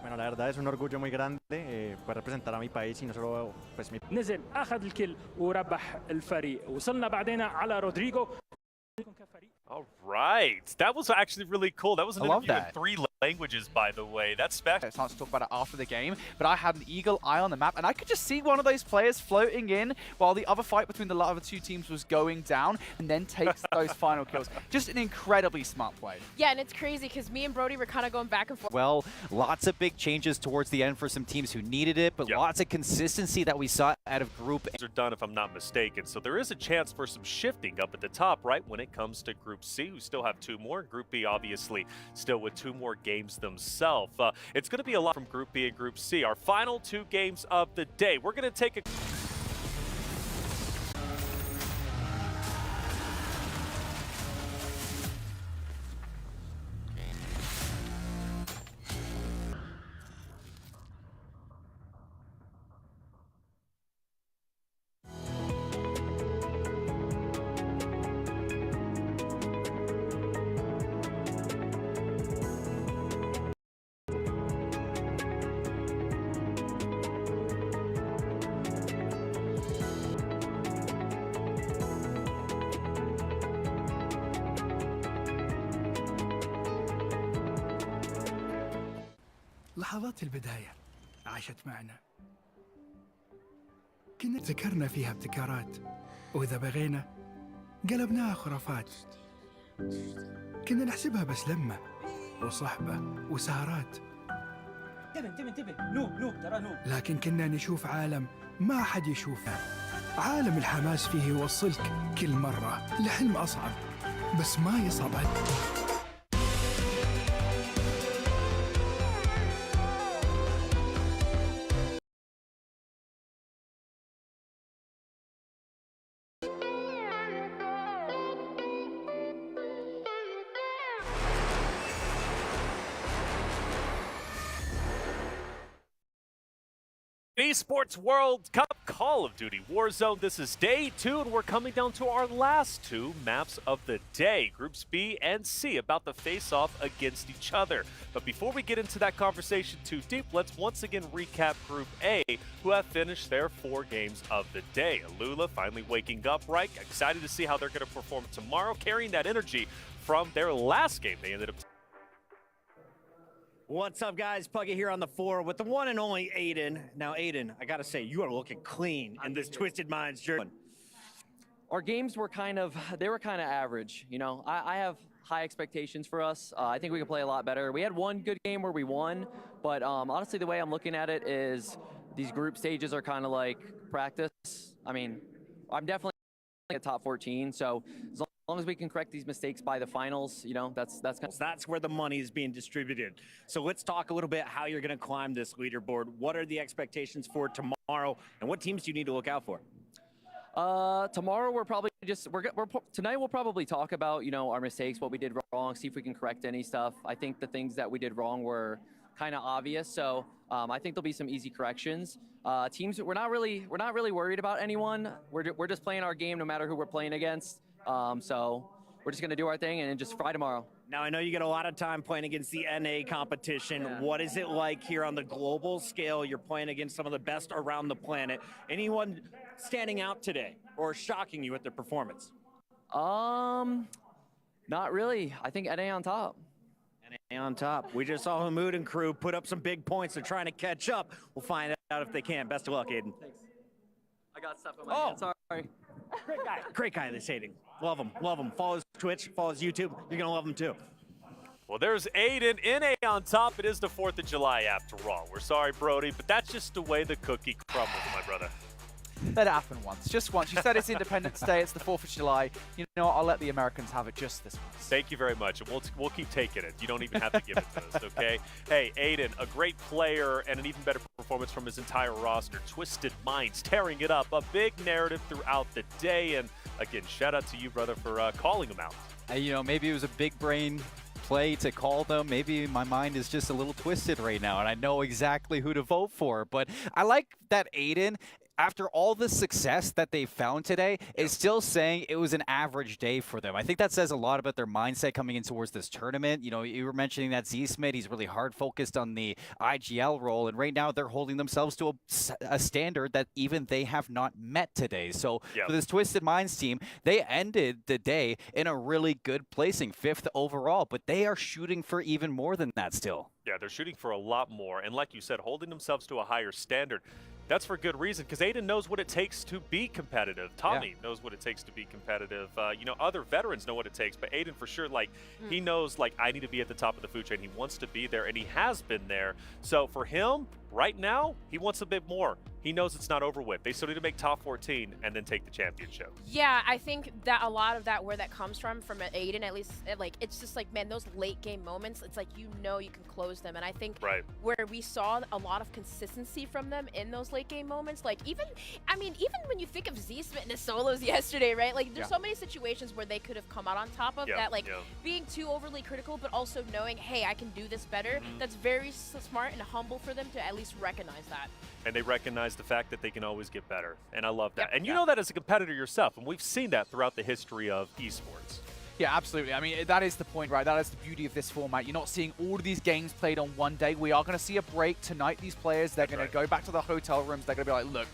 S4: Bueno, la verdad es un orgullo muy grande poder representar a mi país y no solo pues mi.
S22: نزل أخذ الكل وربح الفريق. وصلنا بعدين على رودريجو.
S11: All right. That was actually really cool. That was an
S14: I love
S11: interview
S14: that.
S11: in 3 languages, by the way. That's special.
S14: It's not to talk about it after the game, but I had an eagle eye on the map, and I could just see one of those players floating in while the other fight between the other 2 teams was going down, and then takes those final kills. Just an incredibly smart play.
S13: Yeah, and it's crazy because me and Brody were kind of going back and forth.
S12: Well, lots of big changes towards the end for some teams who needed it, but lots of consistency that we saw out of Group A.
S11: Are done, if I'm not mistaken. So there is a chance for some shifting up at the top, right, when it comes to Group C, who still have 2 more. Group B, obviously, still with 2 more games themselves. It's going to be a lot from Group B and Group C. Our final 2 games of the day. We're going to take a...
S18: لحظات البداية عاشت معنا، كنا ذكرنا فيها ابتكارات، وإذا بغينا قلبناها خرافات. كنا نحسبها بس لمة وصحبة وسهرات،
S19: انتبه نو ترى نو.
S18: لكن كنا نشوف عالم ما حد يشوفه. عالم الحماس فيه يوصلك كل مرة لحلم أصعب، بس ما يصعب.
S11: Esports World Cup Call of Duty Warzone. This is day 2, and we're coming down to our last 2 maps of the day. Groups B and C about to face off against each other. But before we get into that conversation too deep, let's once again recap Group A, who have finished their 4 games of the day. Alula finally waking up right. Excited to see how they're going to perform tomorrow, carrying that energy from their last game. They ended up...
S4: What's up, guys? Puggy here on the floor with the one and only Aiden. Now, Aiden, I gotta say, you are looking clean in this Twisted Minds jersey.
S9: Our games were kind of average. You know, I have high expectations for us. I think we could play a lot better. We had one good game where we won, but honestly, the way I'm looking at it is these group stages are kind of like practice. I mean, I'm definitely a top 14, so as long as we can correct these mistakes by the finals, you know, that's
S4: where the money is being distributed. So let's talk a little bit how you're going to climb this leaderboard. What are the expectations for tomorrow, and what teams do you need to look out for?
S9: Tomorrow we're probably just tonight we'll probably talk about, you know, our mistakes, what we did wrong, see if we can correct any stuff. I think the things that we did wrong were kind of obvious, so I think there'll be some easy corrections. Teams, we're not really worried about anyone. We're just playing our game no matter who we're playing against. So we're just going to do our thing and just fry tomorrow.
S4: Now, I know you get a lot of time playing against the NA competition. Yeah. What is it like here on the global scale? You're playing against some of the best around the planet. Anyone standing out today or shocking you with their performance?
S9: Not really. I think NA on top.
S4: NA on top. We just saw Hamoud and crew put up some big points. They're trying to catch up. We'll find out if they can. Best of luck, Aiden.
S9: Thanks. I got stuff in my hand. Sorry.
S4: Great guy, this Aiden. Love him. Follow his Twitch, follow his YouTube. You're going to love him too.
S11: Well, there's Aiden, NA on top. It is the 4th of July after all. We're sorry, Brody, but that's just the way the cookie crumbles, my brother.
S14: Let it happen once. Just once. You said it's Independence Day. It's the 4th of July. You know what? I'll let the Americans have it just this once.
S11: Thank you very much. And we'll keep taking it. You don't even have to give it to us, okay? Hey, Aiden, a great player and an even better performance from his entire roster. Twisted Minds tearing it up. A big narrative throughout the day. And again, shout out to you, brother, for calling him out.
S12: You know, maybe it was a big brain play to call them. Maybe my mind is just a little twisted right now, and I know exactly who to vote for. But I like that Aiden, after all the success that they found today, is still saying it was an average day for them. I think that says a lot about their mindset coming in towards this tournament. You know, you were mentioning that Z-Smith, he's really hard focused on the IGL role, and right now they're holding themselves to a standard that even they have not met today. So for this Twisted Minds team, they ended the day in a really good placing, 5th overall, but they are shooting for even more than that still.
S11: Yeah, they're shooting for a lot more, and like you said, holding themselves to a higher standard. That's for good reason, because Aiden knows what it takes to be competitive. Tommy knows what it takes to be competitive. You know, other veterans know what it takes, but Aiden for sure, like, he knows, like, I need to be at the top of the food chain. He wants to be there, and he has been there. So for him, right now, he wants a bit more. He knows it's not over with. They still need to make top 14 and then take the championship.
S13: Yeah, I think that a lot of that, where that comes from Aiden, at least, like, it's just like, man, those late game moments, it's like, you know, you can close them. And I think where we saw a lot of consistency from them in those late game moments, like even when you think of Z-Smith and his solos yesterday, right? Like, there's so many situations where they could have come out on top of that, like being too overly critical, but also knowing, hey, I can do this better. That's very smart and humble for them to at least recognize that.
S11: And they recognize the fact that they can always get better. And I love that. And you know that as a competitor yourself, and we've seen that throughout the history of esports.
S14: Yeah, absolutely. I mean, that is the point, right? That is the beauty of this format. You're not seeing all of these games played on one day. We are going to see a break tonight. These players, they're going to go back to the hotel rooms. They're going to be like, look,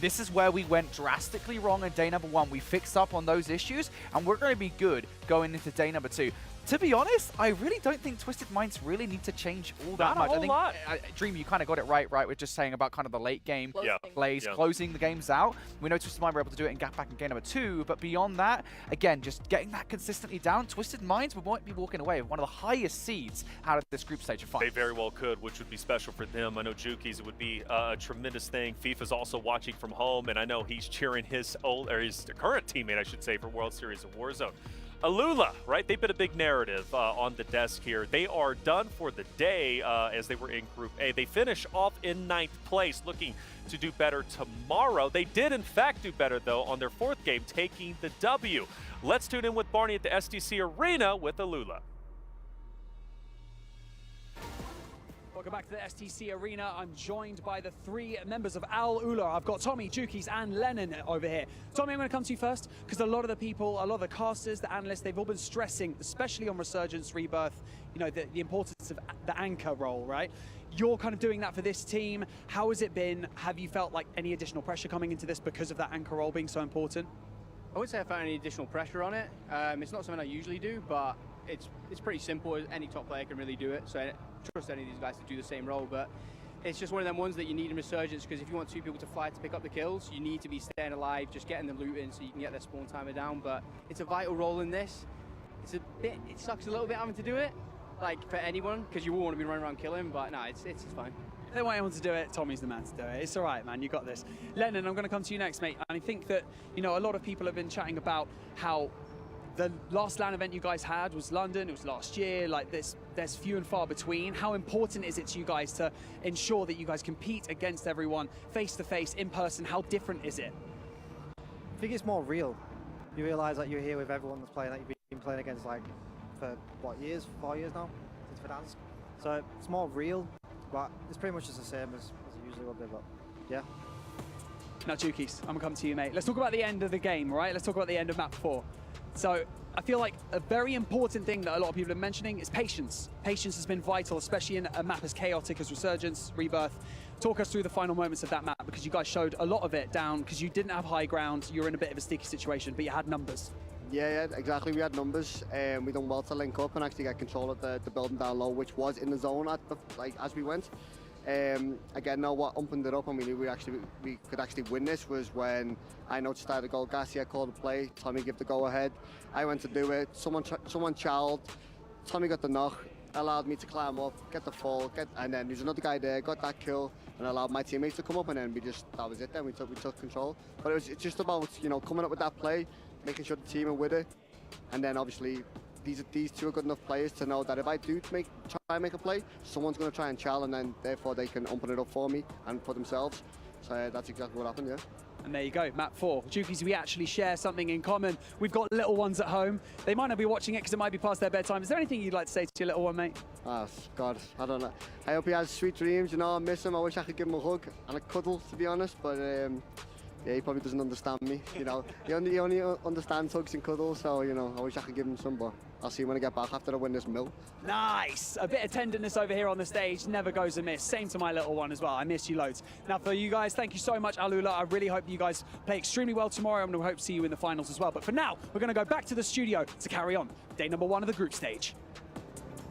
S14: this is where we went drastically wrong in day number 1. We fixed up on those issues, and we're going to be good going into day number 2. To be honest, I really don't think Twisted Minds really need to change all that much.
S11: I
S14: think, Dream, you kind of got it right? We're just saying about kind of the late game plays, closing the games out. We know Twisted Minds were able to do it in back in game number 2, but beyond that, again, just getting that consistently down, Twisted Minds might be walking away with one of the highest seeds out of this group stage of finals.
S11: They very well could, which would be special for them. I know Juki's, it would be a tremendous thing. FIFA's also watching from home, and I know he's cheering his current teammate, I should say, for World Series of Warzone. Alula, right? They've been a big narrative on the desk here. They are done for the day as they were in Group A. They finish off in 9th place, looking to do better tomorrow. They did, in fact, do better, though, on their 4th game, taking the W. Let's tune in with Barney at the SDC Arena with Alula.
S16: Welcome back to the STC Arena. I'm joined by the 3 members of Al Ula. I've got Tommy, Jukis, and Lennon over here. Tommy, I'm going to come to you first because a lot of the people, a lot of the casters, the analysts, they've all been stressing, especially on Resurgence, Rebirth, you know, the importance of the anchor role, right? You're kind of doing that for this team. How has it been? Have you felt like any additional pressure coming into this because of that anchor role being so important?
S6: I wouldn't say I found any additional pressure on it. It's not something I usually do, but it's pretty simple. Any top player can really do it. So I trust any of these guys to do the same role, but it's just one of them ones that you need in Resurgence, because if you want 2 people to fly to pick up the kills, you need to be staying alive, just getting the loot in so you can get their spawn timer down. But it's a vital role in this. It sucks a little bit having to do it, like for anyone, because you all want to be running around killing, but no, it's fine.
S16: If they want anyone to do it, Tommy's the man to do it. It's all right, man. You got this. Lennon, I'm going to come to you next, mate. And I think that, you know, a lot of people have been chatting about how the last LAN event you guys had was London. It was last year. Like, there's few and far between. How important is it to you guys to ensure that you guys compete against everyone face to face, in person? How different is it?
S8: I think it's more real. You realise that you're here with everyone that's playing, that you've been playing against, like, for what, years? 4 years now since Verdansk. So it's more real, but it's pretty much just the same as it usually would be. But yeah.
S16: Now, Jukis, I'm gonna come to you, mate. Let's talk about the end of the game, right? Let's talk about the end of map 4. So I feel like a very important thing that a lot of people are mentioning is patience. Patience has been vital, especially in a map as chaotic as Resurgence, Rebirth. Talk us through the final moments of that map, because you guys showed a lot of it down, because you didn't have high ground, you were in a bit of a sticky situation, but you had numbers.
S21: Yeah, exactly. We had numbers. We done well to link up and actually get control of the building down low, which was in the zone at the, as we went. Again, now what opened it up and we knew we could actually win this was when I noticed I had a goal. Garcia called the play, Tommy gave the go ahead. I went to do it. Someone challenged. Tommy got the knock, allowed me to climb up, get the fall, and then there's another guy there, got that kill, and allowed my teammates to come up, and then that was it. Then we took control. But it's just about, you know, coming up with that play, making sure the team are with it, and then obviously these 2 are good enough players to know that if I do try and make a play, someone's going to try and challenge, and then therefore they can open it up for me and for themselves. So that's exactly what happened, yeah.
S16: And there you go, map 4. Jukis, we actually share something in common. We've got little ones at home. They might not be watching it because it might be past their bedtime. Is there anything you'd like to say to your little one, mate?
S21: Oh, God, I don't know. I hope he has sweet dreams, you know, I miss him. I wish I could give him a hug and a cuddle, to be honest, but yeah, he probably doesn't understand me, you know. He only understands hugs and cuddles, so, you know, I wish I could give him some, but I'll see him when I get back after I win this mill.
S16: Nice! A bit of tenderness over here on the stage never goes amiss. Same to my little one as well. I miss you loads. Now, for you guys, thank you so much, Al Ula. I really hope you guys play extremely well tomorrow. I'm going to hope to see you in the finals as well. But for now, we're going to go back to the studio to carry on day number 1 of the group stage.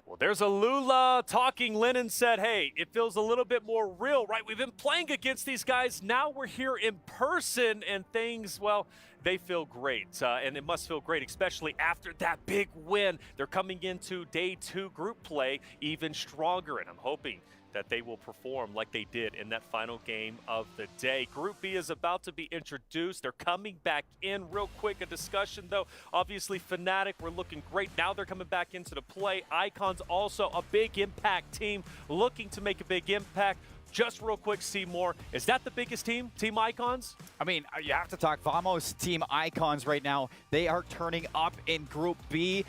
S11: Well, there's a Lula talking. Lennon said, hey, it feels a little bit more real, right? We've been playing against these guys. Now we're here in person, and things, well, they feel great. And it must feel great, especially after that big win. They're coming into day 2 group play even stronger, and I'm hoping that they will perform like they did in that final game of the day. Group B is about to be introduced. They're coming back in real quick. A discussion, though. Obviously, Fnatic were looking great. Now they're coming back into the play. Icons also a big impact team, looking to make a big impact. Just real quick, Seymour, is that the biggest team, Team Icons?
S12: I mean, you have to talk Vamos, Team Icons right now. They are turning up in Group B.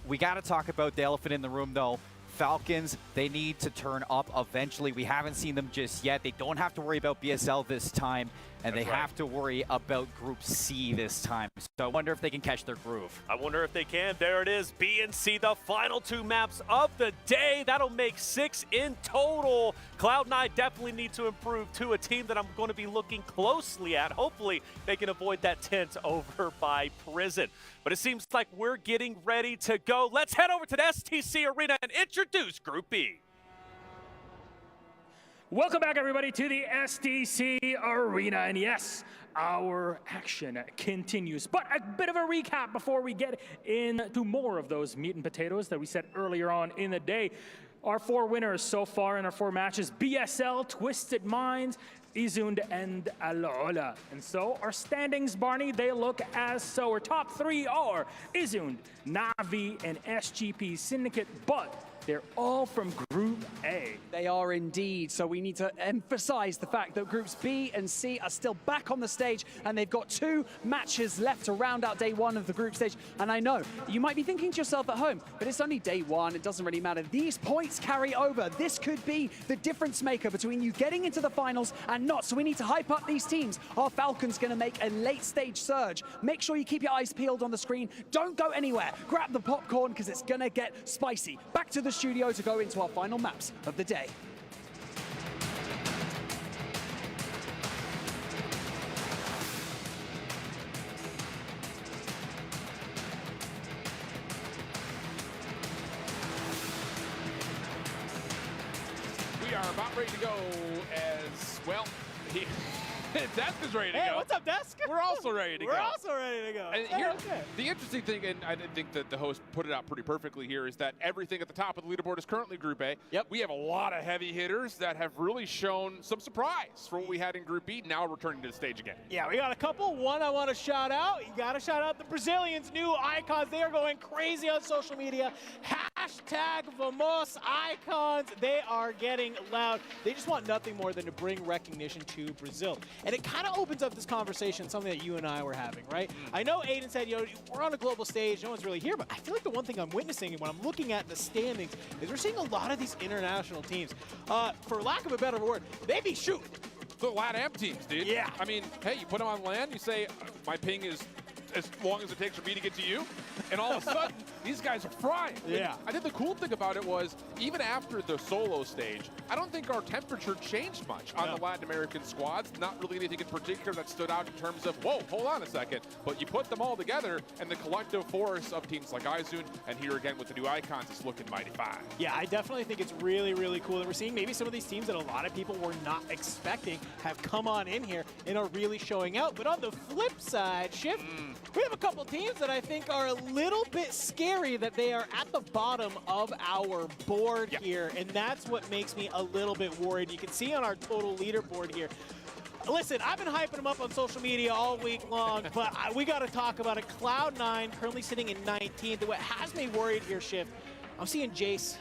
S12: We got to talk about the elephant in the room, though. Falcons, they need to turn up eventually. We haven't seen them just yet. They don't have to worry about BSL this time, and they have to worry about Group C this time. So I wonder if they can catch their groove.
S11: I wonder if they can. There it is, B and C, the final 2 maps of the day. That'll make 6 in total. Cloud9 definitely need to improve to a team that I'm going to be looking closely at. Hopefully they can avoid that tent over by Prison. But it seems like we're getting ready to go. Let's head over to the STC Arena and introduce Group B.
S22: Welcome back, everybody, to the STC Arena. And yes, our action continues. But a bit of a recap before we get into more of those meat and potatoes that we said earlier on in the day. Our 4 winners so far in our 4 matches: BSL, Twisted Minds, Izund, and Al Ula. And so our standings, Barney, they look as so. Our top 3 are Izund, Navi, and SGP Syndicate. But They're all from Group A.
S16: They are indeed. So we need to emphasize the fact that Groups B and C are still back on the stage, and they've got 2 matches left to round out day 1 of the group stage. And I know you might be thinking to yourself at home, but it's only day 1. It doesn't really matter. These points carry over. This could be the difference maker between you getting into the finals and not. So we need to hype up these teams. Our Falcons going to make a late stage surge. Make sure you keep your eyes peeled on the screen. Don't go anywhere. Grab the popcorn because it's going to get spicy. Back to the studio to go into our final maps of the day.
S2: We are about ready to go as well. Desk is ready to go.
S5: Hey, what's up, Desk?
S2: We're also ready to go.
S5: We're also ready to go.
S2: And here, the interesting thing, and I think that the host put it out pretty perfectly here, is that everything at the top of the leaderboard is currently Group A.
S5: Yep.
S2: We have a lot of heavy hitters that have really shown some surprise for what we had in Group B, now returning to the stage again.
S5: Yeah, we got a couple. One I want to shout out. You got to shout out the Brazilians' new icons. They are going crazy on social media. Hashtag Vamos Icons. They are getting loud. They just want nothing more than to bring recognition to Brazil. And it kind of opens up this conversation, something that you and I were having, right? I know Aiden said, you know, we're on a global stage, no one's really here, but I feel like the one thing I'm witnessing when I'm looking at the standings is we're seeing a lot of these international teams. For lack of a better word, they be shooting.
S2: The LATAM teams, dude.
S5: Yeah.
S2: I mean, hey, you put them on land, you say, my ping is as long as it takes for me to get to you, and all of a sudden, these guys are frying.
S5: Yeah.
S2: I think the cool thing about it was, even after the solo stage, I don't think our temperature changed much on the Latin American squads. Not really anything in particular that stood out in terms of, whoa, hold on a second. But you put them all together, and the collective force of teams like Izun, and here again with the new icons, is looking mighty fine.
S5: Yeah, I definitely think it's really, really cool that we're seeing maybe some of these teams that a lot of people were not expecting have come on in here and are really showing out. But on the flip side, Shift, we have a couple teams that I think are a little bit scary that they are at the bottom of our board here, and that's what makes me a little bit worried. You can see on our total leaderboard here. Listen, I've been hyping them up on social media all week long, but we got to talk about it. Cloud9 currently sitting in 19th. What has me worried here, Shift, I'm seeing Jace.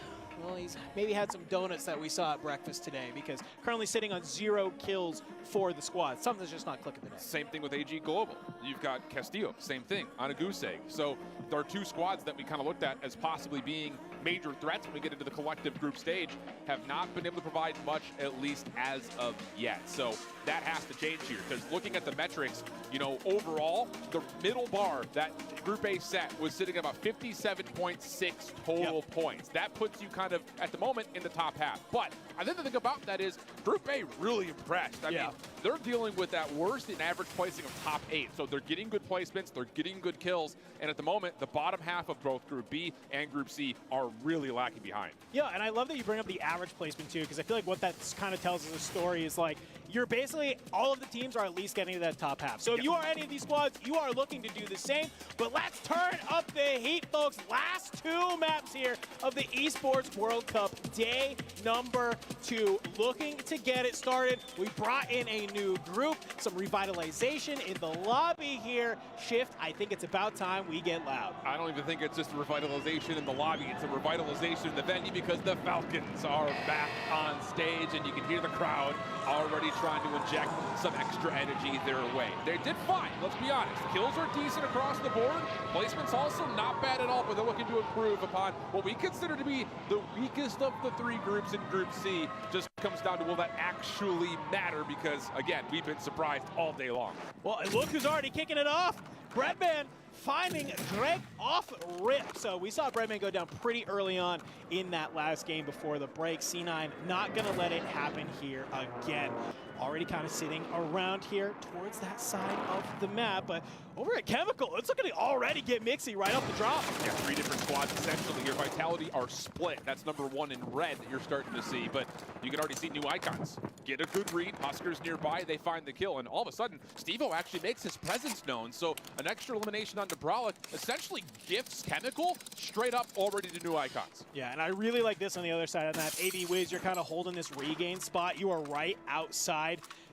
S5: Well, he's maybe had some donuts that we saw at breakfast today, because currently sitting on 0 kills for the squad. Something's just not clicking today.
S2: Same thing with AG Global. You've got Castillo, same thing, on a goose egg. So there are 2 squads that we kind of looked at as possibly being major threats when we get into the collective group stage, have not been able to provide much, at least as of yet. So that has to change here, because looking at the metrics, you know, overall, the middle bar, that Group A set was sitting at about 57.6 total points. That puts you kind of, at the moment, in the top half. But I think the thing about that is Group A really impressed. I mean, they're dealing with that worst in average placing of top 8. So they're getting good placements, they're getting good kills, and at the moment, the bottom half of both Group B and Group C are really lacking behind.
S5: Yeah, and I love that you bring up the average placement too, because I feel like what that kind of tells us a story is like, you're basically, all of the teams are at least getting to that top half. So if you are any of these squads, you are looking to do the same. But let's turn up the heat, folks. Last 2 maps here of the Esports World Cup, day number 2. Looking to get it started. We brought in a new group, some revitalization in the lobby here. Shift, I think it's about time we get loud.
S2: I don't even think it's just a revitalization in the lobby. It's a revitalization in the venue, because the Falcons are back on stage, and you can hear the crowd already trying to inject some extra energy their way. They did fine, let's be honest. Kills are decent across the board. Placement's also not bad at all, but they're looking to improve upon what we consider to be the weakest of the 3 groups in Group C. Just comes down to, will that actually matter? Because, again, we've been surprised all day long.
S5: Well, and look who's already kicking it off. Breadman finding Greg off rip. So we saw Breadman go down pretty early on in that last game before the break. C9 not going to let it happen here again. Already kind of sitting around here towards that side of the map. But over at Chemical, it's looking to already get mixy right off the drop.
S2: Yeah, 3 different squads essentially here. Vitality are split. That's number 1 in red that you're starting to see. But you can already see new icons. Get a good read. Huskers nearby. They find the kill. And all of a sudden, Steve-O actually makes his presence known. So an extra elimination on Dabralic essentially gifts Chemical straight up already to new icons.
S5: Yeah, and I really like this on the other side of that. AB Wiz, you're kind of holding this regain spot. You are right outside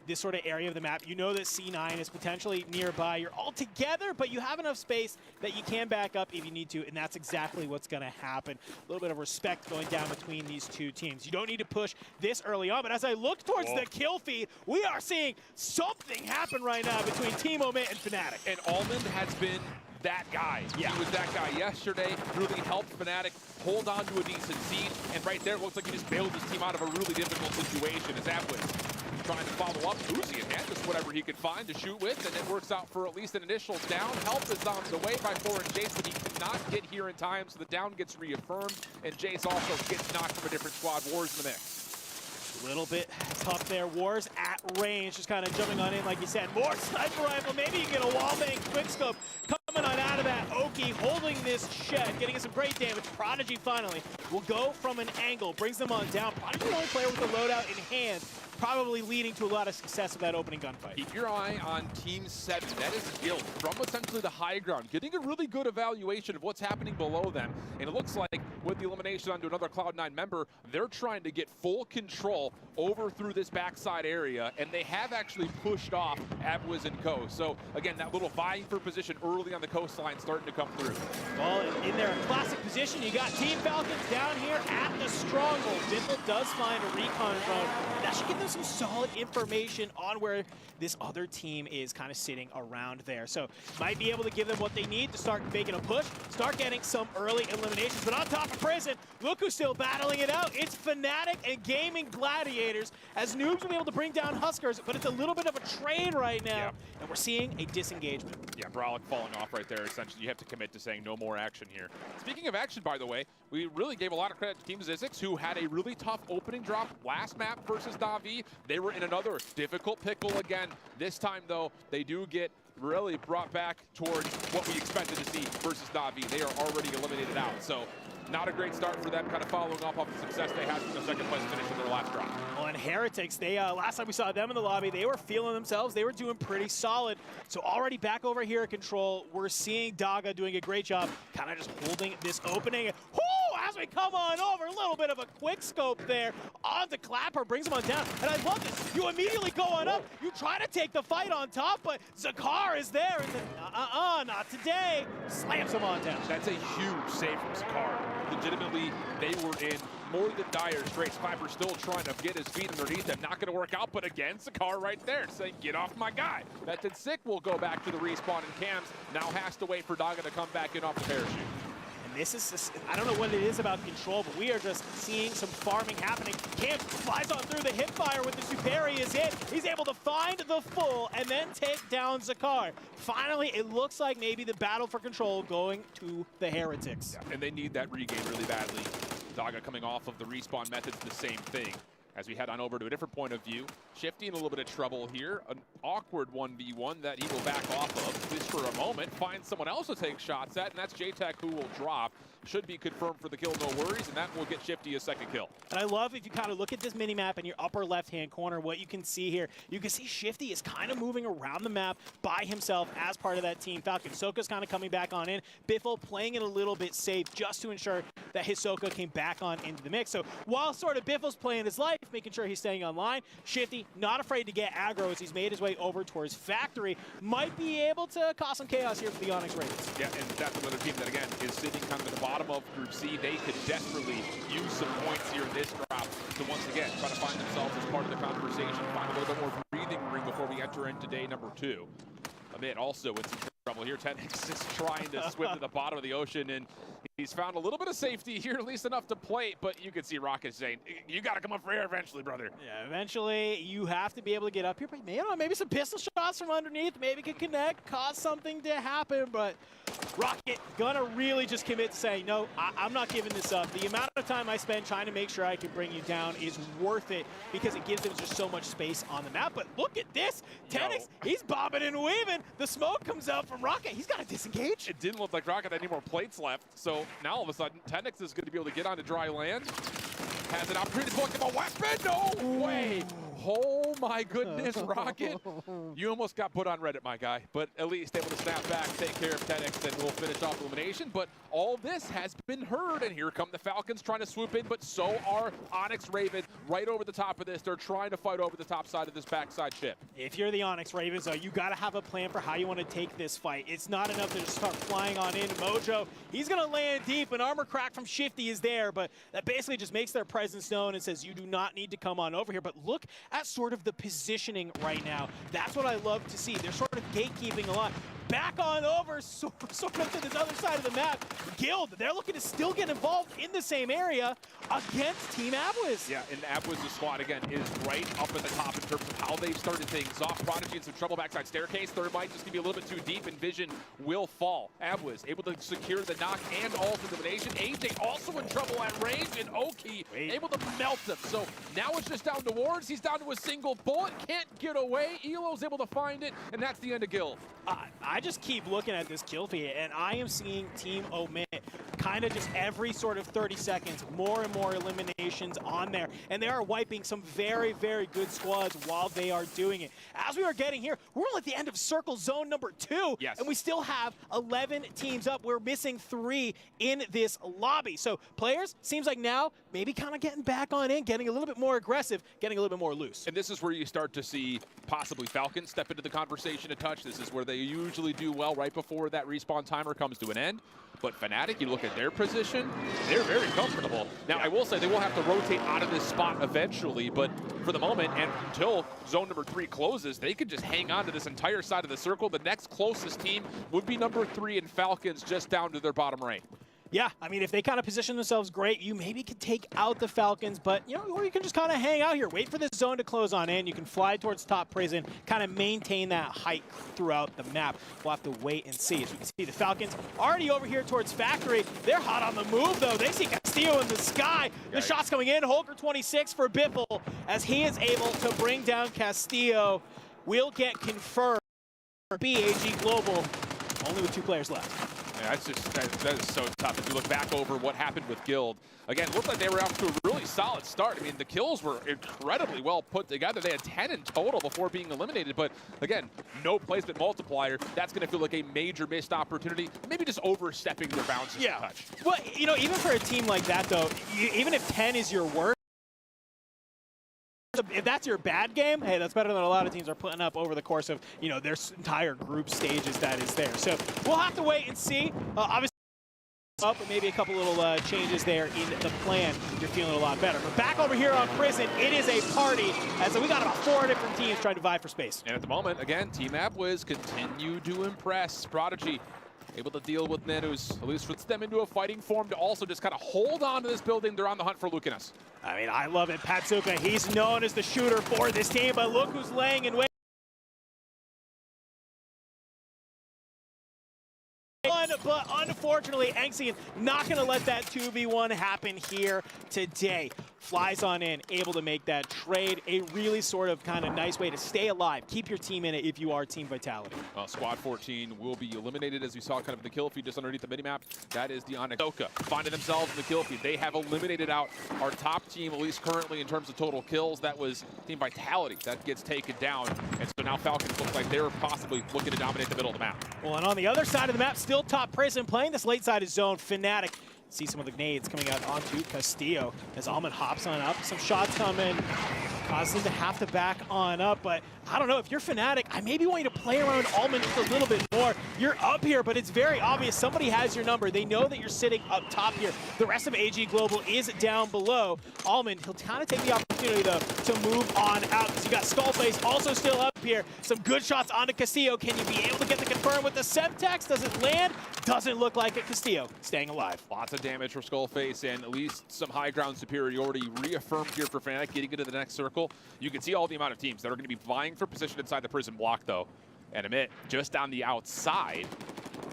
S5: this sort of area of the map. You know that C9 is potentially nearby. You're all together, but you have enough space that you can back up if you need to, and that's exactly what's going to happen. A little bit of respect going down between these two teams. You don't need to push this early on, but as I look towards the kill feed, we are seeing something happen right now between Team Omit and Fnatic.
S2: And Almond has been that guy. Yeah. He was that guy yesterday, really helped Fnatic hold on to a decent seed, and right there it looks like he just bailed his team out of a really difficult situation as that was trying to follow up Uzi and had just whatever he could find to shoot with, and it works out for at least an initial down. Help is on the way by Foreign Jace, but he cannot get here in time, so the down gets reaffirmed, and Jace also gets knocked from a different squad. Wars in the mix.
S5: A little bit tough there. Wars at range, just kind of jumping on in, like you said. More sniper rifle. Maybe you get a wall bang quickscope coming on out of that. Oki holding this shed, getting some great damage. Prodigy finally will go from an angle, brings them on down. Prodigy the only player with the loadout in hand, probably leading to a lot of success with that opening gunfight.
S2: Keep your eye on Team 7. That is Guild from essentially the high ground, getting a really good evaluation of what's happening below them. And it looks like with the elimination onto another Cloud9 member, they're trying to get full control over through this backside area, and they have actually pushed off Abwiz and Co. So again, that little vying for position early on the coastline starting to come through.
S5: Well, in their classic position, you got Team Falcons down here at the stronghold. Biffle does find a recon drone. That should give them some solid information on where this other team is kind of sitting around there. So might be able to give them what they need to start making a push, start getting some early eliminations. But on top of Prison, look who's still battling it out. It's Fnatic and Gaming Gladiators, as Noobs will be able to bring down Huskers, but it's a little bit of a trade right now, and we're seeing a disengagement.
S2: Yeah, Brolic falling off right there. Essentially, you have to commit to saying no more action here. Speaking of action, by the way, we really gave a lot of credit to Team Zizix, who had a really tough opening drop last map versus Na'Vi. They were in another difficult pickle again. This time, though, they do get really brought back towards what we expected to see versus Na'Vi. They are already eliminated out. So not a great start for them, kind of following off the success they had from the second place finish in their last drop.
S5: Well, and Heretics, they last time we saw them in the lobby, they were feeling themselves. They were doing pretty solid. So already back over here at control, we're seeing Daga doing a great job, kind of just holding this opening. As we come on over, a little bit of a quick scope there onto Clapper, brings him on down. And I love this. You immediately go on up. You try to take the fight on top, but Zakar is there. And then, not today. Slams him on down.
S2: That's a huge save from Zakar. Legitimately, they were in more than dire straits. Clapper still trying to get his feet underneath him. Not going to work out, but again, Zakar right there saying, get off my guy. That Sick will go back to the respawn, and Cams now has to wait for Daga to come back in off the parachute.
S5: This is just, I don't know what it is about control, but we are just seeing some farming happening. Cam flies on through the hipfire with the super he is in. He's able to find the full and then take down Zakar. Finally, it looks like maybe the battle for control going to the Heretics.
S2: Yeah, and they need that regain really badly. Daga coming off of the respawn method's the same thing. As we head on over to a different point of view, Shifty in a little bit of trouble here. An awkward 1v1 that he will back off of just for a moment. Find someone else to take shots at, and that's JTech who will drop. Should be confirmed for the kill, no worries, and that will get Shifty a second kill.
S5: And I love if you kind of look at this mini-map in your upper left-hand corner, what you can see here. You can see Shifty is kind of moving around the map by himself as part of that team. Falcon Soka's kind of coming back on in. Biffle playing it a little bit safe just to ensure that Hisoka came back on into the mix. So while sort of Biffle's playing his life, making sure he's staying online, Shifty not afraid to get aggro as he's made his way over towards Factory. Might be able to cause some chaos here for the Onyx Raiders.
S2: Yeah, and that's another team that, again, is sitting kind of at the bottom of Group C. They could desperately use some points here in this drop to once again try to find themselves as part of the conversation, find a little bit more breathing room before we enter into day number 2. Amit also in some trouble here. Tenix is trying to swim to the bottom of the ocean, and he's found a little bit of safety here, at least enough to play it, but you can see Rocket saying, you got to come up for air eventually, brother.
S5: Yeah, eventually you have to be able to get up here, but maybe some pistol shots from underneath, maybe could connect, cause something to happen, but Rocket gonna really just commit to saying, no, I'm not giving this up. The amount of time I spend trying to make sure I can bring you down is worth it because it gives them just so much space on the map. But look at this. Tenix, he's bobbing and weaving. The smoke comes out from Rocket. He's got to disengage.
S2: It didn't look like Rocket had any more plates left. So now all of a sudden, Tenix is going to be able to get onto dry land. Has an opportunity to book him a weapon. No way. Oh my goodness, Rocket. You almost got put on Reddit, my guy, but at least able to snap back, take care of 10x, and we'll finish off elimination. But all this has been heard, and here come the Falcons trying to swoop in, but so are Onyx Raven right over the top of this. They're trying to fight over the top side of this backside chip.
S5: If you're the Onyx Ravens, though, you got to have a plan for how you want to take this fight. It's not enough to just start flying on in. Mojo, he's going to land deep. An armor crack from Shifty is there, but that basically just makes their presence known and says you do not need to come on over here. But look at sort of the positioning right now. That's what I love to see. They're sort of gatekeeping a lot. Back on over, sort of to this other side of the map. Guild, they're looking to still get involved in the same area against Team Abwiz.
S2: Yeah, and Abwiz's squad, again, is right up at the top in terms of how they've started things off. Prodigy in some trouble backside staircase. Third might just gonna be a little bit too deep, and Vision will fall. Abwiz able to secure the knock and ult elimination. AJ also in trouble at range, and Oki able to melt him. So now it's just down to Wards. He's down to a single bullet, can't get away. Elo's able to find it, and that's the end of Guild.
S5: I just keep looking at this kill feed, and I am seeing Team Omit kind of just every sort of 30 seconds, more and more eliminations on there. And they are wiping some very, very good squads while they are doing it. As we are getting here, we're at the end of circle zone number 2, and we still have 11 teams up. We're missing 3 in this lobby. So players, seems like now, maybe kind of getting back on in, getting a little bit more aggressive, getting a little bit more loose.
S2: And this is where you start to see possibly Falcons step into the conversation a touch. This is where they usually do well right before that respawn timer comes to an end. But Fnatic, you look at their position, they're very comfortable. Now, I will say they will have to rotate out of this spot eventually, but for the moment, and until zone number 3 closes, they could just hang on to this entire side of the circle. The next closest team would be number 3 in Falcons, just down to their bottom rank.
S5: Yeah, I mean, if they kind of position themselves great, you maybe could take out the Falcons, but, you know, or you can just kind of hang out here, wait for this zone to close on in. You can fly towards top prison, kind of maintain that height throughout the map. We'll have to wait and see. As you can see, the Falcons already over here towards Factory. They're hot on the move, though. They see Castillo in the sky. The shot's coming in. Holker 26 for Biffle, as he is able to bring down Castillo. Will get confirmed. BAG Global, only with 2 players left.
S2: Yeah, that is so tough. If you look back over what happened with Guild, again, it looked like they were off to a really solid start. I mean, the kills were incredibly well put together. They had 10 in total before being eliminated, but again, no placement multiplier. That's going to feel like a major missed opportunity, maybe just overstepping their bounds just a touch.
S5: Well, you know, even for a team like that, though, even if 10 is your worst, if that's your bad game, hey, that's better than a lot of teams are putting up over the course of, you know, their entire group stages that is there. So we'll have to wait and see. Obviously, up, but maybe a couple little changes there in the plan. You're feeling a lot better. But back over here on Prison, it is a party, as we got about 4 different teams trying to vie for space.
S2: And at the moment, again, Team Abwiz continue to impress. Prodigy able to deal with Nenus, at least puts them into a fighting form to also just kind of hold on to this building. They're on the hunt for Lucanus.
S5: I mean, I love it. Patsuka, he's known as the shooter for this team, but look who's laying in wait. But unfortunately, Anxian not going to let that 2v1 happen here today. Flies on in, able to make that trade. A really sort of kind of nice way to stay alive. Keep your team in it if you are Team Vitality.
S2: Squad 14 will be eliminated, as we saw kind of in the kill feed just underneath the minimap. That is the Onyx Oka finding themselves in the kill feed. They have eliminated out our top team, at least currently in terms of total kills. That was Team Vitality that gets taken down. And so now Falcons look like they're possibly looking to dominate the middle of the map.
S5: Well, and on the other side of the map, still top Prison playing this late side of zone. Fnatic see some of the nades coming out onto Castillo as Almond hops on up. Some shots coming, causes him to have to back on up. But I don't know, if you're Fnatic, I maybe want you to play around Almond just a little bit more. You're up here, but it's very obvious somebody has your number. They know that you're sitting up top here. The rest of AG Global is down below. Almond, he'll kind of take the opportunity to move on out, because you got Skullface also still up here. Some good shots onto Castillo. Can you be able to get the confirm with the Semtex? Does it land? Doesn't look like it. Castillo staying alive.
S2: Lots of damage for Skullface, and at least some high ground superiority reaffirmed here for Fnatic getting into the next circle. You can see all the amount of teams that are going to be vying for position inside the prison block, though. And Amit just on the outside,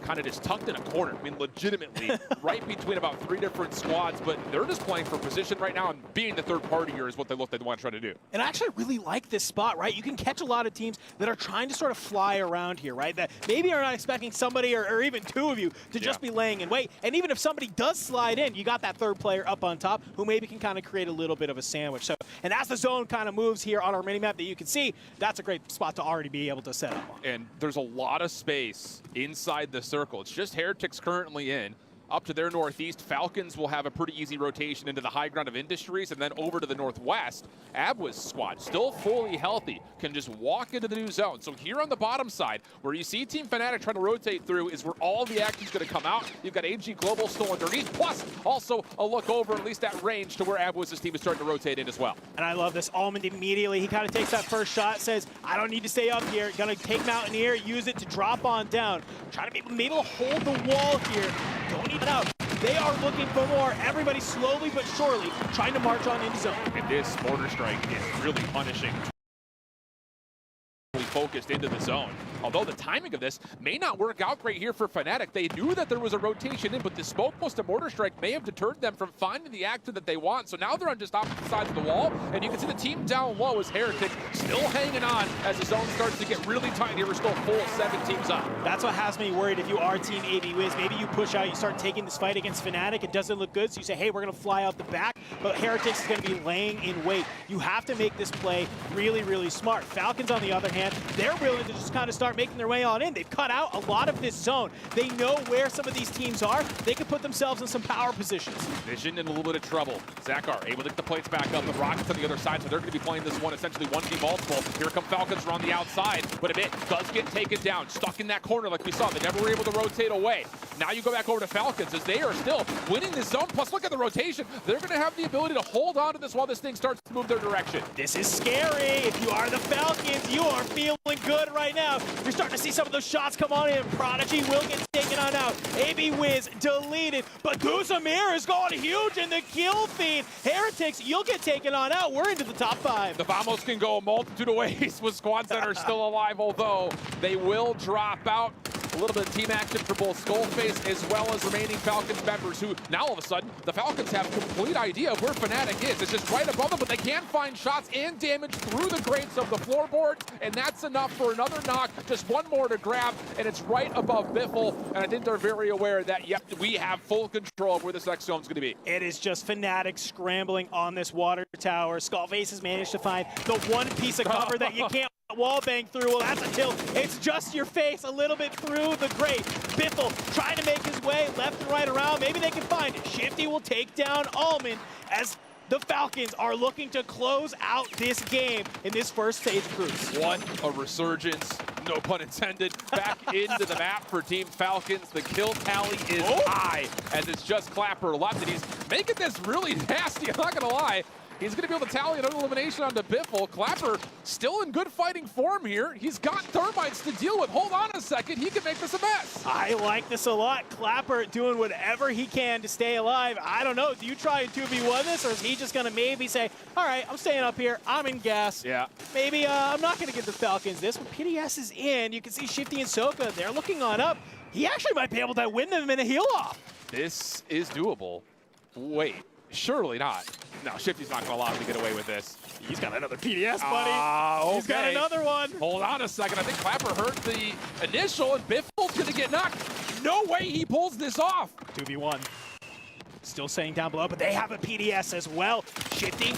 S2: kind of just tucked in a corner. I mean, legitimately, right between about 3 different squads, but they're just playing for position right now, and being the third party here is what they want to try to do.
S5: And I actually really like this spot, right? You can catch a lot of teams that are trying to sort of fly around here, right? That maybe are not expecting somebody or even two of you to just be laying in wait. And even if somebody does slide in, you got that third player up on top who maybe can kind of create a little bit of a sandwich. So, and as the zone kind of moves here on our minimap that you can see, that's a great spot to already be able to set up on.
S2: And there's a lot of space inside the circle. It's just Heretics currently in. Up to their northeast, Falcons will have a pretty easy rotation into the high ground of Industries, and then over to the northwest, Abwa's squad, still fully healthy, can just walk into the new zone. So here on the bottom side, where you see Team Fnatic trying to rotate through, is where all the action's going to come out. You've got AG Global still underneath, plus also a look over, at least at range, to where Abwa's team is starting to rotate in as well.
S5: And I love this. Almond immediately, he kind of takes that first shot, says, I don't need to stay up here. Gonna take Mountaineer, use it to drop on down. Trying to be able to hold the wall here. Don't need it out. They are looking for more. Everybody slowly but surely trying to march on into zone.
S2: And this Mortar Strike is really punishing. Focused into the zone. Although the timing of this may not work out great here for Fnatic. They knew that there was a rotation in, but the smoke post to Mortar Strike may have deterred them from finding the action that they want. So now they're on just opposite sides of the wall, and you can see the team down low as Heretics still hanging on as the zone starts to get really tight here. We're still full 7 teams up.
S5: That's what has me worried if you are Team AB Wiz. Maybe you push out, you start taking this fight against Fnatic. It doesn't look good, so you say, hey, we're going to fly out the back, but Heretics is going to be laying in wait. You have to make this play really, really smart. Falcons, on the other hand, they're willing to just kind of start making their way on in. They've cut out a lot of this zone. They know where some of these teams are. They can put themselves in some power positions.
S2: Vision in a little bit of trouble. Zakar able to get the plates back up. The Rockets on the other side, so they're going to be playing this one essentially 1v multiple. Here come Falcons around the outside, but a bit does get taken down. Stuck in that corner like we saw. They never were able to rotate away. Now you go back over to Falcons as they are still winning this zone. Plus, look at the rotation. They're going to have the ability to hold on to this while this thing starts to move their direction.
S5: This is scary. If you are the Falcons, you are feeling good right now. You're starting to see some of those shots come on in. Prodigy will get taken on out. AB Wiz deleted, but Guzamir is going huge in the kill feed. Heretics, you'll get taken on out. We're into the top 5.
S2: The Vamos can go a multitude of ways with squads that are still alive, although they will drop out. A little bit of team action for both Skullface as well as remaining Falcons members, who now all of a sudden, the Falcons have complete idea of where Fnatic is. It's just right above them, but they can find shots and damage through the grates of the floorboards, and that's enough for another knock. Just one more to grab, and it's right above Biffle, and I think they're very aware that, yep, we have full control of where this next zone's going to be.
S5: It is just Fnatic scrambling on this water tower. Skullface has managed to find the one piece of cover that you can't wall bang through. Well, that's a tilt. It's just your face a little bit through the grate. Biffle trying to make his way left and right around. Maybe they can find it. Shifty will take down Almond as the Falcons are looking to close out this game in this first stage cruise.
S2: What a resurgence, no pun intended, back into the map for Team Falcons. The kill tally is high as it's just Clapper left, and he's making this really nasty, I'm not gonna lie. He's going to be able to tally another elimination onto Biffle. Clapper still in good fighting form here. He's got Thermites to deal with. Hold on a second. He can make this a mess.
S5: I like this a lot. Clapper doing whatever he can to stay alive. I don't know. Do you try and 2v1 this, or is he just going to maybe say, all right, I'm staying up here. I'm in gas.
S2: Yeah.
S5: Maybe I'm not going to give the Falcons this. But PDS is in. You can see Shifty and Soka. They're looking on up. He actually might be able to win them in a heal-off.
S2: This is doable. Wait. Surely not. No, Shifty's not going to allow him to get away with this.
S5: He's got another PDS, buddy.
S2: Okay.
S5: He's got another one.
S2: Hold on a second. I think Clapper heard the initial, and Biffle's going to get knocked. No way he pulls this off.
S5: 2v1. Still staying down below, but they have a PDS as well. Shifty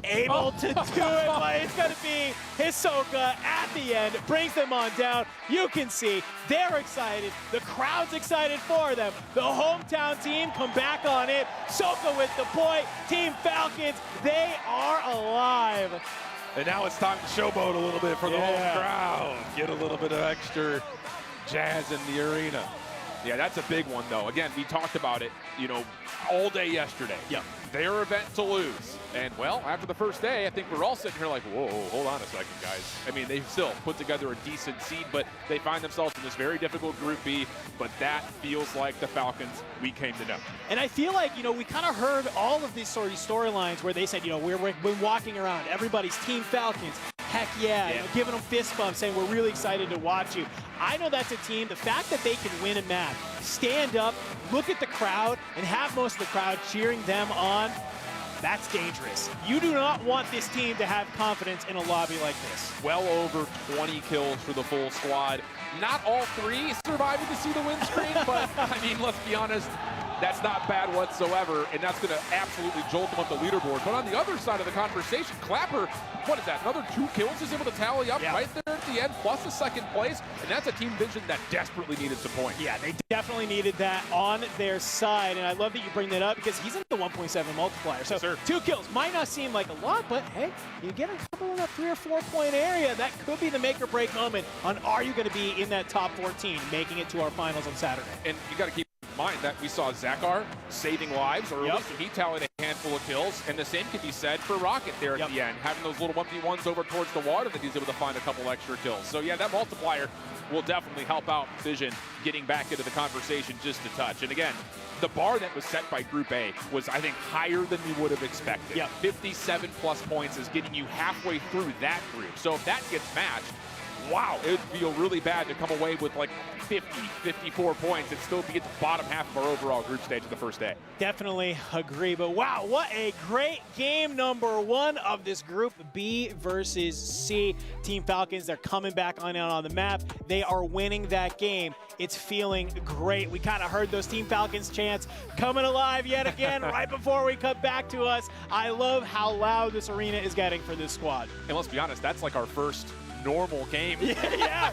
S5: able to do it, but it's going to be Hisoka at the end. Brings them on down. You can see they're excited. The crowd's excited for them. The hometown team come back on it. Soka with the point. Team Falcons, they are alive.
S2: And now it's time to showboat a little bit for the home crowd. Get a little bit of extra jazz in the arena. Yeah, that's a big one, though. Again, we talked about it, you know, all day yesterday.
S5: Yep.
S2: Their event to lose. And, well, after the first day, I think we're all sitting here like, whoa, hold on a second, guys. I mean, they've still put together a decent seed, but they find themselves in this very difficult Group B. But that feels like the Falcons we came to know.
S5: And I feel like, you know, we kind of heard all of these sort of storylines where they said, you know, we've been walking around, everybody's Team Falcons, heck yeah, you know, giving them fist bumps, saying we're really excited to watch you. I know that's a team, the fact that they can win a match, stand up, look at the crowd, and have most of the crowd cheering them on, that's dangerous. You do not want this team to have confidence in a lobby like this.
S2: Well over 20 kills for the full squad. Not all 3 surviving to see the win screen, but I mean, let's be honest, that's not bad whatsoever, and that's going to absolutely jolt them up the leaderboard. But on the other side of the conversation, Clapper, what is that, another 2 kills is able to tally up right there at the end, plus a second place, and that's a team vision that desperately needed some points.
S5: Yeah, they definitely needed that on their side, and I love that you bring that up because he's in the 1.7 multiplier. So 2 kills might not seem like a lot, but hey, you get a couple in that 3 or 4 point area, that could be the make or break moment on are you going to be in that top 14, making it to our finals on Saturday.
S2: And you got to keep mind that we saw Zakar saving lives early, so he tallied a handful of kills, and the same can be said for Rocket there at the end, having those little 1v1s over towards the water that he's able to find a couple extra kills. So yeah, that multiplier will definitely help out Vision getting back into the conversation just a touch. And again, the bar that was set by Group A was, I think, higher than we would have expected. 57 plus points is getting you halfway through that group. So if that gets matched, wow, it would feel really bad to come away with like 50, 54 points and still be at the bottom half of our overall group stage of the first day.
S5: Definitely agree, but wow, what a great game number 1 of this Group B versus C. Team Falcons, they're coming back on out on the map. They are winning that game. It's feeling great. We kind of heard those Team Falcons chants coming alive yet again right before we cut back to us. I love how loud this arena is getting for this squad.
S2: And let's be honest, that's like our first normal game.
S5: Yeah.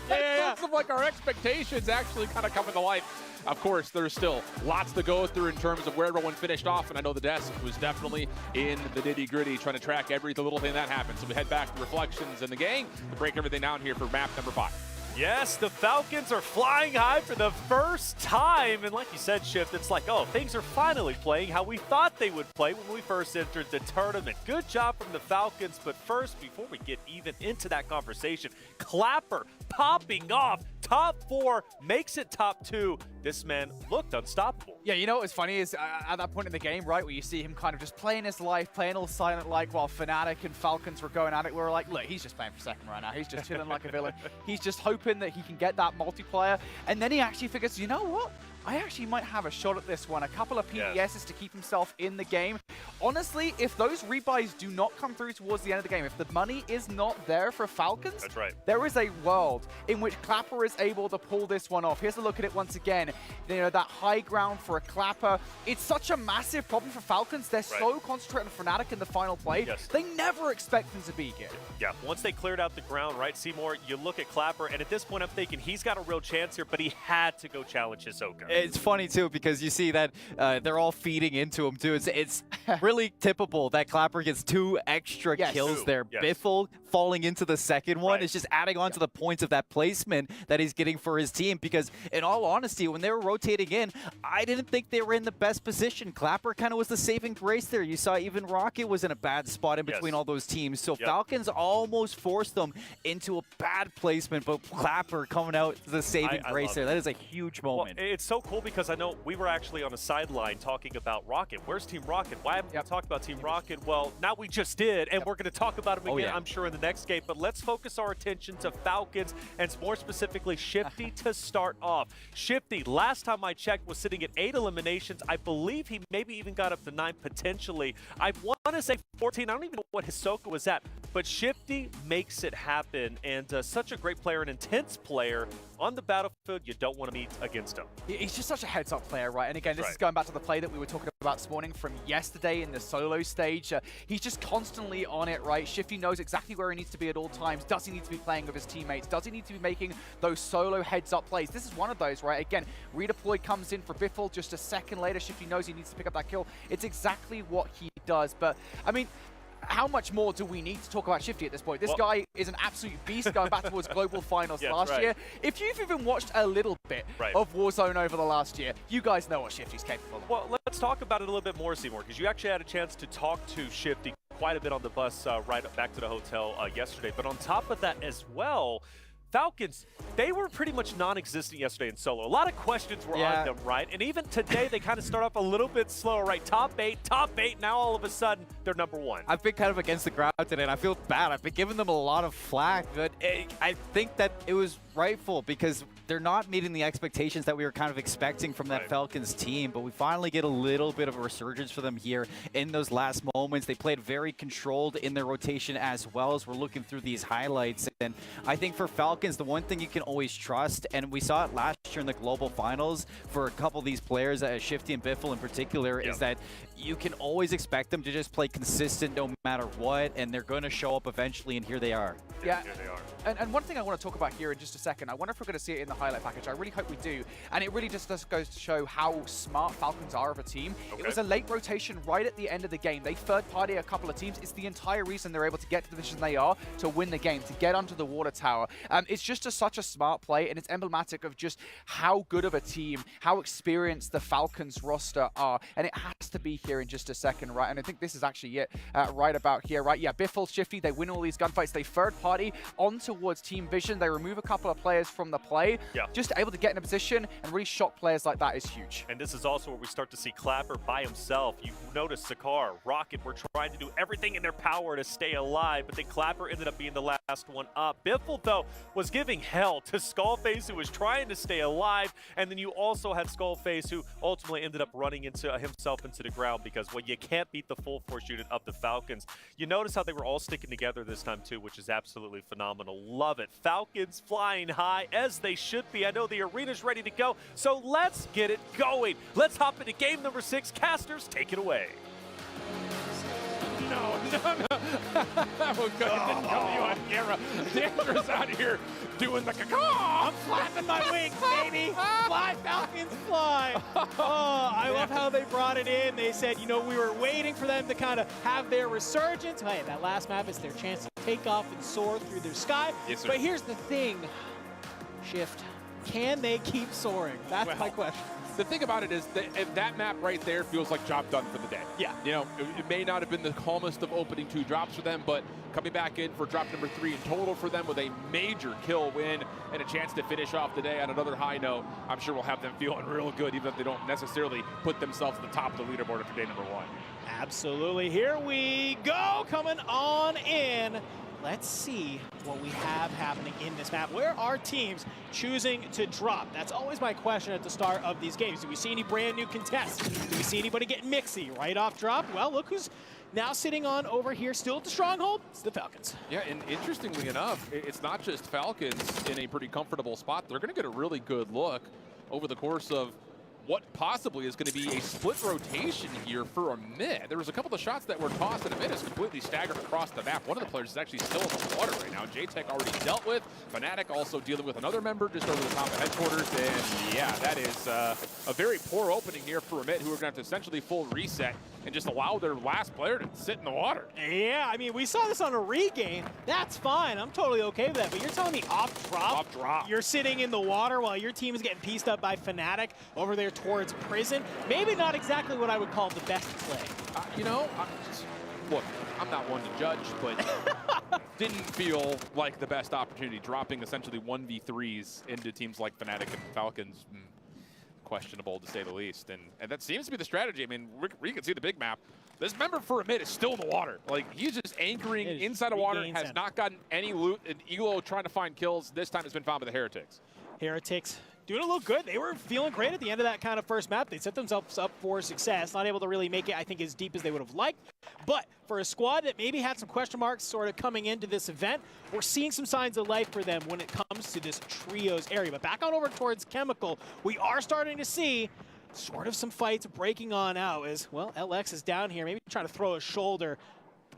S2: Looks like our expectations actually kind of coming to life. Of course, there's still lots to go through in terms of where everyone finished off, and I know the desk was definitely in the nitty-gritty, trying to track every little thing that happened. So we head back to Reflections and the gang to break everything down here for map number 5.
S11: Yes, the Falcons are flying high for the first time. And like you said, Shift, it's like, oh, things are finally playing how we thought they would play when we first entered the tournament. Good job from the Falcons. But first, before we get even into that conversation, Clapper popping off. Top 4 makes it top 2. This man looked unstoppable.
S14: Yeah, you know what was funny is at that point in the game, right, where you see him kind of just playing his life, playing all silent-like while Fnatic and Falcons were going at it, we were like, look, he's just playing for second right now. He's just chilling like a villain. He's just hoping that he can get that multiplier. And then he actually figures, you know what? I actually might have a shot at this one. A couple of PDSs to keep himself in the game. Honestly, if those rebuys do not come through towards the end of the game, if the money is not there for Falcons,
S11: that's right,
S14: there is a world in which Clapper is able to pull this one off. Here's a look at it once again. You know, that high ground for a Clapper. It's such a massive problem for Falcons. They're so concentrated on Fnatic in the final play. They never expect them to be here.
S11: Yeah, once they cleared out the ground, right, Seymour, you look at Clapper, and at this point I'm thinking he's got a real chance here, but he had to go challenge Hisoka.
S12: It's funny, too, because you see that they're all feeding into him, too. It's really typical that Clapper gets 2 extra kills there. Biffle falling into the second one is just adding on to the points of that placement that he's getting for his team, because in all honesty, when they were rotating in, I didn't think they were in the best position. Clapper kind of was the saving grace there. You saw even Rocket was in a bad spot in between all those teams. So Falcons almost forced them into a bad placement, but Clapper coming out the saving grace there. That is a huge moment.
S11: Well, it's so cool because I know we were actually on a sideline talking about Rocket. Where's Team Rocket? Why haven't we talked about Team Rocket? Well, now we just did, and we're going to talk about them again, I'm sure, in the next game. But let's focus our attention to Falcons, and more specifically Shifty to start off. Shifty, last time I checked, was sitting at 8 eliminations. I believe he maybe even got up to 9 potentially. I want to say 14. I don't even know what Hisoka was at, but Shifty makes it happen, and such a great player, an intense player. On the battlefield, you don't want to meet against him.
S14: He's just such a heads-up player, right? And again, this is going back to the play that we were talking about this morning from yesterday in the solo stage. He's just constantly on it, right? Shifty knows exactly where he needs to be at all times. Does he need to be playing with his teammates? Does he need to be making those solo heads-up plays? This is one of those, right? Again, redeploy comes in for Biffle. Just a second later, Shifty knows he needs to pick up that kill. It's exactly what he does. But, I mean, how much more do we need to talk about Shifty at this point? This guy is an absolute beast going back towards global finals last year. If you've even watched a little bit of Warzone over the last year, you guys know what Shifty's capable of.
S11: Well, let's talk about it a little bit more, Seymour, because you actually had a chance to talk to Shifty quite a bit on the bus right back to the hotel yesterday. But on top of that as well, Falcons, they were pretty much non-existent yesterday in solo. A lot of questions were on them, right? And even today, they kind of start off a little bit slower, right? Top 8, now all of a sudden, they're #1.
S12: I've been kind of against the crowd today, and I feel bad. I've been giving them a lot of flack, but I think that it was rightful because they're not meeting the expectations that we were kind of expecting from that Falcons team, but we finally get a little bit of a resurgence for them here in those last moments. They played very controlled in their rotation as well as we're looking through these highlights. And I think for Falcons, the one thing you can always trust, and we saw it last year in the global finals for a couple of these players, Shifty and Biffle in particular, is that you can always expect them to just play consistent no matter what, and they're going to show up eventually, and here they are.
S14: Yeah, here they are. And one thing I want to talk about here in just a second, I wonder if we're going to see it in the highlight package. I really hope we do. And it really just goes to show how smart Falcons are of a team. It was a late rotation right at the end of the game. They third-party a couple of teams. It's the entire reason they're able to get to the position they are to win the game, to get onto the water tower. It's just such a smart play, and it's emblematic of just how good of a team, how experienced the Falcons roster are. And it has to be here in just a second, right? And I think this is actually it right about here, right? Yeah, Biffle, Shifty, they win all these gunfights. They third-party on towards Team Vision. They remove a couple of players from the play. Just able to get in a position and really shock players like that is huge.
S11: And this is also where we start to see Clapper by himself. You notice Sakar, Rocket were trying to do everything in their power to stay alive, but then Clapper ended up being the last one up. Biffle, though, was giving hell to Skullface, who was trying to stay alive, and then you also had Skullface, who ultimately ended up running into himself into the ground because, well, you can't beat the full force unit of the Falcons. You notice how they were all sticking together this time, too, which is absolutely phenomenal. Love it. Falcons flying high, as they should be. I know the arena's ready to go, so let's get it going. Let's hop into game number 6. Casters, take it away.
S2: No. That was good. It didn't come to you on camera. Dangerous out here doing the caw.
S5: I'm flapping my wings, baby. Fly, Falcons, fly. Oh, I love how they brought it in. They said, you know, we were waiting for them to kind of have their resurgence. Hey, that last map is their chance to take off and soar through their sky.
S2: Yes, sir.
S5: But here's the thing, Shift. Can they keep soaring? That's my question.
S2: The thing about it is that that map right there feels like job done for the day.
S5: Yeah.
S2: You know, it may not have been the calmest of opening 2 drops for them, but coming back in for drop number 3 in total for them with a major kill win and a chance to finish off the day on another high note, I'm sure we'll have them feeling real good, even if they don't necessarily put themselves at the top of the leaderboard after day number 1.
S5: Absolutely. Here we go, coming on in. Let's see what we have happening in this map. Where are teams choosing to drop? That's always my question at the start of these games. Do we see any brand new contests? Do we see anybody get mixy right off drop? Well, look who's now sitting on over here still at the stronghold. It's the Falcons.
S2: Yeah, and interestingly enough, it's not just Falcons in a pretty comfortable spot. They're going to get a really good look over the course of what possibly is going to be a split rotation here for a mid. There was a couple of shots that were tossed, and a mid is completely staggered across the map. One of the players is actually still in the water right now. J-Tech already dealt with. Fnatic also dealing with another member just over the top of headquarters. And yeah, that is a very poor opening here for a mid, who are going to have to essentially full reset and just allow their last player to sit in the water.
S5: Yeah, I mean, we saw this on a regain. That's fine. I'm totally okay with that. But you're telling me off drop?
S2: Off drop.
S5: You're sitting in the water while your team is getting pieced up by Fnatic over there towards prison. Maybe not exactly what I would call the best play.
S2: You know, look, I'm not one to judge, but didn't feel like the best opportunity, dropping essentially 1v3s into teams like Fnatic and Falcons. Questionable, to say the least, and that seems to be the strategy. I mean, we can see the big map. This member for a mid is still in the water. Like, he's just anchoring inside of water, has not gotten any loot, and Elo trying to find kills. This time it's been found by the Heretics.
S5: Heretics doing a little good. They were feeling great at the end of that kind of first map. They set themselves up for success. Not able to really make it, I think, as deep as they would have liked. But for a squad that maybe had some question marks sort of coming into this event, we're seeing some signs of life for them when it comes to this trios area. But back on over towards Chemical, we are starting to see sort of some fights breaking on out as, well, LX is down here, maybe trying to throw a shoulder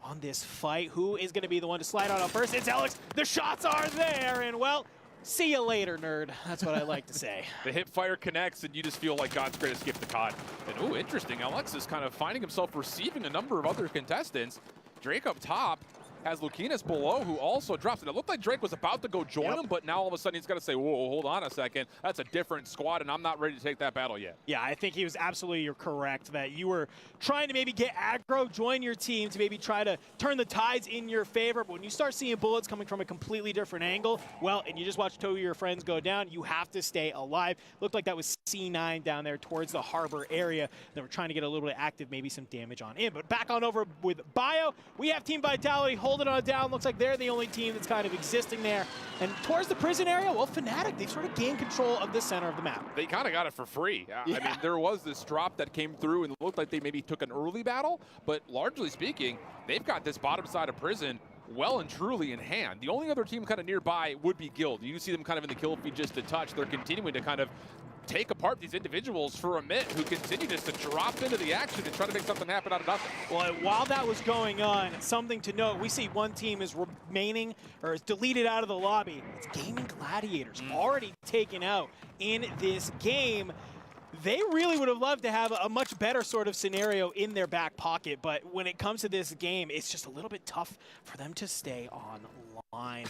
S5: on this fight. Who is going to be the one to slide on out first? It's LX. The shots are there, and, well, see you later, nerd. That's what I like to say.
S2: The hip fire connects, and you just feel like God's greatest gift to COD. And, ooh, interesting. Alex is kind of finding himself receiving a number of other contestants. Drake up top. has Lukinas below, who also drops it. It looked like Drake was about to go join him, but now all of a sudden he's got to say, whoa, hold on a second. That's a different squad, and I'm not ready to take that battle yet.
S5: Yeah, I think he was absolutely correct that you were trying to maybe get aggro, join your team to maybe try to turn the tides in your favor. But when you start seeing bullets coming from a completely different angle, well, and you just watch two of your friends go down, you have to stay alive. Looked like that was C9 down there towards the harbor area. They were trying to get a little bit active, maybe some damage on in. But back on over with Bio, we have Team Vitality holding on down. Looks like they're the only team that's kind of existing there. And towards the prison area, well, Fnatic, they've sort of gained control of the center of the map.
S2: They kind of got it for free. I mean, there was this drop that came through and it looked like they maybe took an early battle, but largely speaking, they've got this bottom side of prison well and truly in hand. The only other team kind of nearby would be Guild. You see them kind of in the kill feed just a touch. They're continuing to kind of take apart these individuals for a minute who continue just to drop into the action and try to make something happen out of nothing.
S5: Well, while that was going on, something to note, we see one team is remaining or is deleted out of the lobby. It's Gaming Gladiators, already taken out in this game. They really would have loved to have a much better sort of scenario in their back pocket, but when it comes to this game, it's just a little bit tough for them to stay online.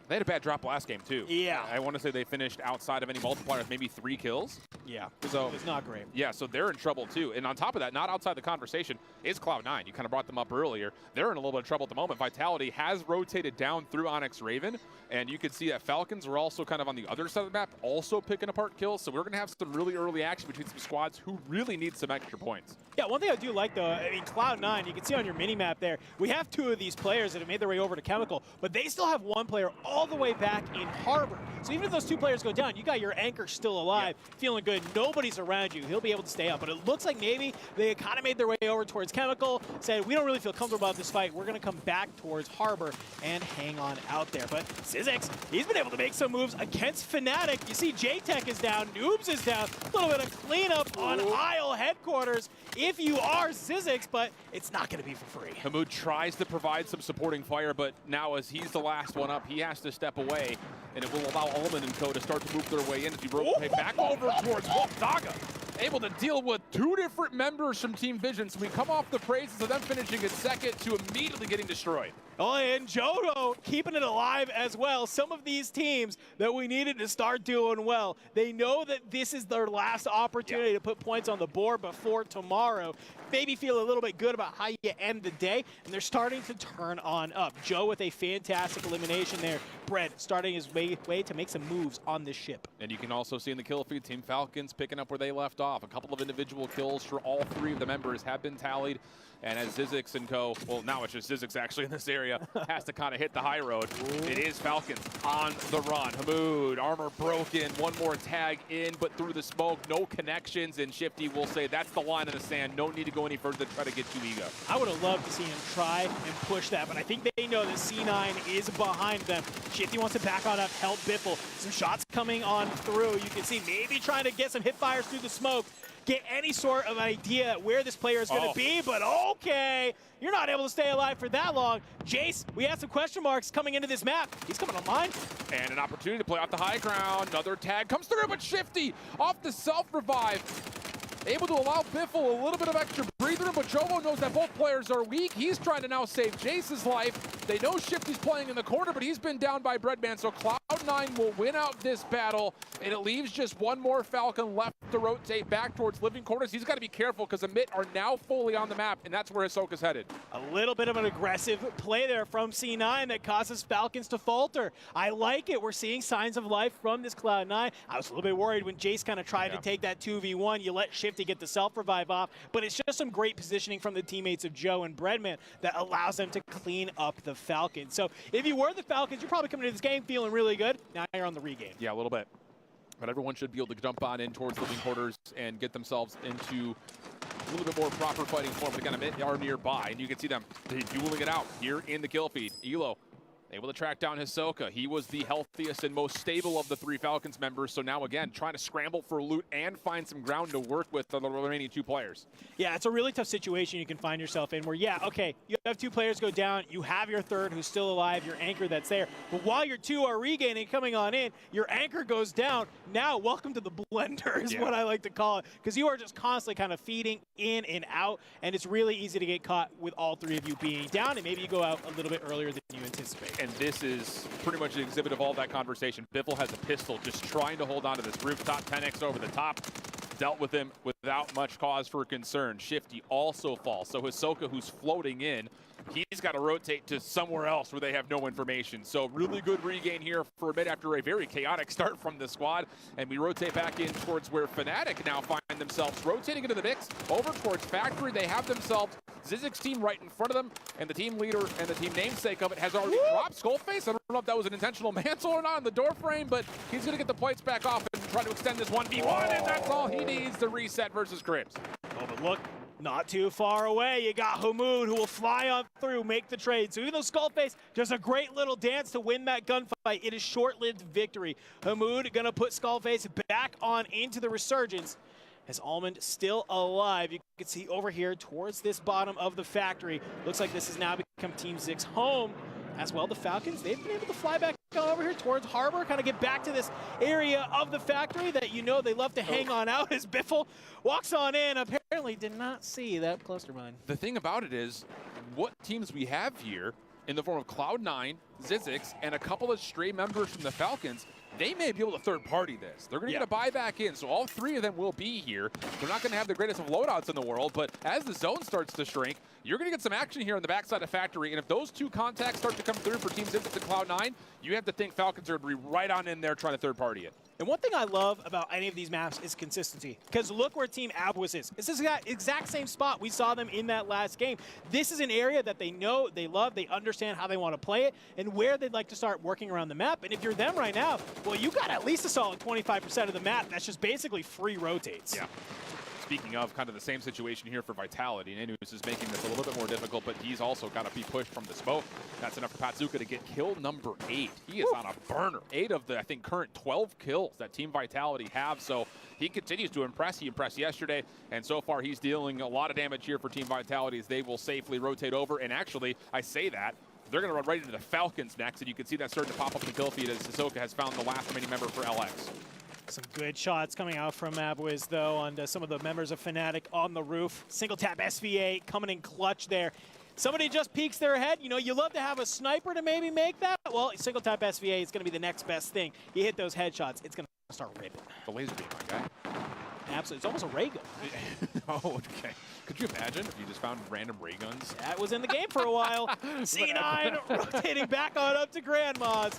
S2: They had a bad drop last game, too.
S5: Yeah.
S2: I want to say they finished outside of any multipliers, maybe 3 kills.
S5: Yeah,
S2: so
S5: it's not great.
S2: Yeah, so they're in trouble, too. And on top of that, not outside the conversation, is Cloud9. You kind of brought them up earlier. They're in a little bit of trouble at the moment. Vitality has rotated down through Onyx Raven, and you can see that Falcons were also kind of on the other side of the map, also picking apart kills. So we're going to have some really early action between some squads who really need some extra points.
S5: Yeah, one thing I do like, though, I mean, Cloud9, you can see on your mini-map there, we have 2 of these players that have made their way over to Chemical, but they still have 1 player all the way back in Harbor. So even if those 2 players go down, you got your anchor still alive, feeling good. Nobody's around you. He'll be able to stay up. But it looks like maybe they kind of made their way over towards Chemical, said, we don't really feel comfortable about this fight. We're going to come back towards Harbor and hang on out there. But Zizix, he's been able to make some moves against Fnatic. You see J-Tech is down, Noobs is down. A little bit of cleanup on Isle headquarters if you are Zizix, but it's not going to be for free.
S2: Hamoud tries to provide some supporting fire, but now as he's the last one up, he has to step away, and it will allow Ullman and co to start to move their way in as he rotate back over towards Zaga. Able to deal with 2 different members from Team Vision, so we come off the praises of them finishing in second to immediately getting destroyed.
S5: Oh, and Jodo keeping it alive as well. Some of these teams that we needed to start doing well, they know that this is their last opportunity to put points on the board before tomorrow. Maybe feel a little bit good about how you end the day, and they're starting to turn on up. Joe with a fantastic elimination there. Brett starting his way to make some moves on this ship.
S2: And you can also see in the kill feed, Team Falcons picking up where they left off. A couple of individual kills for all 3 of the members have been tallied. And as Zizix and co, well, now it's just Zizix actually in this area, has to kind of hit the high road. It is Falcons on the run. Hamoud, armor broken, 1 more tag in, but through the smoke, no connections. And Shifty will say that's the line in the sand. No need to go any further to try to get too ego.
S5: I would have loved to see him try and push that, but I think they know that C9 is behind them. Shifty wants to back on up, help Biffle. Some shots coming on through. You can see maybe trying to get some hip fires through the smoke. Get any sort of idea where this player is going to be, but okay, you're not able to stay alive for that long. Jace, we have some question marks coming into this map. He's coming online.
S2: And an opportunity to play off the high ground. Another tag comes through, but Shifty off the self-revive. Able to allow Biffle a little bit of extra breather, but Jovo knows that both players are weak. He's trying to now save Jace's life. They know Shifty's playing in the corner, but he's been down by Breadman, so Cloud9 will win out this battle, and it leaves just 1 more Falcon left to rotate back towards living quarters. He's got to be careful because Amit are now fully on the map, and that's where Hisoka's headed.
S5: A little bit of an aggressive play there from C9 that causes Falcons to falter. I like it. We're seeing signs of life from this Cloud9. I was a little bit worried when Jace kind of tried to take that 2v1. You let Shifty get the self-revive off, but it's just some great positioning from the teammates of Joe and Breadman that allows them to clean up the Falcons. So if you were the Falcons, you're probably coming into this game feeling really good. Now you're on the regain.
S2: Yeah, a little bit. But everyone should be able to jump on in towards living quarters and get themselves into a little bit more proper fighting form. But again, Amit are nearby, and you can see them dueling it out here in the kill feed. Elo Able to track down Hisoka. He was the healthiest and most stable of the 3 Falcons members. So now again, trying to scramble for loot and find some ground to work with the remaining 2 players.
S5: Yeah, it's a really tough situation you can find yourself in where, yeah, okay, you have 2 players go down. You have your third who's still alive, your anchor that's there. But while your 2 are regaining, coming on in, your anchor goes down. Now, welcome to the blender is what I like to call it, because you are just constantly kind of feeding in and out, and it's really easy to get caught with all 3 of you being down, and maybe you go out a little bit earlier than you anticipate.
S2: And this is pretty much an exhibit of all that conversation. Biffle has a pistol, just trying to hold on to this rooftop. 10x over the top. Dealt with him without much cause for concern. Shifty also falls. So Hisoka, who's floating in, he's got to rotate to somewhere else where they have no information. So really good regain here for a bit after a very chaotic start from the squad. And we rotate back in towards where Fnatic now find themselves rotating into the mix. Over towards Factory, they have themselves Zizik's team right in front of them. And the team leader and the team namesake of it has already dropped Skullface. I don't know if that was an intentional mantle or not on the door frame, but he's going to get the plates back off and try to extend this 1v1. And that's all he needs to reset versus Cribs.
S5: Oh, but look. Not too far away, you got Hamoud who will fly on through, make the trade. So even though Skullface does a great little dance to win that gunfight, it is short-lived victory. Hamoud gonna put Skullface back on into the Resurgence. As Almond still alive, you can see over here towards this bottom of the factory. Looks like this has now become Team Zig's home. As well, the Falcons, they've been able to fly back over here towards Harbor, kind of get back to this area of the factory that you know they love to hang on out as Biffle walks on in. Apparently did not see that cluster mine.
S2: The thing about it is, what teams we have here in the form of Cloud9, Zizix, and a couple of stray members from the Falcons, they may be able to third-party this. They're going to get a buy back in, so all 3 of them will be here. They're not going to have the greatest of loadouts in the world, but as the zone starts to shrink, you're going to get some action here on the backside of Factory, and if those 2 contacts start to come through for Team Zizix and Cloud9, you have to think Falcons are going to be right on in there trying to third-party it.
S5: And one thing I love about any of these maps is consistency. Because look where Team Abwas is. This is the exact same spot. We saw them in that last game. This is an area that they know, they love, they understand how they want to play it, and where they'd like to start working around the map. And if you're them right now, well, you got at least a solid 25% of the map. That's just basically free rotates.
S2: Yeah. Speaking of kind of the same situation here for Vitality, Nenus is making this a little bit more difficult, but he's also got to be pushed from the smoke. That's enough for Patsuka to get kill number 8. He is on a burner. 8 of the, I think, current 12 kills that Team Vitality have, so he continues to impress. He impressed yesterday, and so far he's dealing a lot of damage here for Team Vitality as they will safely rotate over. And actually, I say that, they're going to run right into the Falcons next, and you can see that starting to pop up in the kill feed as Hisoka has found the last remaining member for LX.
S5: Some good shots coming out from Abwiz, though, on some of the members of Fnatic on the roof. Single tap SVA coming in clutch there. Somebody just peeks their head. You know, you love to have a sniper to maybe make that. Well, single tap SVA is going to be the next best thing. You hit those headshots, it's going to start ripping.
S2: The laser beam, my guy.
S5: Absolutely. It's almost a ray gun.
S2: Oh, okay. Could you imagine if you just found random ray guns?
S5: That was in the game for a while. C9 rotating back on up to Grandma's.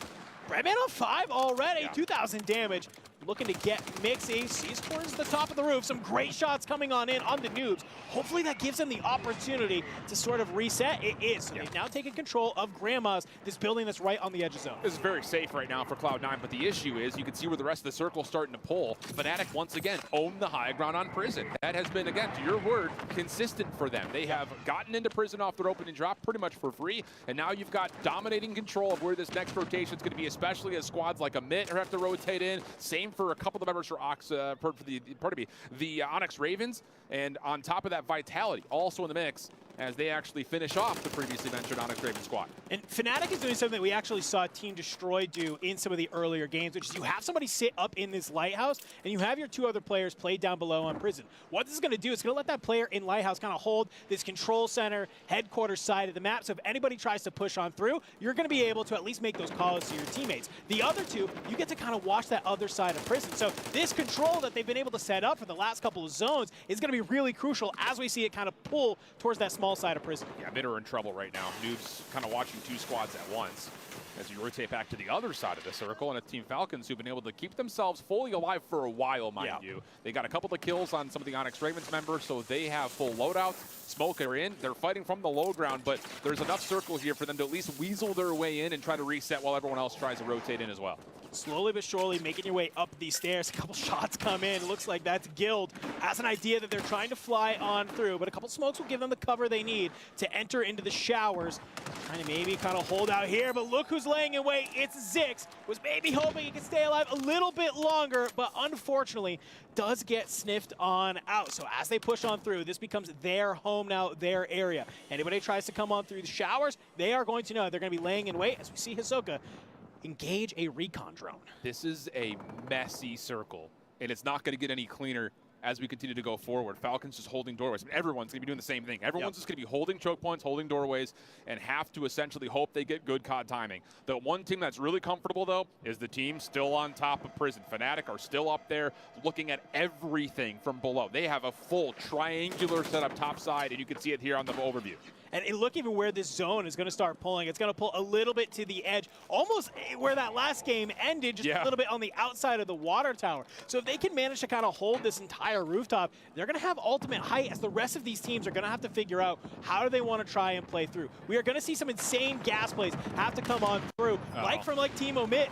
S5: Redman on 5 already, 2,000 damage. Looking to get Mixie. He's towards the top of the roof. Some great shots coming on in on the noobs. Hopefully that gives them the opportunity to sort of reset. It is. So they've now taken control of Grandma's, this building that's right on the edge of zone.
S2: This is very safe right now for Cloud9, but the issue is you can see where the rest of the circle's starting to pull. Fnatic once again own the high ground on Prison. That has been, again, to your word, consistent for them. They have gotten into Prison off their opening drop pretty much for free, and now you've got dominating control of where this next rotation is going to be, especially as squads like Amit have to rotate in. Same for a couple of the members for the Onyx Ravens, and on top of that, Vitality also in the mix as they actually finish off the previously mentioned Onyx Raven squad.
S5: And Fnatic is doing something that we actually saw Team Destroy do in some of the earlier games, which is you have somebody sit up in this Lighthouse, and you have your 2 other players play down below on Prison. What this is going to do is going to let that player in Lighthouse kind of hold this control center, headquarters side of the map, so if anybody tries to push on through, you're going to be able to at least make those calls to your teammates. The other 2, you get to kind of watch that other side of Prison. So this control that they've been able to set up for the last couple of zones is going to be really crucial as we see it kind of pull towards that small side of Prison.
S2: Yeah, Mid are in trouble right now. Noobs kind of watching 2 squads at once as you rotate back to the other side of the circle, and a Team Falcons who've been able to keep themselves fully alive for a while, mind you. They got a couple of kills on some of the Onyx Ravens members, so they have full loadouts. Smoke are in. They're fighting from the low ground, but there's enough circle here for them to at least weasel their way in and try to reset while everyone else tries to rotate in as well.
S5: slowly but surely making your way up these stairs. A couple shots come in. It looks like that's Guild. Has an idea that they're trying to fly on through, but a couple smokes will give them the cover they need to enter into the showers. Trying to maybe kind of hold out here, but look who's laying in wait. It's Zix. Was maybe hoping he could stay alive a little bit longer, but unfortunately does get sniffed on out. So as they push on through, this becomes their home now, their area. Anybody tries to come on through the showers, they are going to know they're going to be laying in wait as we see Hisoka engage a recon drone.
S2: This is a messy circle, and it's not going to get any cleaner as we continue to go forward. Falcons just holding doorways. I mean, everyone's going to be doing the same thing. Everyone's just going to be holding choke points, holding doorways, and have to essentially hope they get good COD timing. The one team that's really comfortable, though, is the team still on top of Prison. Fnatic are still up there looking at everything from below. They have a full triangular setup topside, and you can see it here on the overview.
S5: And look even where this zone is going to start pulling. It's going to pull a little bit to the edge, almost where that last game ended, just a little bit on the outside of the water tower. So if they can manage to kind of hold this entire rooftop, they're going to have ultimate height as the rest of these teams are going to have to figure out how do they want to try and play through. We are going to see some insane gas plays have to come on through, like from Team Omit,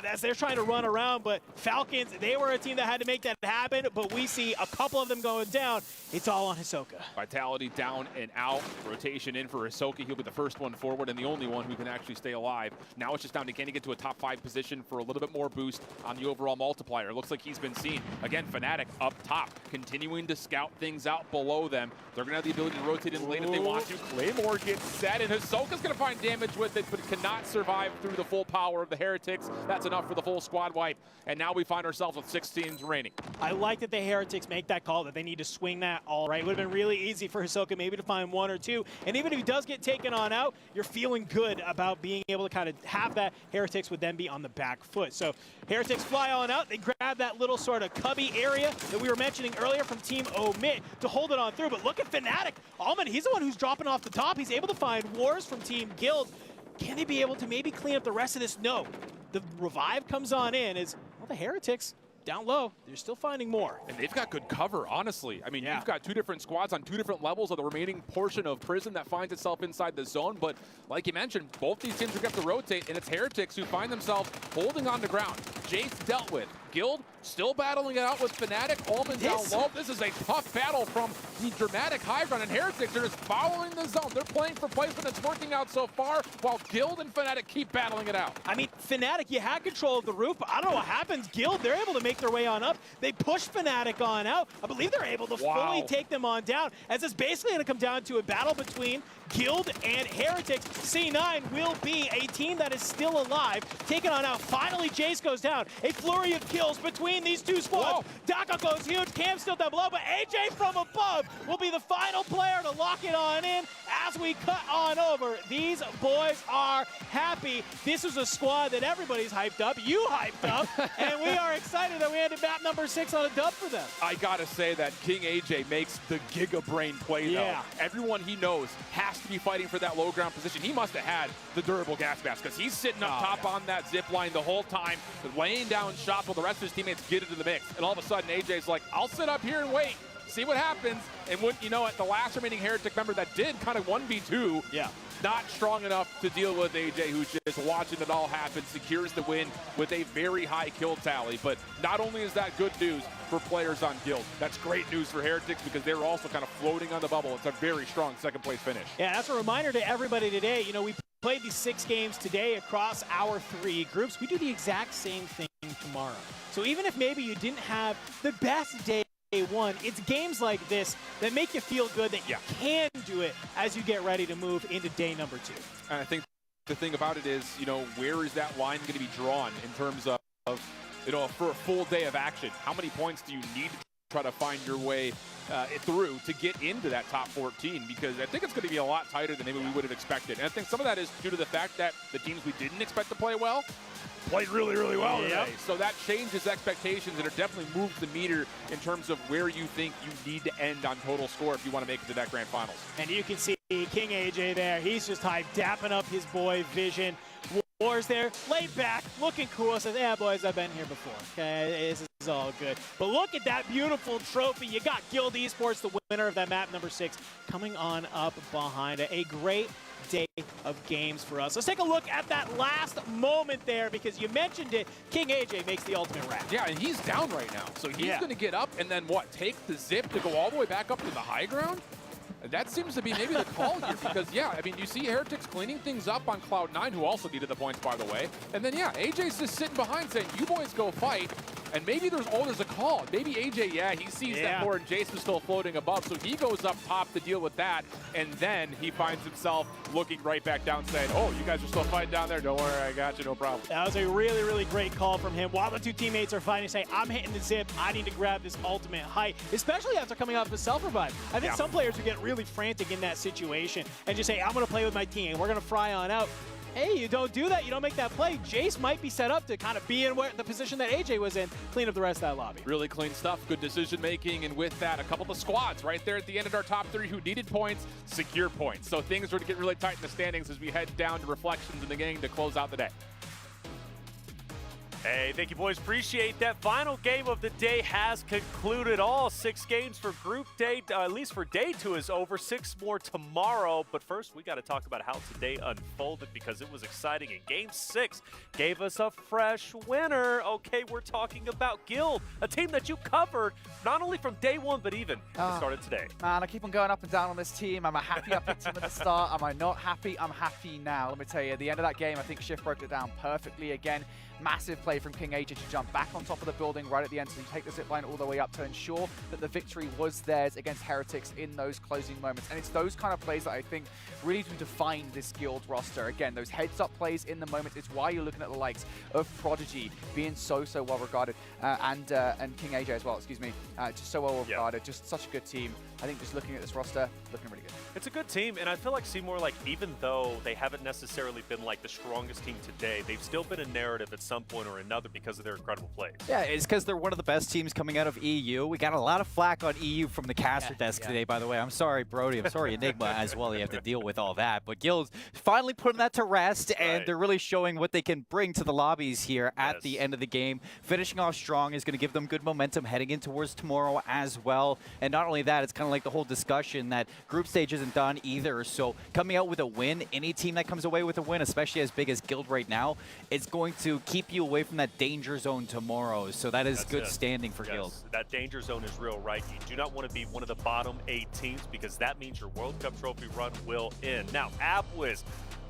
S5: as they're trying to run around. But Falcons, they were a team that had to make that happen, but we see a couple of them going down. It's all on Hisoka.
S2: Vitality down and out. Rotation in for Hisoka. He'll be the first one forward and the only one who can actually stay alive. Now it's just down to can he get to a top 5 position for a little bit more boost on the overall multiplier. It looks like he's been seen. Again, Fnatic up top, continuing to scout things out below them. They're going to have the ability to rotate in lane if they want to. Claymore gets set, and Hisoka's going to find damage with it, but cannot survive through the full power of the Heretics. That's enough for the full squad wipe, and now we find ourselves with 6 teams remaining.
S5: I like that the Heretics make that call, that they need to swing that all right. It would have been really easy for Hisoka maybe to find 1 or 2, and even if he does get taken on out, you're feeling good about being able to kind of have that. Heretics would then be on the back foot. So Heretics fly on out. They grab that little sort of cubby area that we were mentioning earlier from Team Omit to hold it on through. But look at Fnatic. Alman, he's the one who's dropping off the top. He's able to find Wars from Team Guild. Can they be able to maybe clean up the rest of this? No. The revive comes on in as, well, the Heretics down low, they're still finding more.
S2: And they've got good cover, honestly. I mean, you've got 2 different squads on 2 different levels of the remaining portion of Prison that finds itself inside the zone. But like you mentioned, both these teams are going to have to rotate, and it's Heretics who find themselves holding on the ground. Jace dealt with. Guild still battling it out with Fnatic. Alman down low. This is a tough battle from the dramatic high ground, and Heretics are just following the zone. They're playing for placement. It's working out so far, while Guild and Fnatic keep battling it out.
S5: I mean, Fnatic, you had control of the roof, but I don't know what happens. Guild, they're able to make their way on up. They push Fnatic on out. I believe they're able to fully take them on down, as it's basically going to come down to a battle between Guild and Heretics. C9 will be a team that is still alive, taken on out. Finally, Jace goes down. A flurry of kills between these 2 squads. Daka goes huge. Cam's still down below, but AJ from above will be the final player to lock it on in as we cut on over. These boys are happy. This is a squad that everybody's hyped up. You hyped up, and we are excited that we ended map number 6 on a dub for them.
S2: I gotta say that King AJ makes the Giga Brain play, though. Everyone he knows has to be fighting for that low ground position. He must have had the durable gas mask, because he's sitting up top on that zip line the whole time, laying down shots while the rest of his teammates get into the mix. And all of a sudden, AJ's like, I'll sit up here and wait, see what happens. And wouldn't you know it, the last remaining Heretic member that did kind of 1v2, not strong enough to deal with AJ, who's just watching it all happen, secures the win with a very high kill tally. But not only is that good news for players on Guild, that's great news for Heretics, because they're also kind of floating on the bubble. It's a very strong 2nd place finish.
S5: Yeah, that's a reminder to everybody today. You know, we played these 6 games today across our 3 groups. We do the exact same thing tomorrow. So even if maybe you didn't have the best day one, it's games like this that make you feel good that you can do it as you get ready to move into day number 2.
S2: And I think the thing about it is, you know, where is that line going to be drawn in terms of, you know, for a full day of action? How many points do you need to try to find your way through to get into that top 14? Because I think it's going to be a lot tighter than maybe we would have expected. And I think some of that is due to the fact that the teams we didn't expect to play well played really, really well today. So that changes expectations, and it definitely moves the meter in terms of where you think you need to end on total score if you want to make it to that grand finals.
S5: And you can see King AJ there. He's just hyped, dapping up his boy Vision. Wars there, laid back, looking cool. Says, yeah, boys, I've been here before. Okay, this is all good. But look at that beautiful trophy. You got Guild ESports, the winner of that map number 6, coming on up behind it. A great day of games for us. Let's take a look at that last moment there, because you mentioned it. King AJ makes the ultimate wrap.
S2: Yeah, and he's down right now. So he's going to get up and then what? Take the zip to go all the way back up to the high ground? That seems to be maybe the call here because, yeah, I mean, you see Heretics cleaning things up on Cloud9, who also needed the points, by the way. And then, yeah, AJ's just sitting behind saying, you boys go fight. And maybe there's a call. Maybe AJ, yeah, he sees that Lord Jace is still floating above, so he goes up top to deal with that. And then he finds himself looking right back down saying, oh, you guys are still fighting down there? Don't worry, I got you, no problem.
S5: That was a really, really great call from him. While the two teammates are fighting, say, I'm hitting the zip. I need to grab this ultimate height, especially after coming off the self-revive. I think some players would get really frantic in that situation and just say, I'm going to play with my team. We're going to fry on out. Hey, you don't do that. You don't make that play. Jace might be set up to kind of be in the position that AJ was in, clean up the rest of that lobby.
S2: Really clean stuff, good decision-making, and with that, a couple of squads right there at the end of our top three who needed points, secured points. So things are to get really tight in the standings as we head down to reflections in the game to close out the day.
S11: Hey, thank you, boys. Appreciate that. Final game of the day has concluded. All 6 games for Group Day, at least for Day 2, is over. 6 more tomorrow. But first, we got to talk about how today unfolded because it was exciting. And Game 6 gave us a fresh winner. Okay, we're talking about Guild, a team that you covered not only from Day 1, but even it started today.
S14: Man, I keep on going up and down on this team. Am I happy I picked him at the start? Am I not happy? I'm happy now. Let me tell you, at the end of that game, I think Shift broke it down perfectly again. Massive play from King AJ to jump back on top of the building right at the end, so you take the zipline all the way up to ensure that the victory was theirs against Heretics in those closing moments. And it's those kind of plays that I think really do define this Guild roster. Again, those heads-up plays in the moment is why you're looking at the likes of Prodigy being so well regarded, and King AJ as well, excuse me, just so well regarded, just such a good team. I think just looking at this roster, looking really good.
S11: It's a good team, and I feel like Seymour, like, even though they haven't necessarily been like the strongest team today, they've still been a narrative at some point or another because of their incredible plays.
S12: Yeah, it's because they're one of the best teams coming out of EU. We got a lot of flack on EU from the caster desk today, by the way. I'm sorry, Brody. I'm sorry, Enigma as well. You have to deal with all that. But Guild's finally putting that to rest, and they're really showing what they can bring to the lobbies here at the end of the game. Finishing off strong is going to give them good momentum heading in towards tomorrow as well. And not only that, it's kind of like the whole discussion that group stage isn't done either. So coming out with a win, any team that comes away with a win, especially as big as Guild right now, it's going to keep you away from that danger zone tomorrow. So that is good standing for Guild.
S11: That danger zone is real, right? You do not want to be one of the bottom 8 teams because that means your World Cup trophy run will end. Now, Abwiz,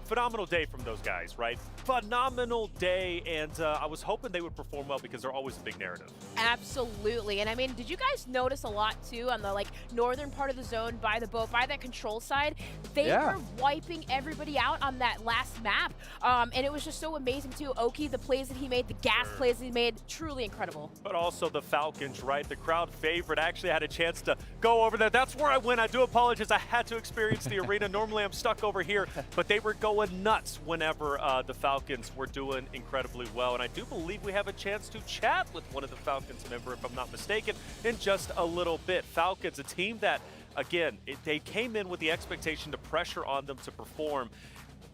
S11: phenomenal day from those guys, right? Phenomenal day, and I was hoping they would perform well because they're always a big narrative.
S13: Absolutely, and I mean, did you guys notice a lot too on the northern part of the zone by the boat, by that control side? They were wiping everybody out on that last map, and it was just so amazing too. Oki, the plays that he made, the gas plays that he made, truly incredible.
S11: But also the Falcons, right? The crowd favorite. I actually had a chance to go over there. That's where I went. I do apologize. I had to experience the arena. Normally I'm stuck over here, but they were going nuts whenever the Falcons were doing incredibly well. And I do believe we have a chance to chat with one of the Falcons member, if I'm not mistaken, in just a little bit. Falcons, a team that, again, they came in with the expectation to pressure on them to perform.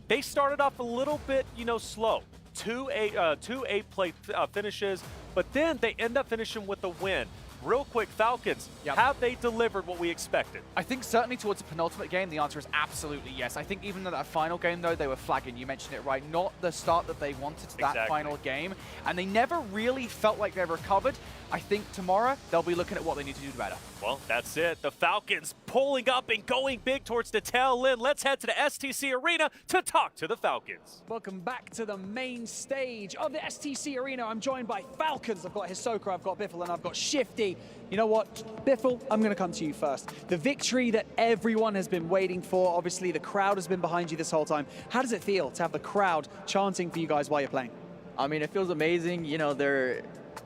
S11: They started off a little bit, slow. Two eight-play finishes, but then they end up finishing with a win. Real quick, Falcons, have they delivered what we expected?
S14: I think certainly towards the penultimate game, the answer is absolutely yes. I think even in that final game, though, they were flagging. You mentioned it, right? Not the start that they wanted to that final game. And they never really felt like they recovered. I think tomorrow, they'll be looking at what they need to do better.
S11: Well, that's it. The Falcons pulling up and going big towards the tail end. Let's head to the STC Arena to talk to the Falcons.
S16: Welcome back to the main stage of the STC Arena. I'm joined by Falcons. I've got Hisoka, I've got Biffle, and I've got Shifty. You know what, Biffle, I'm going to come to you first. The victory that everyone has been waiting for, obviously the crowd has been behind you this whole time. How does it feel to have the crowd chanting for you guys while you're playing?
S10: I mean, it feels amazing. They're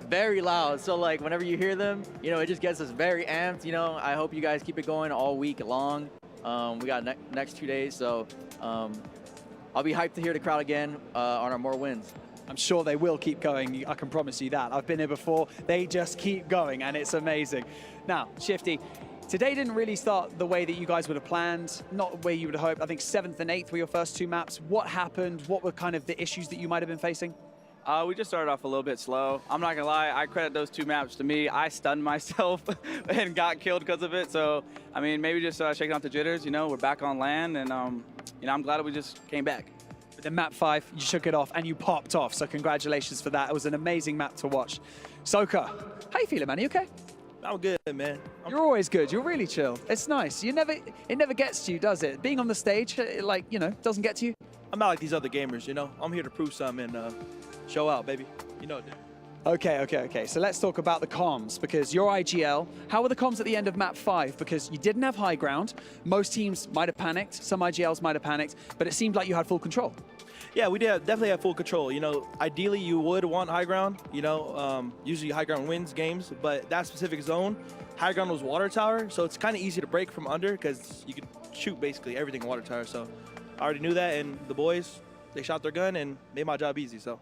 S10: very loud, so whenever you hear them, it just gets us very amped. I hope you guys keep it going all week long. We got next 2 days, so I'll be hyped to hear the crowd again on our more wins.
S16: I'm sure they will keep going, I can promise you that. I've been here before, they just keep going, and it's amazing. Now, Shifty, today didn't really start the way that you guys would have planned, not the way you would have hoped. I think 7th and 8th were your first 2 maps. What happened? What were kind of the issues that you might have been facing?
S17: We just started off a little bit slow. I'm not gonna lie, I credit those 2 maps to me. I stunned myself and got killed because of it. So, I mean, maybe just shaking off the jitters, we're back on land and you know, I'm glad we just came back.
S16: But then map 5, you shook it off and you popped off. So congratulations for that. It was an amazing map to watch. Soka, how you feeling, man? You okay?
S15: I'm good, man.
S16: You're always good. You're really chill. It's nice. It never gets to you, does it? Being on the stage, like, you know, doesn't get to you?
S15: I'm not like these other gamers, you know? I'm here to prove something and show out, baby. You know it.
S16: Okay. So let's talk about the comms, because you're IGL. How were the comms at the end of map 5? Because you didn't have high ground. Most teams might have panicked. Some IGLs might have panicked, but it seemed like you had full control.
S15: Yeah, we definitely have full control. You know, ideally you would want high ground. You know, usually high ground wins games, but that specific zone, high ground was water tower, so it's kind of easy to break from under because you can shoot basically everything in water tower. So I already knew that, and the boys, they shot their gun and made my job easy. So.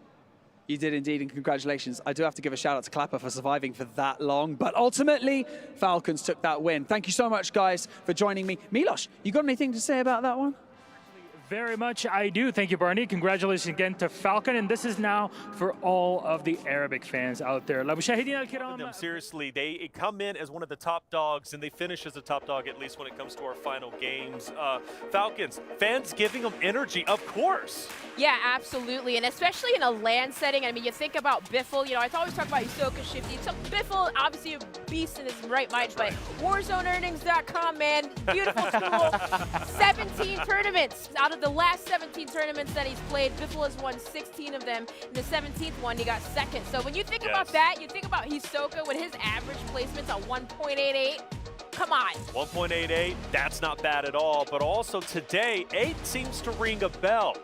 S16: You did indeed, and congratulations. I do have to give a shout out to Clapper for surviving for that long, but ultimately, Falcons took that win. Thank you so much, guys, for joining me. Milos, you got anything to say about that one?
S22: Very much I do. Thank you, Barney. Congratulations again to Falcon. And this is now for all of the Arabic fans out there.
S11: Seriously, they come in as one of the top dogs, and they finish as a top dog, at least when it comes to our final games. Falcons, fans giving them energy, of course.
S13: Yeah, absolutely. And especially in a LAN setting. I mean, you think about Biffle. You know, I always talk about Hisoka Shifty. So Biffle, obviously a beast in his right mind, but WarzoneEarnings.com, man, beautiful tool. 17 tournaments out of the last 17 tournaments that he's played. Biffle has won 16 of them. In the 17th one, he got second. So when you think about that, you think about Hisoka with his average placements on 1.88. Come on.
S11: 1.88, that's not bad at all. But also today, 8 seems to ring a bell.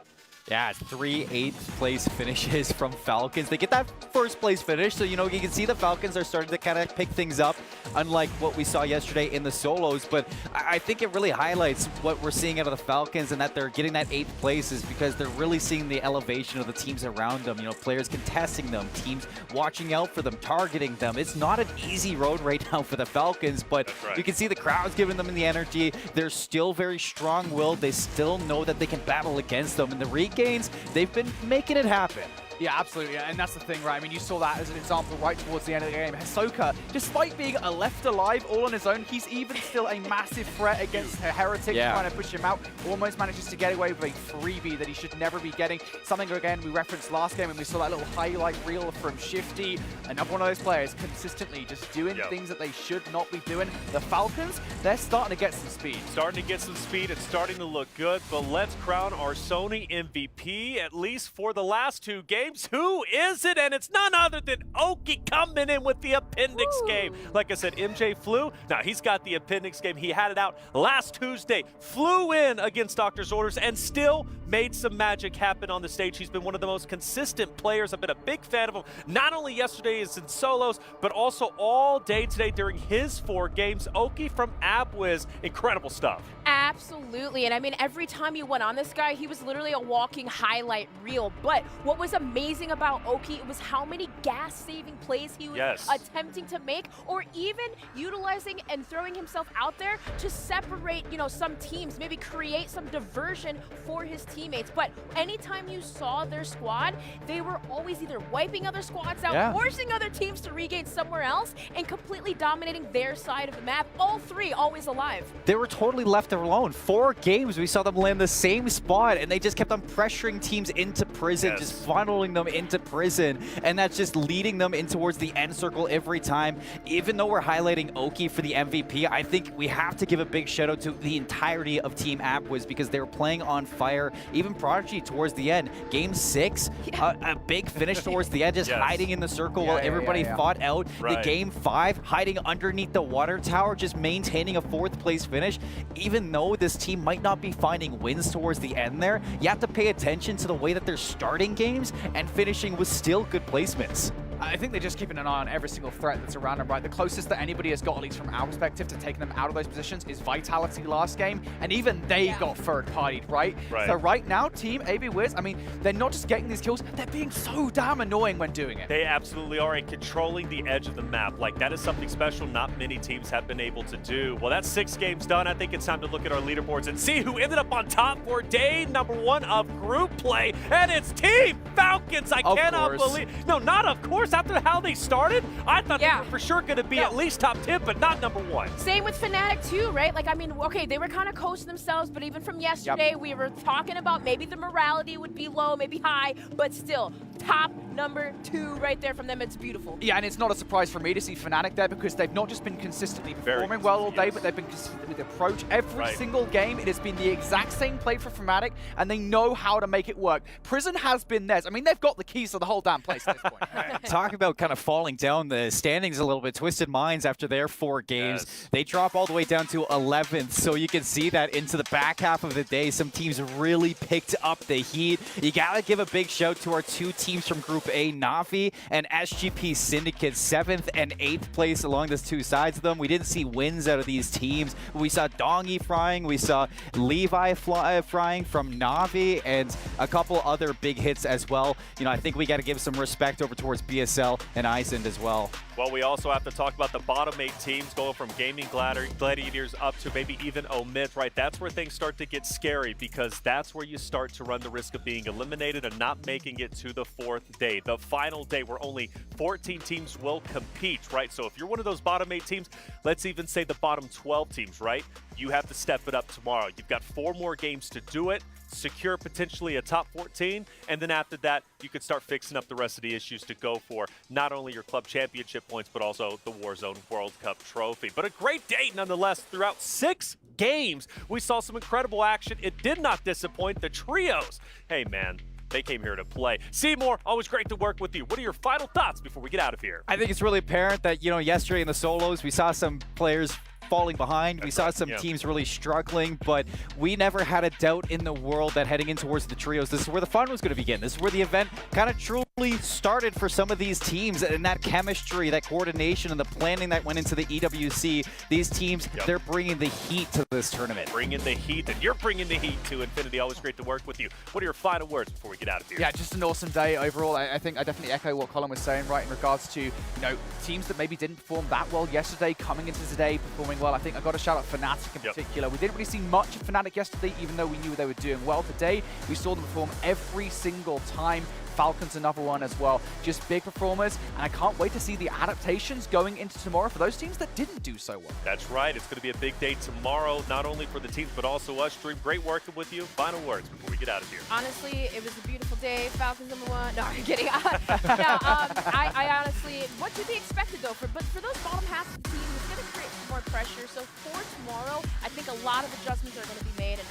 S12: Yeah, 3 8th place finishes from Falcons. They get that first place finish, so you know you can see the Falcons are starting to kind of pick things up, unlike what we saw yesterday in the solos. But I think it really highlights what we're seeing out of the Falcons, and that they're getting that 8th place is because they're really seeing the elevation of the teams around them. You know, players contesting them, teams watching out for them, targeting them. It's not an easy road right now for the Falcons, but you can see the crowd's giving them the energy. They're still very strong-willed. They still know that they can battle against them. In the games, they've been making it happen.
S14: Yeah, absolutely, and that's the thing, right? I mean, you saw that as an example right towards the end of the game. Hisoka, despite being left alive all on his own, he's even still a massive threat against Heretic, trying to push him out. Almost manages to get away with a freebie that he should never be getting. Something, again, we referenced last game, and we saw that little highlight reel from Shifty. Another one of those players consistently just doing things that they should not be doing. The Falcons, they're starting to get some speed.
S11: Starting to get some speed. It's starting to look good, but let's crown our Sony MVP, at least for the last 2 games. Who is it? And it's none other than Oki coming in with the appendix game. Like I said, MJ flew. Now, he's got the appendix game. He had it out last Tuesday, flew in against Doctor's orders, and still made some magic happen on the stage. He's been one of the most consistent players. I've been a big fan of him, not only yesterday as in solos, but also all day today during his 4 games. Oki from Abwiz, incredible stuff.
S13: Absolutely. And I mean, every time you went on this guy, he was literally a walking highlight reel. But what was amazing about Oki was how many gas-saving plays he was attempting to make, or even utilizing and throwing himself out there to separate, you know, some teams, maybe create some diversion for his teammates. But anytime you saw their squad, they were always either wiping other squads out, forcing other teams to regain somewhere else, and completely dominating their side of the map. All 3 always alive.
S12: They were totally left alone. 4 games, we saw them land the same spot, and they just kept on pressuring teams into prison, just funneling them into prison, and that's just leading them in towards the end circle every time. Even though we're highlighting Oki for the MVP, I think we have to give a big shout out to the entirety of Team Abwiz, because they were playing on fire. Even Prodigy towards the end. Game 6, a big finish towards the end, just hiding in the circle while everybody fought out. The Game 5, hiding underneath the water tower, just maintaining a 4th place finish. Even though this team might not be finding wins towards the end there, you have to pay attention to the way that they're starting games and finishing with still good placements.
S14: I think they're just keeping an eye on every single threat that's around them, right? The closest that anybody has got, at least from our perspective, to taking them out of those positions is Vitality last game, and even they got third-partied, right? So right now, Team AB Wiz, I mean, they're not just getting these kills, they're being so damn annoying when doing it.
S11: They absolutely are, and controlling the edge of the map. Like, that is something special not many teams have been able to do. Well, that's 6 games done. I think it's time to look at our leaderboards and see who ended up on top for day number 1 of group play, and it's Team Falcons. I cannot believe... No, not of course. course, after how they started, I thought they were for sure going to be at least top 10, but not number 1.
S13: Same with Fnatic too, right? Like, I mean, okay, they were kind of coasting themselves, but even from yesterday, we were talking about maybe the morality would be low, maybe high, but still, top number 2 right there from them. It's beautiful.
S14: Yeah, and it's not a surprise for me to see Fnatic there because they've not just been consistently performing well all day, but they've been consistent with the approach. Every single game, it has been the exact same play for Fnatic, and they know how to make it work. Prison has been theirs. I mean, they've got the keys to the whole damn place at this point.
S12: Talk about kind of falling down the standings a little bit. Twisted Minds, after their 4 games, they drop all the way down to 11th. So you can see that into the back half of the day, some teams really picked up the heat. You got to give a big shout to our 2 teams from Group A, Na'Vi and SGP Syndicate, 7th and 8th place along the 2 sides of them. We didn't see wins out of these teams. We saw Dongy frying, we saw Levi frying from Na'Vi, and a couple other big hits as well. You know, I think we got to give some respect over towards BSL and Isend as well.
S11: Well, we also have to talk about the bottom 8 teams going from Gaming Gladiators up to maybe even Omid, right? That's where things start to get scary because that's where you start to run the risk of being eliminated and not making it to the 4th day, the final day where only 14 teams will compete, right? So if you're one of those bottom 8 teams, let's even say the bottom 12 teams, right? You have to step it up tomorrow. You've got 4 more games to do it, secure potentially a top 14, and then after that, you could start fixing up the rest of the issues to go for not only your club championship points, but also the Warzone World Cup trophy. But a great day nonetheless. Throughout 6 games, we saw some incredible action. It did not disappoint. The trios, hey man, they came here to play. Seymour, always great to work with you. What are your final thoughts before we get out of here?
S12: I think it's really apparent that, you know, yesterday in the solos, we saw some players falling behind. We saw some teams really struggling, but we never had a doubt in the world that heading in towards the trios, this is where the fun was going to begin. This is where the event kind of truly started for some of these teams, and that chemistry, that coordination, and the planning that went into the EWC. These teams, they're bringing the heat to this tournament.
S11: Bringing the heat, and you're bringing the heat to Infinity. Always great to work with you. What are your final words before we get out of here?
S14: Yeah, just an awesome day overall. I think I definitely echo what Colin was saying, right, in regards to, you know, teams that maybe didn't perform that well yesterday, coming into today, performing well. I think I got to shout out Fnatic in particular. We didn't really see much of Fnatic yesterday, even though we knew they were doing well today. We saw them perform every single time. Falcons another one as well. Just big performers, and I can't wait to see the adaptations going into tomorrow for those teams that didn't do so well.
S11: That's right. It's going to be a big day tomorrow, not only for the teams, but also us. Dream, great working with you. Final words before we get out of here.
S13: Honestly, it was a beautiful day. Falcons #1. No, I'm kidding. I honestly, what to be expected though? But for those bottom half of the team, it's going to create more pressure. So for tomorrow, I think a lot of adjustments are going to be made, and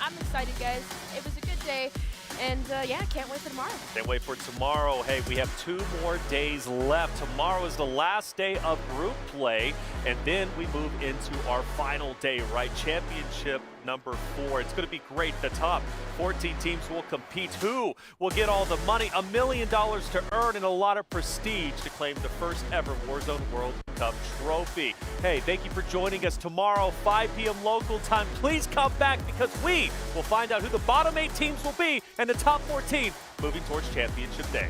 S13: I'm excited, guys. It was a good day. And yeah, can't wait for tomorrow.
S11: Can't wait for tomorrow. Hey, we have 2 more days left. Tomorrow is the last day of group play, and then we move into our final day, right? Championship number 4. It's going to be great. The top 14 teams will compete. Who will get all the money? $1 million to earn and a lot of prestige to claim the first ever Warzone World Cup trophy. Hey, thank you for joining us tomorrow, 5 p.m. local time. Please come back because we will find out who the bottom 8 teams will be and the top 14 moving towards championship day.